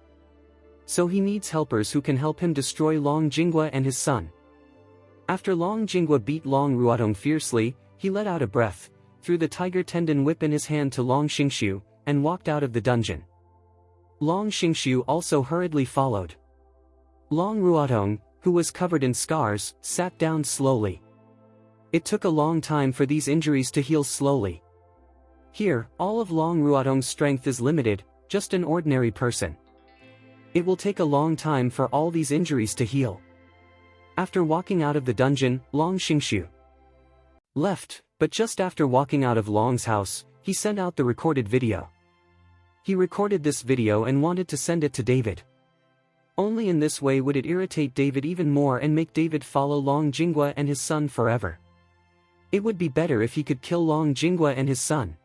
So he needs helpers who can help him destroy Long Jingwa and his son. After Long Jingwa beat Long Ruodong fiercely, he let out a breath, threw the tiger tendon whip in his hand to Long Xingshu, and walked out of the dungeon. Long Xingshu also hurriedly followed. Long Ruodong, who was covered in scars, sat down slowly. It took a long time for these injuries to heal slowly. Here, all of Long Ruodong's strength is limited, just an ordinary person. It will take a long time for all these injuries to heal. After walking out of the dungeon, Long Xingshu left, but just after walking out of Long's house, he sent out the recorded video. He recorded this video and wanted to send it to David. Only in this way would it irritate David even more and make David follow Long Jingwa and his son forever. It would be better if he could kill Long Jingwa and his son.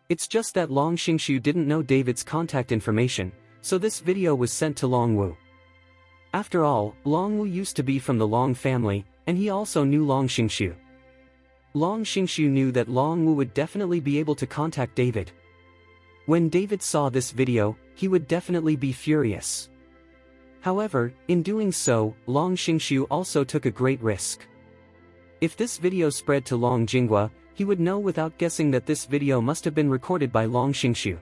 It's just that Long Xingshu didn't know David's contact information, so this video was sent to Long Wu. After all, Long Wu used to be from the Long family, and he also knew Long Xingshu. Long Xingshu knew that Long Wu would definitely be able to contact David. When David saw this video, he would definitely be furious. However, in doing so, Long Xingshu also took a great risk. If this video spread to Long Jingwa, he would know without guessing that this video must have been recorded by Long Xingshu.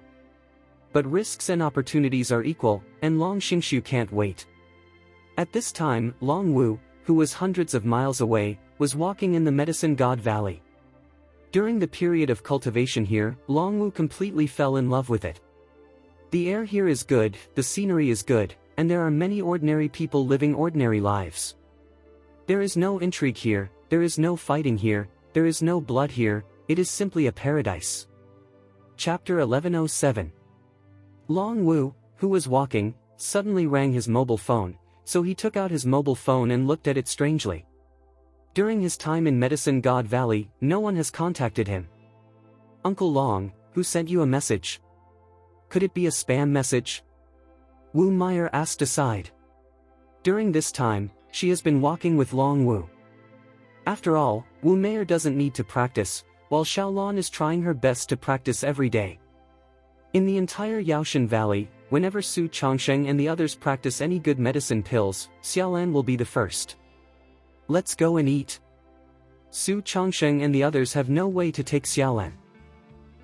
But risks and opportunities are equal, and Long Xingshu can't wait. At this time, Long Wu, who was hundreds of miles away, was walking in the Medicine God Valley. During the period of cultivation here, Long Wu completely fell in love with it. The air here is good, the scenery is good, and there are many ordinary people living ordinary lives. There is no intrigue here, there is no fighting here, there is no blood here, it is simply a paradise. Chapter 1107. Long Wu, who was walking, suddenly rang his mobile phone, so he took out his mobile phone and looked at it strangely. During his time in Medicine God Valley, no one has contacted him. Uncle Long, who sent you a message? Could it be a spam message? Wu Meyer asked aside. During this time, she has been walking with Long Wu. After all, Wu Meyer doesn't need to practice, while Xiaolan is trying her best to practice every day. In the entire Yaoshan Valley, whenever Su Changsheng and the others practice any good medicine pills, Xiaolan will be the first. Let's go and eat. Su Changsheng and the others have no way to take Xiaolan.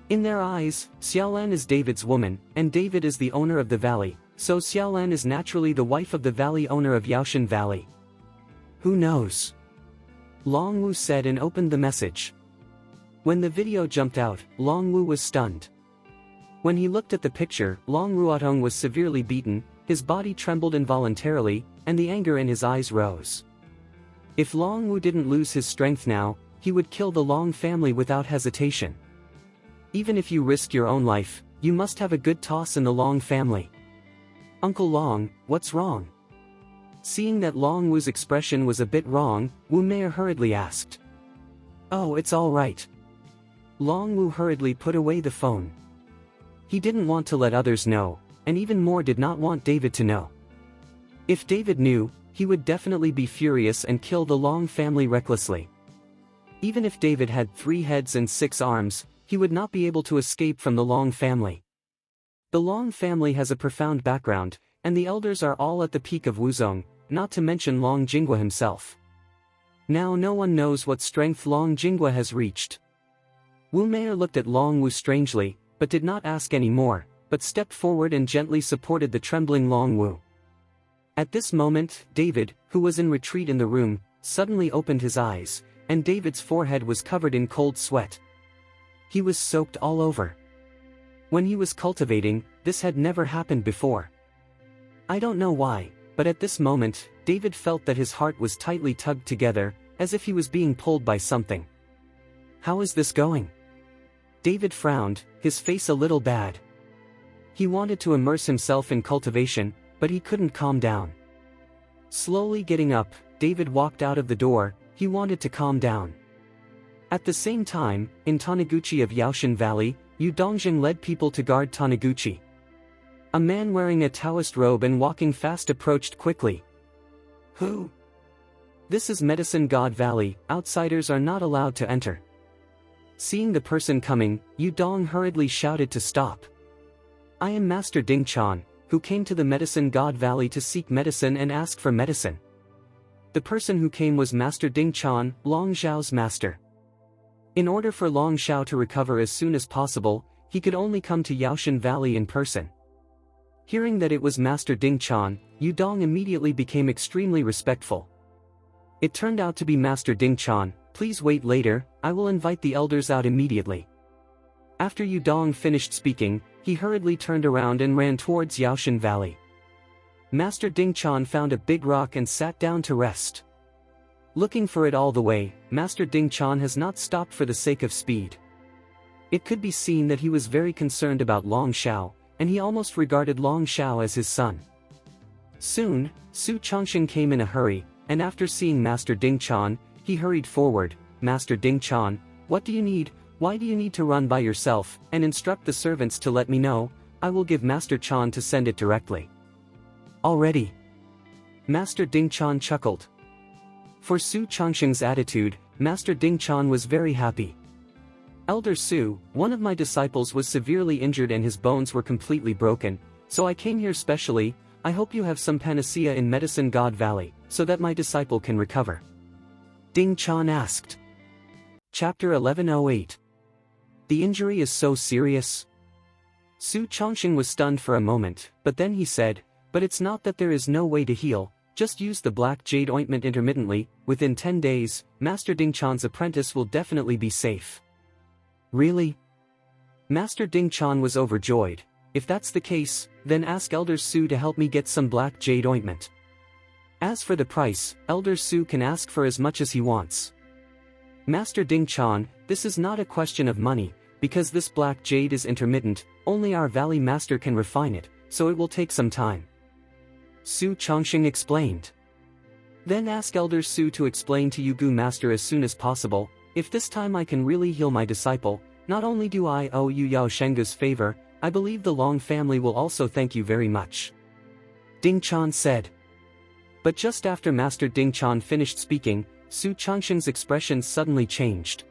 In their eyes, Xiaolan is David's woman, and David is the owner of the valley, so Xiaolan is naturally the wife of the valley owner of Yaoshan Valley. Who knows? Long Wu said and opened the message. When the video jumped out, Long Wu was stunned. When he looked at the picture, Long Ruodong was severely beaten, his body trembled involuntarily, and the anger in his eyes rose. If Long Wu didn't lose his strength now, he would kill the Long family without hesitation. Even if you risk your own life, you must have a good toss in the Long family. Uncle Long, what's wrong? Seeing that Long Wu's expression was a bit wrong, Wu Meyer hurriedly asked. Oh, it's all right. Long Wu hurriedly put away the phone. He didn't want to let others know, and even more did not want David to know. If David knew, he would definitely be furious and kill the Long family recklessly. Even if David had 3 heads and 6 arms, he would not be able to escape from the Long family. The Long family has a profound background, and the elders are all at the peak of Wuzong, not to mention Long Jingwa himself. Now no one knows what strength Long Jingwa has reached. Wu Meyer looked at Long Wu strangely, but did not ask any more, but stepped forward and gently supported the trembling Long Wu. At this moment, David, who was in retreat in the room, suddenly opened his eyes, and David's forehead was covered in cold sweat. He was soaked all over. When he was cultivating, this had never happened before. I don't know why, but at this moment, David felt that his heart was tightly tugged together, as if he was being pulled by something. How is this going? David frowned, his face a little bad. He wanted to immerse himself in cultivation, but he couldn't calm down. Slowly getting up, David walked out of the door. He wanted to calm down. At the same time, in Taniguchi of Yaoshan Valley, Yu Dongjing led people to guard Taniguchi. A man wearing a Taoist robe and walking fast approached quickly. Who? This is Medicine God Valley, outsiders are not allowed to enter. Seeing the person coming, Yu Dong hurriedly shouted to stop. I am Master Ding Chan, who came to the Medicine God Valley to seek medicine and ask for medicine. The person who came was Master Ding Chan, Long Xiao's master. In order for Long Xiao to recover as soon as possible, he could only come to Yaoshan Valley in person. Hearing that it was Master Ding Chan, Yu Dong immediately became extremely respectful. It turned out to be Master Ding Chan. Please wait later, I will invite the elders out immediately. After Yu Dong finished speaking, he hurriedly turned around and ran towards Yaoshan Valley. Master Ding Chan found a big rock and sat down to rest. Looking for it all the way, Master Ding Chan has not stopped for the sake of speed. It could be seen that he was very concerned about Long Xiao, and he almost regarded Long Xiao as his son. Soon, Su Chongxing came in a hurry, and after seeing Master Ding Chan, he hurried forward. Master Ding Chan, what do you need? Why do you need to run by yourself, and instruct the servants to let me know? I will give Master Chan to send it directly. Already? Master Ding Chan chuckled. For Su Chongxing's attitude, Master Ding Chan was very happy. Elder Su, one of my disciples was severely injured and his bones were completely broken, so I came here specially. I hope you have some panacea in Medicine God Valley, so that my disciple can recover. Ding Chan asked. Chapter 1108. The injury is so serious? Su Chongxing was stunned for a moment, but then he said, but it's not that there is no way to heal, just use the black jade ointment intermittently. Within 10 days, Master Ding Chan's apprentice will definitely be safe. Really? Master Ding Chan was overjoyed. If that's the case, then ask Elder Su to help me get some black jade ointment. As for the price, Elder Su can ask for as much as he wants. Master Ding Chan, this is not a question of money, because this black jade is intermittent, only our valley master can refine it, so it will take some time. Su Chongxing explained. Then ask Elder Su to explain to Yugu Master as soon as possible. If this time I can really heal my disciple, not only do I owe you Yao Shengu's favor, I believe the Long family will also thank you very much. Ding Chan said. But just after Master Ding Chan finished speaking, Su Chongxing's expression suddenly changed.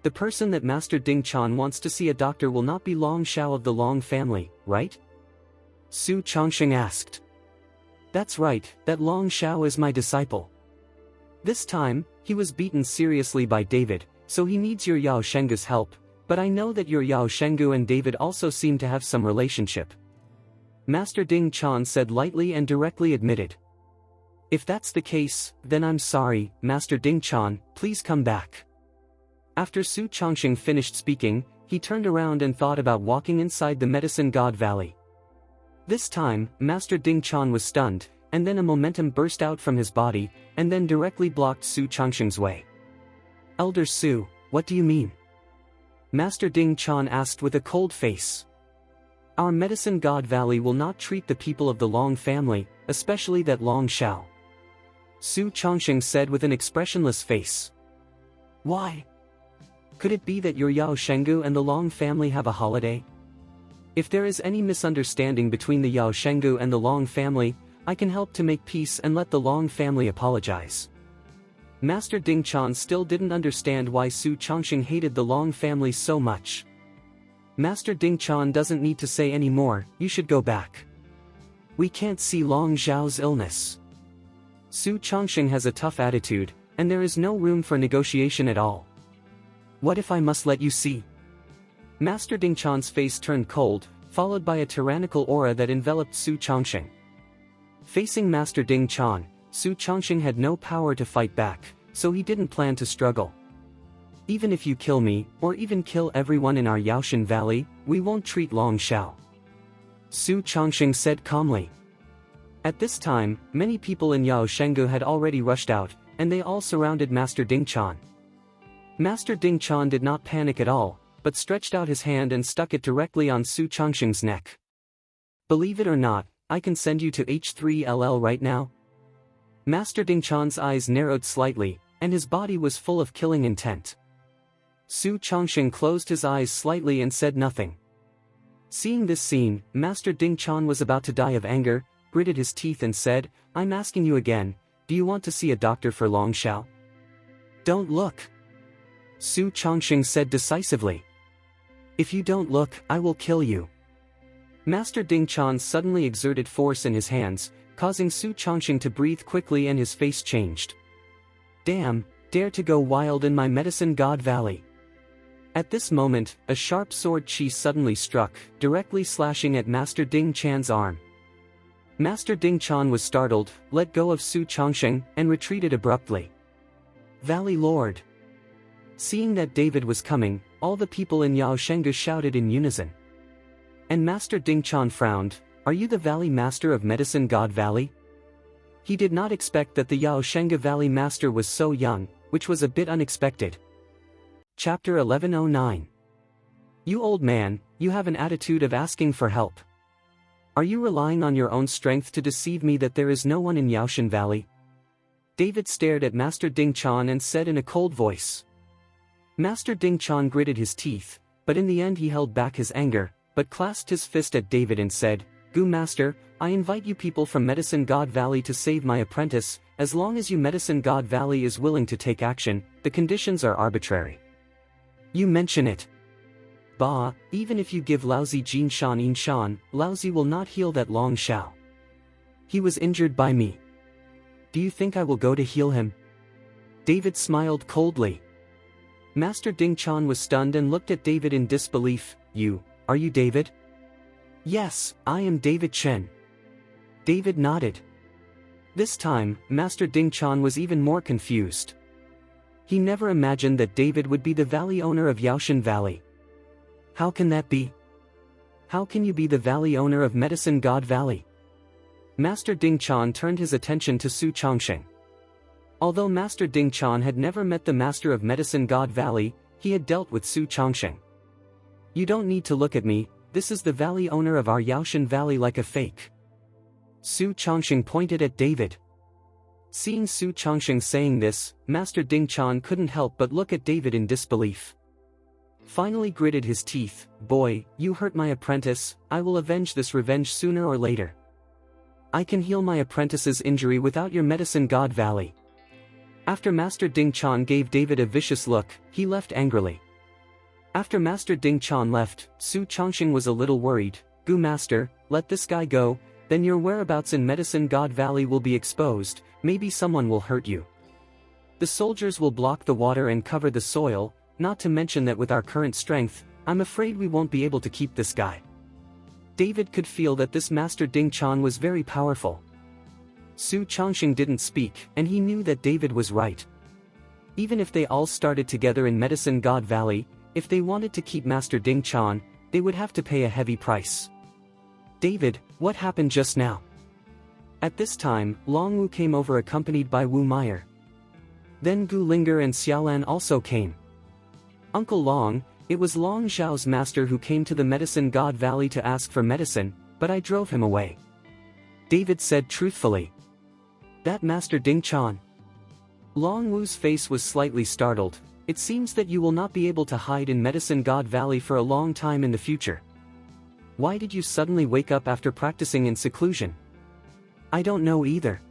The person that Master Ding Chan wants to see a doctor will not be Long Xiao of the Long family, right? Su Chongxing asked. That's right, that Long Xiao is my disciple. This time, he was beaten seriously by David, so he needs your Yao Shengu's help, but I know that your Yao Shengu and David also seem to have some relationship. Master Ding Chan said lightly and directly admitted. If that's the case, then I'm sorry, Master Ding Chan, please come back. After Su Chongxing finished speaking, he turned around and thought about walking inside the Medicine God Valley. This time, Master Ding Chan was stunned, and then a momentum burst out from his body, and then directly blocked Su Chongxing's way. Elder Su, what do you mean? Master Ding Chan asked with a cold face. Our Medicine God Valley will not treat the people of the Long family, especially that Long Xiao. Su Chongxing said with an expressionless face. Why? Could it be that your Yao Shengu and the Long family have a holiday? If there is any misunderstanding between the Yao Shengu and the Long family, I can help to make peace and let the Long family apologize. Master Ding Chan still didn't understand why Su Chongxing hated the Long family so much. Master Ding Chan doesn't need to say any more, you should go back. We can't see Long Xiao's illness. Su Chongxing has a tough attitude, and there is no room for negotiation at all. What if I must let you see? Master Ding Chan's face turned cold, followed by a tyrannical aura that enveloped Su Chongxing. Facing Master Ding Chan, Su Chongxing had no power to fight back, so he didn't plan to struggle. Even if you kill me, or even kill everyone in our Yaoshan Valley, we won't treat Long Xiao. Su Chongqing said calmly. At this time, many people in Yao Shenggu had already rushed out, and they all surrounded Master Ding Chan. Master Ding Chan did not panic at all, but stretched out his hand and stuck it directly on Su Chongqing's neck. Believe it or not, I can send you to H3LL right now? Master Ding Chan's eyes narrowed slightly, and his body was full of killing intent. Su Chongqing closed his eyes slightly and said nothing. Seeing this scene, Master Ding Chan was about to die of anger, gritted his teeth and said, I'm asking you again, do you want to see a doctor for Long Xiao? Don't look. Su Chongqing said decisively. If you don't look, I will kill you. Master Ding Chan suddenly exerted force in his hands, causing Su Chongqing to breathe quickly and his face changed. Damn, dare to go wild in my medicine god valley. At this moment, a sharp sword chi suddenly struck, directly slashing at Master Ding Chan's arm. Master Ding Chan was startled, let go of Su Chongqing, and retreated abruptly. Valley Lord. Seeing that David was coming, all the people in Yao Shenggu shouted in unison. And Master Ding Chan frowned, are you the Valley Master of Medicine God Valley? He did not expect that the Yao Shenggu Valley Master was so young, which was a bit unexpected. Chapter 1109. You old man, you have an attitude of asking for help. Are you relying on your own strength to deceive me that there is no one in Yaoshan Valley? David stared at Master Ding Chan and said in a cold voice. Master Ding Chan gritted his teeth, but in the end he held back his anger, but clasped his fist at David and said, Gu Master, I invite you people from Medicine God Valley to save my apprentice, as long as you Medicine God Valley is willing to take action, the conditions are arbitrary. You mention it. Bah, even if you give Laozi Jin Shan In Shan, Laozi will not heal that Long Xiao. He was injured by me. Do you think I will go to heal him? David smiled coldly. Master Ding Chan was stunned and looked at David in disbelief. Are you David? Yes, I am David Chen. David nodded. This time, Master Ding Chan was even more confused. He never imagined that David would be the valley owner of Yaoshan Valley. How can that be? How can you be the valley owner of Medicine God Valley? Master Ding Chan turned his attention to Su Chongqing. Although Master Ding Chan had never met the Master of Medicine God Valley, he had dealt with Su Chongqing. You don't need to look at me, this is the valley owner of our Yaoshan Valley like a fake. Su Chongqing pointed at David. Seeing Su Chongqing saying this, Master Ding Chan couldn't help but look at David in disbelief. Finally gritted his teeth, boy, you hurt my apprentice, I will avenge this revenge sooner or later. I can heal my apprentice's injury without your Medicine God Valley. After Master Ding Chan gave David a vicious look, he left angrily. After Master Ding Chan left, Su Chongqing was a little worried. Gu Master, let this guy go, then your whereabouts in Medicine God Valley will be exposed, maybe someone will hurt you. The soldiers will block the water and cover the soil, not to mention that with our current strength, I'm afraid we won't be able to keep this guy. David could feel that this Master Ding Chan was very powerful. Su Chongqing didn't speak, and he knew that David was right. Even if they all started together in Medicine God Valley, if they wanted to keep Master Ding Chan, they would have to pay a heavy price. David, what happened just now? At this time, Long Wu came over accompanied by Wu Meyer. Then Gu Linger and Xiaolan also came. Uncle Long, it was Long Xiao's master who came to the Medicine God Valley to ask for medicine, but I drove him away. David said truthfully. That Master Ding Chan? Long Wu's face was slightly startled. It seems that you will not be able to hide in Medicine God Valley for a long time in the future. Why did you suddenly wake up after practicing in seclusion? I don't know either.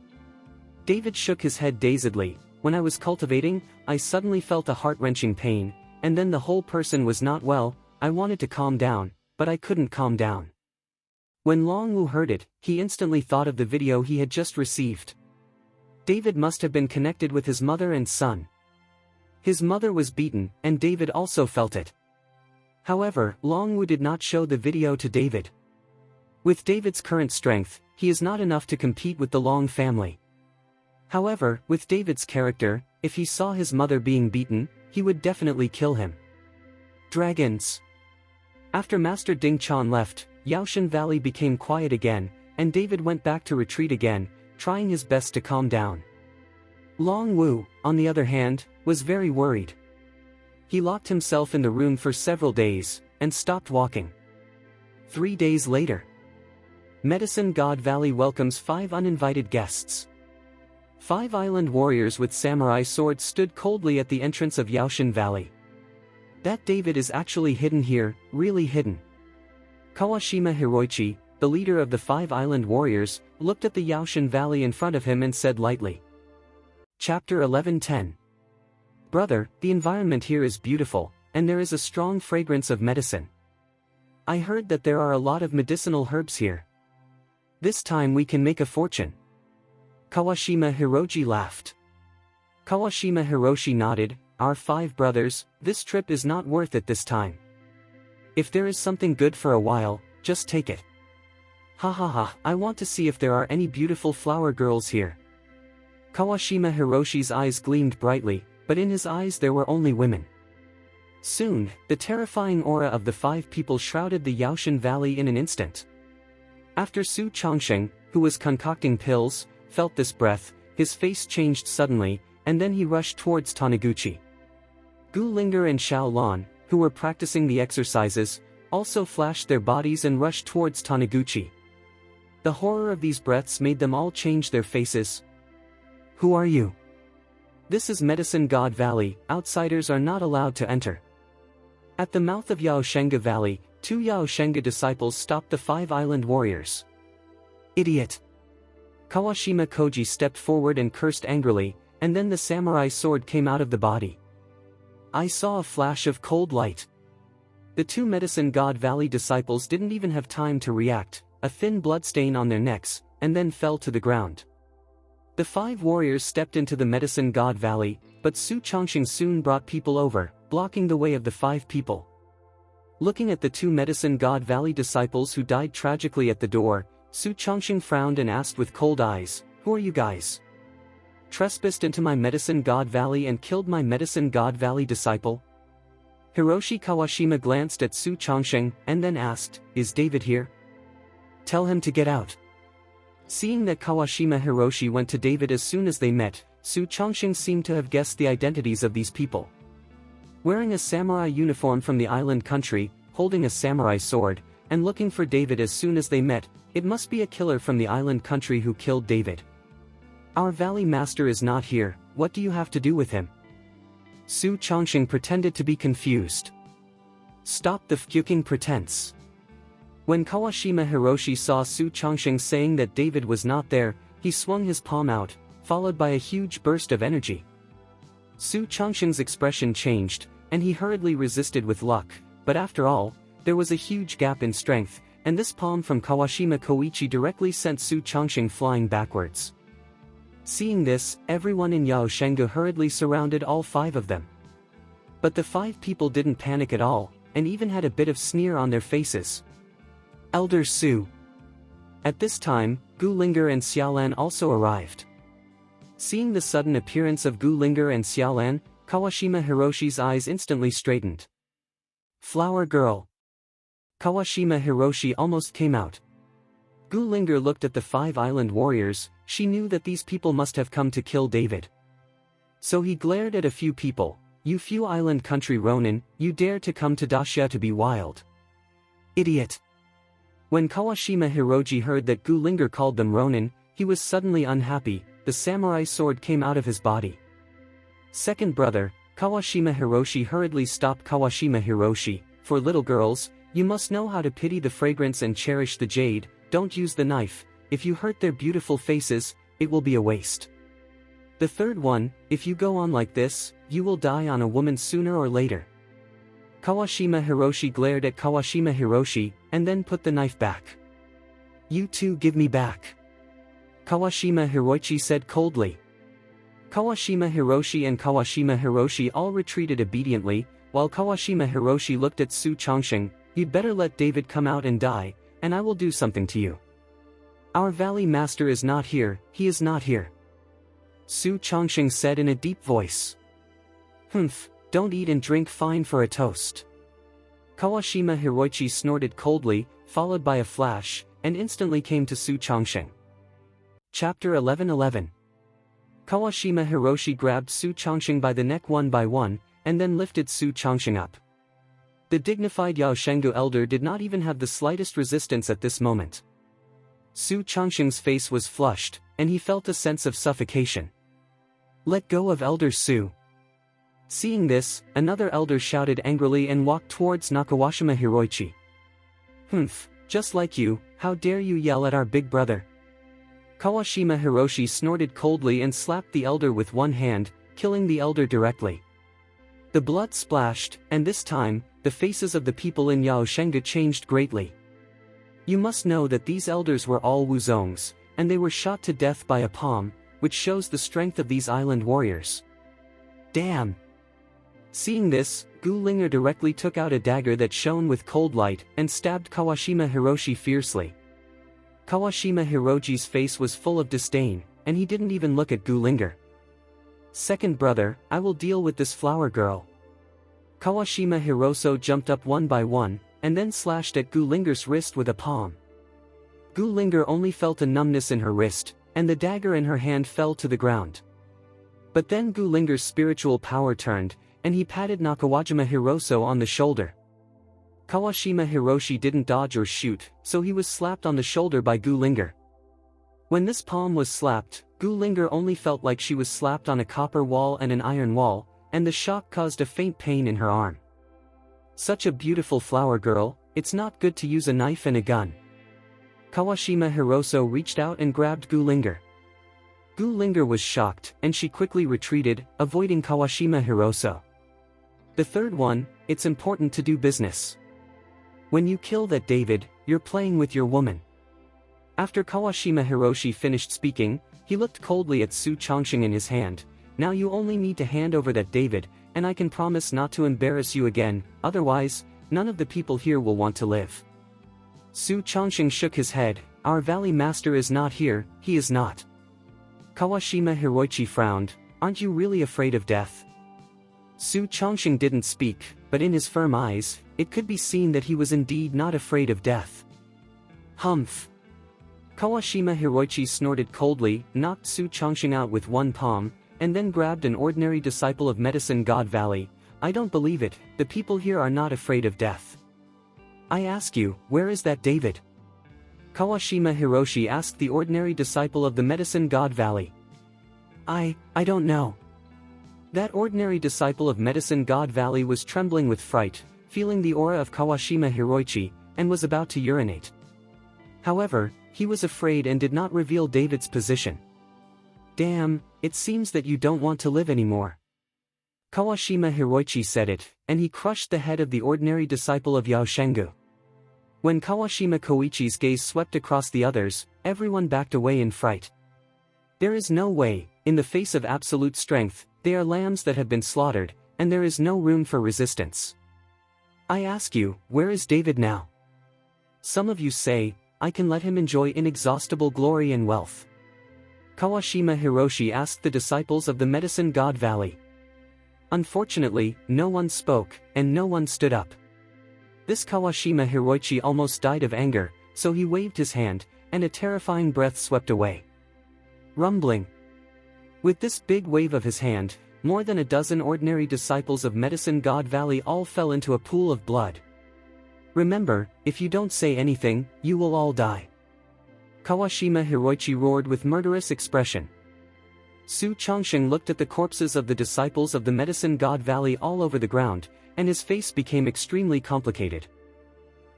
David shook his head dazedly. When I was cultivating, I suddenly felt a heart-wrenching pain, and then the whole person was not well. I wanted to calm down, but I couldn't calm down. When Long Wu heard it, he instantly thought of the video he had just received. David must have been connected with his mother and son. His mother was beaten, and David also felt it. However, Long Wu did not show the video to David. With David's current strength, he is not enough to compete with the Long family. However, with David's character, If he saw his mother being beaten, he would definitely kill him. Dragons. After Master Ding Chan left, Yaoshan Valley became quiet again, and David went back to retreat again, trying his best to calm down. Long Wu, on the other hand, was very worried. He locked himself in the room for several days, and stopped walking. 3 days later. Medicine God Valley welcomes 5 uninvited guests. 5 island warriors with samurai swords stood coldly at the entrance of Yaoshan Valley. That David is actually hidden here, really hidden. Kawashima Hiroichi, the leader of the 5 island warriors, looked at the Yaoshan Valley in front of him and said lightly. Chapter 11:10. Brother, the environment here is beautiful, and there is a strong fragrance of medicine. I heard that there are a lot of medicinal herbs here. This time we can make a fortune. Kawashima Hiroji laughed. Kawashima Hiroshi nodded. Our 5 brothers, this trip is not worth it this time. If there is something good for a while, just take it. Ha ha ha, I want to see if there are any beautiful flower girls here. Kawashima Hiroshi's eyes gleamed brightly, but in his eyes there were only women. Soon, the terrifying aura of the 5 people shrouded the Yaoshan Valley in an instant. After Su Chongsheng, who was concocting pills, felt this breath, his face changed suddenly, and then he rushed towards Taniguchi. Gu Linger and Xiao Lan, who were practicing the exercises, also flashed their bodies and rushed towards Taniguchi. The horror of these breaths made them all change their faces. Who are you? This is Medicine God Valley, outsiders are not allowed to enter. At the mouth of Yaoshenga Valley, 2 Yaoshenga disciples stopped the 5 island warriors. Idiot! Kawashima Koji stepped forward and cursed angrily, and then the samurai sword came out of the body. I saw a flash of cold light. The 2 Medicine God Valley disciples didn't even have time to react, a thin bloodstain on their necks, and then fell to the ground. The 5 warriors stepped into the Medicine God Valley, but Su Chongsheng soon brought people over, blocking the way of the 5 people. Looking at the 2 Medicine God Valley disciples who died tragically at the door, Su Chongsheng frowned and asked with cold eyes, "Who are you guys? Trespassed into my Medicine God Valley and killed my Medicine God Valley disciple?" Hiroshi Kawashima glanced at Su Chongsheng, and then asked, "Is David here? Tell him to get out." Seeing that Kawashima Hiroshi went to David as soon as they met, Su Chongsheng seemed to have guessed the identities of these people. Wearing a samurai uniform from the island country, holding a samurai sword, and looking for David as soon as they met, it must be a killer from the island country who killed David. Our valley master is not here, what do you have to do with him? Su Chongsheng pretended to be confused. Stop the fucking pretense. When Kawashima Hiroshi saw Su Chongsheng saying that David was not there, he swung his palm out, followed by a huge burst of energy. Su Chongsheng's expression changed, and he hurriedly resisted with luck, but after all, there was a huge gap in strength, and this palm from Kawashima Koichi directly sent Su Chongsheng flying backwards. Seeing this, everyone in Yaoshenga hurriedly surrounded all 5 of them. But the 5 people didn't panic at all, and even had a bit of sneer on their faces. Elder Su. At this time, Gu Linger and Xiaolan also arrived. Seeing the sudden appearance of Gu Linger and Xiaolan, Kawashima Hiroshi's eyes instantly straightened. Flower girl. Kawashima Hiroshi almost came out. Gu Linger looked at the 5 island warriors, she knew that these people must have come to kill David. So he glared at a few people, "You few island country Ronin, you dare to come to Dacia to be wild. Idiot." When Kawashima Hiroji heard that Gu Linger called them Ronin, he was suddenly unhappy, the samurai sword came out of his body. Second brother, Kawashima Hiroshi hurriedly stopped Kawashima Hiroshi, "For little girls, you must know how to pity the fragrance and cherish the jade, don't use the knife, if you hurt their beautiful faces, it will be a waste. The third one, if you go on like this, you will die on a woman sooner or later." Kawashima Hiroshi glared at Kawashima Hiroshi, and then put the knife back. "You two give me back," Kawashima Hiroichi said coldly. Kawashima Hiroshi and Kawashima Hiroshi all retreated obediently, while Kawashima Hiroshi looked at Su Chongsheng, "You'd better let David come out and die, and I will do something to you. Our valley master is not here, he is not here." Su Chongqing said in a deep voice. Humph, don't eat and drink fine for a toast. Kawashima Hiroichi snorted coldly, followed by a flash, and instantly came to Su Chongqing. Chapter 11:11. Kawashima Hiroshi grabbed Su Chongqing by the neck one by one, and then lifted Su Chongqing up. The dignified Yao Shenggu elder did not even have the slightest resistance at this moment. Su Chongqing's face was flushed, and he felt a sense of suffocation. Let go of Elder Su. Seeing this, another elder shouted angrily and walked towards Kawashima Hiroichi. Humph, just like you, how dare you yell at our big brother? Kawashima Hiroshi snorted coldly and slapped the elder with one hand, killing the elder directly. The blood splashed, and this time, the faces of the people in Yao Shenggu changed greatly. You must know that these elders were all Wuzongs, and they were shot to death by a palm, which shows the strength of these island warriors. Damn! Seeing this, Gu Linger directly took out a dagger that shone with cold light and stabbed Kawashima Hiroshi fiercely. Kawashima Hiroji's face was full of disdain, and he didn't even look at Gu Linger. Second brother, I will deal with this flower girl. Kawashima Hiroso jumped up one by one, and then slashed at Gu Linger's wrist with a palm. Gu Linger only felt a numbness in her wrist, and the dagger in her hand fell to the ground. But then Gu Linger's spiritual power turned, and he patted Kawashima Hiroso on the shoulder. Kawashima Hiroshi didn't dodge or shoot, so he was slapped on the shoulder by Gu Linger. When this palm was slapped, Gu Linger only felt like she was slapped on a copper wall and an iron wall, and the shock caused a faint pain in her arm. Such a beautiful flower girl, it's not good to use a knife and a gun. Kawashima Hiroso reached out and grabbed Gu Linger. Gu Linger was shocked, and she quickly retreated, avoiding Kawashima Hiroso. The third one, it's important to do business. When you kill that David, you're playing with your woman. After Kawashima Hiroshi finished speaking, he looked coldly at Su Chongqing in his hand. Now you only need to hand over that David, and I can promise not to embarrass you again, otherwise, none of the people here will want to live. Su Chongqing shook his head. Our valley master is not here, he is not. Kawashima Hiroichi frowned. Aren't you really afraid of death? Su Chongqing didn't speak, but in his firm eyes, it could be seen that he was indeed not afraid of death. Humph! Kawashima Hiroichi snorted coldly, knocked Su Chongqing out with one palm, and then grabbed an ordinary disciple of Medicine God Valley. I don't believe it, the people here are not afraid of death. I ask you, where is that David? Kawashima Hiroshi asked the ordinary disciple of the Medicine God Valley. I don't know. That ordinary disciple of Medicine God Valley was trembling with fright, feeling the aura of Kawashima Hiroichi, and was about to urinate. However, he was afraid and did not reveal David's position. Damn, it seems that you don't want to live anymore. Kawashima Hiroichi said it, and he crushed the head of the ordinary disciple of Yao Shenggu. When Kawashima Koichi's gaze swept across the others, everyone backed away in fright. There is no way, in the face of absolute strength, they are lambs that have been slaughtered, and there is no room for resistance. I ask you, where is David now? Some of you say, I can let him enjoy inexhaustible glory and wealth. Kawashima Hiroshi asked the disciples of the Medicine God Valley. Unfortunately, no one spoke, and no one stood up. This Kawashima Hiroichi almost died of anger, so he waved his hand, and a terrifying breath swept away. Rumbling. With this big wave of his hand, more than a dozen ordinary disciples of Medicine God Valley all fell into a pool of blood. Remember, if you don't say anything, you will all die. Kawashima Hiroichi roared with murderous expression. Su Chongqing looked at the corpses of the disciples of the Medicine God Valley all over the ground, and his face became extremely complicated.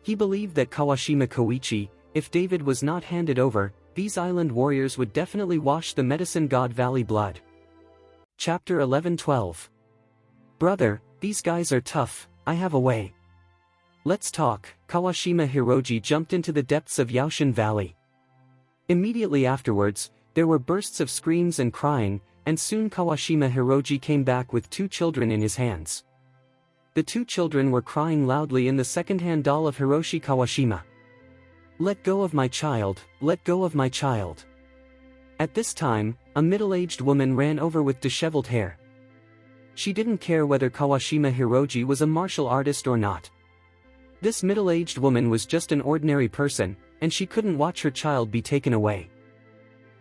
He believed that Kawashima Koichi, if David was not handed over, these island warriors would definitely wash the Medicine God Valley blood. Chapter 11:12. Brother, these guys are tough, I have a way. Let's talk. Kawashima Hiroji jumped into the depths of Yaoshan Valley. Immediately afterwards, there were bursts of screams and crying, and soon Kawashima Hiroji came back with two children in his hands. The two children were crying loudly in the second-hand doll of Hiroshi Kawashima. Let go of my child, let go of my child. At this time, a middle-aged woman ran over with disheveled hair. She didn't care whether Kawashima Hiroji was a martial artist or not. This middle-aged woman was just an ordinary person, and she couldn't watch her child be taken away.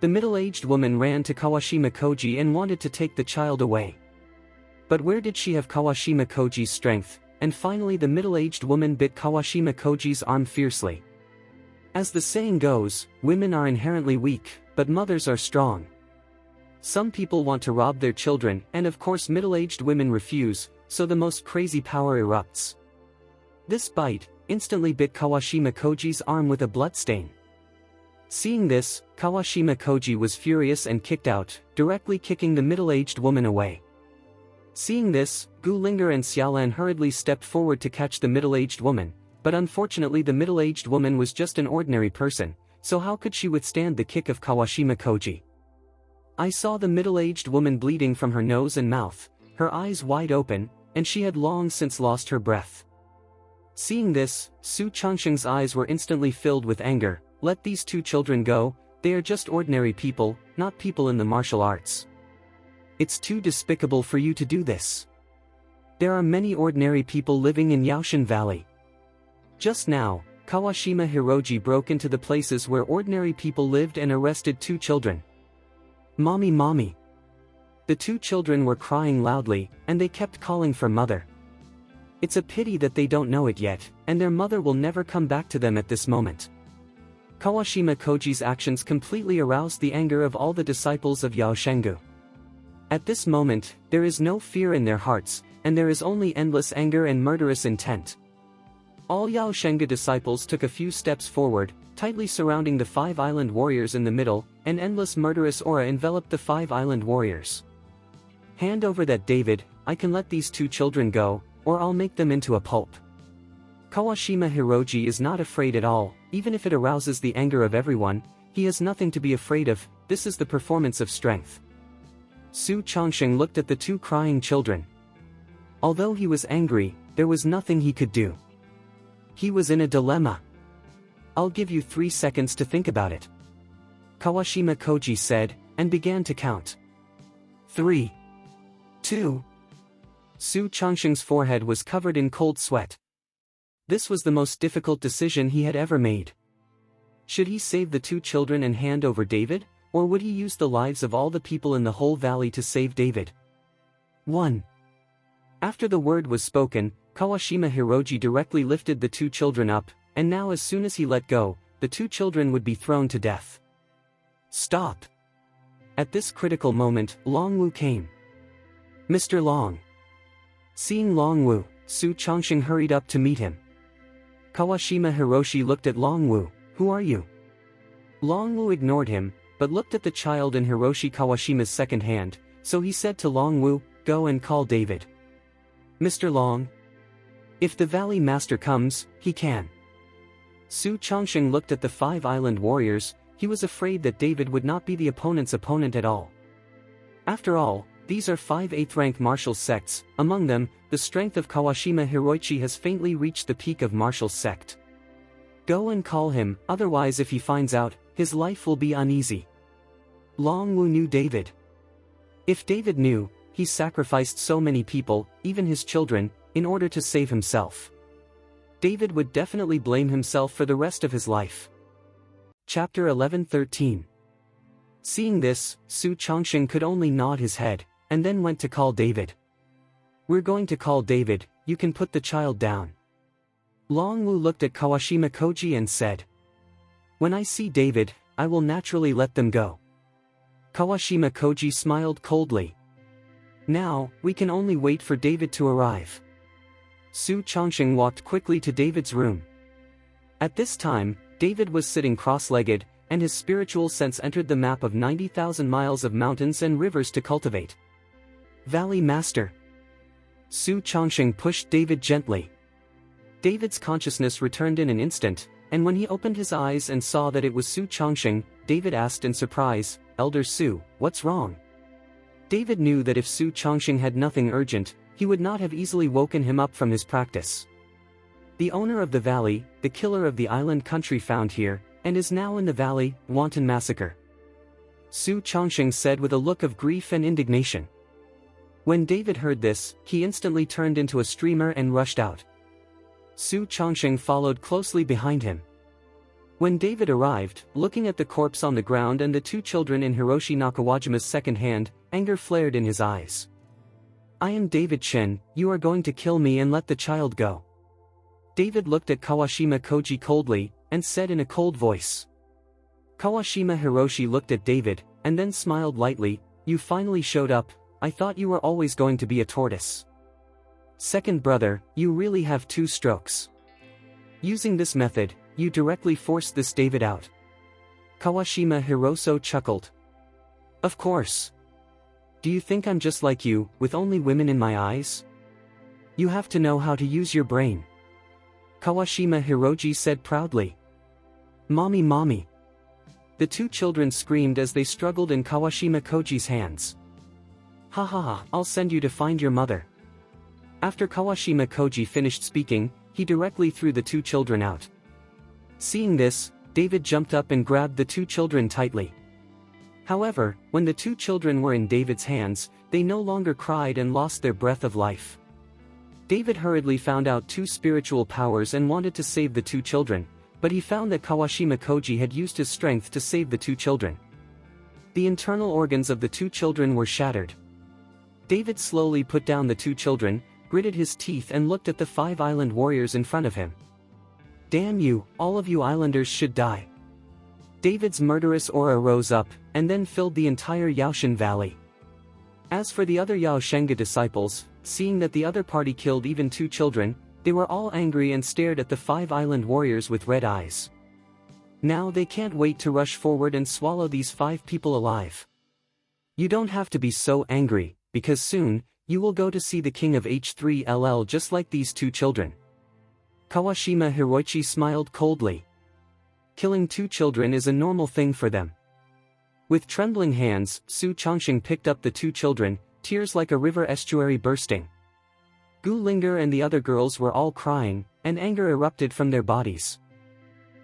The middle-aged woman ran to Kawashima Koji and wanted to take the child away. But where did she have Kawashima Koji's strength? And finally the middle-aged woman bit Kawashima Koji's arm fiercely. As the saying goes, women are inherently weak, but mothers are strong. Some people want to rob their children, and of course middle-aged women refuse, so the most crazy power erupts. This bite instantly bit Kawashima Koji's arm with a bloodstain. Seeing this, Kawashima Koji was furious and kicked out, directly kicking the middle-aged woman away. Seeing this, Gu Linger and Xiaolan hurriedly stepped forward to catch the middle-aged woman, but unfortunately the middle-aged woman was just an ordinary person, so how could she withstand the kick of Kawashima Koji? I saw the middle-aged woman bleeding from her nose and mouth, her eyes wide open, and she had long since lost her breath. Seeing this, Su Changsheng's eyes were instantly filled with anger. Let these two children go, they are just ordinary people, not people in the martial arts. It's too despicable for you to do this. There are many ordinary people living in Yaoshan Valley. Just now, Kawashima Hiroji broke into the places where ordinary people lived and arrested two children. Mommy, mommy. The two children were crying loudly, and they kept calling for mother. It's a pity that they don't know it yet, and their mother will never come back to them at this moment. Kawashima Koji's actions completely aroused the anger of all the disciples of Yao Shengu. At this moment, there is no fear in their hearts, and there is only endless anger and murderous intent. All Yao Shengu disciples took a few steps forward, tightly surrounding the five island warriors in the middle. An endless murderous aura enveloped the five island warriors. Hand over that David, I can let these two children go, or I'll make them into a pulp. Kawashima Hiroji is not afraid at all, even if it arouses the anger of everyone, he has nothing to be afraid of, this is the performance of strength. Su Changsheng looked at the two crying children. Although he was angry, there was nothing he could do. He was in a dilemma. I'll give you 3 seconds to think about it. Kawashima Koji said, and began to count. 3. 2. Su Changsheng's forehead was covered in cold sweat. This was the most difficult decision he had ever made. Should he save the two children and hand over David, or would he use the lives of all the people in the whole valley to save David? 1. After the word was spoken, Kawashima Hiroji directly lifted the two children up, and now as soon as he let go, the two children would be thrown to death. Stop! At this critical moment, Long Wu came. Mr. Long. Seeing Long Wu, Su Changsheng hurried up to meet him. Kawashima Hiroshi looked at Long Wu, who are you? Long Wu ignored him, but looked at the child in Hiroshi Kawashima's second hand, so he said to Long Wu, go and call David. Mr. Long. If the Valley Master comes, he can. Su Changsheng looked at the five island warriors, he was afraid that David would not be the opponent's opponent at all. After all, these are 5 8th-rank martial sects, among them, the strength of Kawashima Hiroichi has faintly reached the peak of martial sect. Go and call him, otherwise if he finds out, his life will be uneasy. Long Wu knew David. If David knew, he sacrificed so many people, even his children, in order to save himself. David would definitely blame himself for the rest of his life. Chapter 11-13. Seeing this, Su Changsheng could only nod his head, and then went to call David. We're going to call David, you can put the child down. Long Wu looked at Kawashima Koji and said, when I see David, I will naturally let them go. Kawashima Koji smiled coldly. Now, we can only wait for David to arrive. Su Changsheng walked quickly to David's room. At this time, David was sitting cross-legged, and his spiritual sense entered the map of 90,000 miles of mountains and rivers to cultivate. Valley Master. Su Changsheng pushed David gently. David's consciousness returned in an instant, and when he opened his eyes and saw that it was Su Changsheng, David asked in surprise, Elder Su, what's wrong? David knew that if Su Changsheng had nothing urgent, he would not have easily woken him up from his practice. The owner of the valley, the killer of the island country found here, and is now in the valley, wanton massacre. Su Chongqing said with a look of grief and indignation. When David heard this, he instantly turned into a streamer and rushed out. Su Chongqing followed closely behind him. When David arrived, looking at the corpse on the ground and the two children in Hiroshi Nakawajima's second hand, anger flared in his eyes. "I am David Shin, you are going to kill me and let the child go." David looked at Kawashima Koji coldly, and said in a cold voice. Kawashima Hiroshi looked at David, and then smiled lightly. "You finally showed up, I thought you were always going to be a tortoise. Second brother, you really have two strokes. Using this method, you directly forced this David out." Kawashima Hiroshi chuckled. "Of course. Do you think I'm just like you, with only women in my eyes? You have to know how to use your brain." Kawashima Hiroji said proudly. "Mommy, mommy." The two children screamed as they struggled in Kawashima Koji's hands. "Ha ha ha, I'll send you to find your mother." After Kawashima Koji finished speaking, he directly threw the two children out. Seeing this, David jumped up and grabbed the two children tightly. However, when the two children were in David's hands, they no longer cried and lost their breath of life. David hurriedly found out two spiritual powers and wanted to save the two children, but he found that Kawashima Koji had used his strength to save the two children. The internal organs of the two children were shattered. David slowly put down the two children, gritted his teeth and looked at the 5 island warriors in front of him. "Damn you, all of you islanders should die." David's murderous aura rose up, and then filled the entire Yaoshan Valley. As for the other Yao Shenga disciples, seeing that the other party killed even two children, they were all angry and stared at the 5 island warriors with red eyes. Now they can't wait to rush forward and swallow these 5 people alive. You don't have to be so angry, because soon, you will go to see the king of H3LL just like these two children. Kawashima Hiroichi smiled coldly. Killing two children is a normal thing for them. With trembling hands, Su Chongqing picked up the two children, tears like a river estuary bursting. Gu Linger and the other girls were all crying, and anger erupted from their bodies.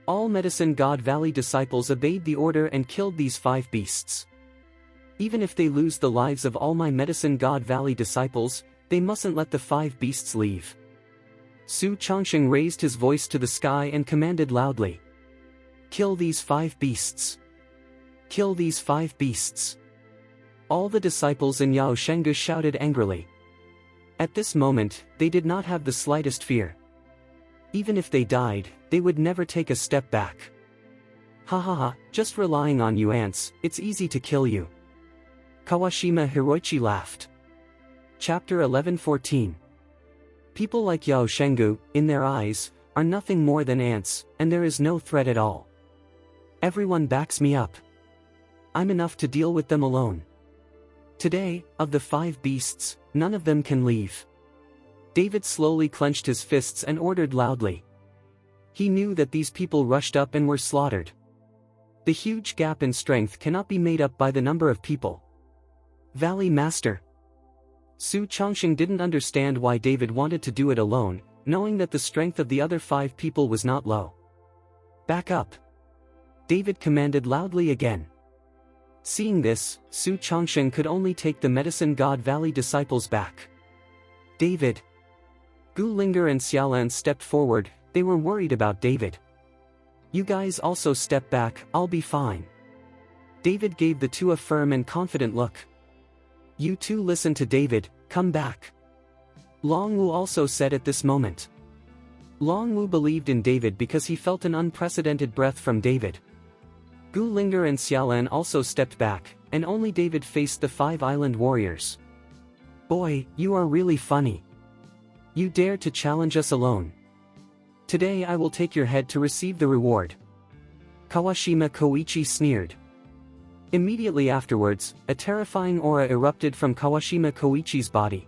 All Medicine God Valley disciples obeyed the order and killed these 5 beasts. Even if they lose the lives of all my Medicine God Valley disciples, they mustn't let the 5 beasts leave. Su Chongqing raised his voice to the sky and commanded loudly. "Kill these 5 beasts. Kill these 5 beasts." All the disciples in Yao Shenga shouted angrily. At this moment, they did not have the slightest fear. Even if they died, they would never take a step back. "Ha ha ha, just relying on you ants, it's easy to kill you." Kawashima Hiroichi laughed. Chapter 11:14. People like Yao Shengu, in their eyes, are nothing more than ants, and there is no threat at all. Everyone backs me up. I'm enough to deal with them alone. Today, of the 5 beasts, none of them can leave. David slowly clenched his fists and ordered loudly. He knew that these people rushed up and were slaughtered. The huge gap in strength cannot be made up by the number of people. Valley Master. Su Chongqing didn't understand why David wanted to do it alone, knowing that the strength of the other 5 people was not low. "Back up!" David commanded loudly again. Seeing this, Su Chongqing could only take the Medicine God Valley disciples back. "David!" Gu Linger and Xiaolan stepped forward, they were worried about David. "You guys also step back, I'll be fine." David gave the two a firm and confident look. "You two listen to David, come back." Long Wu also said at this moment. Long Wu believed in David because he felt an unprecedented breath from David. Gu Linger and Xiaolan also stepped back, and only David faced the 5 island warriors. "Boy, you are really funny. You dare to challenge us alone. Today I will take your head to receive the reward." Kawashima Koichi sneered. Immediately afterwards, a terrifying aura erupted from Kawashima Koichi's body.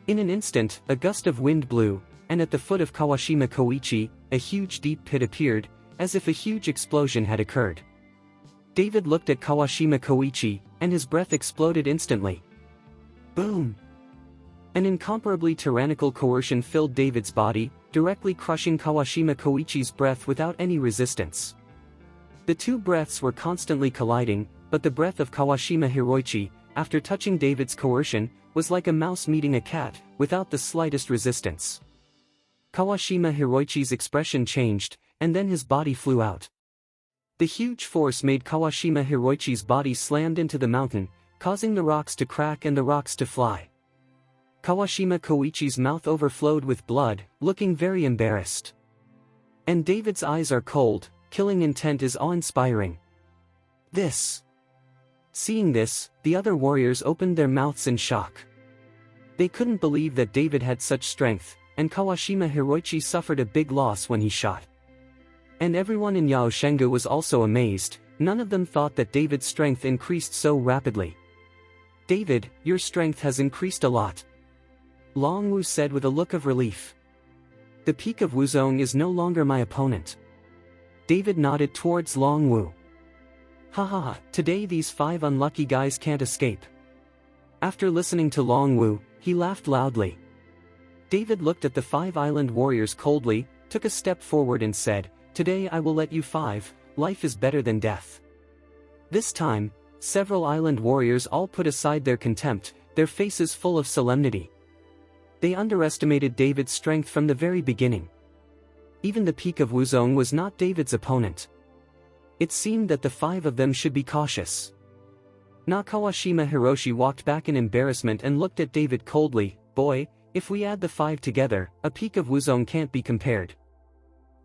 In an instant, a gust of wind blew, and at the foot of Kawashima Koichi, a huge deep pit appeared, as if a huge explosion had occurred. David looked at Kawashima Koichi, and his breath exploded instantly. Boom! An incomparably tyrannical coercion filled David's body, directly crushing Kawashima Koichi's breath without any resistance. The two breaths were constantly colliding, but the breath of Kawashima Hiroichi, after touching David's coercion, was like a mouse meeting a cat, without the slightest resistance. Kawashima Hiroichi's expression changed, and then his body flew out. The huge force made Kawashima Hiroichi's body slammed into the mountain, causing the rocks to crack and the rocks to fly. Kawashima Koichi's mouth overflowed with blood, looking very embarrassed. And David's eyes are cold, killing intent is awe-inspiring. Seeing this, the other warriors opened their mouths in shock. They couldn't believe that David had such strength, and Kawashima Hiroichi suffered a big loss when he shot. And everyone in Yaoshengu was also amazed. None of them thought that David's strength increased so rapidly. "David, your strength has increased a lot," Long Wu said with a look of relief. "The peak of Wuzong is no longer my opponent." David nodded towards Long Wu. "Haha, today these 5 unlucky guys can't escape." After listening to Long Wu, he laughed loudly. David looked at the 5 island warriors coldly, took a step forward and said, "Today I will let you 5, life is better than death." This time, several island warriors all put aside their contempt, their faces full of solemnity. They underestimated David's strength from the very beginning. Even the peak of Wuzong was not David's opponent. It seemed that the 5 of them should be cautious. Na Kawashima Hiroshi walked back in embarrassment and looked at David coldly. "Boy, if we add the 5 together, a peak of Wuzong can't be compared.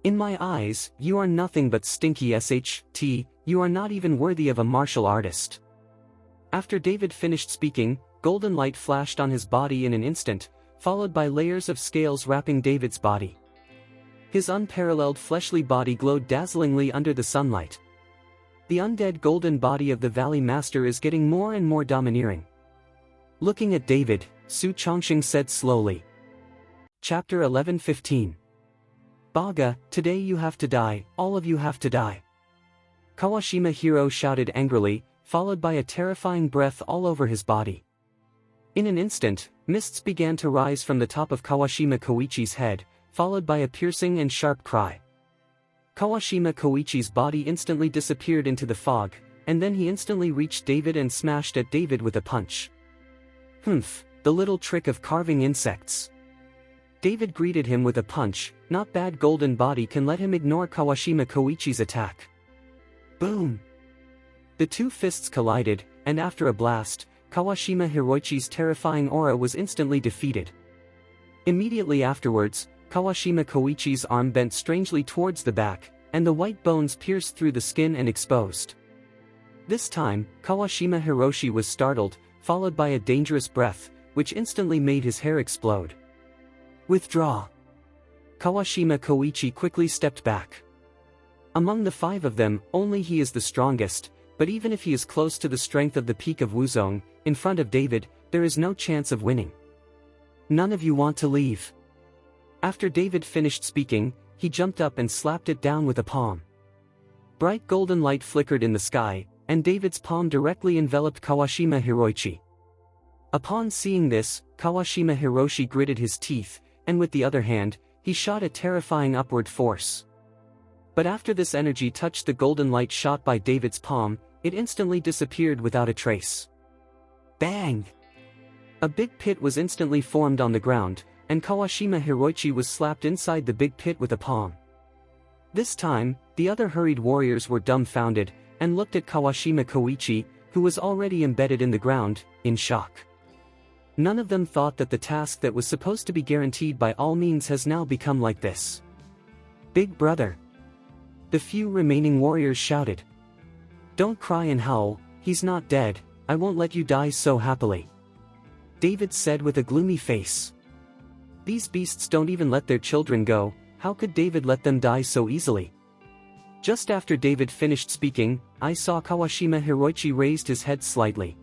In my eyes, you are nothing but stinky SHT, you are not even worthy of a martial artist." After David finished speaking, golden light flashed on his body in an instant, followed by layers of scales wrapping David's body. His unparalleled fleshly body glowed dazzlingly under the sunlight. The undead golden body of the Valley Master is getting more and more domineering. Looking at David, Su Chongqing said slowly. Chapter 11:15. "Baga, today you have to die, all of you have to die." Kawashima Hiro shouted angrily, followed by a terrifying breath all over his body. In an instant, mists began to rise from the top of Kawashima Koichi's head, followed by a piercing and sharp cry. Kawashima Koichi's body instantly disappeared into the fog, and then he instantly reached David and smashed at David with a punch. "Humph, the little trick of carving insects." David greeted him with a punch. Not bad. Golden body can let him ignore Kawashima Koichi's attack. Boom! The 2 fists collided, and after a blast, Kawashima Hiroichi's terrifying aura was instantly defeated. Immediately afterwards, Kawashima Koichi's arm bent strangely towards the back, and the white bones pierced through the skin and exposed. This time, Kawashima Hiroshi was startled, followed by a dangerous breath, which instantly made his hair explode. "Withdraw." Kawashima Koichi quickly stepped back. Among the 5 of them, only he is the strongest, but even if he is close to the strength of the peak of Wuzong, in front of David, there is no chance of winning. "None of you want to leave." After David finished speaking, he jumped up and slapped it down with a palm. Bright golden light flickered in the sky, and David's palm directly enveloped Kawashima Hiroichi. Upon seeing this, Kawashima Hiroshi gritted his teeth, and with the other hand, he shot a terrifying upward force. But after this energy touched the golden light shot by David's palm, it instantly disappeared without a trace. Bang! A big pit was instantly formed on the ground, and Kawashima Hiroichi was slapped inside the big pit with a palm. This time, the other hurried warriors were dumbfounded, and looked at Kawashima Koichi, who was already embedded in the ground, in shock. None of them thought that the task that was supposed to be guaranteed by all means has now become like this. "Big brother!" The few remaining warriors shouted. "Don't cry and howl, he's not dead, I won't let you die so happily," David said with a gloomy face. These beasts don't even let their children go, how could David let them die so easily? Just after David finished speaking, I saw Kawashima Hiroichi raised his head slightly.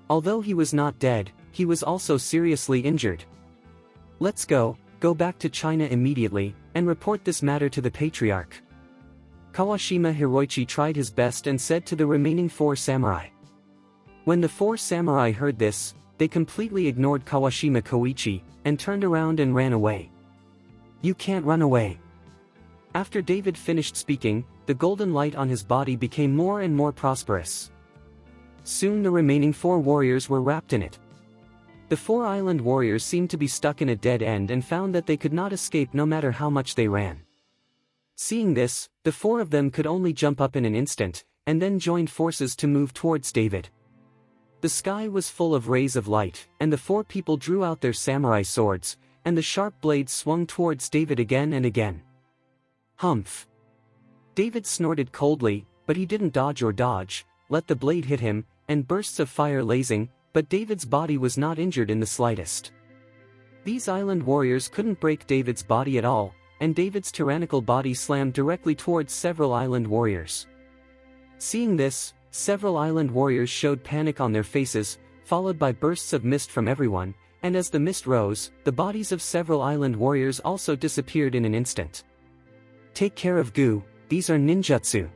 Although he was not dead, he was also seriously injured. "Let's go back to China immediately, and report this matter to the Patriarch." Kawashima Hiroichi tried his best and said to the remaining 4 samurai. When the 4 samurai heard this, they completely ignored Kawashima Koichi, and turned around and ran away. "You can't run away." After David finished speaking, the golden light on his body became more and more prosperous. Soon the remaining 4 warriors were wrapped in it. The 4 island warriors seemed to be stuck in a dead end and found that they could not escape no matter how much they ran. Seeing this, the 4 of them could only jump up in an instant, and then joined forces to move towards David. The sky was full of rays of light, and the 4 people drew out their samurai swords, and the sharp blades swung towards David again and again. Humph! David snorted coldly, but he didn't dodge or dodge, let the blade hit him, and bursts of fire blazing, but David's body was not injured in the slightest. These island warriors couldn't break David's body at all, and David's tyrannical body slammed directly towards several island warriors. Seeing this, several island warriors showed panic on their faces, followed by bursts of mist from everyone, and as the mist rose, the bodies of several island warriors also disappeared in an instant. Take care of Gu, these are ninjutsu.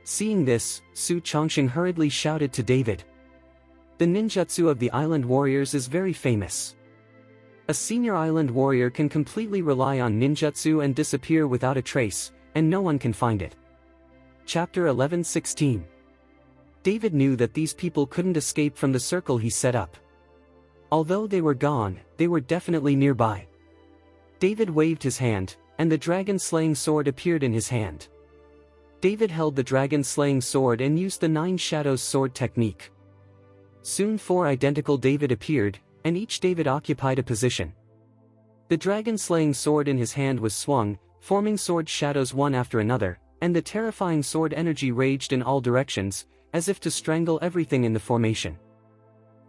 Seeing this, Su Chongqing hurriedly shouted to David. The ninjutsu of the island warriors is very famous. A senior island warrior can completely rely on ninjutsu and disappear without a trace, and no one can find it. Chapter 11:16. David knew that these people couldn't escape from the circle he set up. Although they were gone, they were definitely nearby. David waved his hand, and the dragon-slaying sword appeared in his hand. David held the dragon-slaying sword and used the 9 shadows sword technique. Soon 4 identical David appeared, and each David occupied a position. The dragon-slaying sword in his hand was swung, forming sword shadows one after another, and the terrifying sword energy raged in all directions, as if to strangle everything in the formation.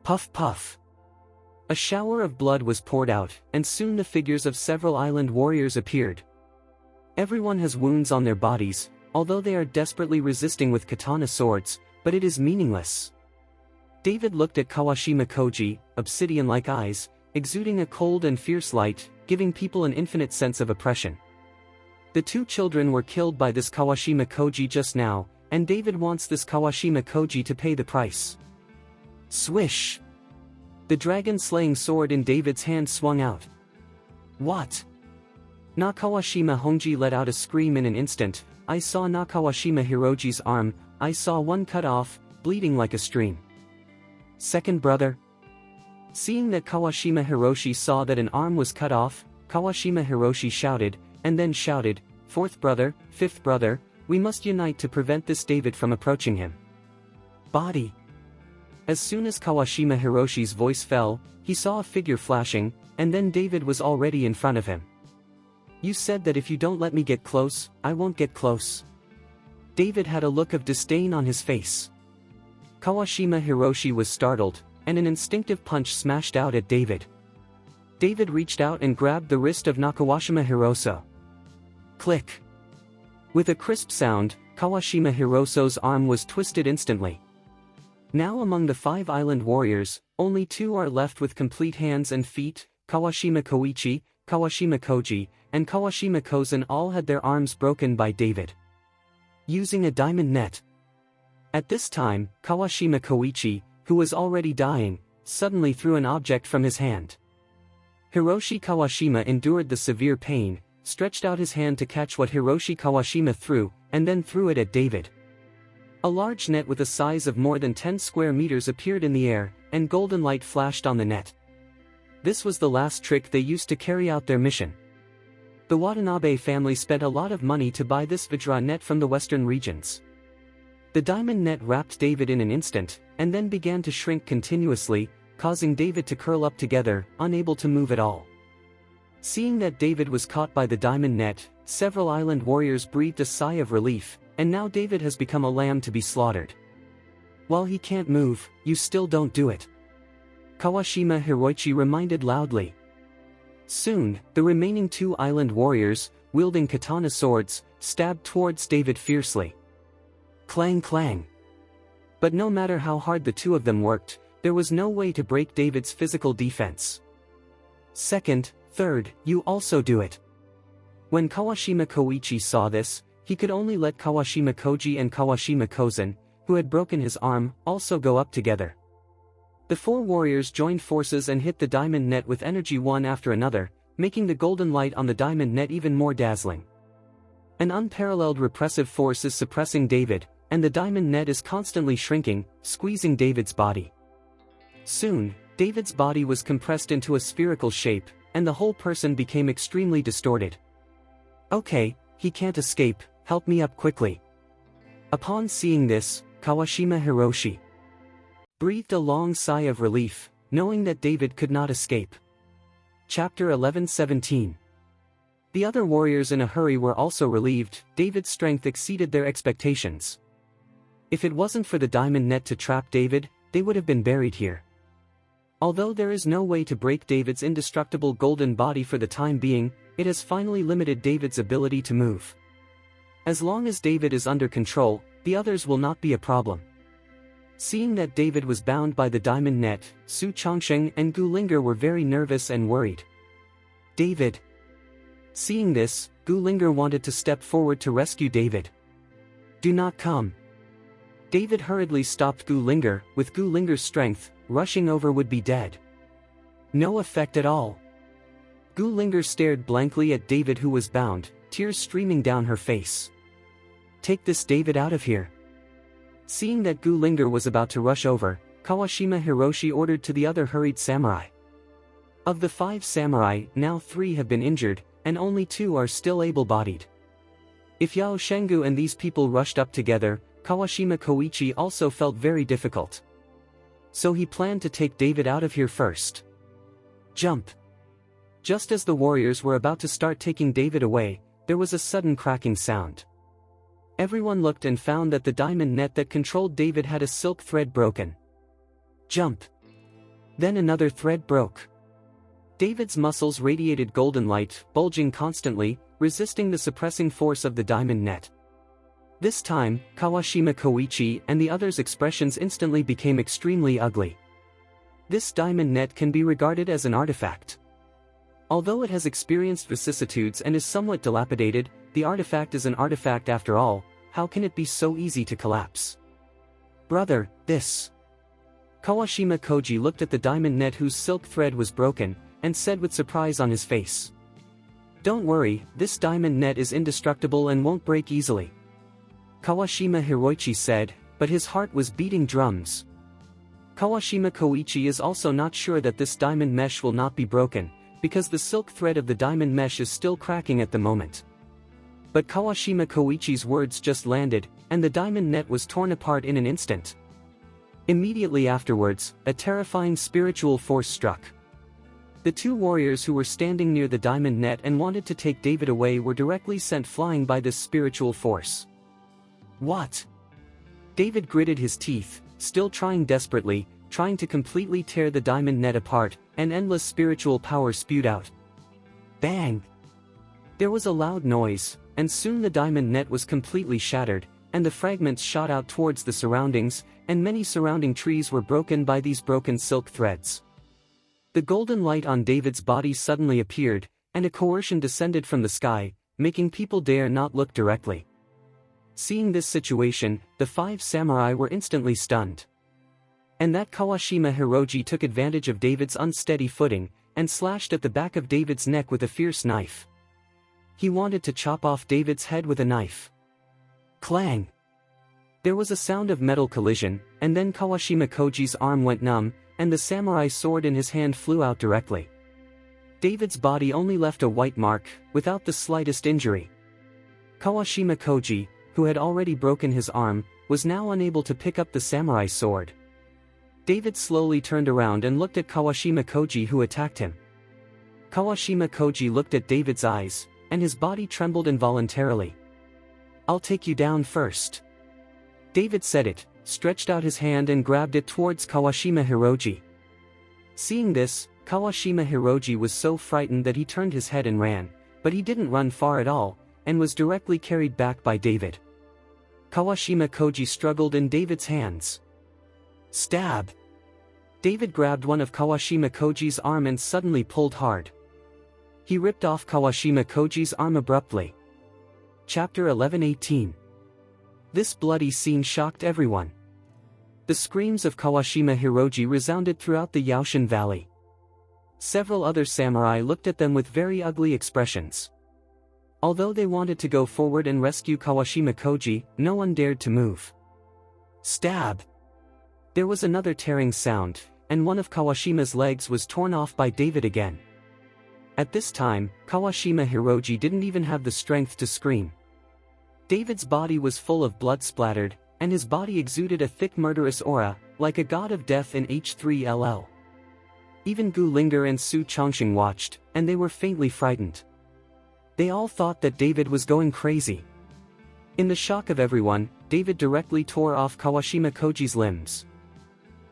Puff puff. A shower of blood was poured out, and soon the figures of several island warriors appeared. Everyone has wounds on their bodies, although they are desperately resisting with katana swords, but it is meaningless. David looked at Kawashima Koji, obsidian-like eyes, exuding a cold and fierce light, giving people an infinite sense of oppression. The 2 children were killed by this Kawashima Koji just now, and David wants this Kawashima Koji to pay the price. Swish! The dragon-slaying sword in David's hand swung out. What? Nakawashima Honji let out a scream in an instant. I saw Nakawashima Hiroji's arm, I saw one cut off, bleeding like a stream. Second brother? Seeing that Kawashima Hiroshi saw that an arm was cut off, Kawashima Hiroshi shouted, and then shouted, 4th brother, 5th brother, we must unite to prevent this David from approaching him. Body. As soon as Kawashima Hiroshi's voice fell, he saw a figure flashing, and then David was already in front of him. You said that if you don't let me get close, I won't get close. David had a look of disdain on his face. Kawashima Hiroshi was startled, and an instinctive punch smashed out at David. David reached out and grabbed the wrist of Nakawashima Hiroso. Click. With a crisp sound, Kawashima Hiroso's arm was twisted instantly. Now among the 5 island warriors, only 2 are left with complete hands and feet. Kawashima Koichi, Kawashima Koji, and Kawashima Kozen all had their arms broken by David. Using a diamond net. At this time, Kawashima Koichi, who was already dying, suddenly threw an object from his hand. Hiroshi Kawashima endured the severe pain, stretched out his hand to catch what Hiroshi Kawashima threw, and then threw it at David. A large net with a size of more than 10 square meters appeared in the air, and golden light flashed on the net. This was the last trick they used to carry out their mission. The Watanabe family spent a lot of money to buy this Vajra net from the western regions. The diamond net wrapped David in an instant, and then began to shrink continuously, causing David to curl up together, unable to move at all. Seeing that David was caught by the diamond net, several island warriors breathed a sigh of relief, and now David has become a lamb to be slaughtered. While he can't move, you still don't do it. Kawashima Hiroichi reminded loudly. Soon, the remaining 2 island warriors, wielding katana swords, stabbed towards David fiercely. Clang clang. But no matter how hard the 2 of them worked, there was no way to break David's physical defense. Second, third, you also do it. When Kawashima Koichi saw this, he could only let Kawashima Koji and Kawashima Kozen, who had broken his arm, also go up together. The 4 warriors joined forces and hit the diamond net with energy one after another, making the golden light on the diamond net even more dazzling. An unparalleled repressive force is suppressing David, and the diamond net is constantly shrinking, squeezing David's body. Soon, David's body was compressed into a spherical shape, and the whole person became extremely distorted. "Okay, he can't escape, help me up quickly." Upon seeing this, Kawashima Hiroshi breathed a long sigh of relief, knowing that David could not escape. Chapter 11:17. The other warriors in a hurry were also relieved. David's strength exceeded their expectations. If it wasn't for the diamond net to trap David, they would have been buried here. Although there is no way to break David's indestructible golden body for the time being, it has finally limited David's ability to move. As long as David is under control, the others will not be a problem. Seeing that David was bound by the diamond net, Su Chongsheng and Gu Linger were very nervous and worried. David. Seeing this, Gu Linger wanted to step forward to rescue David. "Do not come." David hurriedly stopped Gu Linger. With Gu Linger's strength, rushing over would be dead. No effect at all. Gu Linger stared blankly at David, who was bound, tears streaming down her face. "Take this David out of here." Seeing that Gu Linger was about to rush over, Kawashima Hiroshi ordered to the other hurried samurai. Of the 5 samurai, now 3 have been injured, and only 2 are still able-bodied. If Yao Shengu and these people rushed up together, Kawashima Koichi also felt very difficult. So he planned to take David out of here first. Jump! Just as the warriors were about to start taking David away, there was a sudden cracking sound. Everyone looked and found that the diamond net that controlled David had a silk thread broken. Jump! Then another thread broke. David's muscles radiated golden light, bulging constantly, resisting the suppressing force of the diamond net. This time, Kawashima Koichi and the others' expressions instantly became extremely ugly. This diamond net can be regarded as an artifact. Although it has experienced vicissitudes and is somewhat dilapidated, the artifact is an artifact after all. How can it be so easy to collapse? "Brother, this..." Kawashima Koji looked at the diamond net whose silk thread was broken, and said with surprise on his face. "Don't worry, this diamond net is indestructible and won't break easily." Kawashima Hiroichi said, but his heart was beating drums. Kawashima Koichi is also not sure that this diamond mesh will not be broken, because the silk thread of the diamond mesh is still cracking at the moment. But Kawashima Koichi's words just landed, and the diamond net was torn apart in an instant. Immediately afterwards, a terrifying spiritual force struck. The 2 warriors who were standing near the diamond net and wanted to take David away were directly sent flying by this spiritual force. What? David gritted his teeth, still trying desperately, trying to completely tear the diamond net apart, and endless spiritual power spewed out. Bang! There was a loud noise, and soon the diamond net was completely shattered, and the fragments shot out towards the surroundings, and many surrounding trees were broken by these broken silk threads. The golden light on David's body suddenly appeared, and a coercion descended from the sky, making people dare not look directly. Seeing this situation, the 5 samurai were instantly stunned. And that Kawashima Hiroji took advantage of David's unsteady footing, and slashed at the back of David's neck with a fierce knife. He wanted to chop off David's head with a knife. Clang! There was a sound of metal collision, and then Kawashima Koji's arm went numb, and the samurai sword in his hand flew out directly. David's body only left a white mark, without the slightest injury. Kawashima Koji, who had already broken his arm, was now unable to pick up the samurai sword. David slowly turned around and looked at Kawashima Koji, who attacked him. Kawashima Koji looked at David's eyes, and his body trembled involuntarily. "I'll take you down first." David said it, stretched out his hand and grabbed it towards Kawashima Hiroji. Seeing this, Kawashima Hiroji was so frightened that he turned his head and ran, but he didn't run far at all, and was directly carried back by David. Kawashima Koji struggled in David's hands. Stab! David grabbed one of Kawashima Koji's arm and suddenly pulled hard. He ripped off Kawashima Koji's arm abruptly. Chapter 11:18. This bloody scene shocked everyone. The screams of Kawashima Hiroji resounded throughout the Yaoshan Valley. Several other samurai looked at them with very ugly expressions. Although they wanted to go forward and rescue Kawashima Koji, no one dared to move. Stab! There was another tearing sound, and one of Kawashima's legs was torn off by David again. At this time, Kawashima Hiroji didn't even have the strength to scream. David's body was full of blood splattered, and his body exuded a thick murderous aura, like a god of death in H3LL. Even Gu Linger and Su Chongqing watched, and they were faintly frightened. They all thought that David was going crazy. In the shock of everyone, David directly tore off Kawashima Koji's limbs.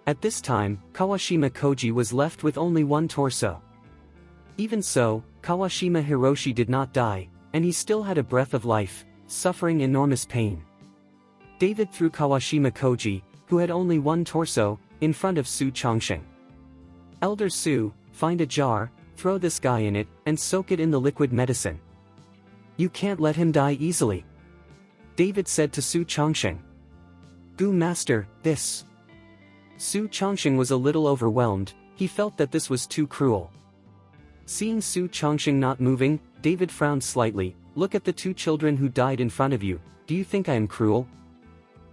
At this time, Kawashima Koji was left with only one torso. Even so, Kawashima Hiroshi did not die, and he still had a breath of life, suffering enormous pain. David threw Kawashima Koji, who had only one torso, in front of Su Chongqing. Elder Su, find a jar, throw this guy in it, and soak it in the liquid medicine. You can't let him die easily, David said to Su Chongqing. Gu Master, this. Su Chongqing was a little overwhelmed, he felt that this was too cruel. Seeing Su Chongqing not moving, David frowned slightly. Look at the two children who died in front of you, do you think I am cruel?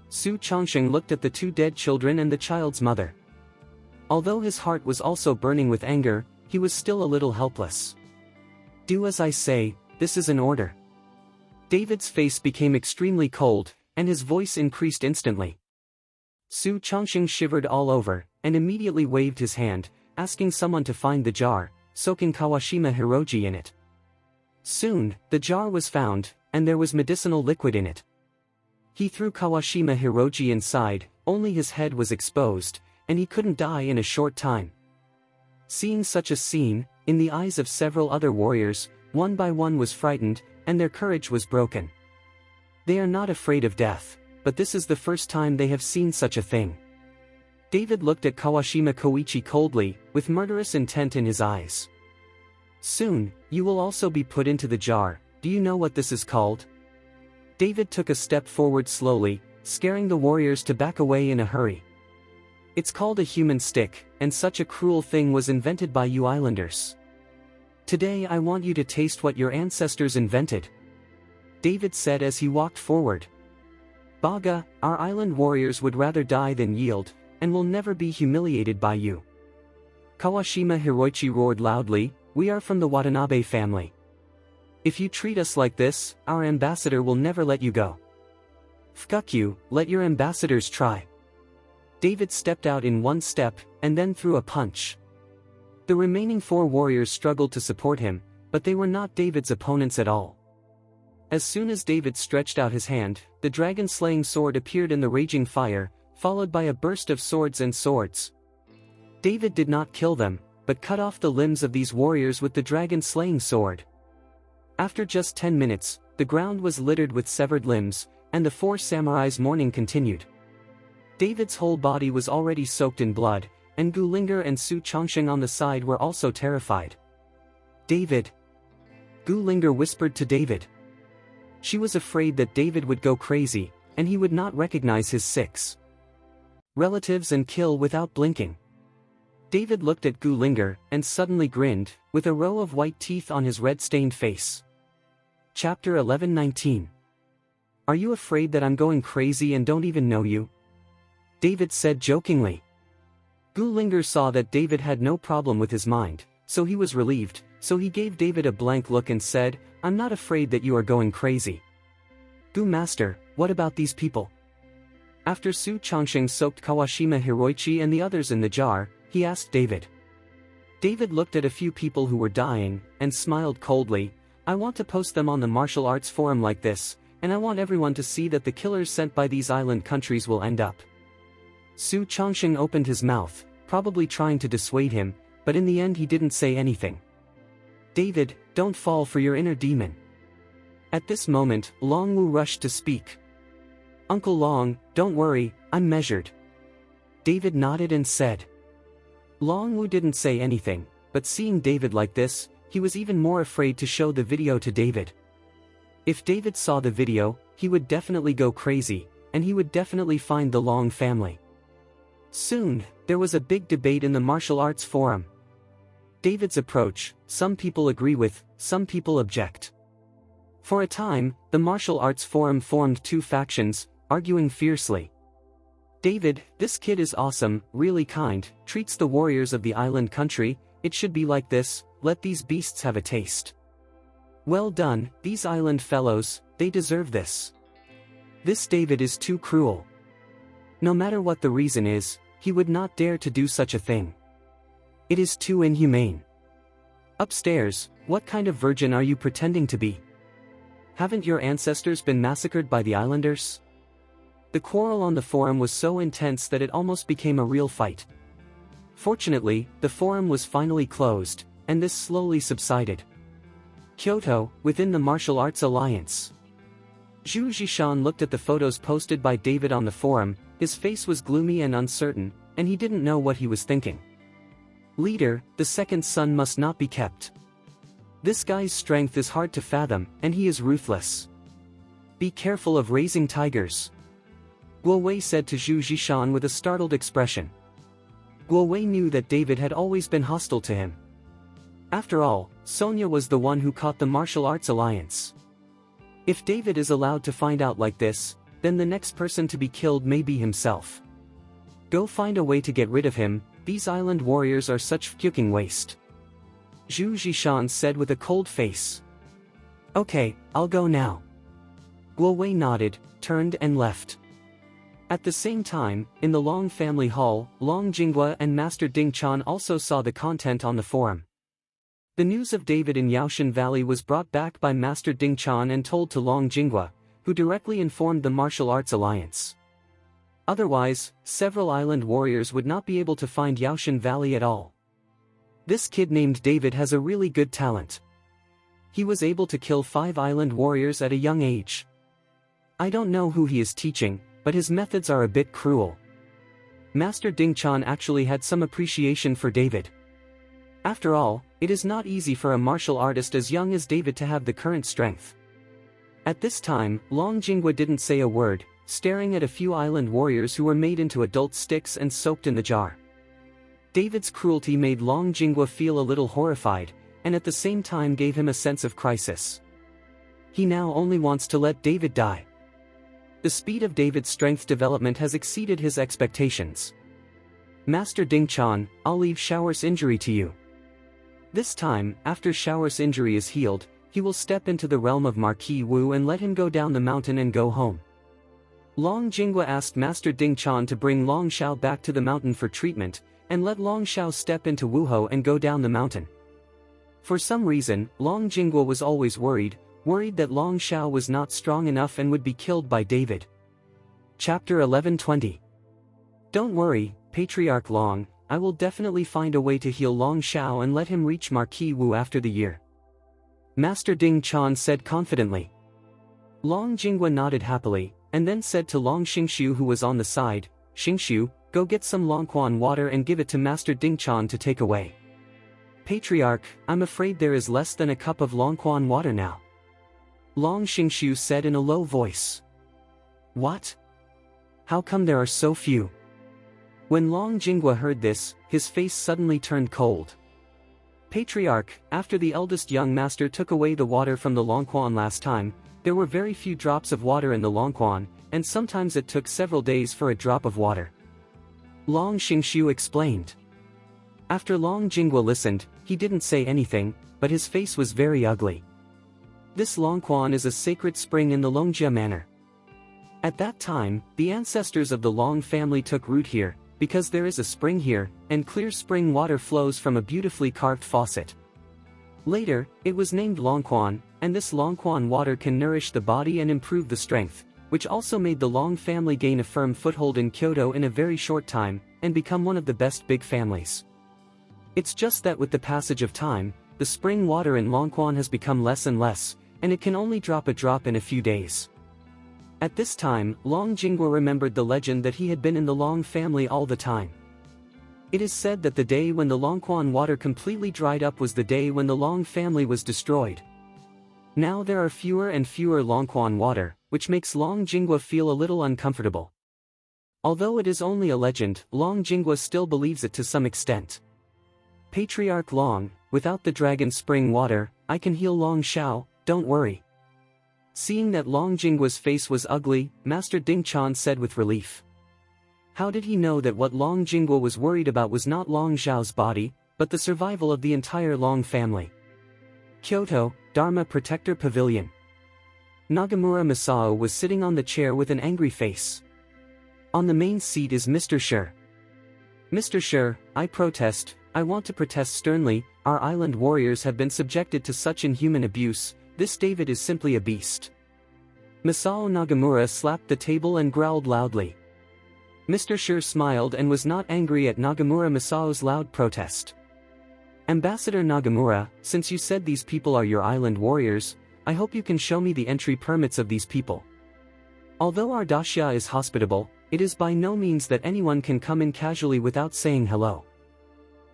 Su Chongqing looked at the two dead children and the child's mother. Although his heart was also burning with anger, he was still a little helpless. Do as I say, this is an order. David's face became extremely cold, and his voice increased instantly. Su Chongqing shivered all over, and immediately waved his hand, asking someone to find the jar, soaking Kawashima Hiroji in it. Soon, the jar was found, and there was medicinal liquid in it. He threw Kawashima Hiroji inside, only his head was exposed, and he couldn't die in a short time. Seeing such a scene, in the eyes of several other warriors, one by one was frightened, and their courage was broken. They are not afraid of death, but this is the first time they have seen such a thing. David looked at Kawashima Koichi coldly, with murderous intent in his eyes. Soon, you will also be put into the jar, do you know what this is called? David took a step forward slowly, scaring the warriors to back away in a hurry. It's called a human stick, and such a cruel thing was invented by you islanders. Today I want you to taste what your ancestors invented, David said as he walked forward. Baga, our island warriors would rather die than yield, and will never be humiliated by you. Kawashima Hiroichi roared loudly, we are from the Watanabe family. If you treat us like this, our ambassador will never let you go. Fuck you, let your ambassadors try. David stepped out in one step, and then threw a punch. The remaining four warriors struggled to support him, but they were not David's opponents at all. As soon as David stretched out his hand, the dragon-slaying sword appeared in the raging fire, followed by a burst of swords and swords. David did not kill them, but cut off the limbs of these warriors with the dragon-slaying sword. After just 10 minutes, the ground was littered with severed limbs, and the four samurais' mourning continued. David's whole body was already soaked in blood, and Gu Linger and Su Chongqing on the side were also terrified. David! Gu Linger whispered to David. She was afraid that David would go crazy, and he would not recognize his 6 relatives and kill without blinking. David looked at Gu Linger, and suddenly grinned, with a row of white teeth on his red-stained face. Chapter 11:19. Are you afraid that I'm going crazy and don't even know you? David said jokingly. Gu Linger saw that David had no problem with his mind, so he was relieved, so he gave David a blank look and said, I'm not afraid that you are going crazy. Gu Master, what about these people? After Su Chongqing soaked Kawashima Hiroichi and the others in the jar, he asked David. David looked at a few people who were dying, and smiled coldly, I want to post them on the martial arts forum like this, and I want everyone to see that the killers sent by these island countries will end up. Su Chongqing opened his mouth, probably trying to dissuade him, but in the end he didn't say anything. David, don't fall for your inner demon. At this moment, Long Wu rushed to speak. Uncle Long, don't worry, I'm measured. David nodded and said. Long Wu didn't say anything, but seeing David like this, he was even more afraid to show the video to David. If David saw the video, he would definitely go crazy, and he would definitely find the Long family. Soon, there was a big debate in the martial arts forum. David's approach, some people agree with, some people object. For a time, the martial arts forum formed two factions, arguing fiercely. David, this kid is awesome, really kind, treats the warriors of the island country, it should be like this, let these beasts have a taste. Well done, these island fellows, they deserve this. This David is too cruel. No matter what the reason is, he would not dare to do such a thing. It is too inhumane. Upstairs, what kind of virgin are you pretending to be? Haven't your ancestors been massacred by the islanders? The quarrel on the forum was so intense that it almost became a real fight. Fortunately, the forum was finally closed, and this slowly subsided. Kyoto, within the Martial Arts Alliance. Zhu Zhishan looked at the photos posted by David on the forum, his face was gloomy and uncertain, and he didn't know what he was thinking. Leader, the second son must not be kept. This guy's strength is hard to fathom, and he is ruthless. Be careful of raising tigers. Guo Wei said to Zhu Zhishan with a startled expression. Guo Wei knew that David had always been hostile to him. After all, Sonia was the one who caught the Martial Arts Alliance. If David is allowed to find out like this, then the next person to be killed may be himself. Go find a way to get rid of him, these island warriors are such fucking waste. Zhu Zhishan said with a cold face. Okay, I'll go now. Guo Wei nodded, turned and left. At the same time, in the Long family hall, Long Jinghua and Master Ding Chan also saw the content on the forum. The news of David in Yaoshan Valley was brought back by Master Ding Chan and told to Long Jinghua, who directly informed the Martial Arts Alliance. Otherwise, several island warriors would not be able to find Yaoshan Valley at all. This kid named David has a really good talent. He was able to kill 5 island warriors at a young age. I don't know who he is teaching, but his methods are a bit cruel. Master Ding Chan actually had some appreciation for David. After all, it is not easy for a martial artist as young as David to have the current strength. At this time, Long Jinghua didn't say a word, staring at a few island warriors who were made into adult sticks and soaked in the jar. David's cruelty made Long Jinghua feel a little horrified, and at the same time gave him a sense of crisis. He now only wants to let David die. The speed of David's strength development has exceeded his expectations. Master Ding Chan, I'll leave Shower's injury to you. This time, after Shower's injury is healed, he will step into the realm of Marquis Wu and let him go down the mountain and go home. Long Jinghua asked Master Ding Chan to bring Long Shao back to the mountain for treatment, and let Long Shao step into Wuhou and go down the mountain. For some reason, Long Jinghua was always worried that Long Shao was not strong enough and would be killed by David. Chapter 11:20. Don't worry, Patriarch Long, I will definitely find a way to heal Long Shao and let him reach Marquis Wu after the year. Master Ding Chan said confidently. Long Jinghua nodded happily, and then said to Long Xingshu who was on the side, Xingshu, go get some Longquan water and give it to Master Ding Chan to take away. Patriarch, I'm afraid there is less than a cup of Longquan water now. Long Xingshu said in a low voice. What? How come there are so few? When Long Jinghua heard this, his face suddenly turned cold. Patriarch, after the eldest young master took away the water from the Longquan last time, there were very few drops of water in the Longquan, and sometimes it took several days for a drop of water. Long Xingshu explained. After Long Jinghua listened, he didn't say anything, but his face was very ugly. This Longquan is a sacred spring in the Longjia Manor. At that time, the ancestors of the Long family took root here, because there is a spring here, and clear spring water flows from a beautifully carved faucet. Later, it was named Longquan, and this Longquan water can nourish the body and improve the strength, which also made the Long family gain a firm foothold in Kyoto in a very short time, and become one of the best big families. It's just that with the passage of time, the spring water in Longquan has become less and less, and it can only drop a drop in a few days. At this time, Long Jinghua remembered the legend that he had been in the Long family all the time. It is said that the day when the Longquan water completely dried up was the day when the Long family was destroyed. Now there are fewer and fewer Longquan water, which makes Long Jinghua feel a little uncomfortable. Although it is only a legend, Long Jinghua still believes it to some extent. Patriarch Long, without the dragon spring water, I can heal Long Shao, don't worry. Seeing that Long Jinghua's face was ugly, Master Ding Chan said with relief. How did he know that what Long Jingguo was worried about was not Long Zhao's body, but the survival of the entire Long family? Kyoto, Dharma Protector Pavilion. Nagamura Masao was sitting on the chair with an angry face. On the main seat is Mr. Shi. Mr. Shi, I protest, I want to protest sternly, our island warriors have been subjected to such inhuman abuse, this David is simply a beast. Masao Nagamura slapped the table and growled loudly. Mr. Shi smiled and was not angry at Nagamura Masao's loud protest. Ambassador Nagamura, since you said these people are your island warriors, I hope you can show me the entry permits of these people. Although our dacia is hospitable, it is by no means that anyone can come in casually without saying hello.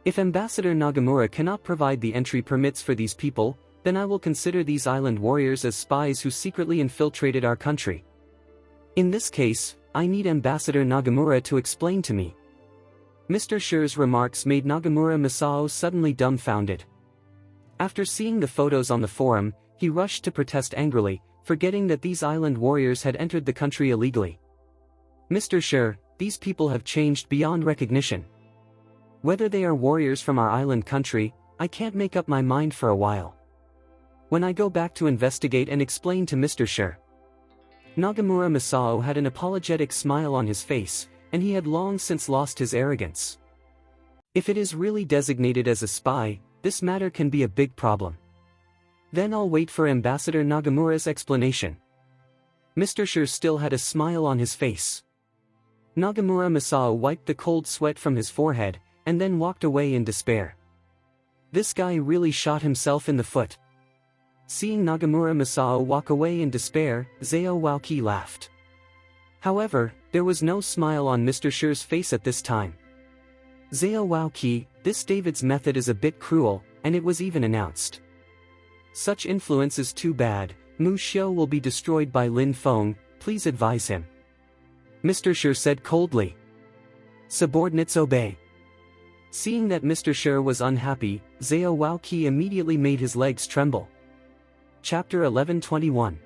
If Ambassador Nagamura cannot provide the entry permits for these people, then I will consider these island warriors as spies who secretly infiltrated our country. In this case, I need Ambassador Nagamura to explain to me. Mr. Shi's remarks made Nagamura Masao suddenly dumbfounded. After seeing the photos on the forum, he rushed to protest angrily, forgetting that these island warriors had entered the country illegally. Mr. Shi, these people have changed beyond recognition. Whether they are warriors from our island country, I can't make up my mind for a while. When I go back to investigate and explain to Mr. Shi. Nagamura Masao had an apologetic smile on his face, and he had long since lost his arrogance. If it is really designated as a spy, this matter can be a big problem. Then I'll wait for Ambassador Nagamura's explanation. Mr. Shi still had a smile on his face. Nagamura Masao wiped the cold sweat from his forehead, and then walked away in despair. This guy really shot himself in the foot. Seeing Nagamura Masao walk away in despair, Zhao Waoqi laughed. However, there was no smile on Mr. Shi's face at this time. Zhao Waoqi, this David's method is a bit cruel, and it was even announced. Such influence is too bad, Mu Xiu will be destroyed by Lin Feng, please advise him. Mr. Shi said coldly. Subordinates obey. Seeing that Mr. Shi was unhappy, Zhao Waoqi immediately made his legs tremble. Chapter 11:21.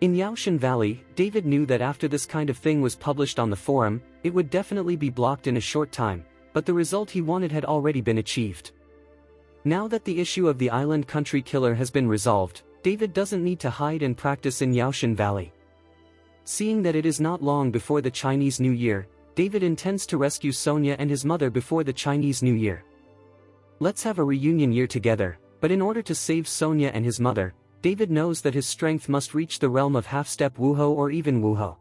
In Yaoshan Valley, David knew that after this kind of thing was published on the forum, it would definitely be blocked in a short time, but the result he wanted had already been achieved. Now that the issue of the island country killer has been resolved, David doesn't need to hide and practice in Yaoshan Valley. Seeing that it is not long before the Chinese New Year, David intends to rescue Sonia and his mother before the Chinese New Year. Let's have a reunion year together, but in order to save Sonia and his mother, David knows that his strength must reach the realm of half-step Wuhou or even Wuhou.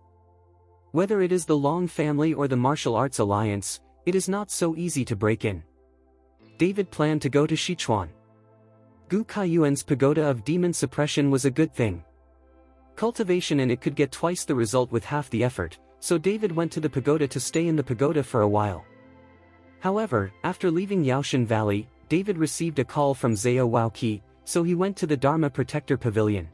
Whether it is the Long family or the martial arts alliance, it is not so easy to break in. David planned to go to Sichuan. Gu Kaiyuan's pagoda of demon suppression was a good thing. Cultivation in it could get twice the result with half the effort, so David went to the pagoda to stay in the pagoda for a while. However, after leaving Yaoshan Valley, David received a call from Zhao Waoqi, so he went to the Dharma Protector Pavilion.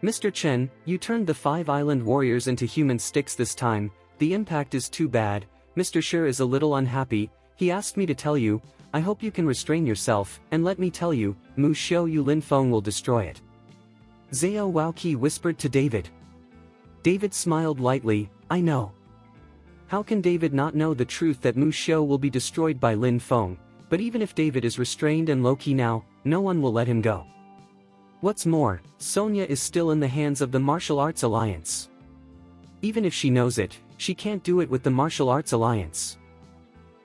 Mr. Chen, you turned the 5 island warriors into human sticks this time, the impact is too bad, Mr. Shi is a little unhappy, he asked me to tell you, I hope you can restrain yourself, and let me tell you, Mu Xiu Yu Lin Feng will destroy it. Zhao Waoqi whispered to David. David smiled lightly, I know. How can David not know the truth that Mu Xiu will be destroyed by Lin Feng, but even if David is restrained and low-key now, no one will let him go. What's more, Sonia is still in the hands of the Martial Arts Alliance. Even if she knows it, she can't do it with the Martial Arts Alliance.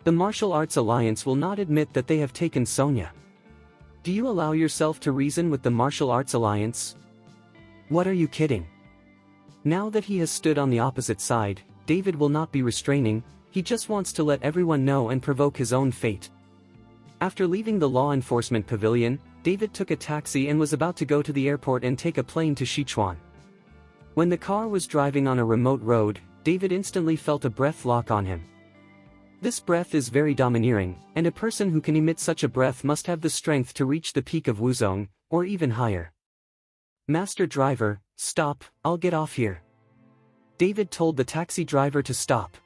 The Martial Arts Alliance will not admit that they have taken Sonia. Do you allow yourself to reason with the Martial Arts Alliance? What are you kidding? Now that he has stood on the opposite side, David will not be restraining, he just wants to let everyone know and provoke his own fate. After leaving the law enforcement pavilion, David took a taxi and was about to go to the airport and take a plane to Sichuan. When the car was driving on a remote road, David instantly felt a breath lock on him. This breath is very domineering, and a person who can emit such a breath must have the strength to reach the peak of Wuzong, or even higher. Master driver, stop, I'll get off here. David told the taxi driver to stop.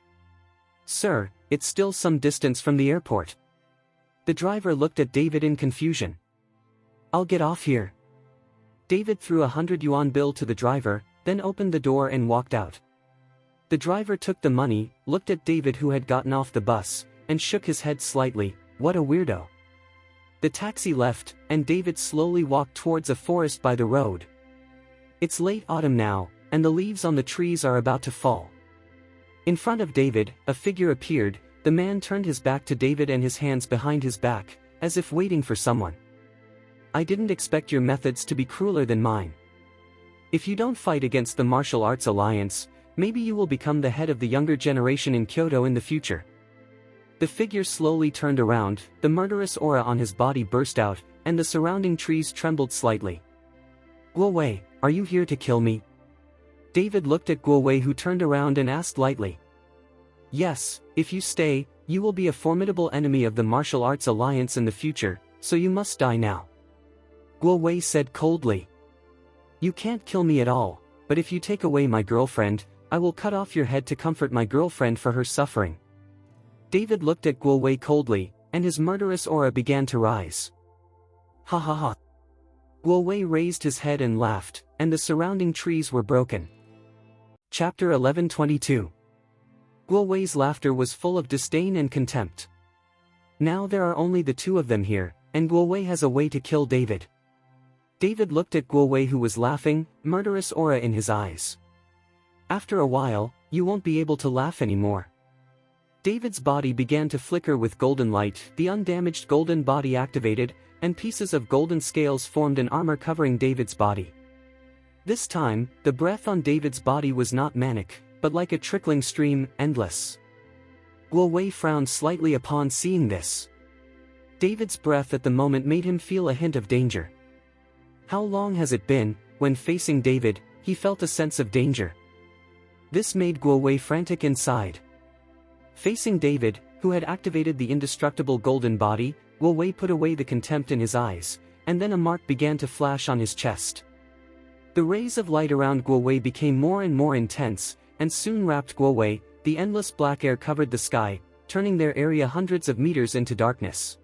Sir, it's still some distance from the airport. The driver looked at David in confusion. I'll get off here. David threw a 100 yuan bill to the driver, then opened the door and walked out. The driver took the money, looked at David who had gotten off the bus, and shook his head slightly. What a weirdo. The taxi left, and David slowly walked towards a forest by the road. It's late autumn now, and the leaves on the trees are about to fall. In front of David, a figure appeared. The man turned his back to David and his hands behind his back, as if waiting for someone. I didn't expect your methods to be crueler than mine. If you don't fight against the Martial Arts Alliance, maybe you will become the head of the younger generation in Kyoto in the future. The figure slowly turned around, the murderous aura on his body burst out, and the surrounding trees trembled slightly. Guo Wei, are you here to kill me? David looked at Guo Wei, who turned around and asked lightly. Yes, if you stay, you will be a formidable enemy of the Martial Arts Alliance in the future, so you must die now. Guo Wei said coldly. You can't kill me at all, but if you take away my girlfriend, I will cut off your head to comfort my girlfriend for her suffering. David looked at Guo Wei coldly, and his murderous aura began to rise. Ha ha ha. Guo Wei raised his head and laughed, and the surrounding trees were broken. Chapter 11:22. Guo Wei's laughter was full of disdain and contempt. Now there are only the two of them here, and Guo Wei has a way to kill David. David looked at Guo Wei, who was laughing, murderous aura in his eyes. After a while, you won't be able to laugh anymore. David's body began to flicker with golden light. The undamaged golden body activated, and pieces of golden scales formed an armor covering David's body. This time, the breath on David's body was not manic, but like a trickling stream, endless. Guo Wei frowned slightly upon seeing this. David's breath at the moment made him feel a hint of danger. How long has it been? When facing David, he felt a sense of danger. This made Guo Wei frantic inside. Facing David, who had activated the indestructible golden body, Guo Wei put away the contempt in his eyes, and then a mark began to flash on his chest. The rays of light around Guo Wei became more and more intense, and soon wrapped Guo Wei. The endless black air covered the sky, turning their area hundreds of meters into darkness.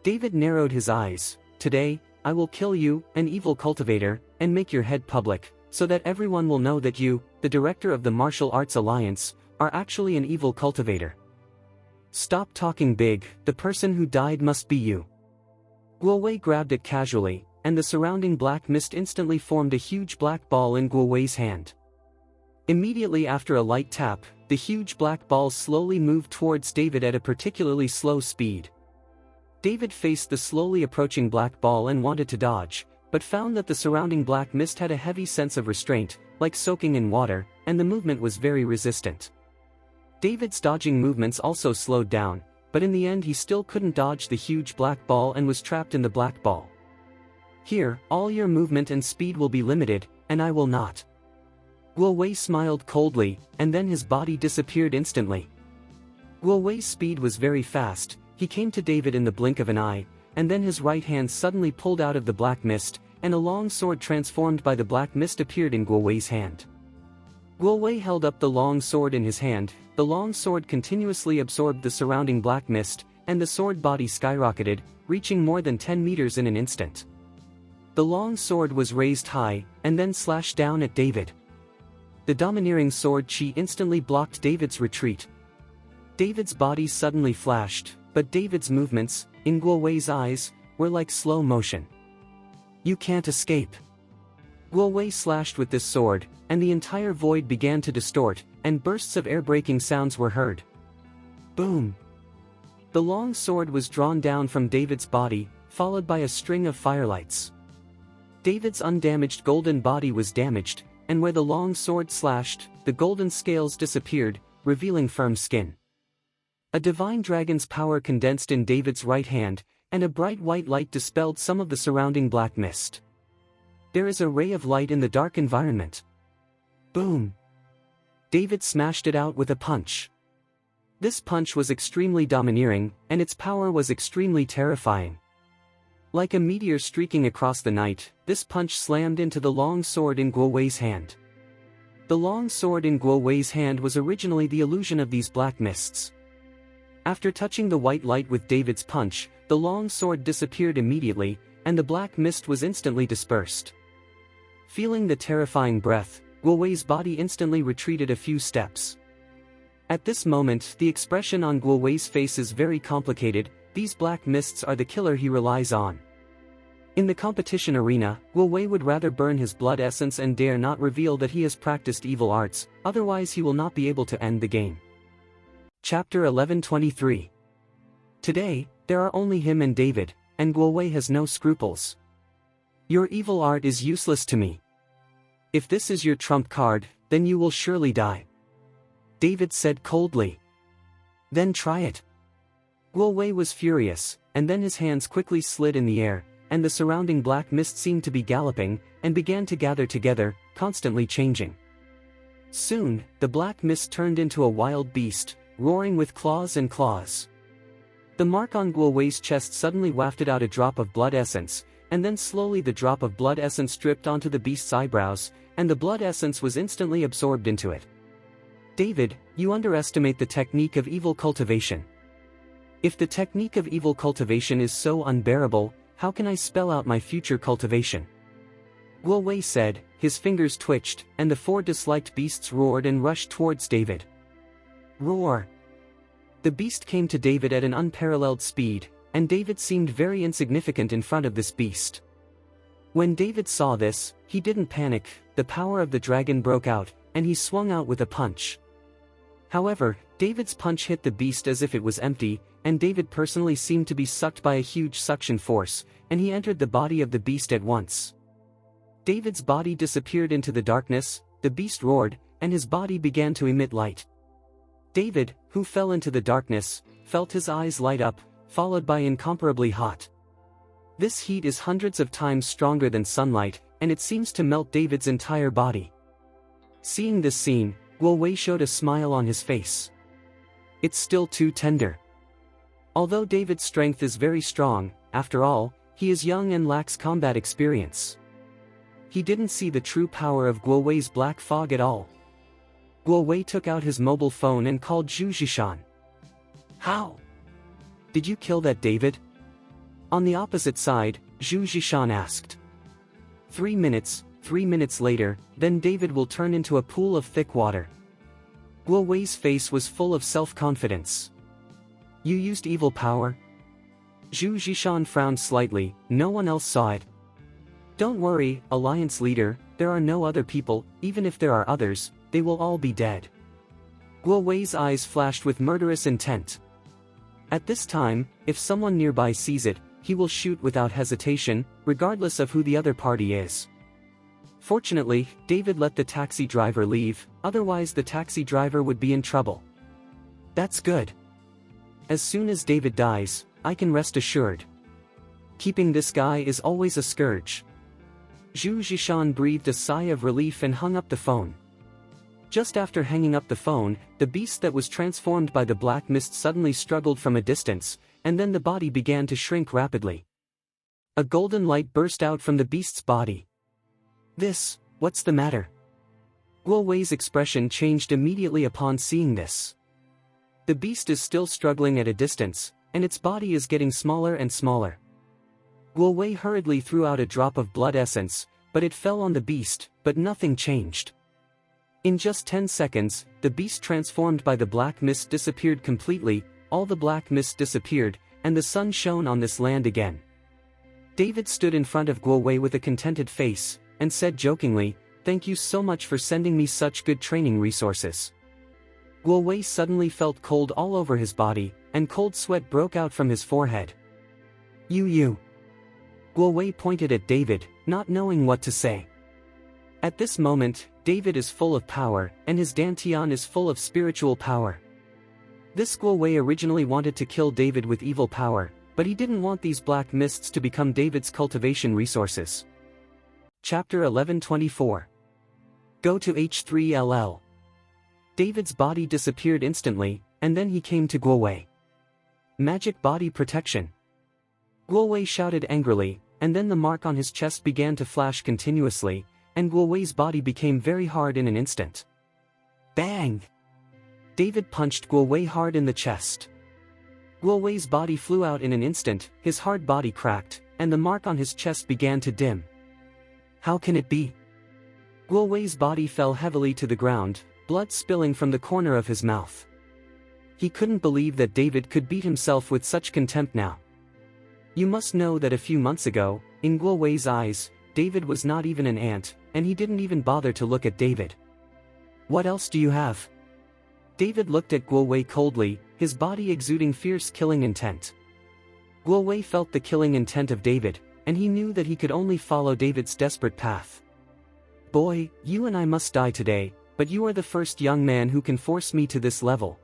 David narrowed his eyes. Today, I will kill you, an evil cultivator, and make your head public, so that everyone will know that you, the director of the Martial Arts Alliance, are actually an evil cultivator. Stop talking big, the person who died must be you. Guo Wei grabbed it casually, and the surrounding black mist instantly formed a huge black ball in Guo Wei's hand. Immediately after a light tap, the huge black ball slowly moved towards David at a particularly slow speed. David faced the slowly approaching black ball and wanted to dodge, but found that the surrounding black mist had a heavy sense of restraint, like soaking in water, and the movement was very resistant. David's dodging movements also slowed down, but in the end he still couldn't dodge the huge black ball and was trapped in the black ball. Here, all your movement and speed will be limited, and I will not. Guo Wei smiled coldly, and then his body disappeared instantly. Guo Wei's speed was very fast. He came to David in the blink of an eye, and then his right hand suddenly pulled out of the black mist, and a long sword transformed by the black mist appeared in Guo Wei's hand. Guo Wei held up the long sword in his hand. The long sword continuously absorbed the surrounding black mist, and the sword body skyrocketed, reaching more than 10 meters in an instant. The long sword was raised high, and then slashed down at David. The domineering sword chi instantly blocked David's retreat. David's body suddenly flashed, but David's movements, in Guo Wei's eyes, were like slow motion. You can't escape. Guo Wei slashed with this sword, and the entire void began to distort, and bursts of air-breaking sounds were heard. Boom! The long sword was drawn down from David's body, followed by a string of firelights. David's undamaged golden body was damaged, and where the long sword slashed, the golden scales disappeared, revealing firm skin. A divine dragon's power condensed in David's right hand, and a bright white light dispelled some of the surrounding black mist. There is a ray of light in the dark environment. Boom! David smashed it out with a punch. This punch was extremely domineering, and its power was extremely terrifying. Like a meteor streaking across the night, this punch slammed into the long sword in Guo Wei's hand. The long sword in Guo Wei's hand was originally the illusion of these black mists. After touching the white light with David's punch, the long sword disappeared immediately, and the black mist was instantly dispersed. Feeling the terrifying breath, Guowei's body instantly retreated a few steps. At this moment, the expression on Guowei's face is very complicated. These black mists are the killer he relies on. In the competition arena, Guowei would rather burn his blood essence and dare not reveal that he has practiced evil arts, otherwise he will not be able to end the game. Chapter 11:23. Today, there are only him and David, and Guowei has no scruples. Your evil art is useless to me. If this is your trump card, then you will surely die. David said coldly. Then try it. Guowei was furious, and then his hands quickly slid in the air, and the surrounding black mist seemed to be galloping, and began to gather together, constantly changing. Soon, the black mist turned into a wild beast, roaring with claws and claws. The mark on Guowei's chest suddenly wafted out a drop of blood essence, and then slowly the drop of blood essence dripped onto the beast's eyebrows, and the blood essence was instantly absorbed into it. David, you underestimate the technique of evil cultivation. If the technique of evil cultivation is so unbearable, how can I spell out my future cultivation? Guowei said, his fingers twitched, and the four disliked beasts roared and rushed towards David. Roar! The beast came to David at an unparalleled speed, and David seemed very insignificant in front of this beast. When David saw this, he didn't panic. The power of the dragon broke out, and he swung out with a punch. However, David's punch hit the beast as if it was empty, and David personally seemed to be sucked by a huge suction force, and he entered the body of the beast at once. David's body disappeared into the darkness, the beast roared, and his body began to emit light. David, who fell into the darkness, felt his eyes light up, followed by incomparably hot. This heat is hundreds of times stronger than sunlight, and it seems to melt David's entire body. Seeing this scene, Guowei showed a smile on his face. It's still too tender. Although David's strength is very strong, after all, he is young and lacks combat experience. He didn't see the true power of Guowei's black fog at all. Guowei took out his mobile phone and called Zhu Zhishan. How did you kill that, David? On the opposite side, Zhu Zhishan asked. 3 minutes. 3 minutes later, then David will turn into a pool of thick water. Guowei's face was full of self-confidence. You used evil power? Zhu Zhishan frowned slightly. No one else saw it. Don't worry, Alliance leader, there are no other people. Even if there are others, they will all be dead. Guowei's eyes flashed with murderous intent. At this time, if someone nearby sees it, he will shoot without hesitation, regardless of who the other party is. Fortunately, David let the taxi driver leave, otherwise the taxi driver would be in trouble. That's good. As soon as David dies, I can rest assured. Keeping this guy is always a scourge. Zhu Zhishan breathed a sigh of relief and hung up the phone. Just after hanging up the phone, the beast that was transformed by the black mist suddenly struggled from a distance, and then the body began to shrink rapidly. A golden light burst out from the beast's body. What's the matter? Guowei's expression changed immediately upon seeing this. The beast is still struggling at a distance, and its body is getting smaller and smaller. Guowei hurriedly threw out a drop of blood essence, but it fell on the beast, but nothing changed. In just 10 seconds, the beast transformed by the black mist disappeared completely, all the black mist disappeared, and the sun shone on this land again. David stood in front of Guowei with a contented face, and said jokingly, "Thank you so much for sending me such good training resources." Guowei suddenly felt cold all over his body, and cold sweat broke out from his forehead. You. Guowei pointed at David, not knowing what to say. At this moment, David is full of power, and his Dantian is full of spiritual power. This Guowei originally wanted to kill David with evil power, but he didn't want these black mists to become David's cultivation resources. Chapter 11:24. Go to H3LL. David's body disappeared instantly, and then he came to Guowei. Magic body protection. Guowei shouted angrily, and then the mark on his chest began to flash continuously, and Guowei's body became very hard in an instant. Bang! David punched Guowei hard in the chest. Guowei's body flew out in an instant, his hard body cracked, and the mark on his chest began to dim. How can it be? Guo Wei's body fell heavily to the ground, blood spilling from the corner of his mouth. He couldn't believe that David could beat himself with such contempt now. You must know that a few months ago, in Guo Wei's eyes, David was not even an ant, and he didn't even bother to look at David. What else do you have? David looked at Guo Wei coldly, his body exuding fierce killing intent. Guo Wei felt the killing intent of David, and he knew that he could only follow David's desperate path. Boy, you and I must die today, but you are the first young man who can force me to this level.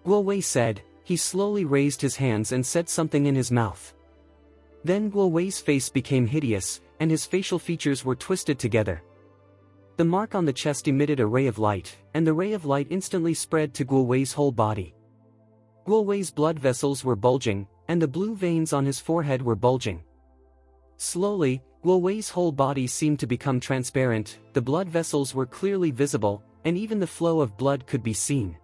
Guo Wei said. He slowly raised his hands and said something in his mouth. Then Guo Wei's face became hideous, and his facial features were twisted together. The mark on the chest emitted a ray of light, and the ray of light instantly spread to Guo Wei's whole body. Guo Wei's blood vessels were bulging, and the blue veins on his forehead were bulging. Slowly, Guo Wei's whole body seemed to become transparent, the blood vessels were clearly visible, and even the flow of blood could be seen.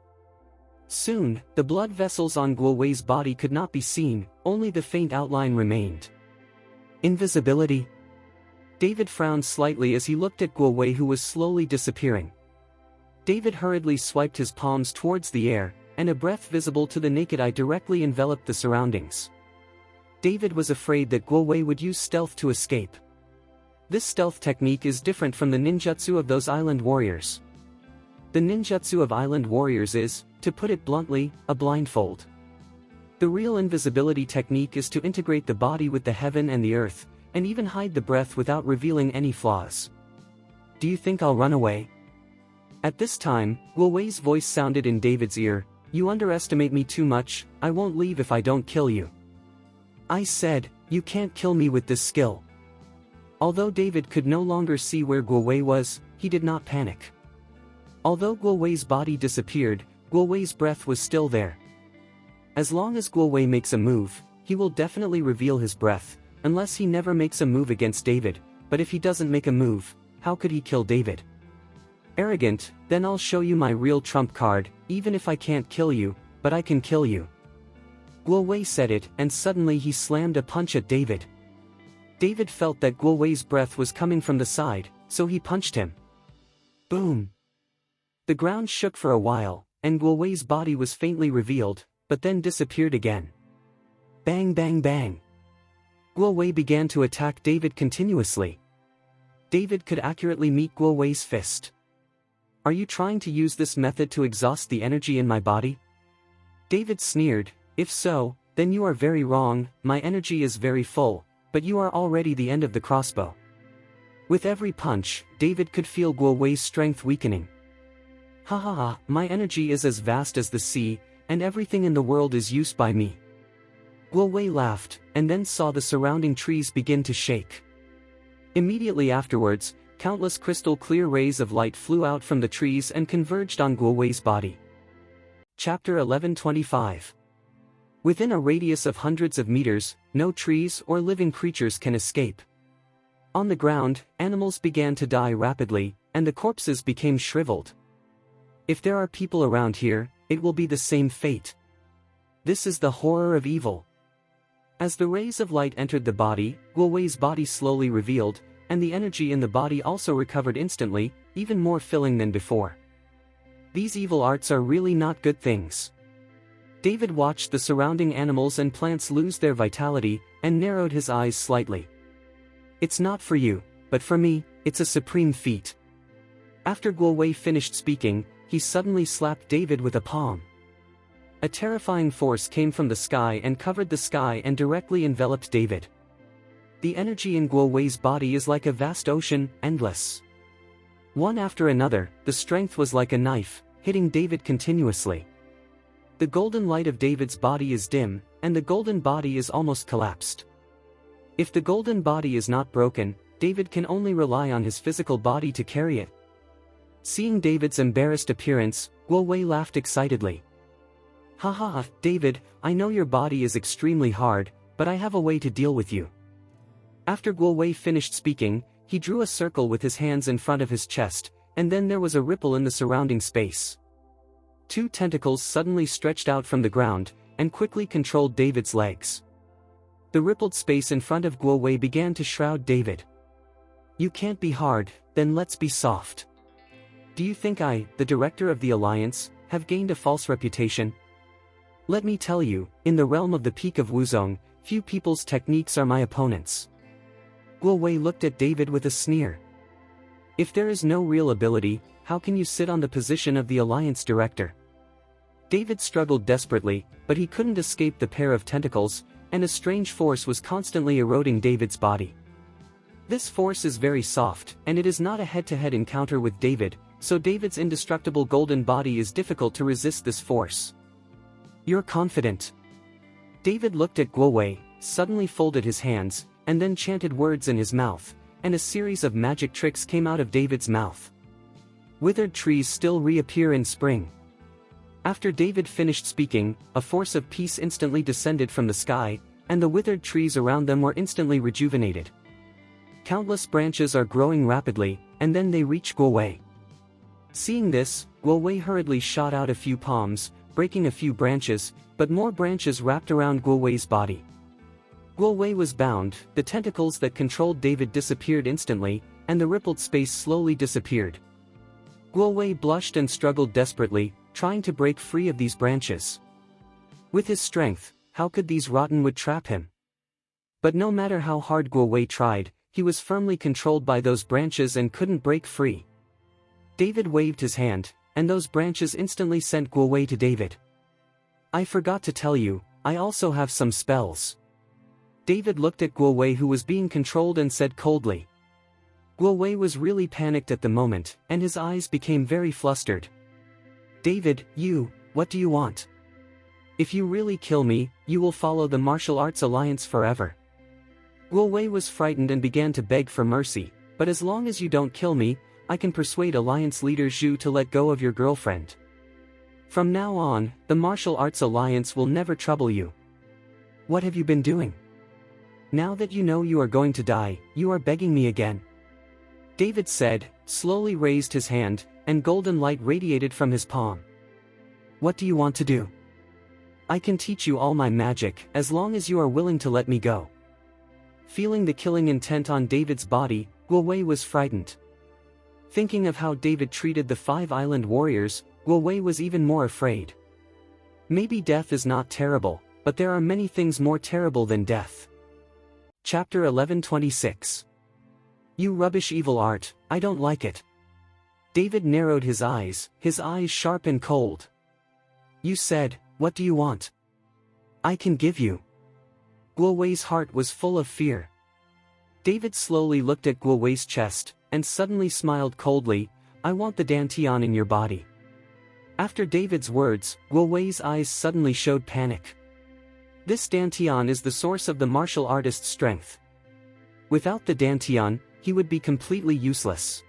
Soon, the blood vessels on Guo Wei's body could not be seen, only the faint outline remained. Invisibility? David frowned slightly as he looked at Guo Wei, who was slowly disappearing. David hurriedly swiped his palms towards the air, and a breath visible to the naked eye directly enveloped the surroundings. David was afraid that Guo Wei would use stealth to escape. This stealth technique is different from the ninjutsu of those island warriors. The ninjutsu of island warriors is, to put it bluntly, a blindfold. The real invisibility technique is to integrate the body with the heaven and the earth, and even hide the breath without revealing any flaws. Do you think I'll run away? At this time, Guo Wei's voice sounded in David's ear. You underestimate me too much, I won't leave if I don't kill you. I said, you can't kill me with this skill. Although David could no longer see where Guo Wei was, he did not panic. Although Guo Wei's body disappeared, Guo Wei's breath was still there. As long as Guo Wei makes a move, he will definitely reveal his breath, unless he never makes a move against David, but if he doesn't make a move, how could he kill David? Arrogant, then I'll show you my real trump card, even if I can't kill you, but I can kill you. Guo Wei said it, and suddenly he slammed a punch at David. David felt that Guo Wei's breath was coming from the side, so he punched him. Boom! The ground shook for a while, and Guo Wei's body was faintly revealed, but then disappeared again. Bang bang bang! Guo Wei began to attack David continuously. David could accurately meet Guo Wei's fist. Are you trying to use this method to exhaust the energy in my body? David sneered. If so, then you are very wrong, my energy is very full, but you are already the end of the crossbow. With every punch, David could feel Guo Wei's strength weakening. Ha ha ha, my energy is as vast as the sea, and everything in the world is used by me. Guo Wei laughed, and then saw the surrounding trees begin to shake. Immediately afterwards, countless crystal clear rays of light flew out from the trees and converged on Guo Wei's body. Chapter 1125. Within a radius of hundreds of meters, no trees or living creatures can escape. On the ground, animals began to die rapidly, and the corpses became shriveled. If there are people around here, it will be the same fate. This is the horror of evil. As the rays of light entered the body, Guo Wei's body slowly revealed, and the energy in the body also recovered instantly, even more filling than before. These evil arts are really not good things. David watched the surrounding animals and plants lose their vitality, and narrowed his eyes slightly. It's not for you, but for me, it's a supreme feat. After Guo Wei finished speaking, he suddenly slapped David with a palm. A terrifying force came from the sky and covered the sky and directly enveloped David. The energy in Guo Wei's body is like a vast ocean, endless. One after another, the strength was like a knife, hitting David continuously. The golden light of David's body is dim, and the golden body is almost collapsed. If the golden body is not broken, David can only rely on his physical body to carry it. Seeing David's embarrassed appearance, Guo Wei laughed excitedly. Ha ha ha, David, I know your body is extremely hard, but I have a way to deal with you. After Guo Wei finished speaking, he drew a circle with his hands in front of his chest, and then there was a ripple in the surrounding space. Two tentacles suddenly stretched out from the ground, and quickly controlled David's legs. The rippled space in front of Guo Wei began to shroud David. You can't be hard, then let's be soft. Do you think I, the director of the Alliance, have gained a false reputation? Let me tell you, in the realm of the Peak of Wuzong, few people's techniques are my opponents. Guo Wei looked at David with a sneer. If there is no real ability, how can you sit on the position of the Alliance director? David struggled desperately, but he couldn't escape the pair of tentacles, and a strange force was constantly eroding David's body. This force is very soft, and it is not a head-to-head encounter with David, so David's indestructible golden body is difficult to resist this force. You're confident. David looked at Guo Wei, suddenly folded his hands, and then chanted words in his mouth, and a series of magic tricks came out of David's mouth. Withered trees still reappear in spring. After David finished speaking, a force of peace instantly descended from the sky, and the withered trees around them were instantly rejuvenated. Countless branches are growing rapidly, and then they reach Guo Wei. Seeing this, Guo Wei hurriedly shot out a few palms, breaking a few branches, but more branches wrapped around Guo Wei's body. Guo Wei was bound, the tentacles that controlled David disappeared instantly, and the rippled space slowly disappeared. Guo Wei blushed and struggled desperately, trying to break free of these branches. With his strength, how could these rotten wood trap him? But no matter how hard Guo Wei tried, he was firmly controlled by those branches and couldn't break free. David waved his hand, and those branches instantly sent Guo Wei to David. I forgot to tell you, I also have some spells. David looked at Guo Wei, who was being controlled, and said coldly. Guo Wei was really panicked at the moment, and his eyes became very flustered. David, what do you want? If you really kill me, you will follow the Martial Arts Alliance forever. Guo Wei was frightened and began to beg for mercy, but as long as you don't kill me, I can persuade Alliance leader Zhu to let go of your girlfriend. From now on, the Martial Arts Alliance will never trouble you. What have you been doing? Now that you know you are going to die, you are begging me again. David said, slowly raised his hand, and golden light radiated from his palm. What do you want to do? I can teach you all my magic, as long as you are willing to let me go. Feeling the killing intent on David's body, Guo Wei was frightened. Thinking of how David treated the 5 island warriors, Guo Wei was even more afraid. Maybe death is not terrible, but there are many things more terrible than death. Chapter 11:26. You rubbish evil art, I don't like it. David narrowed his eyes sharp and cold. You said, what do you want? I can give you. Guo Wei's heart was full of fear. David slowly looked at Guo Wei's chest, and suddenly smiled coldly, I want the Dantian in your body. After David's words, Guo Wei's eyes suddenly showed panic. This Dantian is the source of the martial artist's strength. Without the Dantian, he would be completely useless.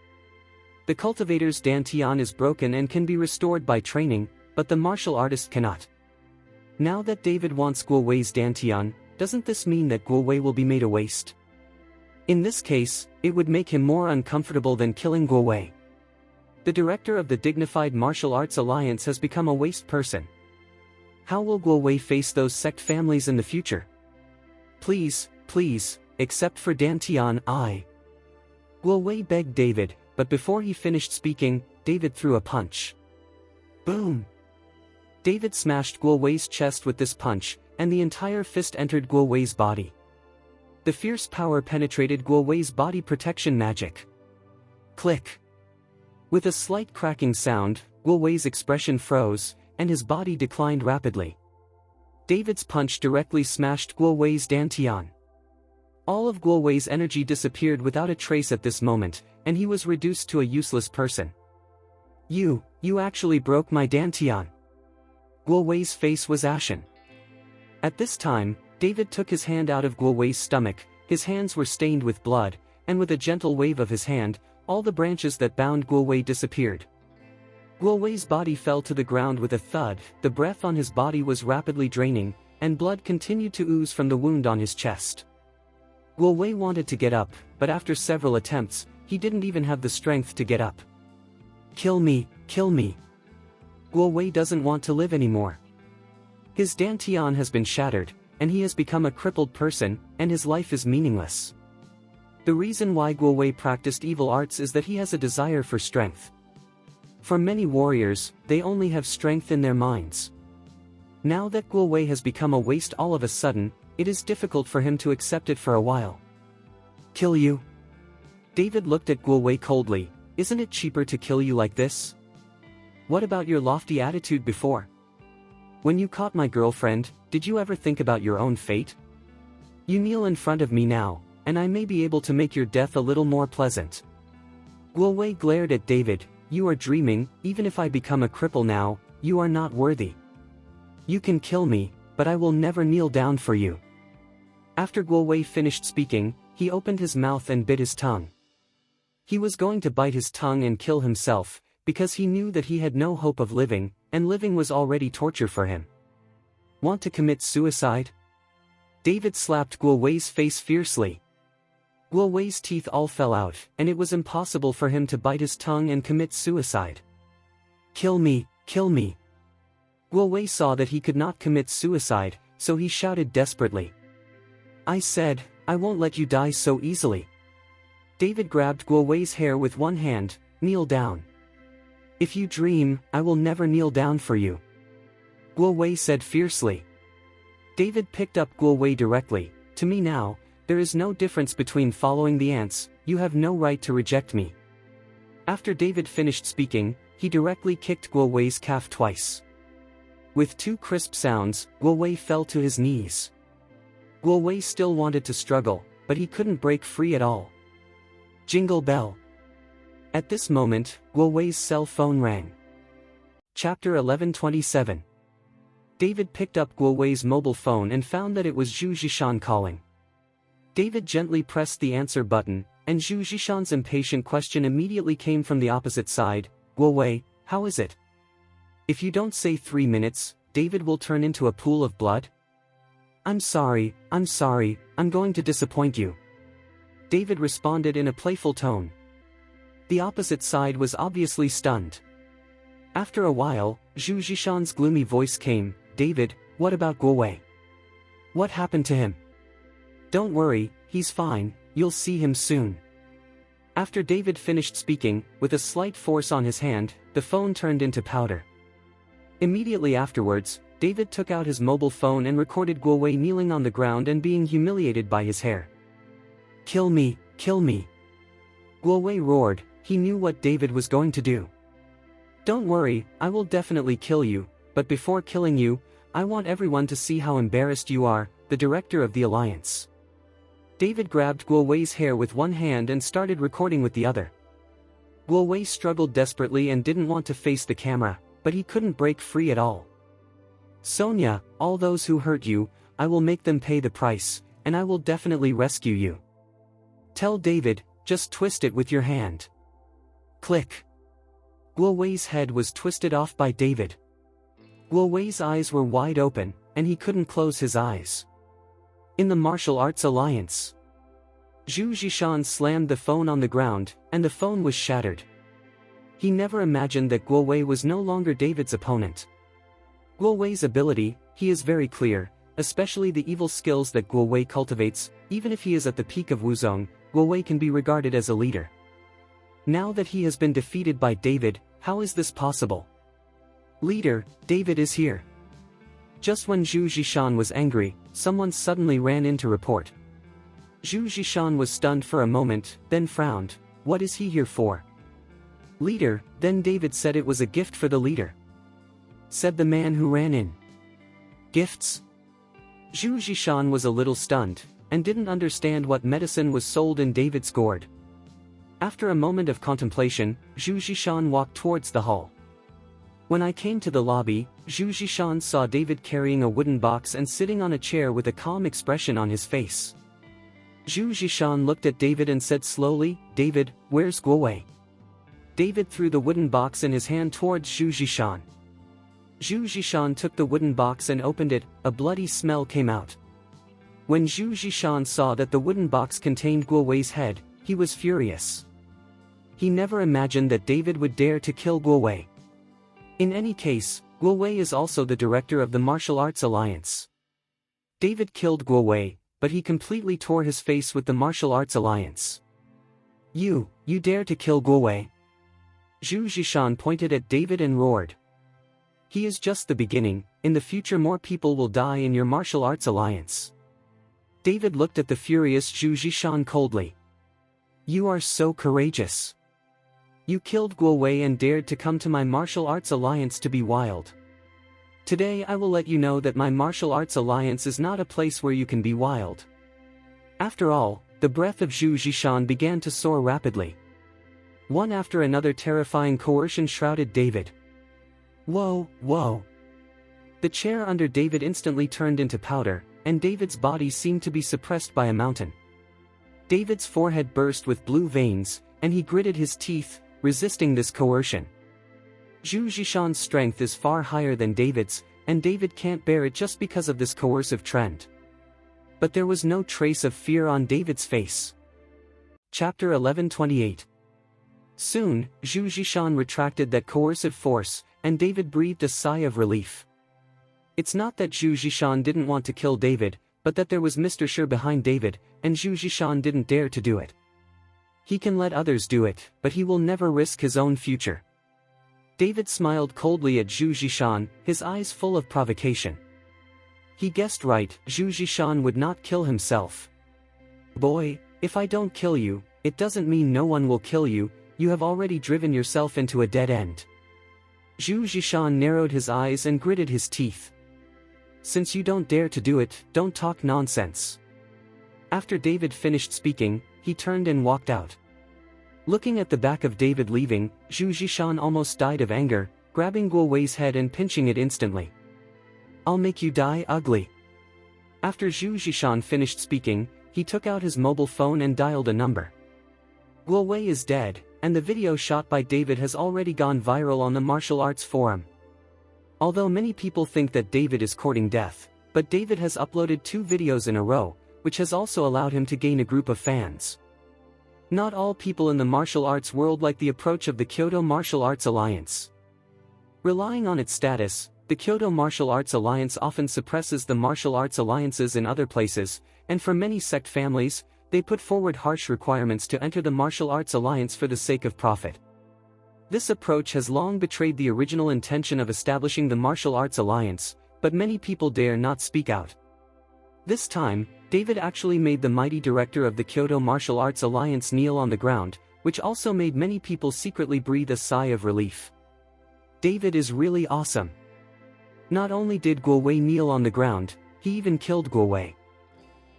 The cultivator's Dantian is broken and can be restored by training, but the martial artist cannot. Now that David wants Guo Wei's Dantian, doesn't this mean that Guo Wei will be made a waste? In this case, it would make him more uncomfortable than killing Guo Wei. The director of the Dignified Martial Arts Alliance has become a waste person. How will Guo Wei face those sect families in the future? Please, except for Dantian, Guo Wei begged David, but before he finished speaking, David threw a punch. Boom! David smashed Guo Wei's chest with this punch, and the entire fist entered Guo Wei's body. The fierce power penetrated Guo Wei's body protection magic. Click! With a slight cracking sound, Guo Wei's expression froze, and his body declined rapidly. David's punch directly smashed Guo Wei's Dantian. All of Guo Wei's energy disappeared without a trace at this moment, and he was reduced to a useless person. You actually broke my Dantian. Guo Wei's face was ashen. At this time, David took his hand out of Guo Wei's stomach, his hands were stained with blood, and with a gentle wave of his hand, all the branches that bound Guo Wei disappeared. Guo Wei's body fell to the ground with a thud, the breath on his body was rapidly draining, and blood continued to ooze from the wound on his chest. Guo Wei wanted to get up, but after several attempts, he didn't even have the strength to get up. Kill me! Guo Wei doesn't want to live anymore. His Dantian has been shattered, and he has become a crippled person, and his life is meaningless. The reason why Guo Wei practiced evil arts is that he has a desire for strength. For many warriors, they only have strength in their minds. Now that Guo Wei has become a waste all of a sudden, it is difficult for him to accept it for a while. Kill you? David looked at Guo Wei coldly. Isn't it cheaper to kill you like this? What about your lofty attitude before? When you caught my girlfriend, did you ever think about your own fate? You kneel in front of me now, and I may be able to make your death a little more pleasant. Guo Wei glared at David. You are dreaming. Even if I become a cripple now, you are not worthy. You can kill me, but I will never kneel down for you. After Guo Wei finished speaking, he opened his mouth and bit his tongue. He was going to bite his tongue and kill himself, because he knew that he had no hope of living, and living was already torture for him. Want to commit suicide? David slapped Guo Wei's face fiercely. Guo Wei's teeth all fell out, and it was impossible for him to bite his tongue and commit suicide. Kill me, kill me. Guo Wei saw that he could not commit suicide, so he shouted desperately. I said, I won't let you die so easily. David grabbed Guo Wei's hair with one hand. Kneel down. If you dream, I will never kneel down for you. Guo Wei said fiercely. David picked up Guo Wei directly. To me now, there is no difference between following the ants. You have no right to reject me. After David finished speaking, he directly kicked Guo Wei's calf twice. With two crisp sounds, Guo Wei fell to his knees. Guo Wei still wanted to struggle, but he couldn't break free at all. Jingle bell. At this moment, Guo Wei's cell phone rang. Chapter 11:27. David picked up Guo Wei's mobile phone and found that it was Zhu Zhishan calling. David gently pressed the answer button, and Zhu Zhishan's impatient question immediately came from the opposite side. Guo Wei, how is it? If you don't say 3 minutes, David will turn into a pool of blood? I'm sorry, I'm going to disappoint you. David responded in a playful tone. The opposite side was obviously stunned. After a while, Zhu Zhishan's gloomy voice came. David, what about Guo Wei? What happened to him? Don't worry, he's fine, you'll see him soon. After David finished speaking, with a slight force on his hand, the phone turned into powder. Immediately afterwards, David took out his mobile phone and recorded Guo Wei kneeling on the ground and being humiliated by his hair. Kill me, kill me. Guo Wei roared. He knew what David was going to do. Don't worry, I will definitely kill you, but before killing you, I want everyone to see how embarrassed you are, the director of the alliance. David grabbed Guo Wei's hair with one hand and started recording with the other. Guo Wei struggled desperately and didn't want to face the camera, but he couldn't break free at all. Sonia, all those who hurt you, I will make them pay the price, and I will definitely rescue you. Tell David, just twist it with your hand. Click. Guo Wei's head was twisted off by David. Guo Wei's eyes were wide open, and he couldn't close his eyes. In the martial arts alliance. Zhu Zhishan slammed the phone on the ground, and the phone was shattered. He never imagined that Guo Wei was no longer David's opponent. Guo Wei's ability, he is very clear, especially the evil skills that Guo Wei cultivates. Even if he is at the peak of Wuzong, Guo Wei can be regarded as a leader. Now that he has been defeated by David, how is this possible? Leader, David is here. Just when Zhu Zhishan was angry, someone suddenly ran in to report. Zhu Zhishan was stunned for a moment, then frowned. What is he here for? Leader, then David said it was a gift for the leader. Said the man who ran in. Gifts? Zhu Zhishan was a little stunned, and didn't understand what medicine was sold in David's gourd. After a moment of contemplation, Zhu Zhishan walked towards the hall. When I came to the lobby, Zhu Zhishan saw David carrying a wooden box and sitting on a chair with a calm expression on his face. Zhu Zhishan looked at David and said slowly, David, where's Guo Wei? David threw the wooden box in his hand towards Zhu Zhishan. Zhu Zhishan took the wooden box and opened it. A bloody smell came out. When Zhu Zhishan saw that the wooden box contained Guo Wei's head, he was furious. He never imagined that David would dare to kill Guo Wei. In any case, Guo Wei is also the director of the Martial Arts Alliance. David killed Guo Wei, but he completely tore his face with the martial arts alliance. You dare to kill Guowei? Zhu Zhishan pointed at David and roared. He is just the beginning, in the future more people will die in your martial arts alliance. David looked at the furious Zhu Zhishan coldly. You are so courageous. You killed Guowei and dared to come to my martial arts alliance to be wild. Today I will let you know that my martial arts alliance is not a place where you can be wild. After all, the breath of Zhu Zhishan began to soar rapidly. One after another terrifying coercion shrouded David. Whoa. The chair under David instantly turned into powder, and David's body seemed to be suppressed by a mountain. David's forehead burst with blue veins, and he gritted his teeth, resisting this coercion. Zhu Zhishan's strength is far higher than David's, and David can't bear it just because of this coercive trend. But there was no trace of fear on David's face. Chapter 11:28. Soon, Zhu Zhishan retracted that coercive force, and David breathed a sigh of relief. It's not that Zhu Zhishan didn't want to kill David, but that there was Mr. Shi behind David, and Zhu Zhishan didn't dare to do it. He can let others do it, but he will never risk his own future. David smiled coldly at Zhu Zhishan, his eyes full of provocation. He guessed right, Zhu Zhishan would not kill himself. Boy, if I don't kill you, it doesn't mean no one will kill you, you have already driven yourself into a dead end. Zhu Zhishan narrowed his eyes and gritted his teeth. Since you don't dare to do it, don't talk nonsense. After David finished speaking, he turned and walked out. Looking at the back of David leaving, Zhu Zhishan almost died of anger, grabbing Guowei's head and pinching it instantly. I'll make you die ugly. After Zhu Zhishan finished speaking, he took out his mobile phone and dialed a number. Guowei is dead, and the video shot by David has already gone viral on the martial arts forum. Although many people think that David is courting death, but David has uploaded 2 videos in a row, which has also allowed him to gain a group of fans. Not all people in the martial arts world like the approach of the Kyoto Martial Arts Alliance. Relying on its status, the Kyoto Martial Arts Alliance often suppresses the martial arts alliances in other places, and for many sect families, they put forward harsh requirements to enter the martial arts alliance for the sake of profit. This approach has long betrayed the original intention of establishing the martial arts alliance, but many people dare not speak out. This time, David actually made the mighty director of the Kyoto Martial Arts Alliance kneel on the ground, which also made many people secretly breathe a sigh of relief. David is really awesome. Not only did Guowei kneel on the ground, he even killed Guowei.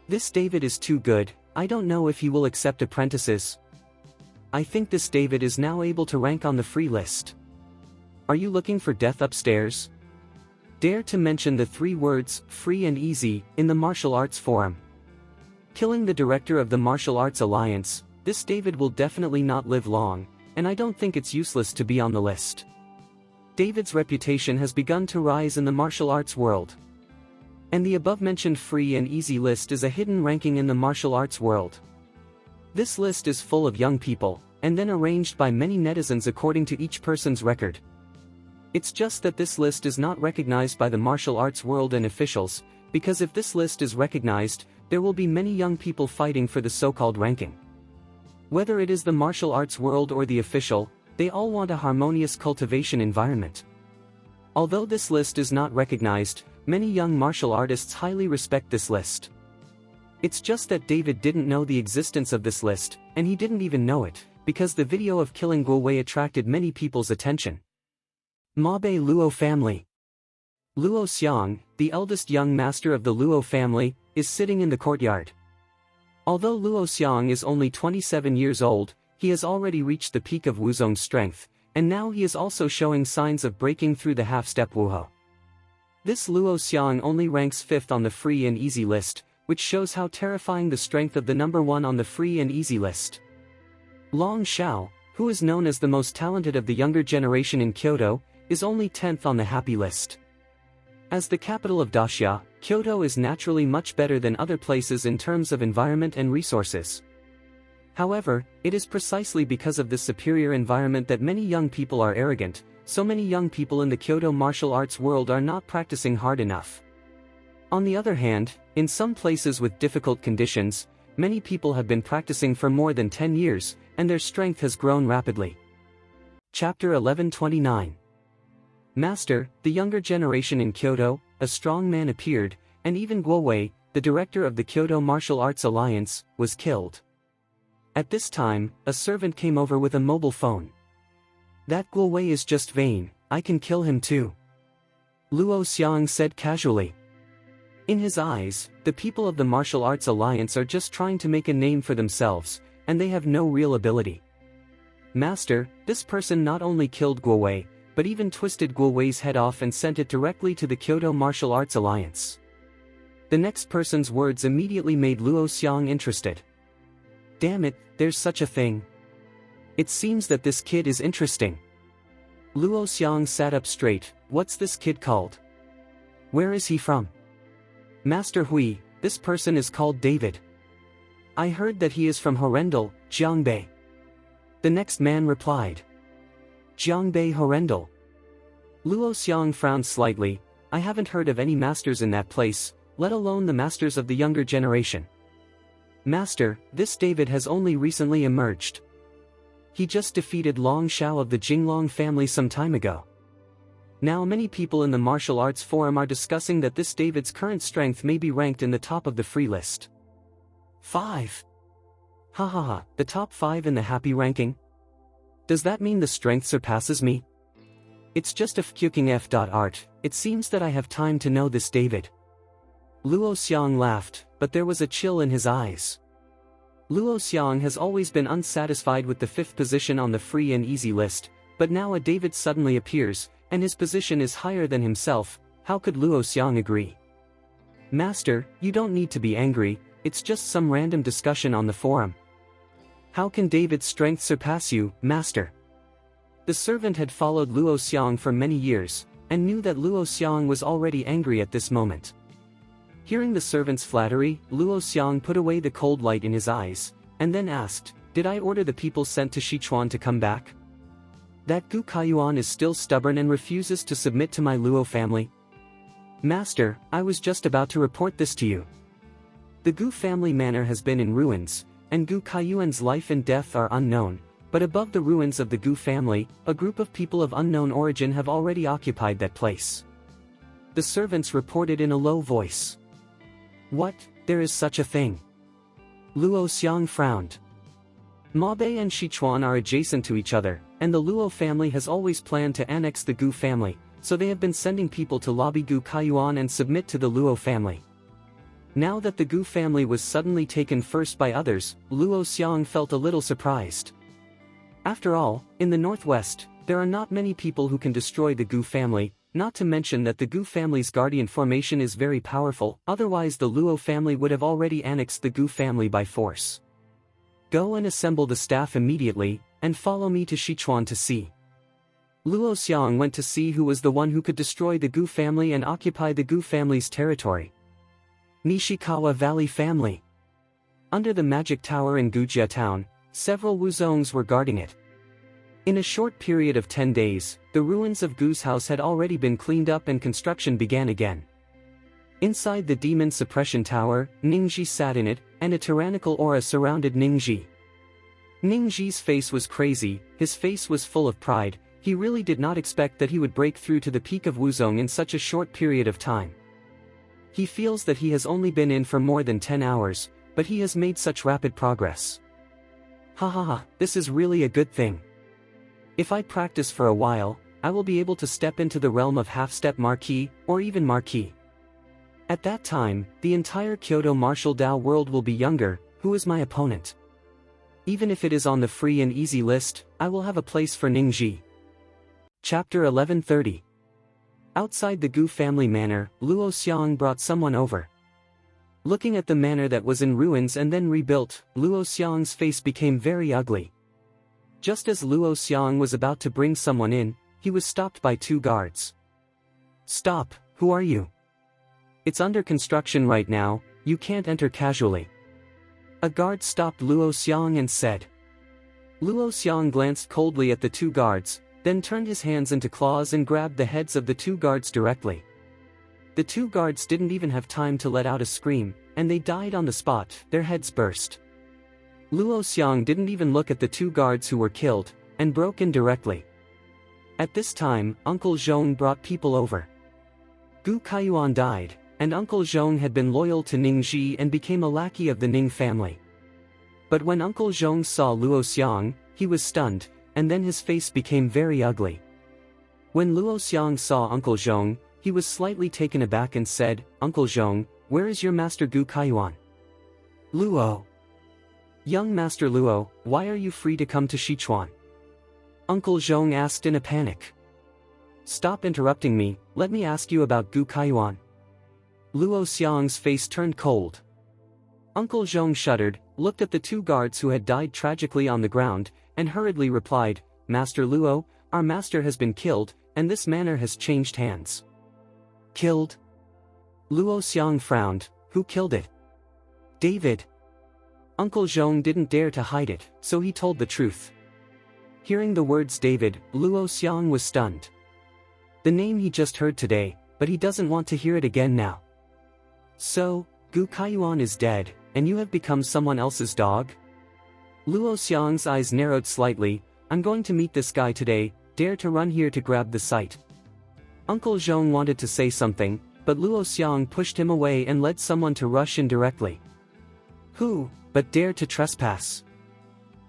This David is too good. I don't know if he will accept apprentices. I think this David is now able to rank on the free list. Are you looking for death upstairs? Dare to mention the 3 words, free and easy, in the martial arts forum. Killing the director of the Martial Arts Alliance, this David will definitely not live long, and I don't think it's useless to be on the list. David's reputation has begun to rise in the martial arts world. And the above-mentioned free and easy list is a hidden ranking in the martial arts world. This list is full of young people, and then arranged by many netizens according to each person's record. It's just that this list is not recognized by the martial arts world and officials, because if this list is recognized, there will be many young people fighting for the so-called ranking. Whether it is the martial arts world or the official, they all want a harmonious cultivation environment. Although this list is not recognized, many young martial artists highly respect this list. It's just that David didn't know the existence of this list, and he didn't even know it, because the video of killing Guowei attracted many people's attention. Mabe Luo family. Luo Xiang, the eldest young master of the Luo family, is sitting in the courtyard. Although Luo Xiang is only 27 years old, he has already reached the peak of Wuzong's strength, and now he is also showing signs of breaking through the half-step Wuhou. This Luo Xiang only ranks 5th on the free and easy list, which shows how terrifying the strength of the number 1 on the free and easy list. Long Xiao, who is known as the most talented of the younger generation in Kyoto, is only 10th on the happy list. As the capital of Daxia, Kyoto is naturally much better than other places in terms of environment and resources. However, it is precisely because of this superior environment that many young people are arrogant. So many young people in the Kyoto martial arts world are not practicing hard enough. On the other hand, in some places with difficult conditions, many people have been practicing for more than 10 years, and their strength has grown rapidly. Chapter 1129. Master, the younger generation in Kyoto, a strong man appeared, and even Guowei, the director of the Kyoto Martial Arts Alliance, was killed. At this time, a servant came over with a mobile phone. That Guowei is just vain, I can kill him too. Luo Xiang said casually. In his eyes, the people of the Martial Arts Alliance are just trying to make a name for themselves, and they have no real ability. Master, this person not only killed Guowei, but even twisted Guowei's head off and sent it directly to the Kyoto Martial Arts Alliance. The next person's words immediately made Luo Xiang interested. Damn it, there's such a thing. It seems that this kid is interesting. Luo Xiang sat up straight. What's this kid called? Where is he from? Master Hui, this person is called David. I heard that he is from Horrendal, Jiangbei. The next man replied. Jiangbei Horrendal. Luo Xiang frowned slightly. I haven't heard of any masters in that place, let alone the masters of the younger generation. Master, this David has only recently emerged. He just defeated Long Shao of the Jinglong family some time ago. Now many people in the martial arts forum are discussing that this David's current strength may be ranked in the top of the free list. 5. Ha, the top 5 in the happy ranking? Does that mean the strength surpasses me? It's just a fucking f.art, it seems that I have time to know this David. Luo Xiang laughed, but there was a chill in his eyes. Luo Xiang has always been unsatisfied with the 5th position on the free and easy list, but now a David suddenly appears, and his position is higher than himself. How could Luo Xiang agree? Master, you don't need to be angry, it's just some random discussion on the forum. How can David's strength surpass you, Master? The servant had followed Luo Xiang for many years, and knew that Luo Xiang was already angry at this moment. Hearing the servant's flattery, Luo Xiang put away the cold light in his eyes, and then asked, did I order the people sent to Sichuan to come back? That Gu Kaiyuan is still stubborn and refuses to submit to my Luo family? Master, I was just about to report this to you. The Gu family manor has been in ruins, and Gu Kaiyuan's life and death are unknown, but above the ruins of the Gu family, a group of people of unknown origin have already occupied that place. The servants reported in a low voice. What, there is such a thing? Luo Xiang frowned. Mabe and Sichuan are adjacent to each other, and the Luo family has always planned to annex the Gu family, so they have been sending people to lobby Gu Kaiyuan and submit to the Luo family. Now that the Gu family was suddenly taken first by others, Luo Xiang felt a little surprised. After all, in the northwest, there are not many people who can destroy the Gu family, not to mention that the Gu family's guardian formation is very powerful, otherwise the Luo family would have already annexed the Gu family by force. Go and assemble the staff immediately, and follow me to Sichuan to see. Luo Xiang went to see who was the one who could destroy the Gu family and occupy the Gu family's territory. Nishikawa Valley family. Under the magic tower in Gujia town, several Wuzongs were guarding it. In a short period of 10 days, the ruins of Gu's house had already been cleaned up and construction began again. Inside the demon suppression tower, Ningji sat in it, and a tyrannical aura surrounded Ningji. Ningji's face was crazy, his face was full of pride, he really did not expect that he would break through to the peak of Wuzong in such a short period of time. He feels that he has only been in for more than 10 hours, but he has made such rapid progress. Ha, this is really a good thing. If I practice for a while, I will be able to step into the realm of half-step Marquis, or even Marquis. At that time, the entire Kyoto martial Dao world will be younger. Who is my opponent? Even if it is on the free and easy list, I will have a place for Ningji. Chapter 1130. Outside the Gu family manor, Luo Xiang brought someone over. Looking at the manor that was in ruins and then rebuilt, Luo Xiang's face became very ugly. Just as Luo Xiang was about to bring someone in, he was stopped by 2 guards. Stop, who are you? It's under construction right now, you can't enter casually. A guard stopped Luo Xiang and said. Luo Xiang glanced coldly at the 2 guards, then turned his hands into claws and grabbed the heads of the 2 guards directly. The two guards didn't even have time to let out a scream, and they died on the spot, their heads burst. Luo Xiang didn't even look at the two guards who were killed, and broke in directly. At this time, Uncle Zhong brought people over. Gu Kaiyuan died, and Uncle Zhong had been loyal to Ning Ji and became a lackey of the Ning family. But when Uncle Zhong saw Luo Xiang, he was stunned, and then his face became very ugly. When Luo Xiang saw Uncle Zhong, he was slightly taken aback and said, "Uncle Zhong, where is your master Gu Kaiyuan?" "Luo. Young Master Luo, why are you free to come to Sichuan?" Uncle Zhong asked in a panic. "Stop interrupting me, let me ask you about Gu Kaiyuan." Luo Xiang's face turned cold. Uncle Zhong shuddered, looked at the two guards who had died tragically on the ground, and hurriedly replied, "Master Luo, our master has been killed, and this manor has changed hands." "Killed?" Luo Xiang frowned. "Who killed it?" "David." Uncle Zhong didn't dare to hide it, so he told the truth. Hearing the words David, Luo Xiang was stunned. The name he just heard today, but he doesn't want to hear it again now. "So, Gu Kaiyuan is dead, and you have become someone else's dog?" Luo Xiang's eyes narrowed slightly. "I'm going to meet this guy today, dare to run here to grab the site." Uncle Zhong wanted to say something, but Luo Xiang pushed him away and led someone to rush in directly. Who but dared to trespass?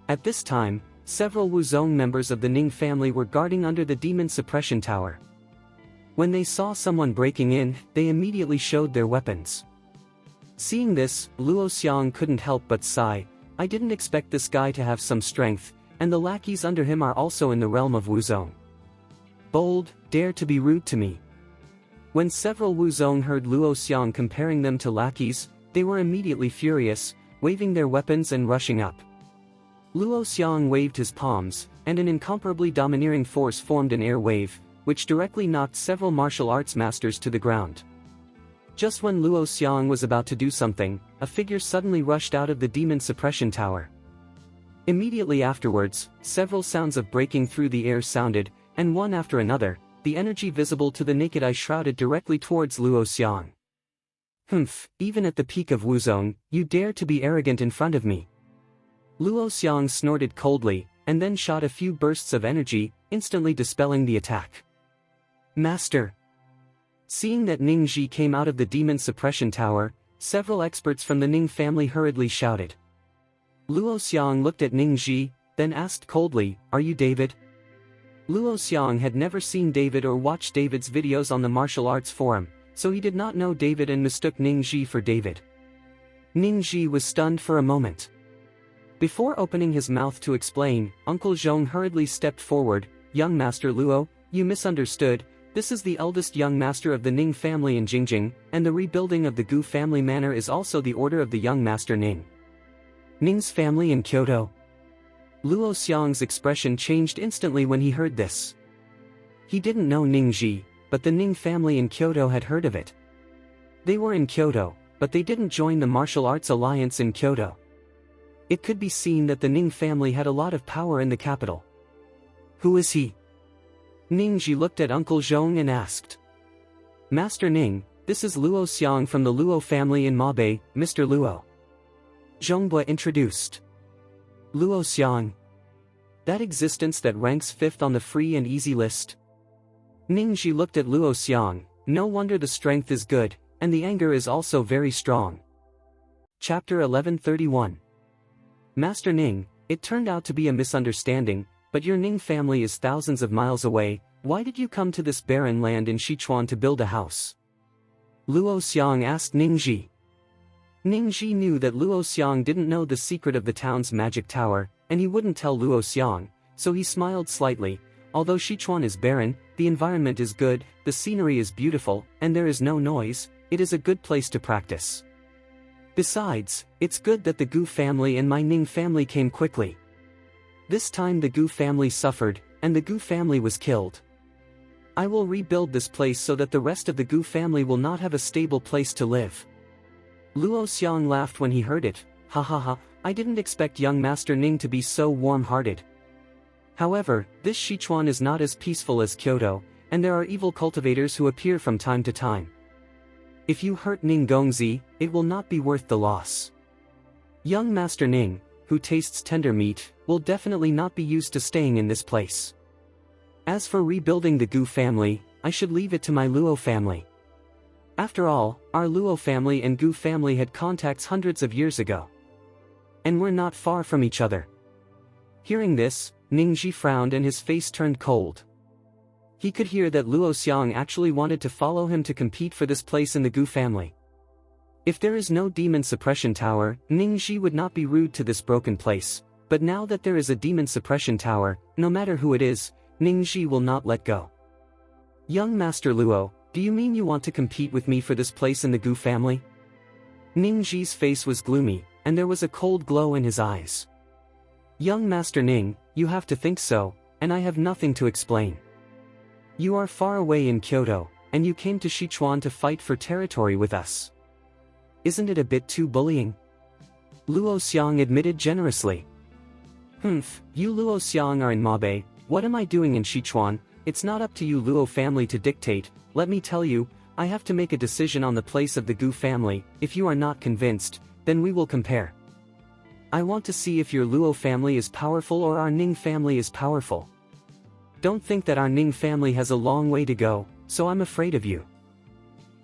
At this time, several Wuzong members of the Ning family were guarding under the demon suppression tower. When they saw someone breaking in, they immediately showed their weapons. Seeing this, Luo Xiang couldn't help but sigh. "I didn't expect this guy to have some strength, and the lackeys under him are also in the realm of Wuzong. Bold, dare to be rude to me." When several Wuzong heard Luo Xiang comparing them to lackeys, they were immediately furious, waving their weapons and rushing up. Luo Xiang waved his palms, and an incomparably domineering force formed an air wave, which directly knocked several martial arts masters to the ground. Just when Luo Xiang was about to do something, a figure suddenly rushed out of the demon suppression tower. Immediately afterwards, several sounds of breaking through the air sounded, and one after another, the energy visible to the naked eye shrouded directly towards Luo Xiang. "Humph, even at the peak of Wuzong, you dare to be arrogant in front of me." Luo Xiang snorted coldly, and then shot a few bursts of energy, instantly dispelling the attack. "Master!" Seeing that Ning Ji came out of the demon suppression tower, several experts from the Ning family hurriedly shouted. Luo Xiang looked at Ning Ji, then asked coldly, "Are you David?" Luo Xiang had never seen David or watched David's videos on the martial arts forum, so he did not know David and mistook Ning Ji for David. Ning Ji was stunned for a moment. Before opening his mouth to explain, Uncle Zhong hurriedly stepped forward. "Young Master Luo, you misunderstood. This is the eldest young master of the Ning family in Jingjing, and the rebuilding of the Gu family manor is also the order of the young Master Ning." "Ning's family in Kyoto?" Luo Xiang's expression changed instantly when he heard this. He didn't know Ning Ji, but the Ning family in Kyoto had heard of it. They were in Kyoto, but they didn't join the martial arts alliance in Kyoto. It could be seen that the Ning family had a lot of power in the capital. "Who is he?" Ning Ji looked at Uncle Zhong and asked. "Master Ning, this is Luo Xiang from the Luo family in Mabe, Mr. Luo." Zhongbua introduced. "Luo Xiang? That existence that ranks 5th on the free and easy list?" Ning Ji looked at Luo Xiang. "No wonder the strength is good, and the anger is also very strong." Chapter 1131. "Master Ning, it turned out to be a misunderstanding, but your Ning family is thousands of miles away. Why did you come to this barren land in Sichuan to build a house?" Luo Xiang asked Ning Ji. Ning Ji knew that Luo Xiang didn't know the secret of the town's magic tower, and he wouldn't tell Luo Xiang, so he smiled slightly. "Although Sichuan is barren, the environment is good, the scenery is beautiful, and there is no noise. It is a good place to practice. Besides, it's good that the Gu family and my Ning family came quickly. This time the Gu family suffered, and the Gu family was killed. I will rebuild this place so that the rest of the Gu family will not have a stable place to live." Luo Xiang laughed when he heard it. "Ha ha ha, I didn't expect young Master Ning to be so warm-hearted. However, this Sichuan is not as peaceful as Kyoto, and there are evil cultivators who appear from time to time. If you hurt Ning Gongzi, it will not be worth the loss. Young Master Ning, who tastes tender meat, will definitely not be used to staying in this place. As for rebuilding the Gu family, I should leave it to my Luo family. After all, our Luo family and Gu family had contacts hundreds of years ago. And we're not far from each other. Hearing this, Ningji frowned and his face turned cold. He could hear that Luo Xiang actually wanted to follow him to compete for this place in the Gu family. If there is no demon suppression tower, Ningji would not be rude to this broken place, but now that there is a demon suppression tower, no matter who it is, Ningji will not let go. Young Master Luo, do you mean you want to compete with me for this place in the Gu family? Ningji's face was gloomy, and there was a cold glow in his eyes. Young Master Ning, you have to think so, and I have nothing to explain. You are far away in Kyoto, and you came to Sichuan to fight for territory with us. Isn't it a bit too bullying? Luo Xiang admitted generously. You Luo Xiang are in Mabe, what am I doing in Sichuan? It's not up to you Luo family to dictate. Let me tell you, I have to make a decision on the place of the Gu family. If you are not convinced, then we will compare. I want to see if your Luo family is powerful or our Ning family is powerful. Don't think that our Ning family has a long way to go, so I'm afraid of you.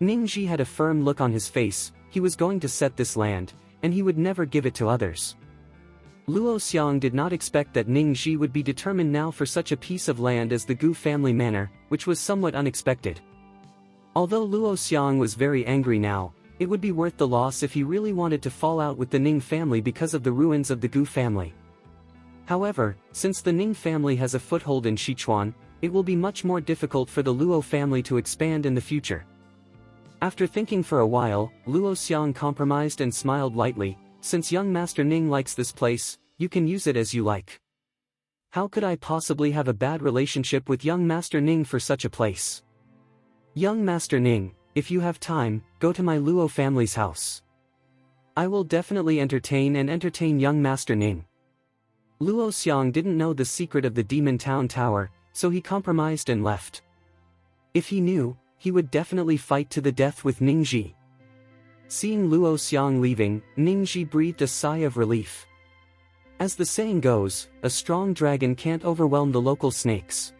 Ningji had a firm look on his face. He was going to set this land, and he would never give it to others. Luo Xiang did not expect that Ningji would be determined now for such a piece of land as the Gu family manor, which was somewhat unexpected. Although Luo Xiang was very angry now, it would be worth the loss if he really wanted to fall out with the Ning family because of the ruins of the Gu family. However, since the Ning family has a foothold in Sichuan, it will be much more difficult for the Luo family to expand in the future. After thinking for a while, Luo Xiang compromised and smiled lightly. Since young Master Ning likes this place, you can use it as you like. How could I possibly have a bad relationship with young Master Ning for such a place? Young Master Ning, if you have time, go to my Luo family's house. I will definitely entertain young Master Ning. Luo Xiang didn't know the secret of the Demon Town Tower, so he compromised and left. If he knew, he would definitely fight to the death with Ningji. Seeing Luo Xiang leaving, Ningji breathed a sigh of relief. As the saying goes, a strong dragon can't overwhelm the local snakes.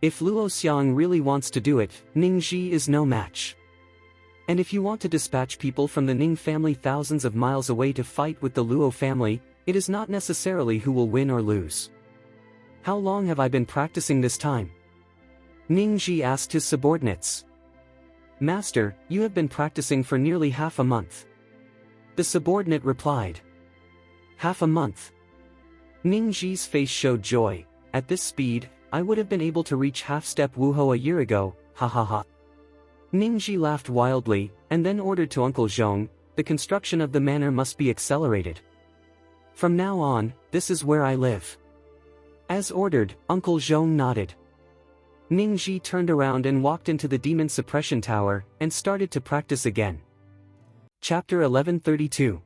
If Luo Xiang really wants to do it, Ningji is no match. And if you want to dispatch people from the Ning family thousands of miles away to fight with the Luo family, it is not necessarily who will win or lose. How long have I been practicing this time? Ningji asked his subordinates. Master, you have been practicing for nearly half a month. The subordinate replied. Half a month? Ningji's face showed joy. At this speed, I would have been able to reach half-step Wuhou a year ago, ha ha ha. Ningji laughed wildly, and then ordered to Uncle Zhong, the construction of the manor must be accelerated. From now on, this is where I live. As ordered, Uncle Zhong nodded. Ningji turned around and walked into the Demon Suppression Tower, and started to practice again. Chapter 1132.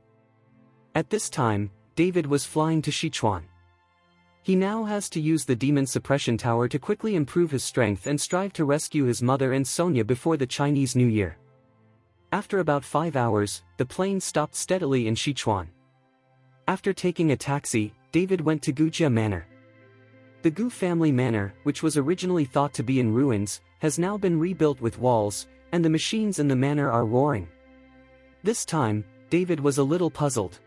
At this time, David was flying to Sichuan. He now has to use the Demon Suppression Tower to quickly improve his strength and strive to rescue his mother and Sonia before the Chinese New Year. After about 5 hours, the plane stopped steadily in Sichuan. After taking a taxi, David went to Gujia Manor. The Gu family manor, which was originally thought to be in ruins, has now been rebuilt with walls, and the machines in the manor are roaring. This time, David was a little puzzled.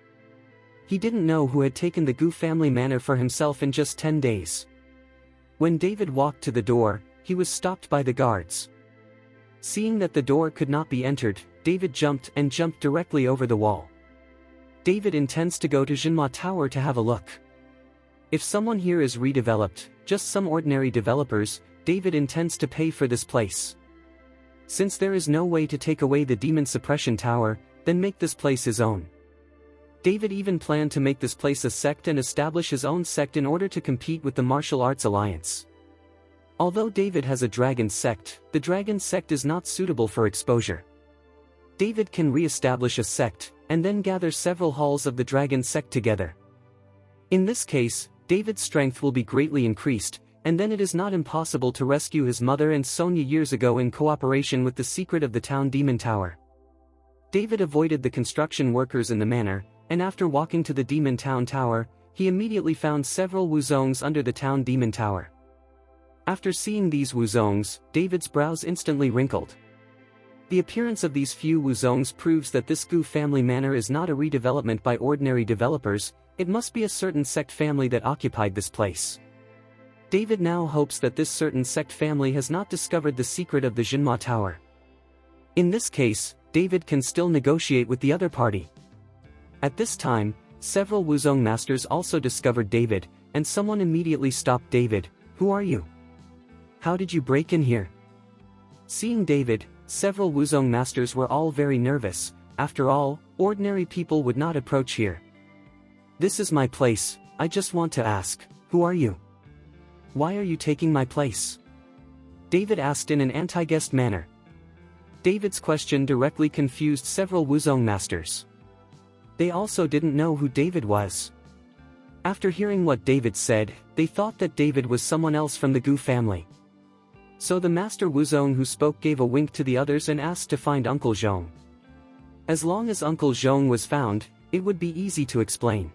He didn't know who had taken the Gu family manor for himself in just 10 days. When David walked to the door, he was stopped by the guards. Seeing that the door could not be entered, David jumped directly over the wall. David intends to go to Jinhua Tower to have a look. If someone here is redeveloped, just some ordinary developers, David intends to pay for this place. Since there is no way to take away the Demon Suppression Tower, then make this place his own. David even planned to make this place a sect and establish his own sect in order to compete with the Martial Arts Alliance. Although David has a dragon sect, the dragon sect is not suitable for exposure. David can re-establish a sect, and then gather several halls of the dragon sect together. In this case, David's strength will be greatly increased, and then it is not impossible to rescue his mother and Sonia years ago in cooperation with the secret of the town demon tower. David avoided the construction workers in the manor, and after walking to the demon town tower, he immediately found several wuzongs under the town demon tower. After seeing these wuzongs, David's brows instantly wrinkled. The appearance of these few wuzongs proves that this Gu family manor is not a redevelopment by ordinary developers, it must be a certain sect family that occupied this place. David now hopes that this certain sect family has not discovered the secret of the Jinma Tower. In this case, David can still negotiate with the other party. At this time, several Wuzong masters also discovered David, and someone immediately stopped David. "Who are you? How did you break in here?" Seeing David, several Wuzong masters were all very nervous. After all, ordinary people would not approach here. "This is my place, I just want to ask, who are you? Why are you taking my place?" David asked in an anti-guest manner. David's question directly confused several Wuzong masters. They also didn't know who David was. After hearing what David said, they thought that David was someone else from the Gu family. So the Master Wuzong who spoke gave a wink to the others and asked to find Uncle Zhong. As long as Uncle Zhong was found, it would be easy to explain.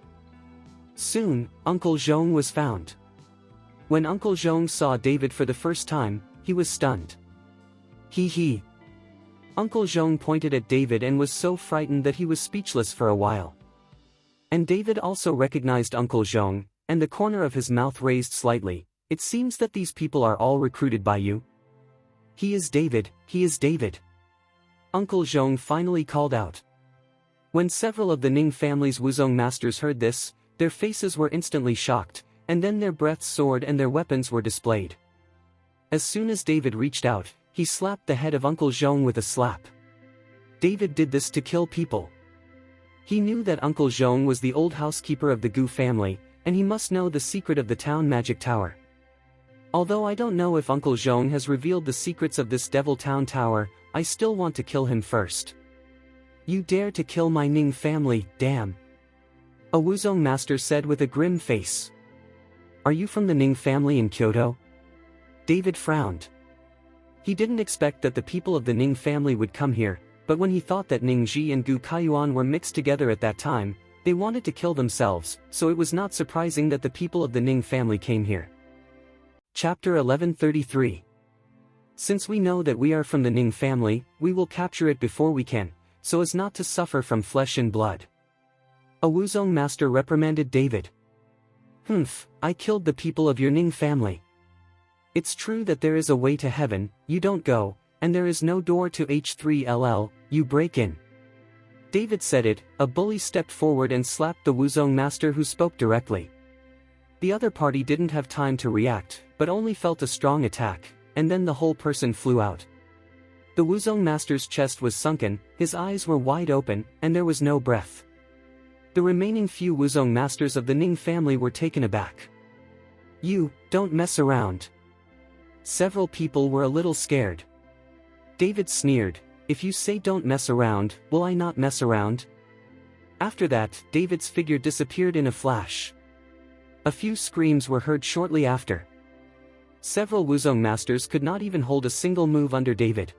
Soon, Uncle Zhong was found. When Uncle Zhong saw David for the first time, he was stunned. He. Uncle Zhong pointed at David and was so frightened that he was speechless for a while. And David also recognized Uncle Zhong, and the corner of his mouth raised slightly. "It seems that these people are all recruited by you." He is David. Uncle Zhong finally called out. When several of the Ning family's Wuzong masters heard this, their faces were instantly shocked, and then their breaths soared and their weapons were displayed. As soon as David reached out, he slapped the head of Uncle Zhong with a slap. David did this to kill people. He knew that Uncle Zhong was the old housekeeper of the Gu family, and he must know the secret of the town magic tower. Although I don't know if Uncle Zhong has revealed the secrets of this devil town tower, I still want to kill him first. "You dare to kill my Ning family, damn!" a Wuzong master said with a grim face. "Are you from the Ning family in Kyoto?" David frowned. He didn't expect that the people of the Ning family would come here, but when he thought that Ningji and Gu Kaiyuan were mixed together at that time, they wanted to kill themselves, so it was not surprising that the people of the Ning family came here. Chapter 1133. Since we know that we are from the Ning family, we will capture it before we can, so as not to suffer from flesh and blood. A Wuzong master reprimanded David. I killed the people of your Ning family. It's true that there is a way to heaven, you don't go, and there is no door to H3LL, you break in. David said it, a bully stepped forward and slapped the Wuzong master who spoke directly. The other party didn't have time to react, but only felt a strong attack, and then the whole person flew out. The Wuzong master's chest was sunken, his eyes were wide open, and there was no breath. The remaining few Wuzong masters of the Ning family were taken aback. "You, don't mess around." Several people were a little scared. David sneered, "If you say don't mess around, will I not mess around?" After that, David's figure disappeared in a flash. A few screams were heard shortly after. Several Wuzong masters could not even hold a single move under David.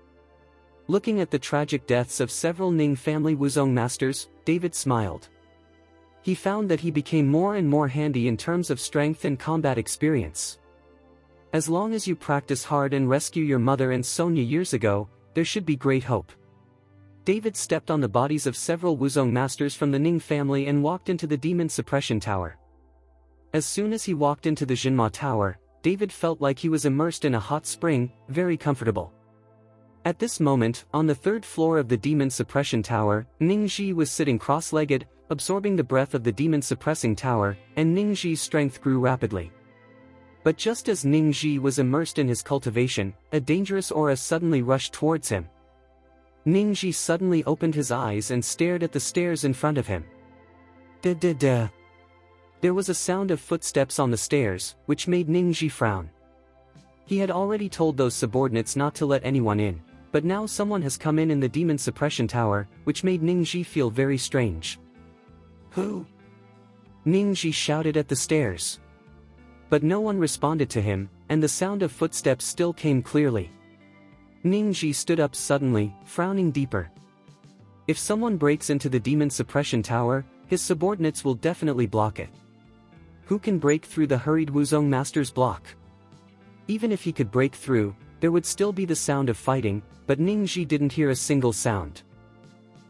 Looking at the tragic deaths of several Ning family Wuzong masters, David smiled. He found that he became more and more handy in terms of strength and combat experience. As long as you practice hard and rescue your mother and Sonia years ago, there should be great hope. David stepped on the bodies of several Wuzong masters from the Ning family and walked into the demon suppression tower. As soon as he walked into the Jinma Tower, David felt like he was immersed in a hot spring, very comfortable. At this moment, on the third floor of the demon suppression tower, Ningji was sitting cross-legged, absorbing the breath of the demon suppressing tower, and Ningji's strength grew rapidly. But just as Ningji was immersed in his cultivation, a dangerous aura suddenly rushed towards him. Ningji suddenly opened his eyes and stared at the stairs in front of him. Da. There was a sound of footsteps on the stairs, which made Ningji frown. He had already told those subordinates not to let anyone in, but now someone has come in the demon suppression tower, which made Ningji feel very strange. "Who?" Ningji shouted at the stairs. But no one responded to him, and the sound of footsteps still came clearly. Ningji stood up suddenly, frowning deeper. If someone breaks into the demon suppression tower, his subordinates will definitely block it. Who can break through the hurried Wuzong master's block? Even if he could break through, there would still be the sound of fighting, but Ningji didn't hear a single sound.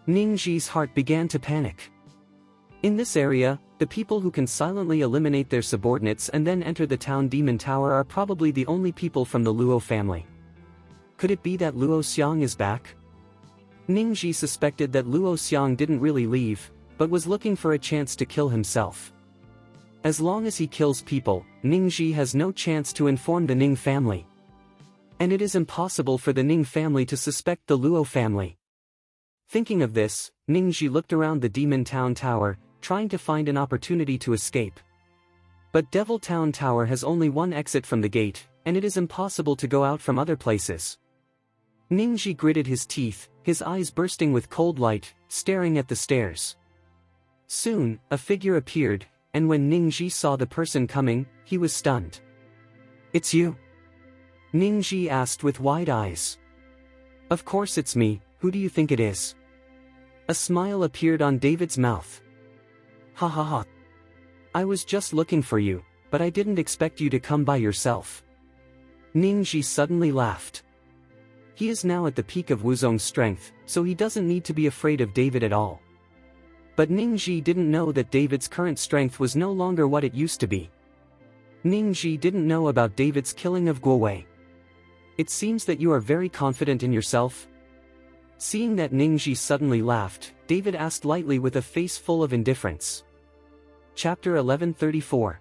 Ningji's heart began to panic. In this area, the people who can silently eliminate their subordinates and then enter the town demon tower are probably the only people from the Luo family. Could it be that Luo Xiang is back? Ningji suspected that Luo Xiang didn't really leave, but was looking for a chance to kill himself. As long as he kills people, Ningji has no chance to inform the Ning family. And it is impossible for the Ning family to suspect the Luo family. Thinking of this, Ningji looked around the Demon Town Tower, trying to find an opportunity to escape. But Devil Town Tower has only one exit from the gate, and it is impossible to go out from other places. Ningji gritted his teeth, his eyes bursting with cold light, staring at the stairs. Soon, a figure appeared, and when Ningji saw the person coming, he was stunned. "It's you?" Ningji asked with wide eyes. "Of course it's me, who do you think it is?" A smile appeared on David's mouth. "Ha ha ha. I was just looking for you, but I didn't expect you to come by yourself." Ningji suddenly laughed. He is now at the peak of Wuzong's strength, so he doesn't need to be afraid of David at all. But Ningji didn't know that David's current strength was no longer what it used to be. Ningji didn't know about David's killing of Guowei. "It seems that you are very confident in yourself?" Seeing that Ningji suddenly laughed, David asked lightly with a face full of indifference. Chapter 1134.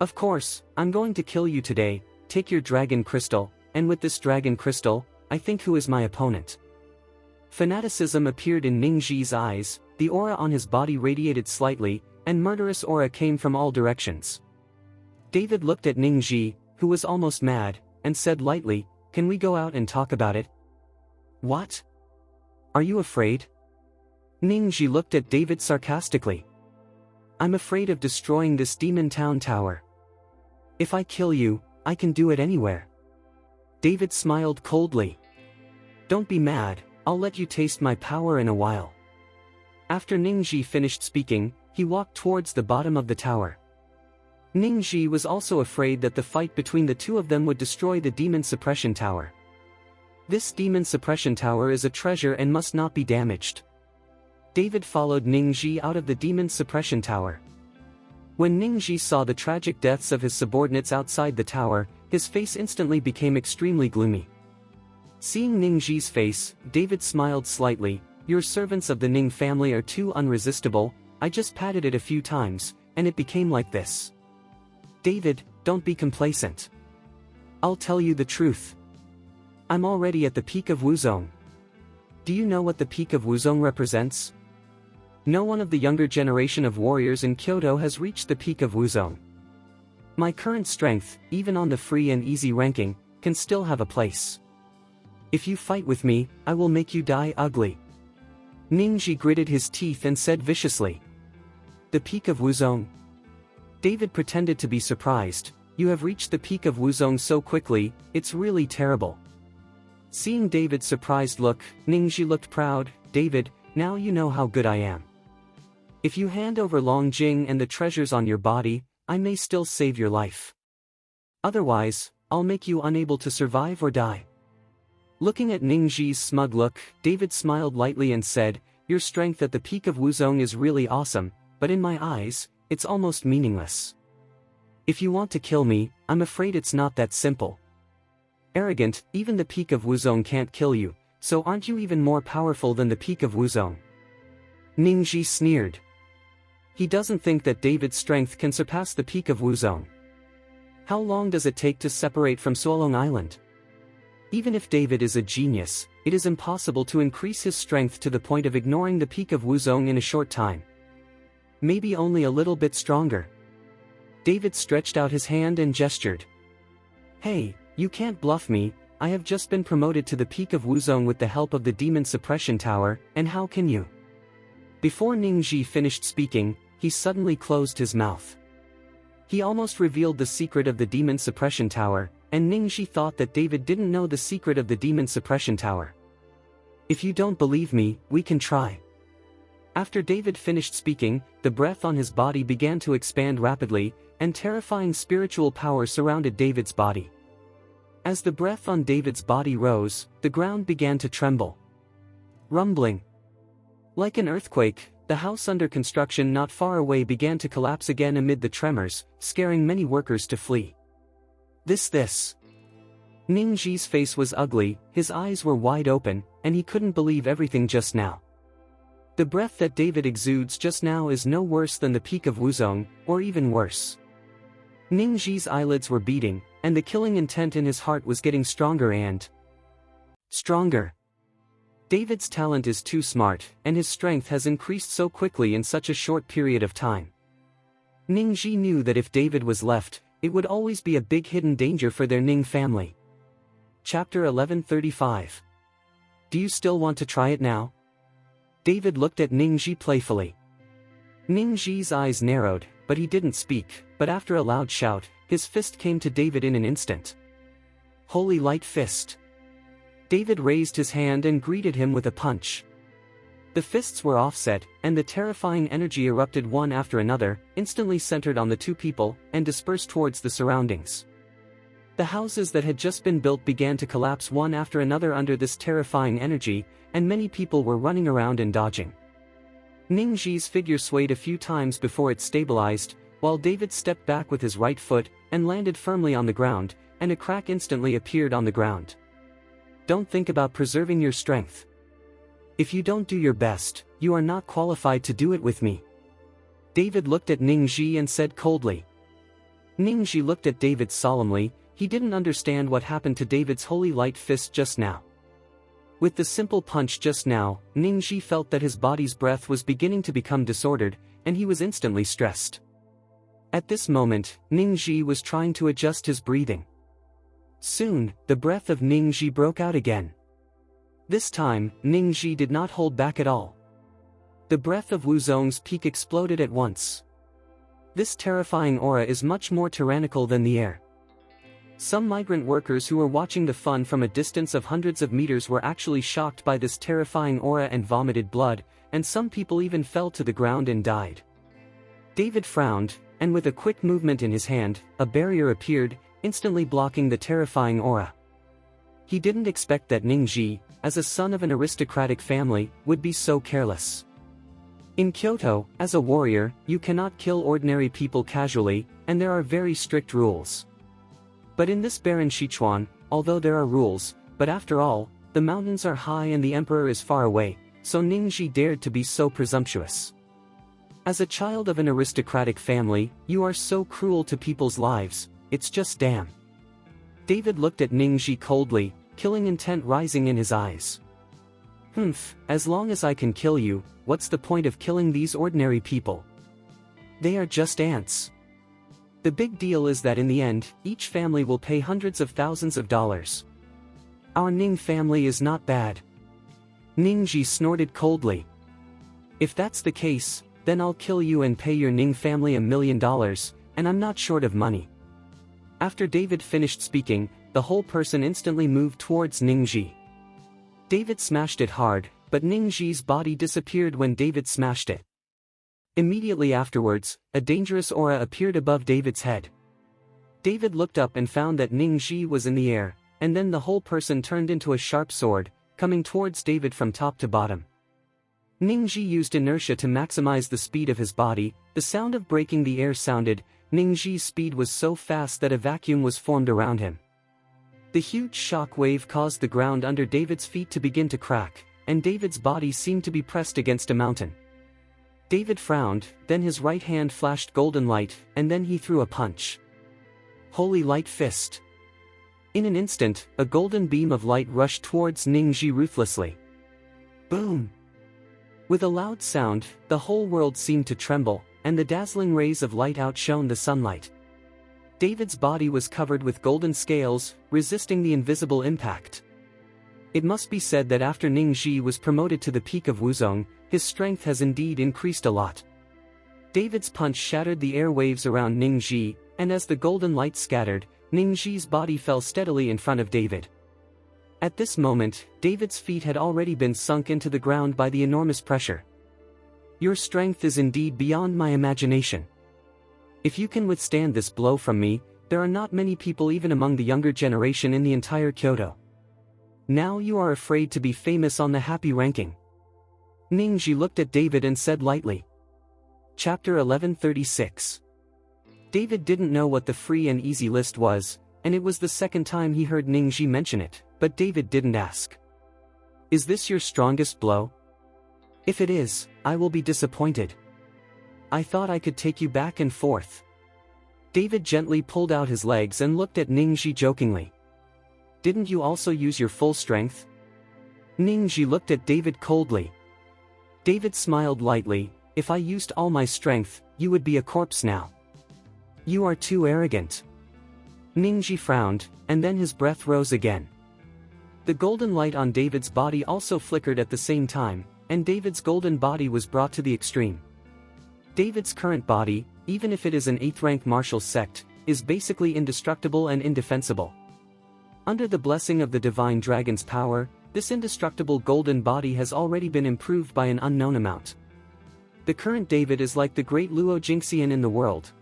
"Of course, I'm going to kill you today. Take your dragon crystal, and with this dragon crystal, I think who is my opponent." Fanaticism appeared in Ningji's eyes, the aura on his body radiated slightly, and murderous aura came from all directions. David looked at Ningji, who was almost mad, and said lightly, "Can we go out and talk about it?" "What? Are you afraid?" Ningji looked at David sarcastically. "I'm afraid of destroying this Demon Town Tower. If I kill you, I can do it anywhere." David smiled coldly. "Don't be mad, I'll let you taste my power in a while." After Ningji finished speaking, he walked towards the bottom of the tower. Ningji was also afraid that the fight between the two of them would destroy the Demon Suppression Tower. This Demon Suppression Tower is a treasure and must not be damaged. David followed Ningji out of the Demon Suppression Tower. When Ningji saw the tragic deaths of his subordinates outside the tower, his face instantly became extremely gloomy. Seeing Ningji's face, David smiled slightly. "Your servants of the Ning family are too unresistible. I just patted it a few times, and it became like this." "David, don't be complacent. I'll tell you the truth. I'm already at the peak of Wuzong." "Do you know what the peak of Wuzong represents?" "No one of the younger generation of warriors in Kyoto has reached the peak of Wuzong. My current strength, even on the free and easy ranking, can still have a place. If you fight with me, I will make you die ugly." Ningji gritted his teeth and said viciously. "The peak of Wuzong?" David pretended to be surprised. "You have reached the peak of Wuzong so quickly, it's really terrible." Seeing David's surprised look, Ningji looked proud. "David, now you know how good I am. If you hand over Longjing and the treasures on your body, I may still save your life. Otherwise, I'll make you unable to survive or die." Looking at Ningji's smug look, David smiled lightly and said, "Your strength at the peak of Wuzong is really awesome, but in my eyes, it's almost meaningless. If you want to kill me, I'm afraid it's not that simple. Arrogant, even the peak of Wuzong can't kill you, so aren't you even more powerful than the peak of Wuzong?" Ningji sneered. He doesn't think that David's strength can surpass the peak of Wuzong. How long does it take to separate from Suolong Island? Even if David is a genius, it is impossible to increase his strength to the point of ignoring the peak of Wuzong in a short time. Maybe only a little bit stronger. David stretched out his hand and gestured. "Hey, you can't bluff me. I have just been promoted to the peak of Wuzong with the help of the Demon Suppression Tower, and how can you?" Before Ningji finished speaking, he suddenly closed his mouth. He almost revealed the secret of the demon suppression tower, and Ningxi thought that David didn't know the secret of the demon suppression tower. If you don't believe me, we can try. After David finished speaking, the breath on his body began to expand rapidly, and terrifying spiritual power surrounded David's body. As the breath on David's body rose, the ground began to tremble. Rumbling. Like an earthquake, the house under construction not far away began to collapse again amid the tremors, scaring many workers to flee. This. Ningxi's face was ugly, his eyes were wide open, and he couldn't believe everything just now. The breath that David exudes just now is no worse than the peak of Wuzong, or even worse. Ningxi's eyelids were beating, and the killing intent in his heart was getting stronger and stronger. David's talent is too smart, and his strength has increased so quickly in such a short period of time. Ningxi knew that if David was left, it would always be a big hidden danger for their Ning family. Chapter 1135. Do you still want to try it now? David looked at Ningxi playfully. Ningxi's eyes narrowed, but he didn't speak, but after a loud shout, his fist came to David in an instant. Holy Light Fist. David raised his hand and greeted him with a punch. The fists were offset, and the terrifying energy erupted one after another, instantly centered on the two people, and dispersed towards the surroundings. The houses that had just been built began to collapse one after another under this terrifying energy, and many people were running around and dodging. Ningxi's figure swayed a few times before it stabilized, while David stepped back with his right foot, and landed firmly on the ground, and a crack instantly appeared on the ground. Don't think about preserving your strength. If you don't do your best, you are not qualified to do it with me. David looked at Ningxi and said coldly. Ningxi looked at David solemnly. He didn't understand what happened to David's holy light fist just now. With the simple punch just now, Ningxi felt that his body's breath was beginning to become disordered, and he was instantly stressed. At this moment, Ningxi was trying to adjust his breathing. Soon, the breath of Ningxi broke out again. This time, Ningxi did not hold back at all. The breath of Wuzong's peak exploded at once. This terrifying aura is much more tyrannical than the air. Some migrant workers who were watching the fun from a distance of hundreds of meters were actually shocked by this terrifying aura and vomited blood, and some people even fell to the ground and died. David frowned, and with a quick movement in his hand, a barrier appeared, instantly blocking the terrifying aura. He didn't expect that Ningxi, as a son of an aristocratic family, would be so careless. In Kyoto, as a warrior, you cannot kill ordinary people casually, and there are very strict rules. But in this barren Sichuan, although there are rules, but after all, the mountains are high and the emperor is far away, so Ningxi dared to be so presumptuous. As a child of an aristocratic family, you are so cruel to people's lives, it's just damn. David looked at Ningxi coldly, killing intent rising in his eyes. As long as I can kill you, what's the point of killing these ordinary people? They are just ants. The big deal is that in the end, each family will pay hundreds of thousands of dollars. Our Ning family is not bad. Ningxi snorted coldly. If that's the case, then I'll kill you and pay your Ning family $1 million, and I'm not short of money. After David finished speaking, the whole person instantly moved towards Ningxi. David smashed it hard, but Ningxi's body disappeared when David smashed it. Immediately afterwards, a dangerous aura appeared above David's head. David looked up and found that Ningxi was in the air, and then the whole person turned into a sharp sword, coming towards David from top to bottom. Ningxi used inertia to maximize the speed of his body. The sound of breaking the air sounded. Ningxi's speed was so fast that a vacuum was formed around him. The huge shock wave caused the ground under David's feet to begin to crack, and David's body seemed to be pressed against a mountain. David frowned, then his right hand flashed golden light, and then he threw a punch. Holy Light Fist. In an instant, a golden beam of light rushed towards Ningxi ruthlessly. Boom! With a loud sound, the whole world seemed to tremble, and the dazzling rays of light outshone the sunlight. David's body was covered with golden scales, resisting the invisible impact. It must be said that after Ningxi was promoted to the peak of Wuzong, his strength has indeed increased a lot. David's punch shattered the airwaves around Ningxi, and as the golden light scattered, Ningxi's body fell steadily in front of David. At this moment, David's feet had already been sunk into the ground by the enormous pressure. Your strength is indeed beyond my imagination. If you can withstand this blow from me, there are not many people even among the younger generation in the entire Kyoto. Now you are afraid to be famous on the happy ranking. Ningxi looked at David and said lightly. Chapter 1136. David didn't know what the free and easy list was, and it was the second time he heard Ningxi mention it, but David didn't ask. Is this your strongest blow? If it is, I will be disappointed. I thought I could take you back and forth. David gently pulled out his legs and looked at Ningxi jokingly. Didn't you also use your full strength? Ningxi looked at David coldly. David smiled lightly. If I used all my strength, you would be a corpse now. You are too arrogant. Ningxi frowned, and then his breath rose again. The golden light on David's body also flickered at the same time, and David's golden body was brought to the extreme. David's current body, even if it is an 8th-rank martial sect, is basically indestructible and indefensible. Under the blessing of the divine dragon's power, this indestructible golden body has already been improved by an unknown amount. The current David is like the great Luo Jingxian in the world.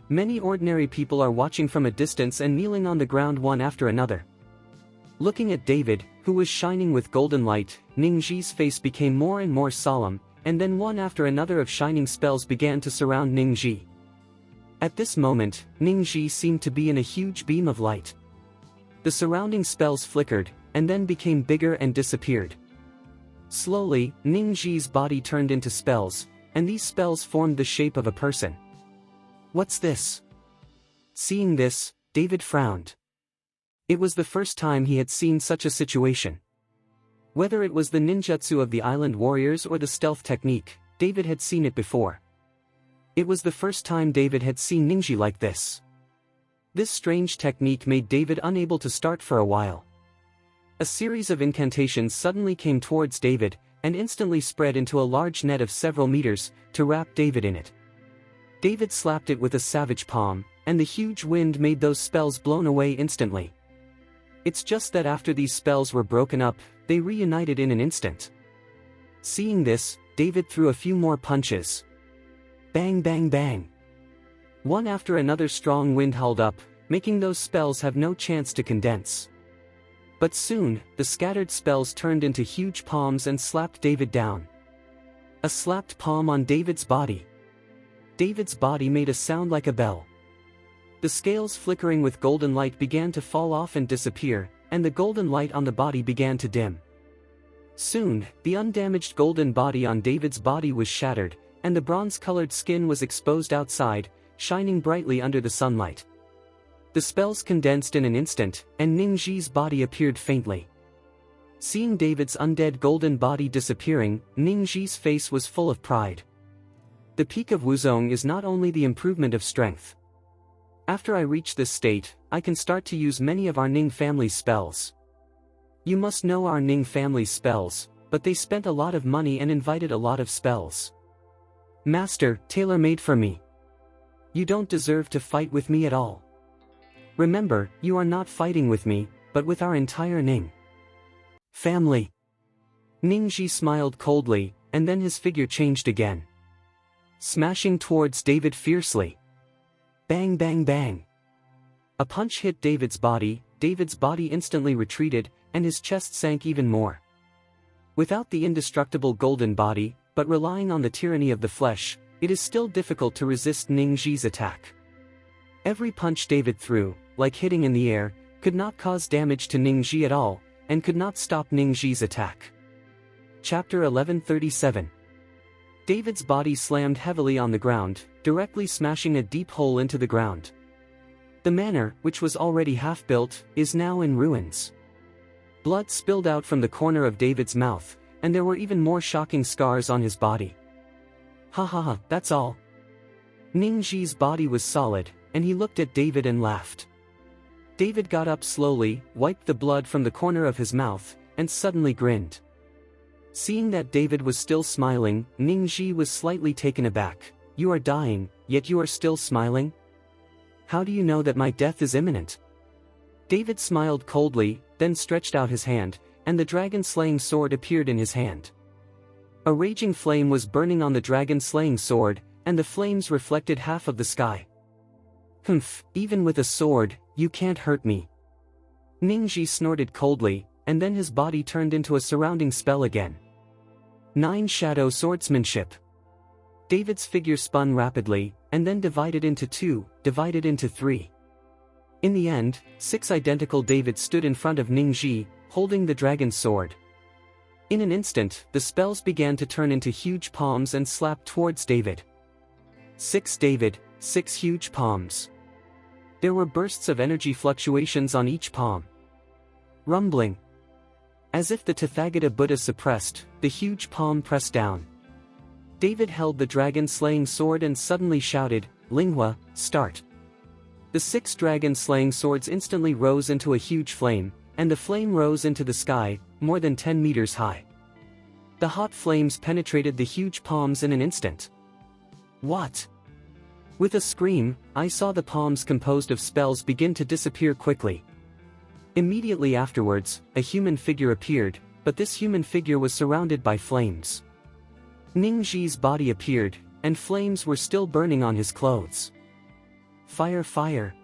Many ordinary people are watching from a distance and kneeling on the ground one after another. Looking at David, who was shining with golden light, Ningxi's face became more and more solemn, and then one after another of shining spells began to surround Ningxi. At this moment, Ningxi seemed to be in a huge beam of light. The surrounding spells flickered, and then became bigger and disappeared. Slowly, Ningxi's body turned into spells, and these spells formed the shape of a person. What's this? Seeing this, David frowned. It was the first time he had seen such a situation. Whether it was the ninjutsu of the island warriors or the stealth technique, David had seen it before. It was the first time David had seen Ningxi like this. This strange technique made David unable to start for a while. A series of incantations suddenly came towards David, and instantly spread into a large net of several meters, to wrap David in it. David slapped it with a savage palm, and the huge wind made those spells blown away instantly. It's just that after these spells were broken up, they reunited in an instant. Seeing this, David threw a few more punches. Bang bang bang. One after another strong wind howled up, making those spells have no chance to condense. But soon, the scattered spells turned into huge palms and slapped David down. A slapped palm on David's body. David's body made a sound like a bell. The scales flickering with golden light began to fall off and disappear, and the golden light on the body began to dim. Soon, the undamaged golden body on David's body was shattered, and the bronze-colored skin was exposed outside, shining brightly under the sunlight. The spells condensed in an instant, and Ningxi's body appeared faintly. Seeing David's undead golden body disappearing, Ningxi's face was full of pride. The peak of Wuzong is not only the improvement of strength. After I reach this state, I can start to use many of our Ning family's spells. You must know our Ning family's spells, but they spent a lot of money and invited a lot of spells. Master, tailor-made for me. You don't deserve to fight with me at all. Remember, you are not fighting with me, but with our entire Ning family. Ningxi smiled coldly, and then his figure changed again. Smashing towards David fiercely. Bang bang bang. A punch hit David's body instantly retreated, and his chest sank even more. Without the indestructible golden body, but relying on the tyranny of the flesh, it is still difficult to resist Ningxi's attack. Every punch David threw, like hitting in the air, could not cause damage to Ningxi at all, and could not stop Ningxi's attack. Chapter 1137. David's body slammed heavily on the ground, directly smashing a deep hole into the ground. The manor, which was already half-built, is now in ruins. Blood spilled out from the corner of David's mouth, and there were even more shocking scars on his body. Ha ha ha, that's all. Ningxi's body was solid, and he looked at David and laughed. David got up slowly, wiped the blood from the corner of his mouth, and suddenly grinned. Seeing that David was still smiling, Ningxi was slightly taken aback. you are dying, yet you are still smiling? How do you know that my death is imminent? David smiled coldly, then stretched out his hand, and the dragon-slaying sword appeared in his hand. A raging flame was burning on the dragon-slaying sword, and the flames reflected half of the sky. Humph, even with a sword, you can't hurt me. Ningji snorted coldly, and then his body turned into a surrounding spell again. 9 Shadow Swordsmanship. David's figure spun rapidly, and then divided into 2, divided into 3. In the end, 6 identical Davids stood in front of Ningji, holding the dragon's sword. In an instant, the spells began to turn into huge palms and slap towards David. 6 David, 6 huge palms. There were bursts of energy fluctuations on each palm. Rumbling. As if the Tathagata Buddha suppressed, the huge palm pressed down. David held the dragon-slaying sword and suddenly shouted, "Linghua, start." The 6 dragon-slaying swords instantly rose into a huge flame, and the flame rose into the sky, more than 10 meters high. The hot flames penetrated the huge palms in an instant. What? With a scream, I saw the palms composed of spells begin to disappear quickly. Immediately afterwards, a human figure appeared, but this human figure was surrounded by flames. Ningji's body appeared, and flames were still burning on his clothes. Fire, fire!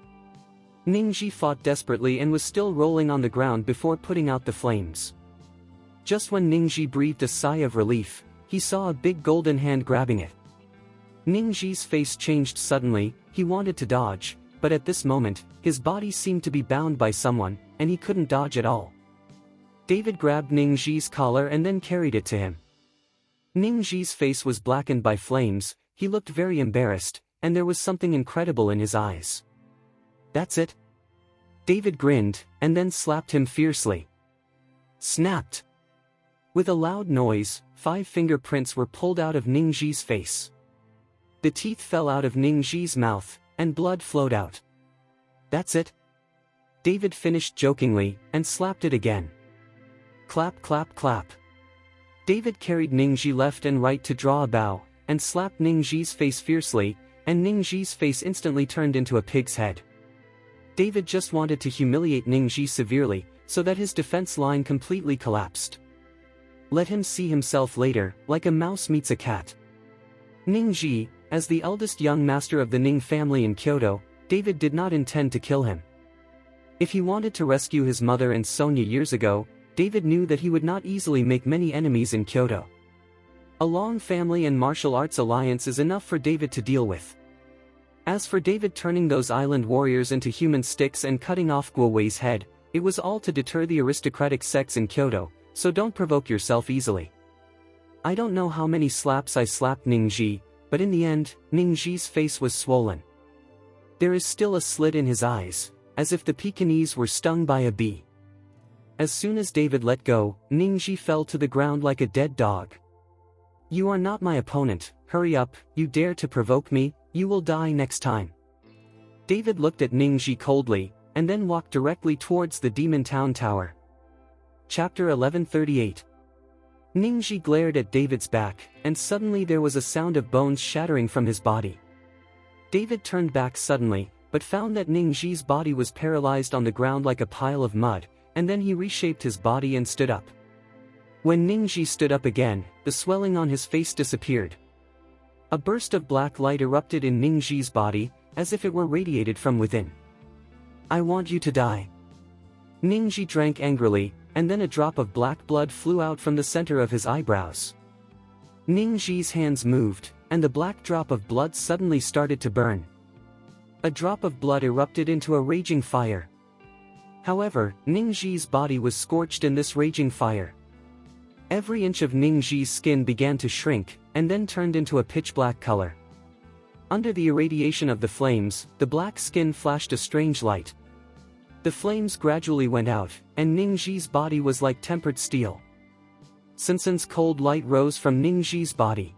Ningji fought desperately and was still rolling on the ground before putting out the flames. Just when Ningji breathed a sigh of relief, he saw a big golden hand grabbing it. Ningji's face changed suddenly. He wanted to dodge, but at this moment, his body seemed to be bound by someone, and he couldn't dodge at all. David grabbed Ningji's collar and then carried it to him. Ningji's face was blackened by flames, he looked very embarrassed, and there was something incredible in his eyes. That's it? David grinned, and then slapped him fiercely. Snapped! With a loud noise, 5 fingerprints were pulled out of Ningji's face. The teeth fell out of Ningji's mouth, and blood flowed out. That's it? David finished jokingly, and slapped it again. Clap, clap, clap. David carried Ningji left and right to draw a bow, and slapped Ningji's face fiercely, and Ningji's face instantly turned into a pig's head. David just wanted to humiliate Ningji severely, so that his defense line completely collapsed. Let him see himself later, like a mouse meets a cat. Ningji, as the eldest young master of the Ning family in Kyoto, David did not intend to kill him. If he wanted to rescue his mother and Sonia years ago, David knew that he would not easily make many enemies in Kyoto. A long family and martial arts alliance is enough for David to deal with. As for David turning those island warriors into human sticks and cutting off Guo Wei's head, it was all to deter the aristocratic sects in Kyoto, so don't provoke yourself easily. I don't know how many slaps I slapped Ningji, but in the end, Ningji's face was swollen. There is still a slit in his eyes, as if the Pekingese were stung by a bee. As soon as David let go, Ningji fell to the ground like a dead dog. You are not my opponent, hurry up, you dare to provoke me, you will die next time. David looked at Ningji coldly, and then walked directly towards the Demon Town Tower. Chapter 1138. Ningji glared at David's back, and suddenly there was a sound of bones shattering from his body. David turned back suddenly, but found that Ningji's body was paralyzed on the ground like a pile of mud, and then he reshaped his body and stood up. When Ningji stood up again, the swelling on his face disappeared. A burst of black light erupted in Ningji's body, as if it were radiated from within. I want you to die. Ningji drank angrily, and then a drop of black blood flew out from the center of his eyebrows. Ningji's hands moved, and the black drop of blood suddenly started to burn. A drop of blood erupted into a raging fire. However, Ningji's body was scorched in this raging fire. Every inch of Ningji's skin began to shrink, and then turned into a pitch-black color. Under the irradiation of the flames, the black skin flashed a strange light. The flames gradually went out, and Ningji's body was like tempered steel. Sinsen's cold light rose from Ningji's body.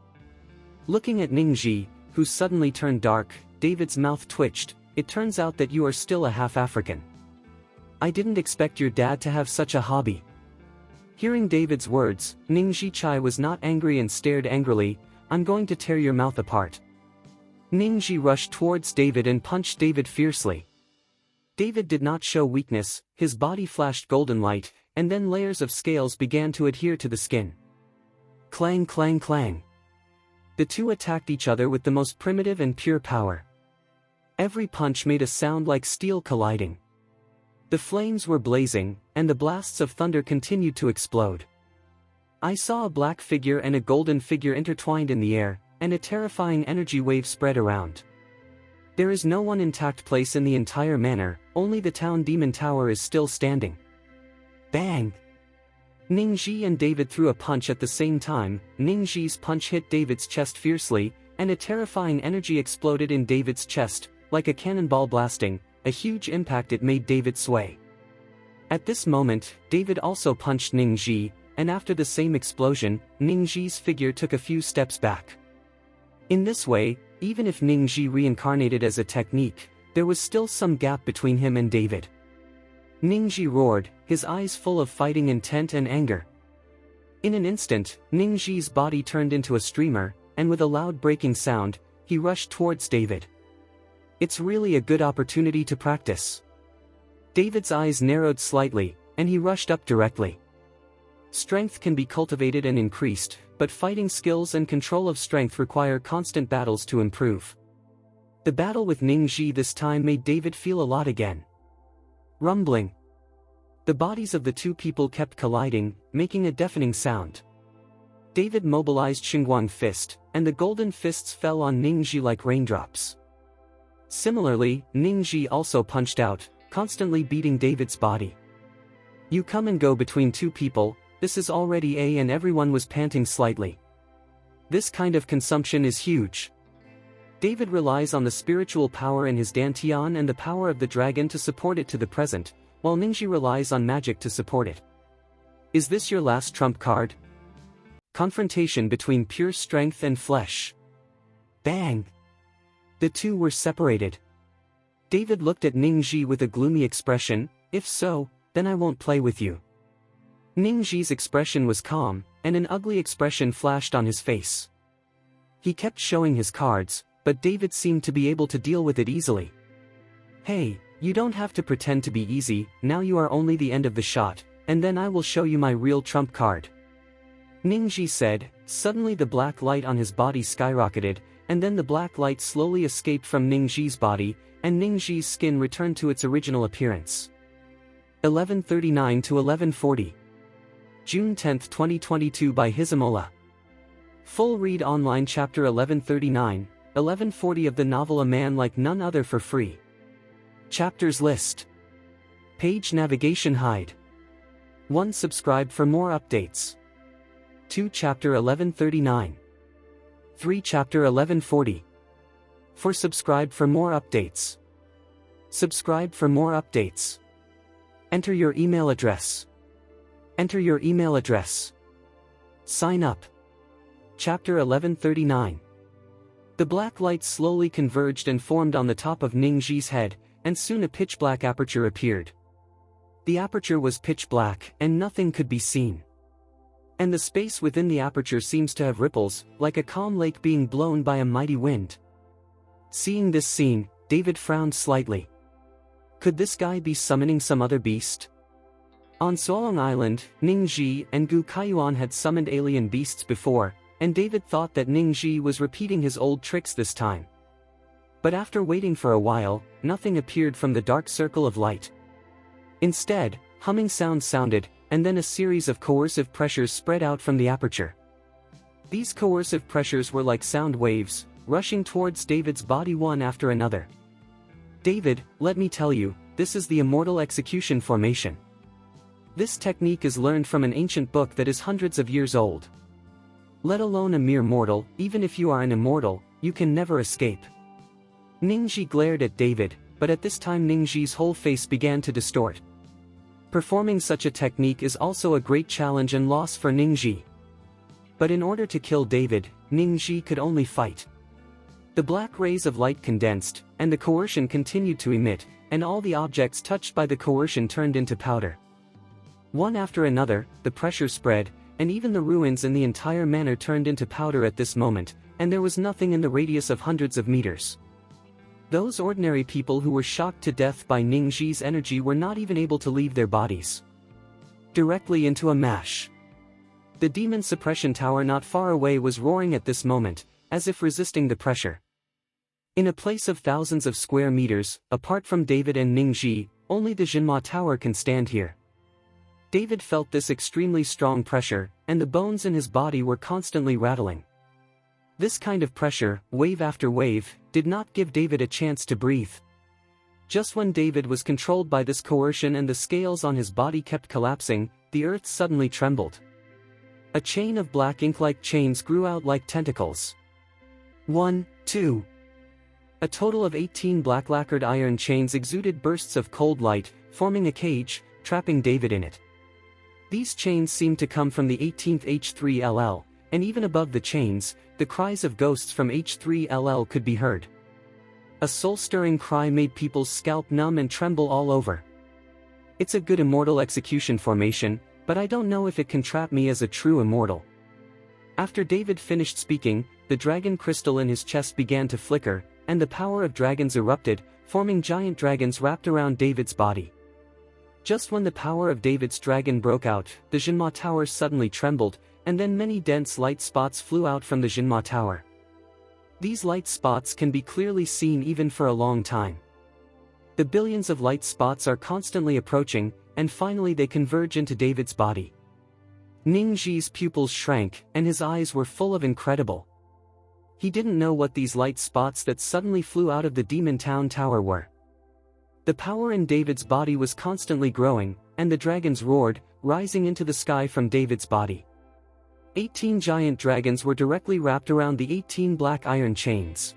Looking at Ningji, who suddenly turned dark, David's mouth twitched. It turns out that you are still a half-African. I didn't expect your dad to have such a hobby. Hearing David's words, Ningji Chai was not angry and stared angrily. I'm going to tear your mouth apart. Ningxi rushed towards David and punched David fiercely. David did not show weakness, his body flashed golden light, and then layers of scales began to adhere to the skin. Clang clang clang. The two attacked each other with the most primitive and pure power. Every punch made a sound like steel colliding. The flames were blazing, and the blasts of thunder continued to explode. I saw a black figure and a golden figure intertwined in the air, and a terrifying energy wave spread around. There is no one intact place in the entire manor, only the town demon tower is still standing. Bang! Ningxi and David threw a punch at the same time. Ningxi's punch hit David's chest fiercely, and a terrifying energy exploded in David's chest, like a cannonball blasting. A huge impact it made David sway. At this moment, David also punched Ningxi, and after the same explosion, Ningxi's figure took a few steps back. In this way, even if Ningxi reincarnated as a technique, there was still some gap between him and David. Ningxi roared, his eyes full of fighting intent and anger. In an instant, Ningxi's body turned into a streamer, and with a loud breaking sound, he rushed towards David. It's really a good opportunity to practice. David's eyes narrowed slightly, and he rushed up directly. Strength can be cultivated and increased, but fighting skills and control of strength require constant battles to improve. The battle with Ningxi this time made David feel a lot again. Rumbling. The bodies of the two people kept colliding, making a deafening sound. David mobilized Xingguang Fist, and the golden fists fell on Ningxi like raindrops. Similarly, Ningxi also punched out, constantly beating David's body. You come and go between two people, this is already A, and everyone was panting slightly. This kind of consumption is huge. David relies on the spiritual power in his Dantian and the power of the dragon to support it to the present, while Ningxi relies on magic to support it. Is this your last trump card? Confrontation between pure strength and flesh. Bang! The two were separated. David looked at Ningxi with a gloomy expression. If so, then I won't play with you. Ningxi's expression was calm, and an ugly expression flashed on his face. He kept showing his cards, but David seemed to be able to deal with it easily. Hey, you don't have to pretend to be easy, now you are only the end of the shot, and then I will show you my real trump card. Ningxi said. Suddenly the black light on his body skyrocketed, and then the black light slowly escaped from Ningxi's body, and Ningxi's skin returned to its original appearance. 1139 to 1140. June 10, 2022 by Hizamola. Full read online chapter 1139, 1140 of the novel A Man Like None Other for free. Chapters list. Page navigation hide. 1. Subscribe for more updates. 2. Chapter 1139. 3. Chapter 1140. 4. Subscribe for more updates. Subscribe for more updates. Enter your email address. Enter your email address. Sign up. Chapter 1139. The black light slowly converged and formed on the top of Ningxi's head, and soon a pitch-black aperture appeared. The aperture was pitch black, and nothing could be seen. And the space within the aperture seems to have ripples, like a calm lake being blown by a mighty wind. Seeing this scene, David frowned slightly. Could this guy be summoning some other beast? On Solong Island, Ningxi and Gu Kaiyuan had summoned alien beasts before, and David thought that Ningxi was repeating his old tricks this time. But after waiting for a while, nothing appeared from the dark circle of light. Instead, humming sounds sounded, and then a series of coercive pressures spread out from the aperture. These coercive pressures were like sound waves, rushing towards David's body one after another. David, let me tell you, this is the immortal execution formation. This technique is learned from an ancient book that is hundreds of years old. Let alone a mere mortal, even if you are an immortal, you can never escape. Ningxi glared at David, but at this time Ningxi's whole face began to distort. Performing such a technique is also a great challenge and loss for Ningxi. But in order to kill David, Ningxi could only fight. The black rays of light condensed, and the coercion continued to emit, and all the objects touched by the coercion turned into powder. One after another, the pressure spread, and even the ruins in the entire manor turned into powder at this moment, and there was nothing in the radius of hundreds of meters. Those ordinary people who were shocked to death by Ningxi's energy were not even able to leave their bodies. Directly into a mash. The demon suppression tower not far away was roaring at this moment, as if resisting the pressure. In a place of thousands of square meters, apart from David and Ningxi, only the Jinma Tower can stand here. David felt this extremely strong pressure, and the bones in his body were constantly rattling. This kind of pressure, wave after wave, did not give David a chance to breathe. Just when David was controlled by this coercion and the scales on his body kept collapsing, the earth suddenly trembled. A chain of black ink-like chains grew out like tentacles. 1, 2. A total of 18 black lacquered iron chains exuded bursts of cold light, forming a cage, trapping David in it. These chains seemed to come from the 18th H3LL, and even above the chains, the cries of ghosts from H3LL could be heard. A soul-stirring cry made people's scalp numb and tremble all over. It's a good immortal execution formation, but I don't know if it can trap me as a true immortal. After David finished speaking, the dragon crystal in his chest began to flicker, and the power of dragons erupted, forming giant dragons wrapped around David's body. Just when the power of David's dragon broke out, the Jinma Tower suddenly trembled, and then many dense light spots flew out from the Jinma Tower. These light spots can be clearly seen even for a long time. The billions of light spots are constantly approaching, and finally they converge into David's body. Ningxi's pupils shrank, and his eyes were full of incredible. He didn't know what these light spots that suddenly flew out of the Demon Town Tower were. The power in David's body was constantly growing, and the dragons roared, rising into the sky from David's body. 18 giant dragons were directly wrapped around the 18 black iron chains.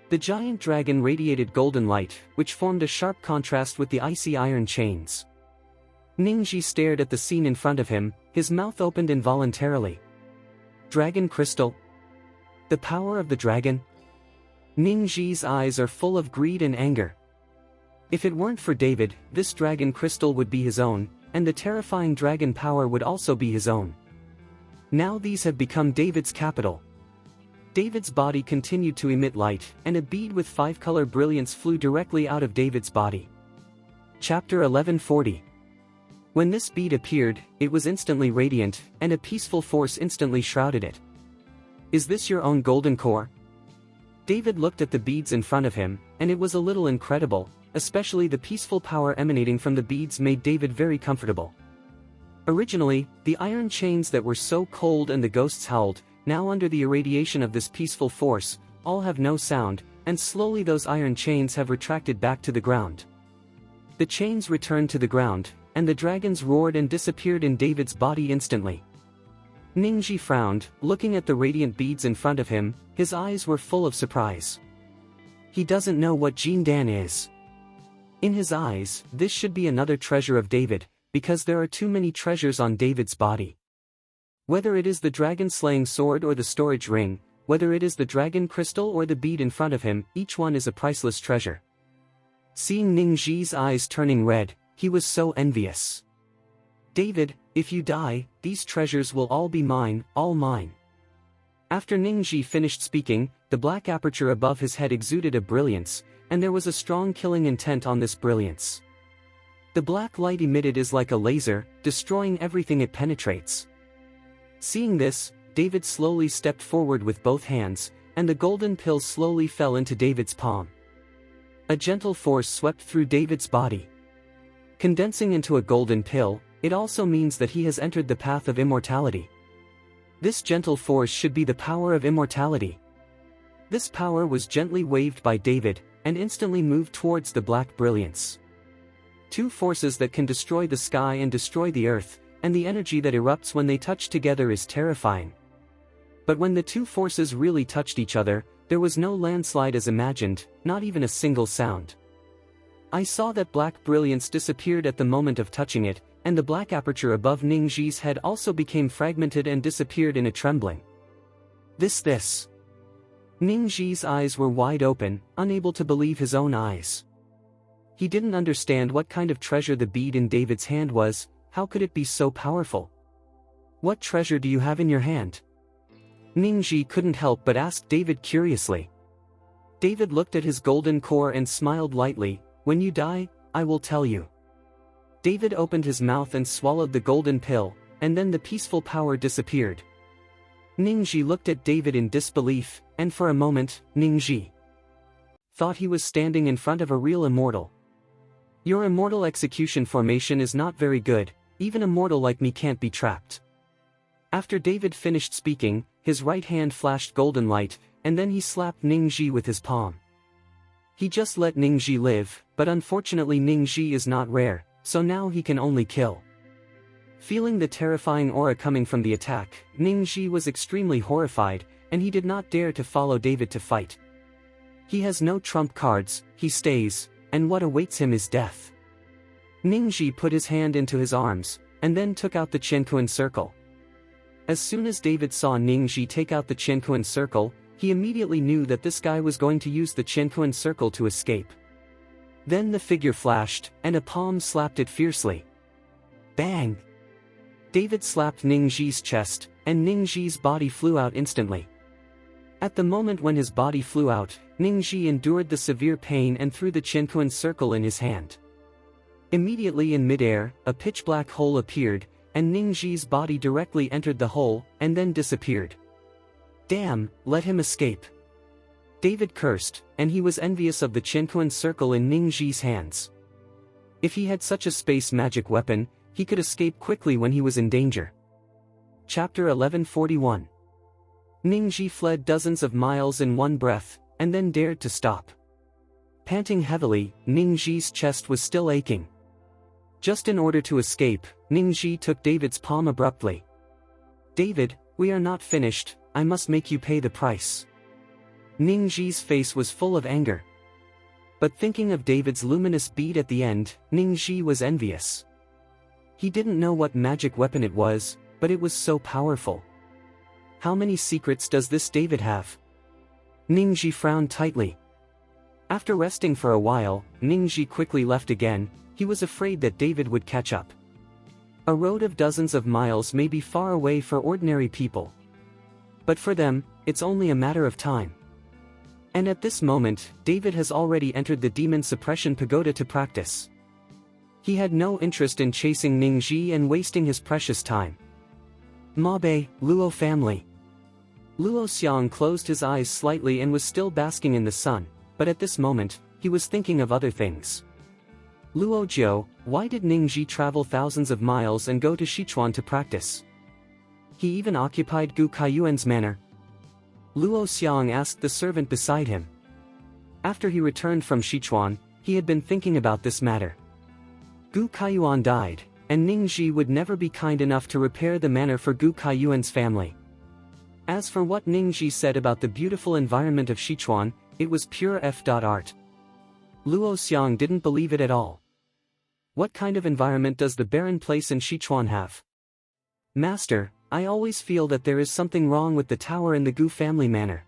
The giant dragon radiated golden light, which formed a sharp contrast with the icy iron chains. Ningxi stared at the scene in front of him, his mouth opened involuntarily. Dragon crystal? The power of the dragon? Ningxi's eyes are full of greed and anger. If it weren't for David, this dragon crystal would be his own, and the terrifying dragon power would also be his own. Now these have become David's capital. David's body continued to emit light, and a bead with 5-color brilliance flew directly out of David's body. Chapter 1140. When this bead appeared, it was instantly radiant, and a peaceful force instantly shrouded it. Is this your own golden core? David looked at the beads in front of him, and it was a little incredible, especially the peaceful power emanating from the beads made David very comfortable. Originally, the iron chains that were so cold and the ghosts howled, now under the irradiation of this peaceful force, all have no sound, and slowly those iron chains have retracted back to the ground. The chains returned to the ground, and the dragons roared and disappeared in David's body instantly. Ningxi frowned, looking at the radiant beads in front of him, his eyes were full of surprise. He doesn't know what Jin Dan is. In his eyes, this should be another treasure of David, because there are too many treasures on David's body. Whether it is the dragon-slaying sword or the storage ring, whether it is the dragon crystal or the bead in front of him, each one is a priceless treasure. Seeing Ningxi's eyes turning red, he was so envious. David, if you die, these treasures will all be mine, all mine. After Ningxi finished speaking, the black aperture above his head exuded a brilliance, and there was a strong killing intent on this brilliance. The black light emitted is like a laser, destroying everything it penetrates. Seeing this, David slowly stepped forward with both hands, and the golden pill slowly fell into David's palm. A gentle force swept through David's body. Condensing into a golden pill, it also means that he has entered the path of immortality. This gentle force should be the power of immortality. This power was gently waved by David, and instantly moved towards the black brilliance. Two forces that can destroy the sky and destroy the earth, and the energy that erupts when they touch together is terrifying. But when the two forces really touched each other, there was no landslide as imagined, not even a single sound. I saw that black brilliance disappeared at the moment of touching it, and the black aperture above Ningxi's head also became fragmented and disappeared in a trembling. This. Ningxi's eyes were wide open, unable to believe his own eyes. He didn't understand what kind of treasure the bead in David's hand was. How could it be so powerful? What treasure do you have in your hand? Ningji couldn't help but ask David curiously. David looked at his golden core and smiled lightly. When you die, I will tell you. David opened his mouth and swallowed the golden pill, and then the peaceful power disappeared. Ningji looked at David in disbelief, and for a moment, Ningji thought he was standing in front of a real immortal. Your immortal execution formation is not very good, even a mortal like me can't be trapped. After David finished speaking, his right hand flashed golden light, and then he slapped Ningji with his palm. He just let Ningji live, but unfortunately Ningji is not rare, so now he can only kill. Feeling the terrifying aura coming from the attack, Ningji was extremely horrified, and he did not dare to follow David to fight. He has no trump cards, he stays, and what awaits him is death. Ningji put his hand into his arms, and then took out the Qianquan circle. As soon as David saw Ningji take out the Qianquan circle, he immediately knew that this guy was going to use the Qianquan circle to escape. Then the figure flashed, and a palm slapped it fiercely. Bang! David slapped Ningji's chest, and Ningji's body flew out instantly. At the moment when his body flew out, Ningji endured the severe pain and threw the Qianquan circle in his hand. Immediately in midair, a pitch-black hole appeared, and Ningji's body directly entered the hole, and then disappeared. Damn, let him escape. David cursed, and he was envious of the Qianquan circle in Ningji's hands. If he had such a space magic weapon, he could escape quickly when he was in danger. Chapter 1141. Ningji fled dozens of miles in one breath, and then dared to stop. Panting heavily, Ningji's chest was still aching. Just in order to escape, Ningji took David's palm abruptly. David, we are not finished, I must make you pay the price. Ningji's face was full of anger. But thinking of David's luminous bead at the end, Ningji was envious. He didn't know what magic weapon it was, but it was so powerful. How many secrets does this David have? Ningji frowned tightly. After resting for a while, Ningji quickly left again. He was afraid that David would catch up. A road of dozens of miles may be far away for ordinary people. But for them, it's only a matter of time. And at this moment, David has already entered the Demon Suppression Pagoda to practice. He had no interest in chasing Ningji and wasting his precious time. Mabe, Luo family. Luo Xiang closed his eyes slightly and was still basking in the sun, but at this moment, he was thinking of other things. Luo Jiu, why did Ningji travel thousands of miles and go to Sichuan to practice? He even occupied Gu Kaiyuan's manor. Luo Xiang asked the servant beside him. After he returned from Sichuan, he had been thinking about this matter. Gu Kaiyuan died, and Ningji would never be kind enough to repair the manor for Gu Kaiyuan's family. As for what Ningji said about the beautiful environment of Sichuan, it was pure art. Luo Xiang didn't believe it at all. What kind of environment does the barren place in Sichuan have? Master, I always feel that there is something wrong with the tower in the Gu family manor.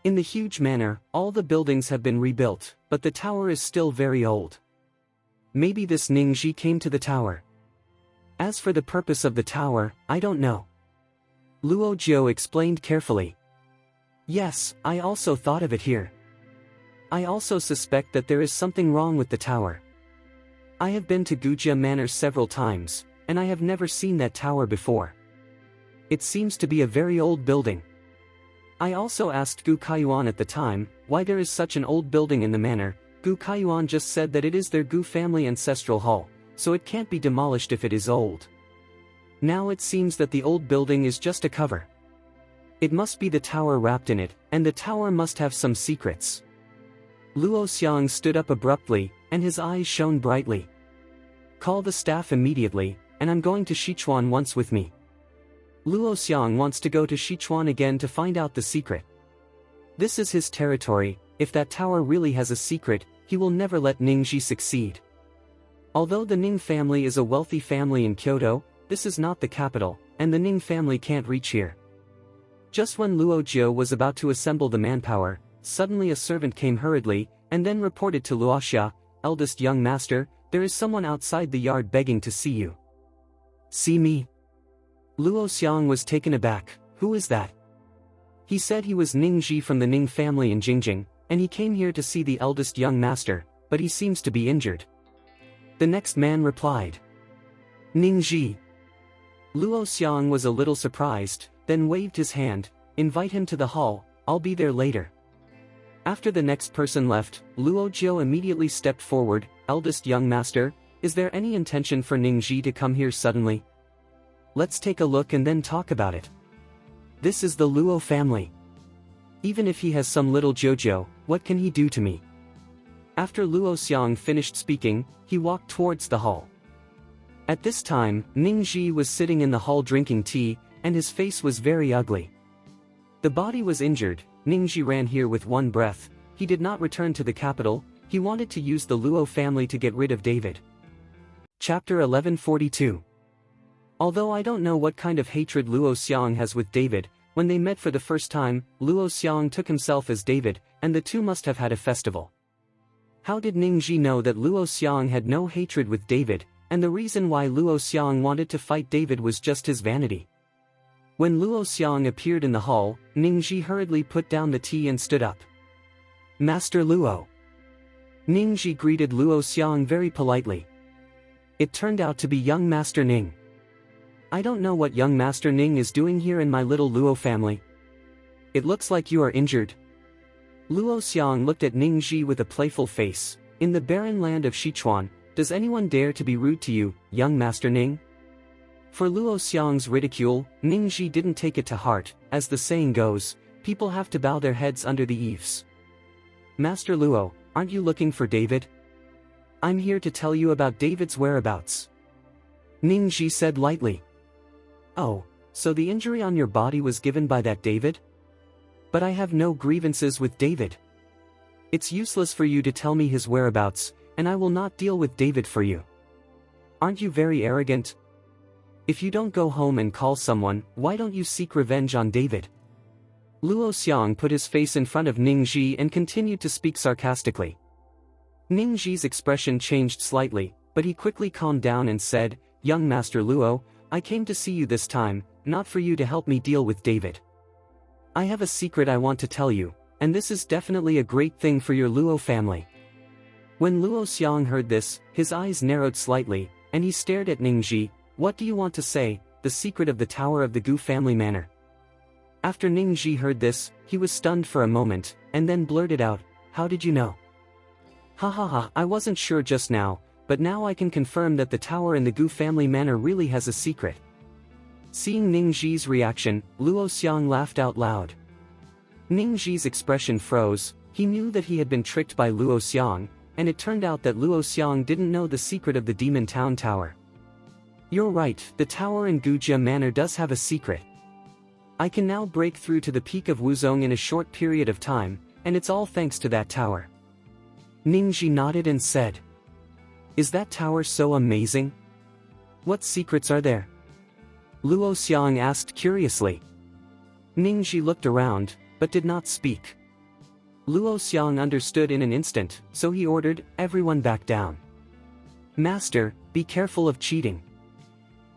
In the huge manor, all the buildings have been rebuilt, but the tower is still very old. Maybe this Ningji came to the tower. As for the purpose of the tower, I don't know. Luo Jiu explained carefully. Yes, I also thought of it here. I also suspect that there is something wrong with the tower. I have been to Gujia Manor several times, and I have never seen that tower before. It seems to be a very old building. I also asked Gu Kaiyuan at the time, why there is such an old building in the manor. Gu Kaiyuan just said that it is their Gu family ancestral hall, so it can't be demolished if it is old. Now it seems that the old building is just a cover. It must be the tower wrapped in it, and the tower must have some secrets. Luo Xiang stood up abruptly, and his eyes shone brightly. Call the staff immediately, and I'm going to Sichuan once with me. Luo Xiang wants to go to Sichuan again to find out the secret. This is his territory. If that tower really has a secret, he will never let Ningji succeed. Although the Ning family is a wealthy family in Kyoto, this is not the capital, and the Ning family can't reach here. Just when Luo Jiu was about to assemble the manpower, suddenly a servant came hurriedly, and then reported to Luoxia, eldest young master, there is someone outside the yard begging to see you. See me? Luo Xiang was taken aback. Who is that? He said he was Ning Ji from the Ning family in Jingjing, and he came here to see the eldest young master, but he seems to be injured. The next man replied. Ning Ji. Luo Xiang was a little surprised, then waved his hand. Invite him to the hall, I'll be there later. After the next person left, Luo Jiu immediately stepped forward. Eldest young master, is there any intention for Ning Ji to come here suddenly? Let's take a look and then talk about it. This is the Luo family. Even if he has some little Jojo, what can he do to me? After Luo Xiang finished speaking, he walked towards the hall. At this time, Ning Ji was sitting in the hall drinking tea, and his face was very ugly. The body was injured. Ning Ji ran here with one breath. He did not return to the capital. He wanted to use the Luo family to get rid of David. Chapter 1142. Although I don't know what kind of hatred Luo Xiang has with David, when they met for the first time, Luo Xiang took himself as David, and the two must have had a festival. How did Ning Ji know that Luo Xiang had no hatred with David, and the reason why Luo Xiang wanted to fight David was just his vanity? When Luo Xiang appeared in the hall, Ning Ji hurriedly put down the tea and stood up. Master Luo. Ning Ji greeted Luo Xiang very politely. It turned out to be young Master Ning. I don't know what young Master Ning is doing here in my little Luo family. It looks like you are injured. Luo Xiang looked at Ning Ji with a playful face. In the barren land of Sichuan, does anyone dare to be rude to you, young Master Ning? For Luo Xiang's ridicule, Ning Ji didn't take it to heart. As the saying goes, people have to bow their heads under the eaves. Master Luo, aren't you looking for David? I'm here to tell you about David's whereabouts. Ning Ji said lightly. Oh, so the injury on your body was given by that David? But I have no grievances with David. It's useless for you to tell me his whereabouts, and I will not deal with David for you. Aren't you very arrogant? If you don't go home and call someone, why don't you seek revenge on David? Luo Xiang put his face in front of Ning Ji and continued to speak sarcastically. Ning Ji's expression changed slightly, but he quickly calmed down and said, Young Master Luo, I came to see you this time, not for you to help me deal with David. I have a secret I want to tell you, and this is definitely a great thing for your Luo family. When Luo Xiang heard this, his eyes narrowed slightly, and he stared at Ning Ji. What do you want to say? The secret of the Tower of the Gu family manor. After Ning Ji heard this, he was stunned for a moment, and then blurted out, How did you know? Ha ha ha, I wasn't sure just now, but now I can confirm that the tower in the Gu family manor really has a secret. Seeing Ning Ji's reaction, Luo Xiang laughed out loud. Ning Ji's expression froze. He knew that he had been tricked by Luo Xiang, and it turned out that Luo Xiang didn't know the secret of the Demon Town Tower. You're right, the tower in Gujia Manor does have a secret. I can now break through to the peak of Wuzong in a short period of time, and it's all thanks to that tower. Ning Ji nodded and said. Is that tower so amazing? What secrets are there? Luo Xiang asked curiously. Ning Ji looked around, but did not speak. Luo Xiang understood in an instant, so he ordered, everyone back down. Master, be careful of cheating.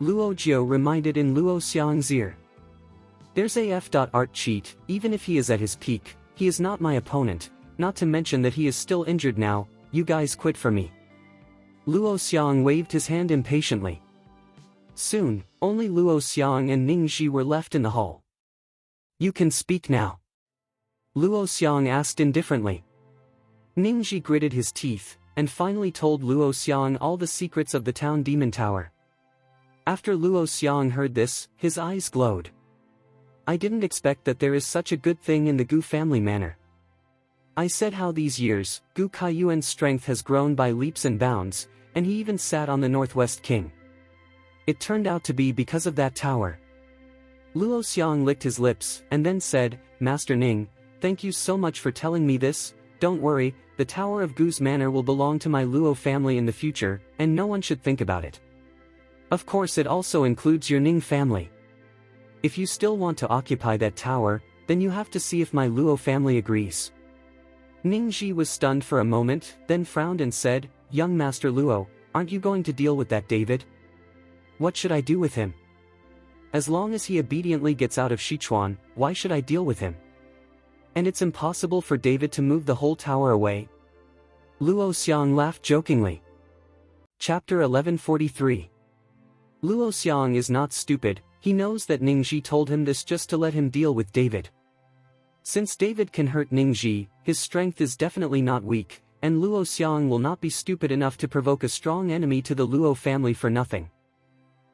Luo Jiu reminded in Luo Xiang's ear. There's AF.art cheat, even if he is at his peak, he is not my opponent, not to mention that he is still injured now, you guys quit for me. Luo Xiang waved his hand impatiently. Soon, only Luo Xiang and Ning Ji were left in the hall. You can speak now. Luo Xiang asked indifferently. Ning Ji gritted his teeth, and finally told Luo Xiang all the secrets of the town demon tower. After Luo Xiang heard this, his eyes glowed. I didn't expect that there is such a good thing in the Gu family manor. I said how these years, Gu Kaiyuan's strength has grown by leaps and bounds, and he even sat on the Northwest King. It turned out to be because of that tower. Luo Xiang licked his lips, and then said, Master Ning, thank you so much for telling me this. Don't worry, the Tower of Gu's Manor will belong to my Luo family in the future, and no one should think about it. Of course it also includes your Ning family. If you still want to occupy that tower, then you have to see if my Luo family agrees. Ning Ji was stunned for a moment, then frowned and said, Young Master Luo, aren't you going to deal with that David? What should I do with him? As long as he obediently gets out of Sichuan, why should I deal with him? And it's impossible for David to move the whole tower away? Luo Xiang laughed jokingly. Chapter 1143. Luo Xiang is not stupid, he knows that Ningxi told him this just to let him deal with David. Since David can hurt Ningxi, his strength is definitely not weak, and Luo Xiang will not be stupid enough to provoke a strong enemy to the Luo family for nothing.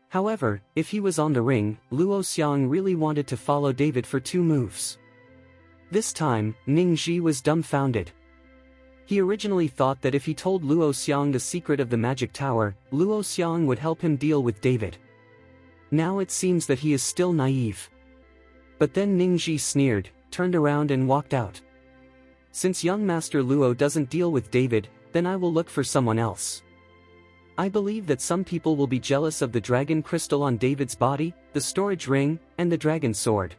However, if he was on the ring, Luo Xiang really wanted to follow David for 2 moves. This time, Ningxi was dumbfounded. He originally thought that if he told Luo Xiang the secret of the magic tower, Luo Xiang would help him deal with David. Now it seems that he is still naive. But then Ningxi sneered, turned around and walked out. Since young Master Luo doesn't deal with David, then I will look for someone else. I believe that some people will be jealous of the dragon crystal on David's body, the storage ring, and the dragon sword.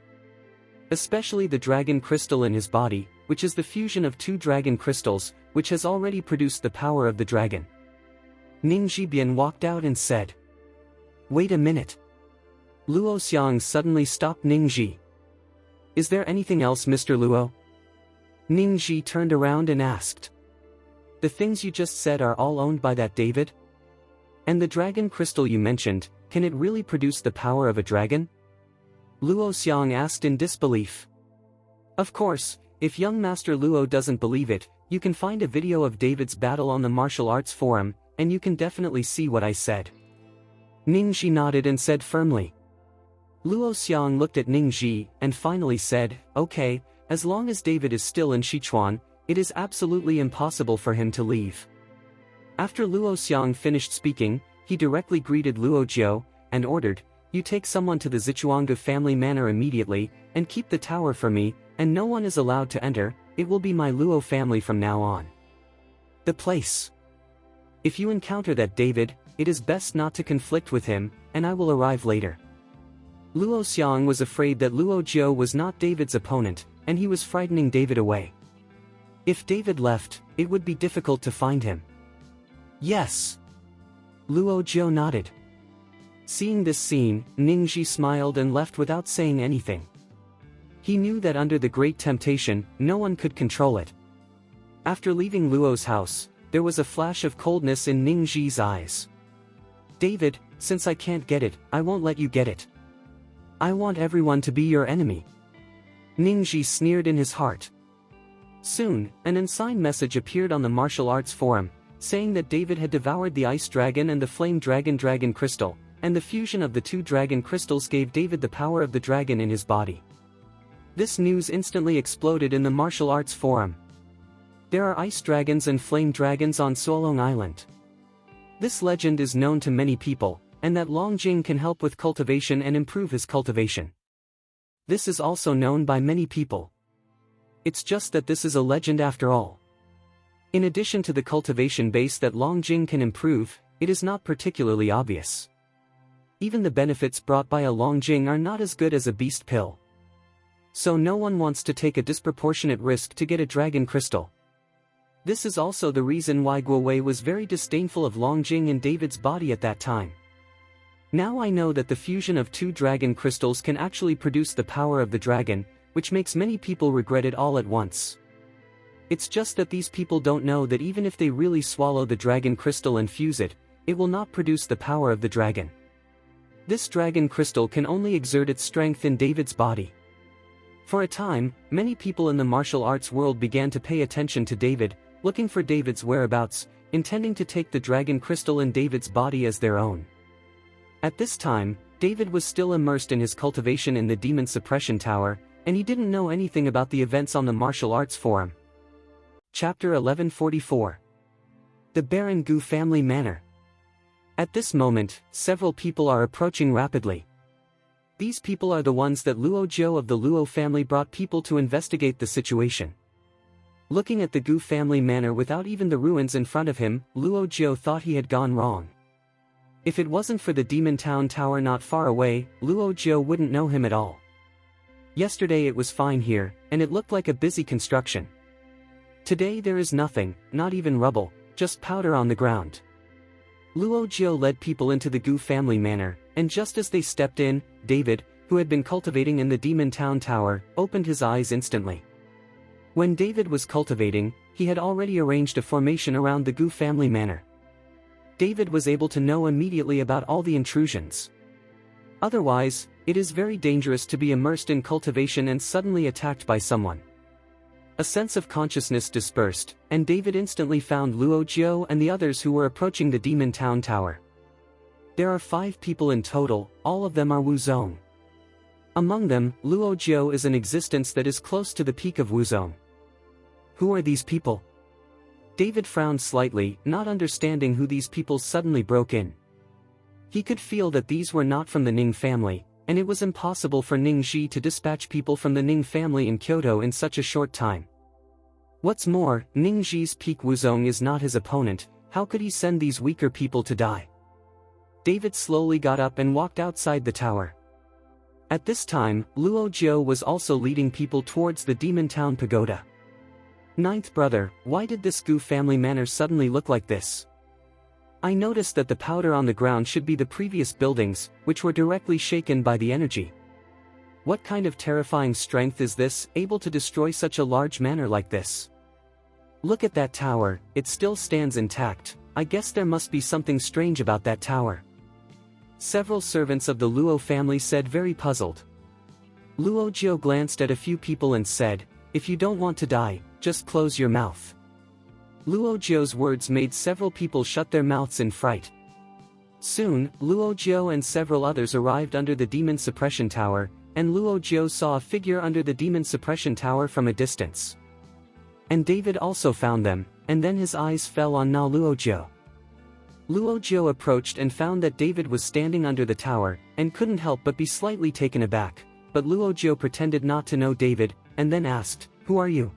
Especially the dragon crystal in his body, which is the fusion of 2 dragon crystals, which has already produced the power of the dragon. Ningxi Bian walked out and said, "Wait a minute." Luo Xiang suddenly stopped Ningxi. "Is there anything else, Mr. Luo?" Ningxi turned around and asked. "The things you just said are all owned by that David? And the dragon crystal you mentioned, can it really produce the power of a dragon?" Luo Xiang asked in disbelief. Of course, if young Master Luo doesn't believe it, you can find a video of David's battle on the martial arts forum, and you can definitely see what I said. Ningxi nodded and said firmly. Luo Xiang looked at Ningxi, and finally said, "Okay, as long as David is still in Sichuan, it is absolutely impossible for him to leave." After Luo Xiang finished speaking, he directly greeted Luo Jiu, and ordered, "You take someone to the Zichuanga family manor immediately, and keep the tower for me, and no one is allowed to enter, it will be my Luo family from now on. The place. If you encounter that David, it is best not to conflict with him, and I will arrive later." Luo Xiang was afraid that Luo Jiu was not David's opponent, and he was frightening David away. If David left, it would be difficult to find him. "Yes." Luo Jiu nodded. Seeing this scene, Ningxi smiled and left without saying anything. He knew that under the great temptation, no one could control it. After leaving Luo's house, there was a flash of coldness in Ningxi's eyes. "David, since I can't get it, I won't let you get it. I want everyone to be your enemy." Ningxi sneered in his heart. Soon, an unsigned message appeared on the martial arts forum, saying that David had devoured the ice dragon and the flame dragon crystal, and the fusion of the 2 dragon crystals gave David the power of the dragon in his body. This news instantly exploded in the martial arts forum. There are ice dragons and flame dragons on Suolong Island. This legend is known to many people, and that Long Jing can help with cultivation and improve his cultivation. This is also known by many people. It's just that this is a legend after all. In addition to the cultivation base that Long Jing can improve, it is not particularly obvious. Even the benefits brought by a Long Jing are not as good as a beast pill. So no one wants to take a disproportionate risk to get a dragon crystal. This is also the reason why Guo Wei was very disdainful of Long Jing in David's body at that time. Now I know that the fusion of 2 dragon crystals can actually produce the power of the dragon, which makes many people regret it all at once. It's just that these people don't know that even if they really swallow the dragon crystal and fuse it, it will not produce the power of the dragon. This dragon crystal can only exert its strength in David's body. For a time, many people in the martial arts world began to pay attention to David, looking for David's whereabouts, intending to take the dragon crystal in David's body as their own. At this time, David was still immersed in his cultivation in the Demon Suppression Tower, and he didn't know anything about the events on the martial arts forum. Chapter 1144. The Baron Gu Family Manor. At this moment, several people are approaching rapidly. These people are the ones that Luo Jiu of the Luo family brought people to investigate the situation. Looking at the Gu family manor without even the ruins in front of him, Luo Jiu thought he had gone wrong. If it wasn't for the Demon Town Tower not far away, Luo Jiu wouldn't know him at all. Yesterday it was fine here, and it looked like a busy construction. Today there is nothing, not even rubble, just powder on the ground. Luo Jiu led people into the Gu family manor, And just as they stepped in, David, who had been cultivating in the Demon Town Tower, opened his eyes instantly. When David was cultivating, he had already arranged a formation around the Gu family manor. David was able to know immediately about all the intrusions. Otherwise, it is very dangerous to be immersed in cultivation and suddenly attacked by someone. A sense of consciousness dispersed, and David instantly found Luo Jiao and the others who were approaching the Demon Town Tower. There are 5 people in total, all of them are Wuzong. Among them, Luo Jiao is an existence that is close to the peak of Wuzong. Who are these people? David frowned slightly, not understanding who these people suddenly broke in. He could feel that these were not from the Ning family, and it was impossible for Ning Ji to dispatch people from the Ning family in Kyoto in such a short time. What's more, Ning Ji's peak Wuzong is not his opponent. How could he send these weaker people to die? David slowly got up and walked outside the tower. At this time, Luo Jiao was also leading people towards the Demon Town Pagoda. Ninth brother, why did this Gu family manor suddenly look like this? I noticed that the powder on the ground should be the previous buildings, which were directly shaken by the energy. What kind of terrifying strength is this, able to destroy such a large manor like this? Look at that tower, it still stands intact. I guess there must be something strange about that tower. Several servants of the Luo family said, very puzzled. Luo Jiao glanced at a few people and said, if you don't want to die, just close your mouth. Luo Jiao's words made several people shut their mouths in fright. Soon, Luo Jiao and several others arrived under the Demon Suppression Tower, and Luo Jiao saw a figure under the Demon Suppression Tower from a distance. And David also found them, and then his eyes fell on Na Luo Jiao. Luo Jiao approached and found that David was standing under the tower, and couldn't help but be slightly taken aback, but Luo Jiao pretended not to know David, and then asked, who are you?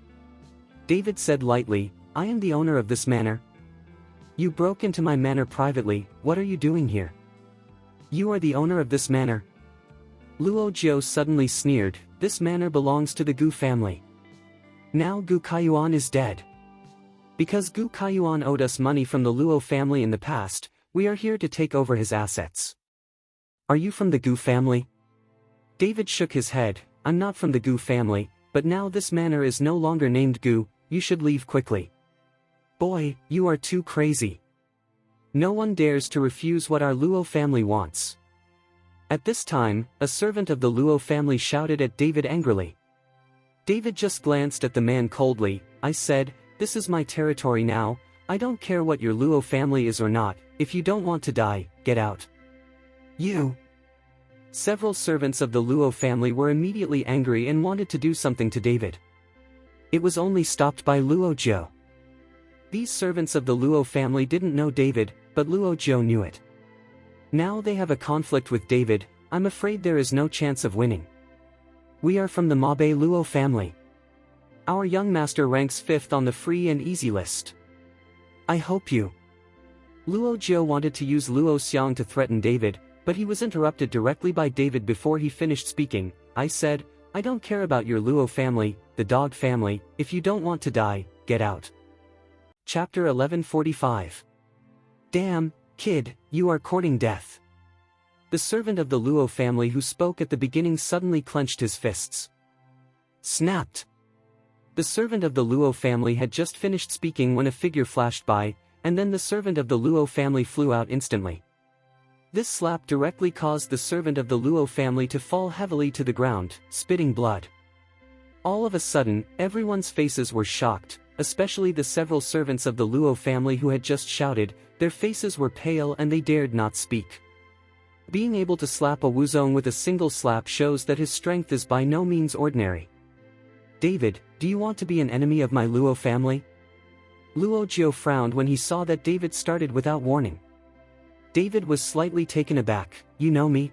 David said lightly, I am the owner of this manor. You broke into my manor privately, what are you doing here? You are the owner of this manor? Luo Jiao suddenly sneered, this manor belongs to the Gu family. Now Gu Kaiyuan is dead. Because Gu Kaiyuan owed us money from the Luo family in the past, we are here to take over his assets. Are you from the Gu family? David shook his head, I'm not from the Gu family, but now this manor is no longer named Gu, you should leave quickly. Boy, you are too crazy. No one dares to refuse what our Luo family wants. At this time, a servant of the Luo family shouted at David angrily. David just glanced at the man coldly. I said, this is my territory now, I don't care what your Luo family is or not, if you don't want to die, get out. You. Several servants of the Luo family were immediately angry and wanted to do something to David. It was only stopped by Luo Jiao. These servants of the Luo family didn't know David, but Luo Jiao knew it. Now they have a conflict with David, I'm afraid there is no chance of winning. We are from the Mabe Luo family. Our young master ranks 5th on the free and easy list. I hope you. Luo Jiao wanted to use Luo Xiang to threaten David, but he was interrupted directly by David before he finished speaking. I said, I don't care about your Luo family, the dog family, if you don't want to die, get out. Chapter 1145. Damn, kid, you are courting death. The servant of the Luo family who spoke at the beginning suddenly clenched his fists. Snapped. The servant of the Luo family had just finished speaking when a figure flashed by, and then the servant of the Luo family flew out instantly. This slap directly caused the servant of the Luo family to fall heavily to the ground, spitting blood. All of a sudden, everyone's faces were shocked, especially the several servants of the Luo family who had just shouted. Their faces were pale and they dared not speak. Being able to slap a Wuzong with a single slap shows that his strength is by no means ordinary. David, do you want to be an enemy of my Luo family? Luo Jiao frowned when he saw that David started without warning. David was slightly taken aback. You know me?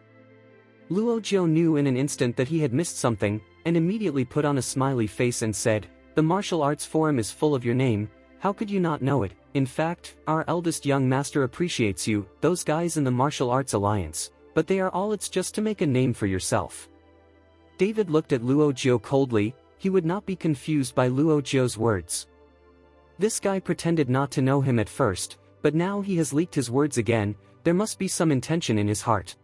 Luo Jiao knew in an instant that he had missed something, and immediately put on a smiley face and said, the martial arts forum is full of your name, how could you not know it? In fact, our eldest young master appreciates you, those guys in the martial arts alliance, but they are all it's just to make a name for yourself. David looked at Luo Jiao coldly. He would not be confused by Luo Jiao's words. This guy pretended not to know him at first, but now he has leaked his words again, there must be some intention in his heart.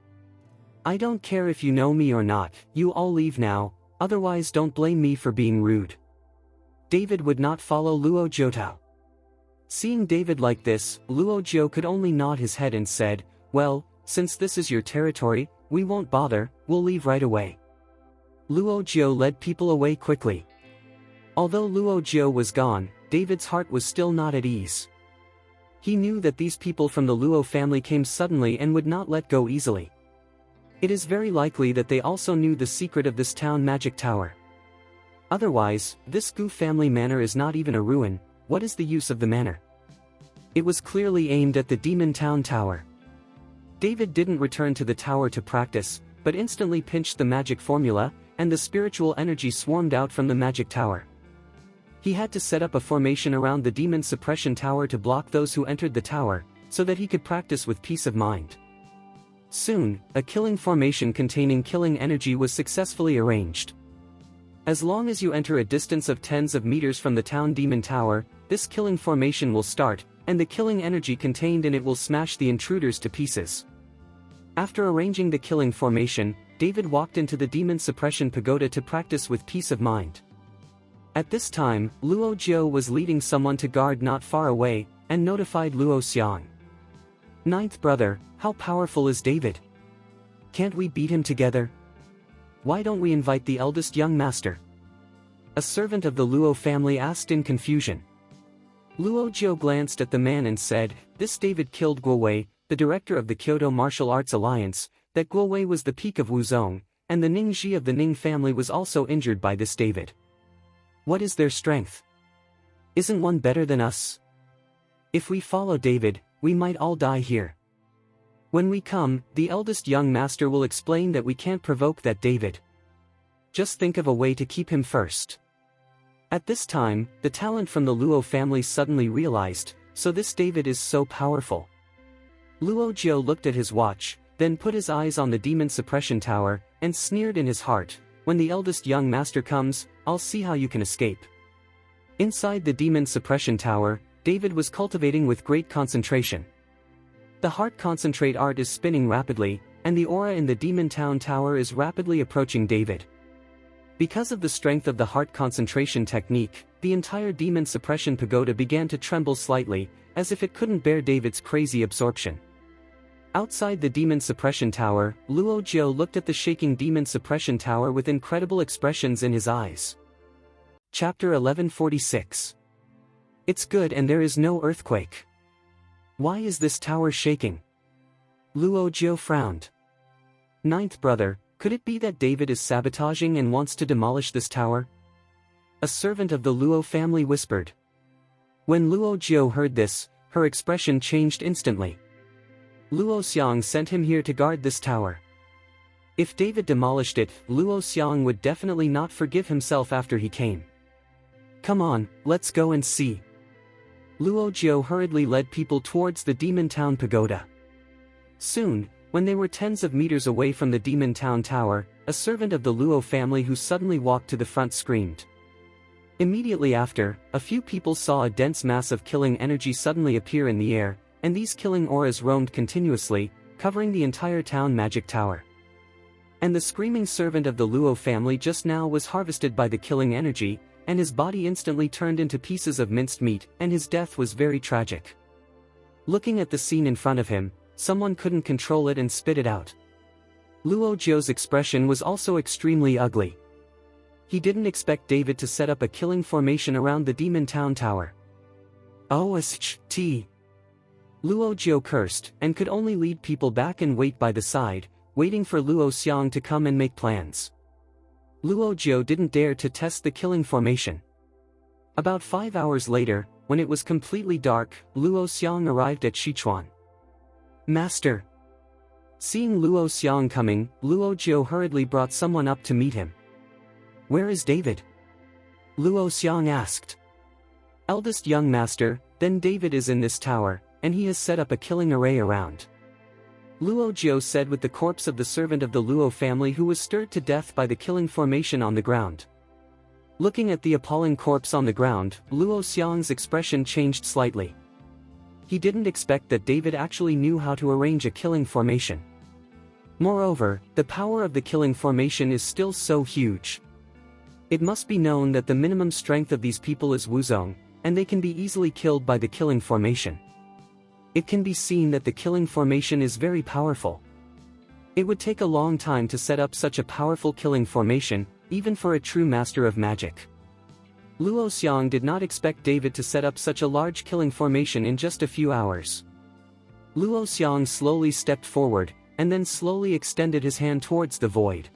I don't care if you know me or not, you all leave now, otherwise don't blame me for being rude. David would not follow Luo Jiotao. Seeing David like this, Luo Jiao could only nod his head and said, well, since this is your territory, we won't bother, we'll leave right away. Luo Jiao led people away quickly. Although Luo Jiao was gone, David's heart was still not at ease. He knew that these people from the Luo family came suddenly and would not let go easily. It is very likely that they also knew the secret of this town magic tower. Otherwise, this Gu family manor is not even a ruin. What is the use of the manor? It was clearly aimed at the Demon Town Tower. David didn't return to the tower to practice, but instantly pinched the magic formula, and the spiritual energy swarmed out from the magic tower. He had to set up a formation around the demon suppression tower to block those who entered the tower, so that he could practice with peace of mind. Soon, a killing formation containing killing energy was successfully arranged. As long as you enter a distance of tens of meters from the town demon tower, this killing formation will start, and the killing energy contained in it will smash the intruders to pieces. After arranging the killing formation, David walked into the demon suppression pagoda to practice with peace of mind. At this time, Luo Jiao was leading someone to guard not far away, and notified Luo Xiang. Ninth brother, how powerful is David? Can't we beat him together? Why don't we invite the eldest young master? A servant of the Luo family asked in confusion. Luo Jiao glanced at the man and said, this David killed Guo Wei, the director of the Kyoto Martial Arts Alliance, that Guo Wei was the peak of Wuzong, and the Ning Ji of the Ning family was also injured by this David. What is their strength? Isn't one better than us? If we follow David, we might all die here. When we come, the eldest young master will explain that we can't provoke that David. Just think of a way to keep him first. At this time, the talent from the Luo family suddenly realized, so this David is so powerful. Luo Jiao looked at his watch, then put his eyes on the demon suppression tower, and sneered in his heart, when the eldest young master comes, I'll see how you can escape. Inside the demon suppression tower, David was cultivating with great concentration. The heart concentrate art is spinning rapidly, and the aura in the Demon Town Tower is rapidly approaching David. Because of the strength of the heart concentration technique, the entire demon suppression pagoda began to tremble slightly, as if it couldn't bear David's crazy absorption. Outside the demon suppression tower, Luo Jiao looked at the shaking demon suppression tower with incredible expressions in his eyes. Chapter 1146. It's good and there is no earthquake. Why is this tower shaking? Luo Jiao frowned. Ninth brother, could it be that David is sabotaging and wants to demolish this tower? A servant of the Luo family whispered. When Luo Jiao heard this, her expression changed instantly. Luo Xiang sent him here to guard this tower. If David demolished it, Luo Xiang would definitely not forgive himself after he came. Come on, let's go and see. Luo Jiao hurriedly led people towards the Demon Town Pagoda. Soon, when they were tens of meters away from the Demon Town Tower, a servant of the Luo family who suddenly walked to the front screamed. Immediately after, a few people saw a dense mass of killing energy suddenly appear in the air, and these killing auras roamed continuously, covering the entire town magic tower. And the screaming servant of the Luo family just now was harvested by the killing energy, and his body instantly turned into pieces of minced meat, and his death was very tragic. Looking at the scene in front of him, someone couldn't control it and spit it out. Luo Jiao's expression was also extremely ugly. He didn't expect David to set up a killing formation around the Demon Town Tower. OST. Luo Jiao cursed, and could only lead people back and wait by the side, waiting for Luo Xiang to come and make plans. Luo Jiao didn't dare to test the killing formation. About 5 hours later, when it was completely dark, Luo Xiang arrived at Sichuan. Master. Seeing Luo Xiang coming, Luo Jiao hurriedly brought someone up to meet him. Where is David? Luo Xiang asked. Eldest young master, then David is in this tower, and he has set up a killing array around. Luo Jiao said with the corpse of the servant of the Luo family who was stirred to death by the killing formation on the ground. Looking at the appalling corpse on the ground, Luo Xiang's expression changed slightly. He didn't expect that David actually knew how to arrange a killing formation. Moreover, the power of the killing formation is still so huge. It must be known that the minimum strength of these people is Wuzong, and they can be easily killed by the killing formation. It can be seen that the killing formation is very powerful. It would take a long time to set up such a powerful killing formation, even for a true master of magic. Luo Xiang did not expect David to set up such a large killing formation in just a few hours. Luo Xiang slowly stepped forward, and then slowly extended his hand towards the void.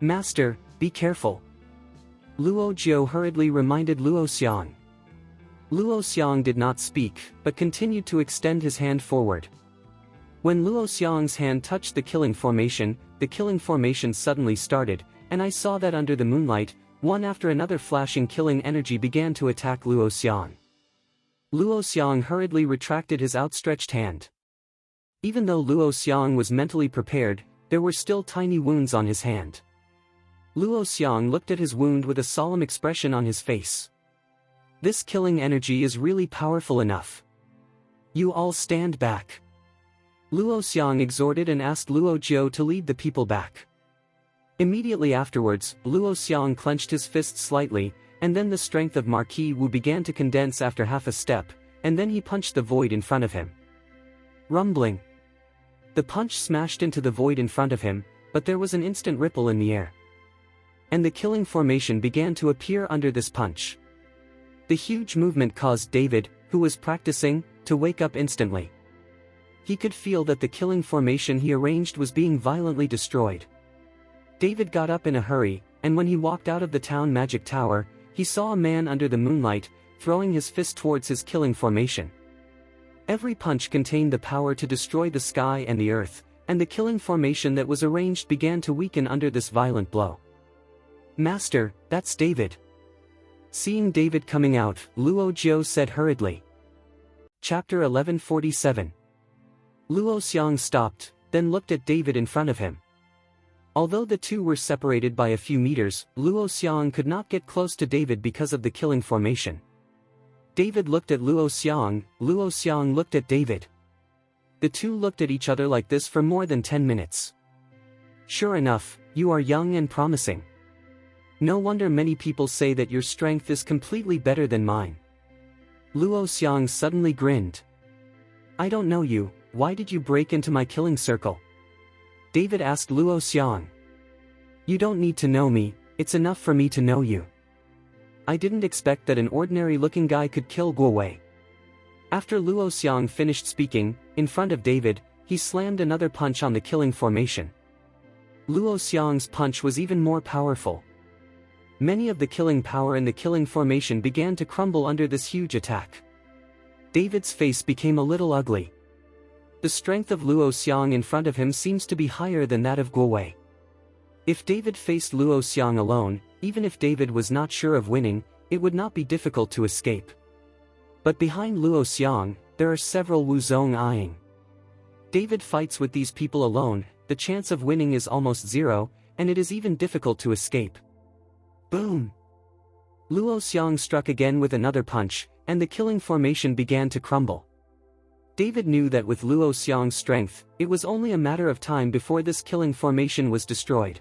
"Master, be careful," Luo Jiu hurriedly reminded Luo Xiang. Luo Xiang did not speak, but continued to extend his hand forward. When Luo Xiang's hand touched the killing formation suddenly started, and I saw that under the moonlight, one after another flashing killing energy began to attack Luo Xiang. Luo Xiang hurriedly retracted his outstretched hand. Even though Luo Xiang was mentally prepared, there were still tiny wounds on his hand. Luo Xiang looked at his wound with a solemn expression on his face. "This killing energy is really powerful enough. You all stand back," Luo Xiang exhorted and asked Luo Jiu to lead the people back. Immediately afterwards, Luo Xiang clenched his fist slightly, and then the strength of Marquis Wu began to condense after half a step, and then he punched the void in front of him. Rumbling. The punch smashed into the void in front of him, but there was an instant ripple in the air. And the killing formation began to appear under this punch. The huge movement caused David, who was practicing, to wake up instantly. He could feel that the killing formation he arranged was being violently destroyed. David got up in a hurry, and when he walked out of the town magic tower, he saw a man under the moonlight, throwing his fist towards his killing formation. Every punch contained the power to destroy the sky and the earth, and the killing formation that was arranged began to weaken under this violent blow. "Master, that's David." Seeing David coming out, Luo Jiu said hurriedly. Chapter 1147. Luo Xiang stopped, then looked at David in front of him. Although the two were separated by a few meters, Luo Xiang could not get close to David because of the killing formation. David looked at Luo Xiang looked at David. The two looked at each other like this for more than 10 minutes. "Sure enough, you are young and promising. No wonder many people say that your strength is completely better than mine." Luo Xiang suddenly grinned. "I don't know you, why did you break into my killing circle?" David asked Luo Xiang. "You don't need to know me, it's enough for me to know you. I didn't expect that an ordinary-looking guy could kill Guo Wei." After Luo Xiang finished speaking, in front of David, he slammed another punch on the killing formation. Luo Xiang's punch was even more powerful. Many of the killing power in the killing formation began to crumble under this huge attack. David's face became a little ugly. The strength of Luo Xiang in front of him seems to be higher than that of Guo Wei. If David faced Luo Xiang alone, even if David was not sure of winning, it would not be difficult to escape. But behind Luo Xiang, there are several Wuzong eyeing. David fights with these people alone, the chance of winning is almost zero, and it is even difficult to escape. Boom! Luo Xiang struck again with another punch, and the killing formation began to crumble. David knew that with Luo Xiang's strength, it was only a matter of time before this killing formation was destroyed.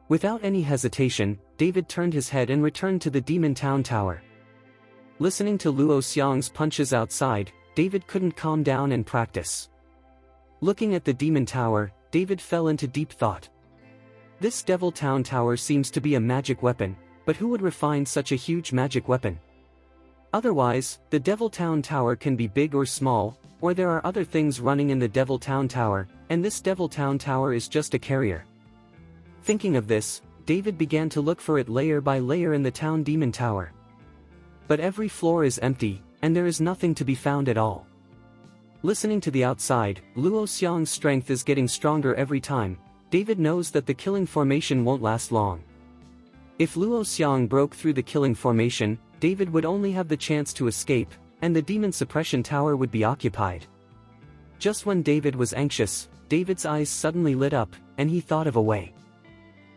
Without any hesitation, David turned his head and returned to the Demon Town Tower. Listening to Luo Xiang's punches outside, David couldn't calm down and practice. Looking at the Demon Tower, David fell into deep thought. This Devil Town Tower seems to be a magic weapon, but who would refine such a huge magic weapon? Otherwise, the Devil Town Tower can be big or small, or there are other things running in the Devil Town Tower, and this Devil Town Tower is just a carrier. Thinking of this, David began to look for it layer by layer in the Town Demon Tower. But every floor is empty, and there is nothing to be found at all. Listening to the outside, Luo Xiang's strength is getting stronger every time. David knows that the killing formation won't last long. If Luo Xiang broke through the killing formation, David would only have the chance to escape, and the Demon Suppression Tower would be occupied. Just when David was anxious, David's eyes suddenly lit up, and he thought of a way.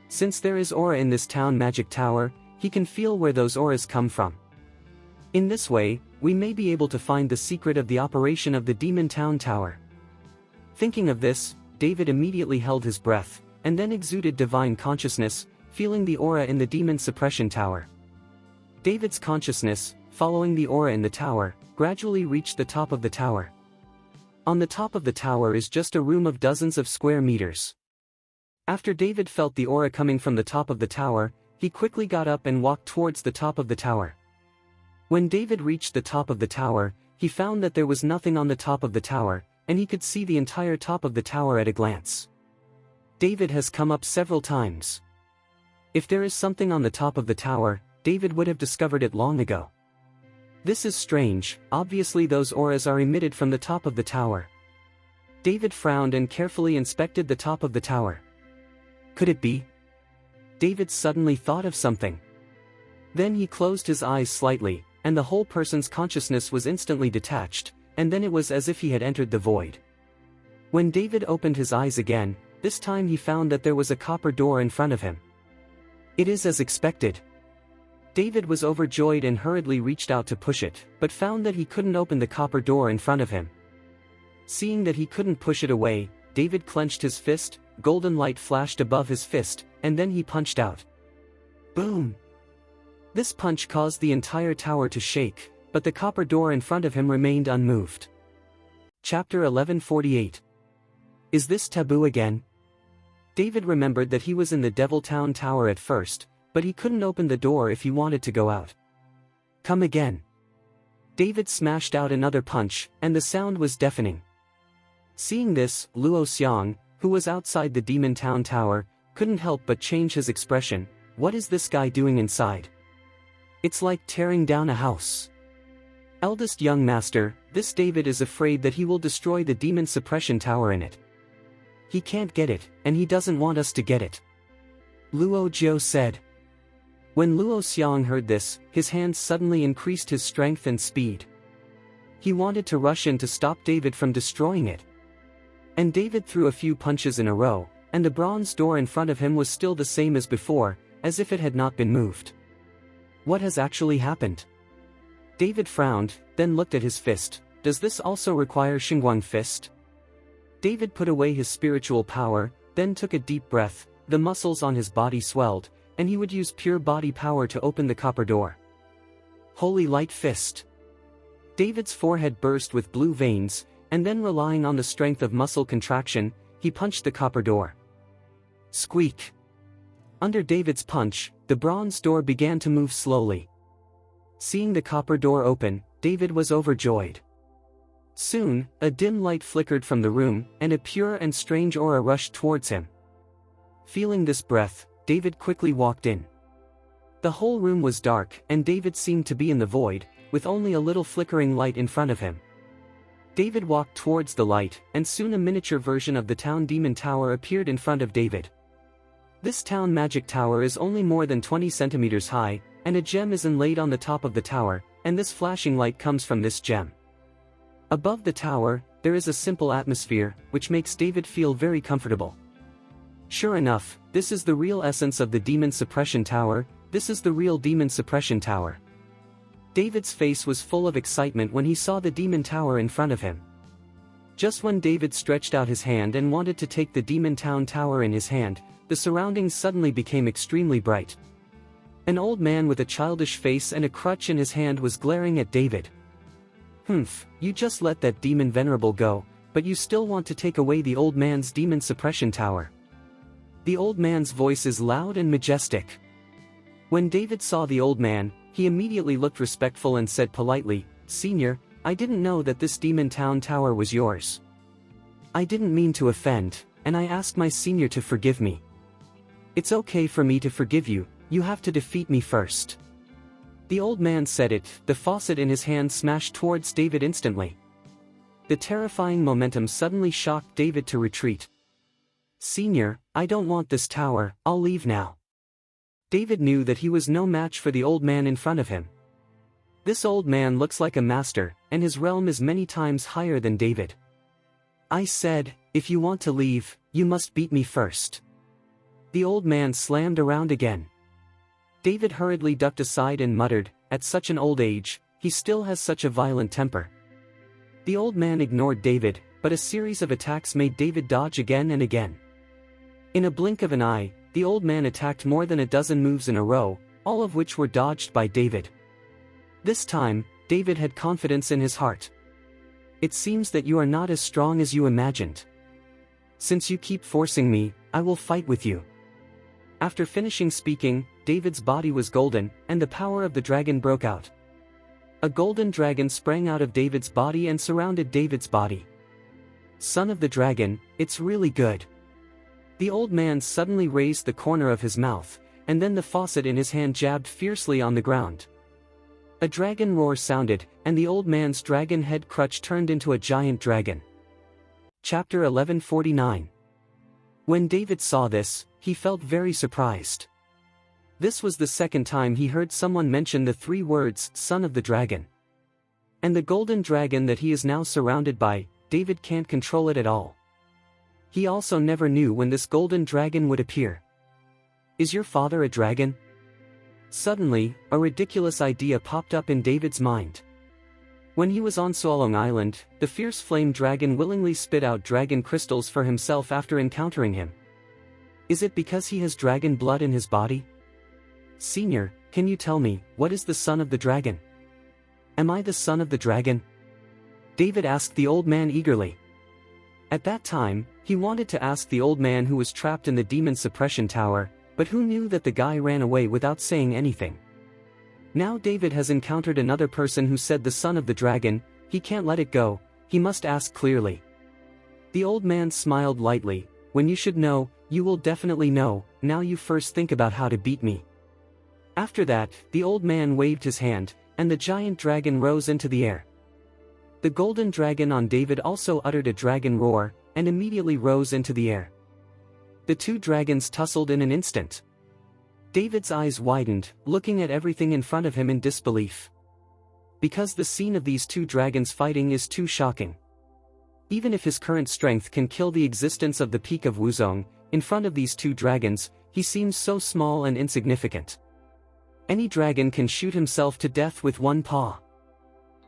Since there is aura in this town magic tower, he can feel where those auras come from. In this way, we may be able to find the secret of the operation of the Demon Town Tower. Thinking of this, David immediately held his breath, and then exuded divine consciousness, feeling the aura in the demon suppression tower. David's consciousness, following the aura in the tower, gradually reached the top of the tower. On the top of the tower is just a room of dozens of square meters. After David felt the aura coming from the top of the tower, he quickly got up and walked towards the top of the tower. When David reached the top of the tower, he found that there was nothing on the top of the tower, and he could see the entire top of the tower at a glance. David has come up several times. If there is something on the top of the tower, David would have discovered it long ago. This is strange, obviously those auras are emitted from the top of the tower. David frowned and carefully inspected the top of the tower. Could it be? David suddenly thought of something. Then he closed his eyes slightly, and the whole person's consciousness was instantly detached, and then it was as if he had entered the void. When David opened his eyes again, this time he found that there was a copper door in front of him. It is as expected. David was overjoyed and hurriedly reached out to push it, but found that he couldn't open the copper door in front of him. Seeing that he couldn't push it away, David clenched his fist, golden light flashed above his fist, and then he punched out. Boom! This punch caused the entire tower to shake, but the copper door in front of him remained unmoved. Chapter 1148. Is this taboo again? David remembered that he was in the Devil Town Tower at first, but he couldn't open the door if he wanted to go out. Come again. David smashed out another punch, and the sound was deafening. Seeing this, Luo Xiang, who was outside the Demon Town Tower, couldn't help but change his expression. What is this guy doing inside? It's like tearing down a house. Eldest young master, this David is afraid that he will destroy the demon suppression tower in it. He can't get it, and he doesn't want us to get it. Luo Jiu said. When Luo Xiang heard this, his hands suddenly increased his strength and speed. He wanted to rush in to stop David from destroying it. And David threw a few punches in a row, and the bronze door in front of him was still the same as before, as if it had not been moved. What has actually happened? David frowned, then looked at his fist. Does this also require Xingguang fist? David put away his spiritual power, then took a deep breath. The muscles on his body swelled, and he would use pure body power to open the copper door. Holy Light Fist. David's forehead burst with blue veins, and then relying on the strength of muscle contraction, he punched the copper door. Squeak. Under David's punch, the bronze door began to move slowly. Seeing the copper door open, David was overjoyed. Soon, a dim light flickered from the room, and a pure and strange aura rushed towards him. Feeling this breath, David quickly walked in. The whole room was dark, and David seemed to be in the void, with only a little flickering light in front of him. David walked towards the light, and soon a miniature version of the town demon tower appeared in front of David. This town magic tower is only more than 20 centimeters high, and a gem is inlaid on the top of the tower, and this flashing light comes from this gem. Above the tower, there is a simple atmosphere, which makes David feel very comfortable. Sure enough, this is the real essence of the demon suppression tower. This is the real demon suppression tower. David's face was full of excitement when he saw the demon tower in front of him. Just when David stretched out his hand and wanted to take the demon town tower in his hand, the surroundings suddenly became extremely bright. An old man with a childish face and a crutch in his hand was glaring at David. Humph, you just let that demon venerable go, but you still want to take away the old man's demon suppression tower. The old man's voice is loud and majestic. When David saw the old man, he immediately looked respectful and said politely, "Senior, I didn't know that this demon town tower was yours. I didn't mean to offend, and I ask my senior to forgive me." "It's okay for me to forgive you, you have to defeat me first." The old man said it. The faucet in his hand smashed towards David instantly. The terrifying momentum suddenly shocked David to retreat. "Senior, I don't want this tower, I'll leave now." David knew that he was no match for the old man in front of him. This old man looks like a master, and his realm is many times higher than David. "I said, if you want to leave, you must beat me first." The old man slammed around again. David hurriedly ducked aside and muttered, "At such an old age, he still has such a violent temper." The old man ignored David, but a series of attacks made David dodge again and again. In a blink of an eye, the old man attacked more than a dozen moves in a row, all of which were dodged by David. This time, David had confidence in his heart. "It seems that you are not as strong as you imagined. Since you keep forcing me, I will fight with you." After finishing speaking, David's body was golden, and the power of the dragon broke out. A golden dragon sprang out of David's body and surrounded David's body. "Son of the dragon, it's really good." The old man suddenly raised the corner of his mouth, and then the faucet in his hand jabbed fiercely on the ground. A dragon roar sounded, and the old man's dragon head crutch turned into a giant dragon. Chapter 1149. When David saw this, he felt very surprised. This was the second time he heard someone mention the three words, "Son of the Dragon." And the golden dragon that he is now surrounded by, David can't control it at all. He also never knew when this golden dragon would appear. "Is your father a dragon?" Suddenly, a ridiculous idea popped up in David's mind. When he was on Solong Island, the fierce flame dragon willingly spit out dragon crystals for himself after encountering him. Is it because he has dragon blood in his body? "Senior, can you tell me, what is the son of the dragon? Am I the son of the dragon?" David asked the old man eagerly. At that time, he wanted to ask the old man who was trapped in the demon suppression tower, but who knew that the guy ran away without saying anything. Now David has encountered another person who said the son of the dragon, he can't let it go, he must ask clearly. The old man smiled lightly. "When you should know, you will definitely know, now you first think about how to beat me." After that, the old man waved his hand, and the giant dragon rose into the air. The golden dragon on David also uttered a dragon roar, and immediately rose into the air. The two dragons tussled in an instant. David's eyes widened, looking at everything in front of him in disbelief. Because the scene of these two dragons fighting is too shocking. Even if his current strength can kill the existence of the Peak of Wuzong, in front of these two dragons, he seems so small and insignificant. Any dragon can shoot himself to death with one paw.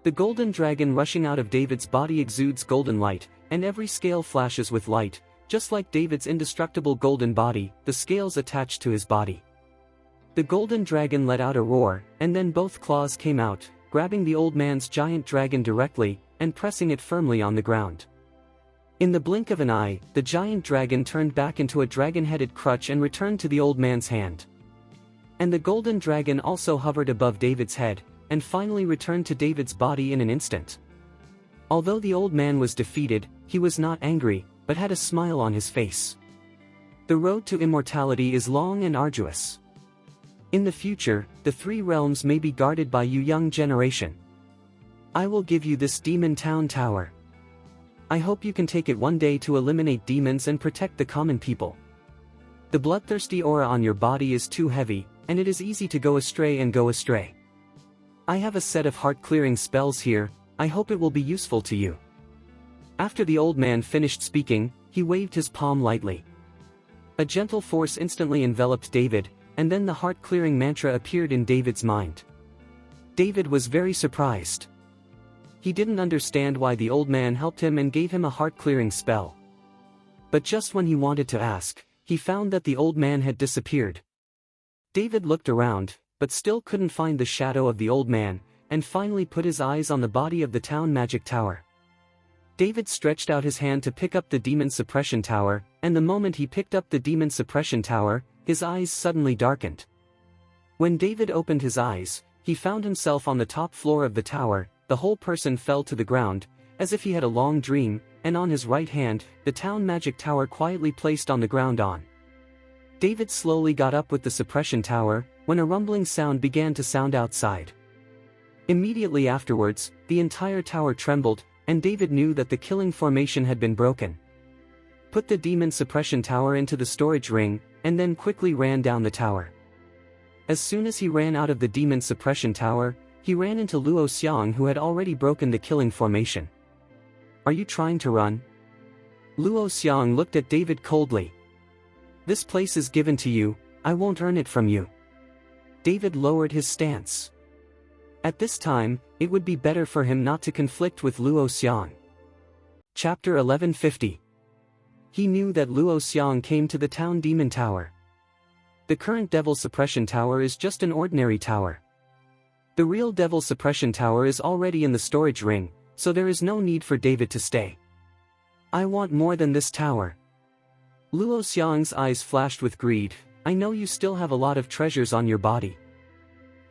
The golden dragon rushing out of David's body exudes golden light, and every scale flashes with light, just like David's indestructible golden body, the scales attached to his body. The golden dragon let out a roar, and then both claws came out, grabbing the old man's giant dragon directly, and pressing it firmly on the ground. In the blink of an eye, the giant dragon turned back into a dragon-headed crutch and returned to the old man's hand. And the golden dragon also hovered above David's head, and finally returned to David's body in an instant. Although the old man was defeated, he was not angry, but had a smile on his face. The road to immortality is long and arduous. In the future, the three realms may be guarded by you young generation. I will give you this Demon Town Tower. I hope you can take it one day to eliminate demons and protect the common people. The bloodthirsty aura on your body is too heavy, and it is easy to go astray. I have a set of heart-clearing spells here, I hope it will be useful to you. After the old man finished speaking, he waved his palm lightly. A gentle force instantly enveloped David, and then the heart-clearing mantra appeared in David's mind. David was very surprised. He didn't understand why the old man helped him and gave him a heart-clearing spell. But just when he wanted to ask, he found that the old man had disappeared. David looked around, but still couldn't find the shadow of the old man, and finally put his eyes on the body of the town magic tower. David stretched out his hand to pick up the demon suppression tower, and the moment he picked up the demon suppression tower, his eyes suddenly darkened. When David opened his eyes, he found himself on the top floor of the tower. The whole person fell to the ground, as if he had a long dream, and on his right hand, the town magic tower quietly placed on the ground on. David slowly got up with the suppression tower, when a rumbling sound began to sound outside. Immediately afterwards, the entire tower trembled, and David knew that the killing formation had been broken. Put the demon suppression tower into the storage ring, and then quickly ran down the tower. As soon as he ran out of the demon suppression tower, he ran into Luo Xiang, who had already broken the killing formation. Are you trying to run? Luo Xiang looked at David coldly. This place is given to you, I won't earn it from you. David lowered his stance. At this time, it would be better for him not to conflict with Luo Xiang. Chapter 1150. He knew that Luo Xiang came to the town demon tower. The current devil suppression tower is just an ordinary tower. The real devil suppression tower is already in the storage ring, so there is no need for David to stay. I want more than this tower. Luo Xiang's eyes flashed with greed. I know you still have a lot of treasures on your body.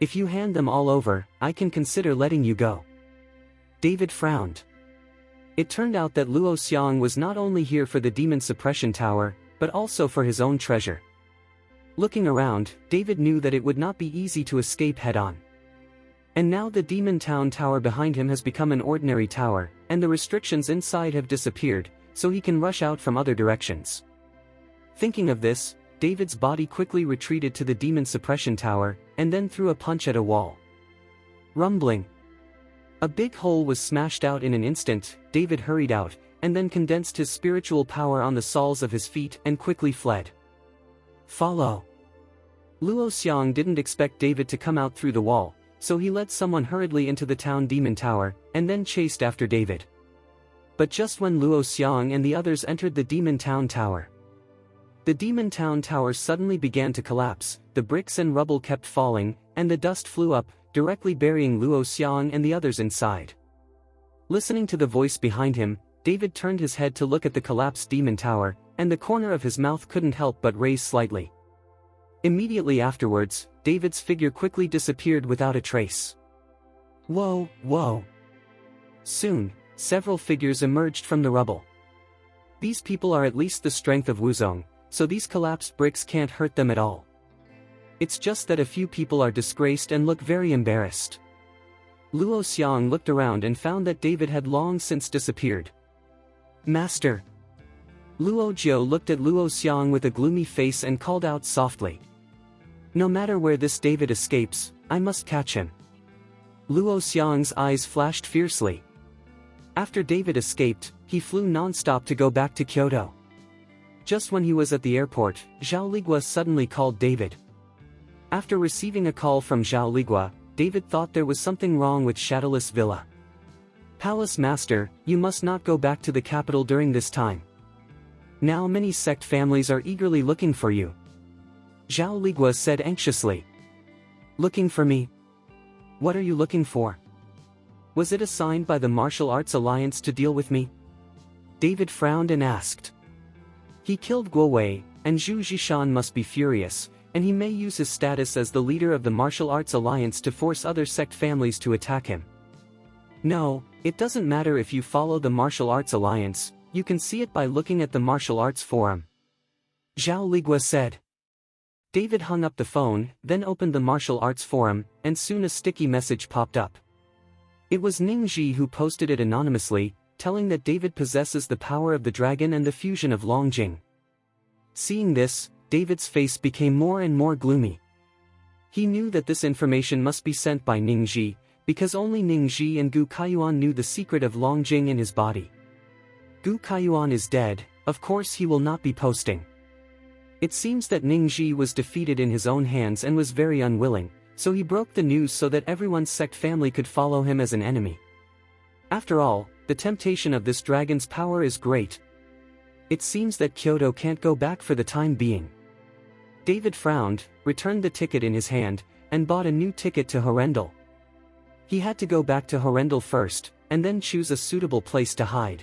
If you hand them all over, I can consider letting you go. David frowned. It turned out that Luo Xiang was not only here for the demon suppression tower, but also for his own treasure. Looking around, David knew that it would not be easy to escape head-on. And now the demon town tower behind him has become an ordinary tower, and the restrictions inside have disappeared, so he can rush out from other directions. Thinking of this, David's body quickly retreated to the demon suppression tower, and then threw a punch at a wall. Rumbling. A big hole was smashed out in an instant. David hurried out, and then condensed his spiritual power on the soles of his feet and quickly fled. Follow. Luo Xiang didn't expect David to come out through the wall, so he led someone hurriedly into the town demon tower, and then chased after David. But just when Luo Xiang and the others entered the demon town tower, the demon town tower suddenly began to collapse. The bricks and rubble kept falling, and the dust flew up, directly burying Luo Xiang and the others inside. Listening to the voice behind him, David turned his head to look at the collapsed demon tower, and the corner of his mouth couldn't help but raise slightly. Immediately afterwards, David's figure quickly disappeared without a trace. Whoa, whoa. Soon, several figures emerged from the rubble. These people are at least the strength of Wuzong, so these collapsed bricks can't hurt them at all. It's just that a few people are disgraced and look very embarrassed. Luo Xiang looked around and found that David had long since disappeared. Master. Luo Jiu looked at Luo Xiang with a gloomy face and called out softly. No matter where this David escapes, I must catch him. Luo Xiang's eyes flashed fiercely. After David escaped, he flew non-stop to go back to Kyoto. Just when he was at the airport, Zhao Ligua suddenly called David. After receiving a call from Zhao Ligua, David thought there was something wrong with Shadowless Villa. Palace Master, you must not go back to the capital during this time. Now many sect families are eagerly looking for you. Zhao Ligua said anxiously. Looking for me? What are you looking for? Was it assigned by the Martial Arts Alliance to deal with me? David frowned and asked. He killed Guo Wei, and Zhu Zhishan must be furious, and he may use his status as the leader of the Martial Arts Alliance to force other sect families to attack him. No, it doesn't matter if you follow the Martial Arts Alliance, you can see it by looking at the Martial Arts Forum. Zhao Ligua said. David hung up the phone, then opened the Martial Arts Forum, and soon a sticky message popped up. It was Ning Ji who posted it anonymously, telling that David possesses the power of the dragon and the fusion of Longjing. Seeing this, David's face became more and more gloomy. He knew that this information must be sent by Ning Ji, because only Ning Ji and Gu Kaiyuan knew the secret of Longjing in his body. Gu Kaiyuan is dead, of course he will not be posting. It seems that Ning Ji was defeated in his own hands and was very unwilling, so he broke the news so that everyone's sect family could follow him as an enemy. After all, the temptation of this dragon's power is great. It seems that Kyoto can't go back for the time being. David frowned, returned the ticket in his hand, and bought a new ticket to Horrendal. He had to go back to Horrendal first, and then choose a suitable place to hide.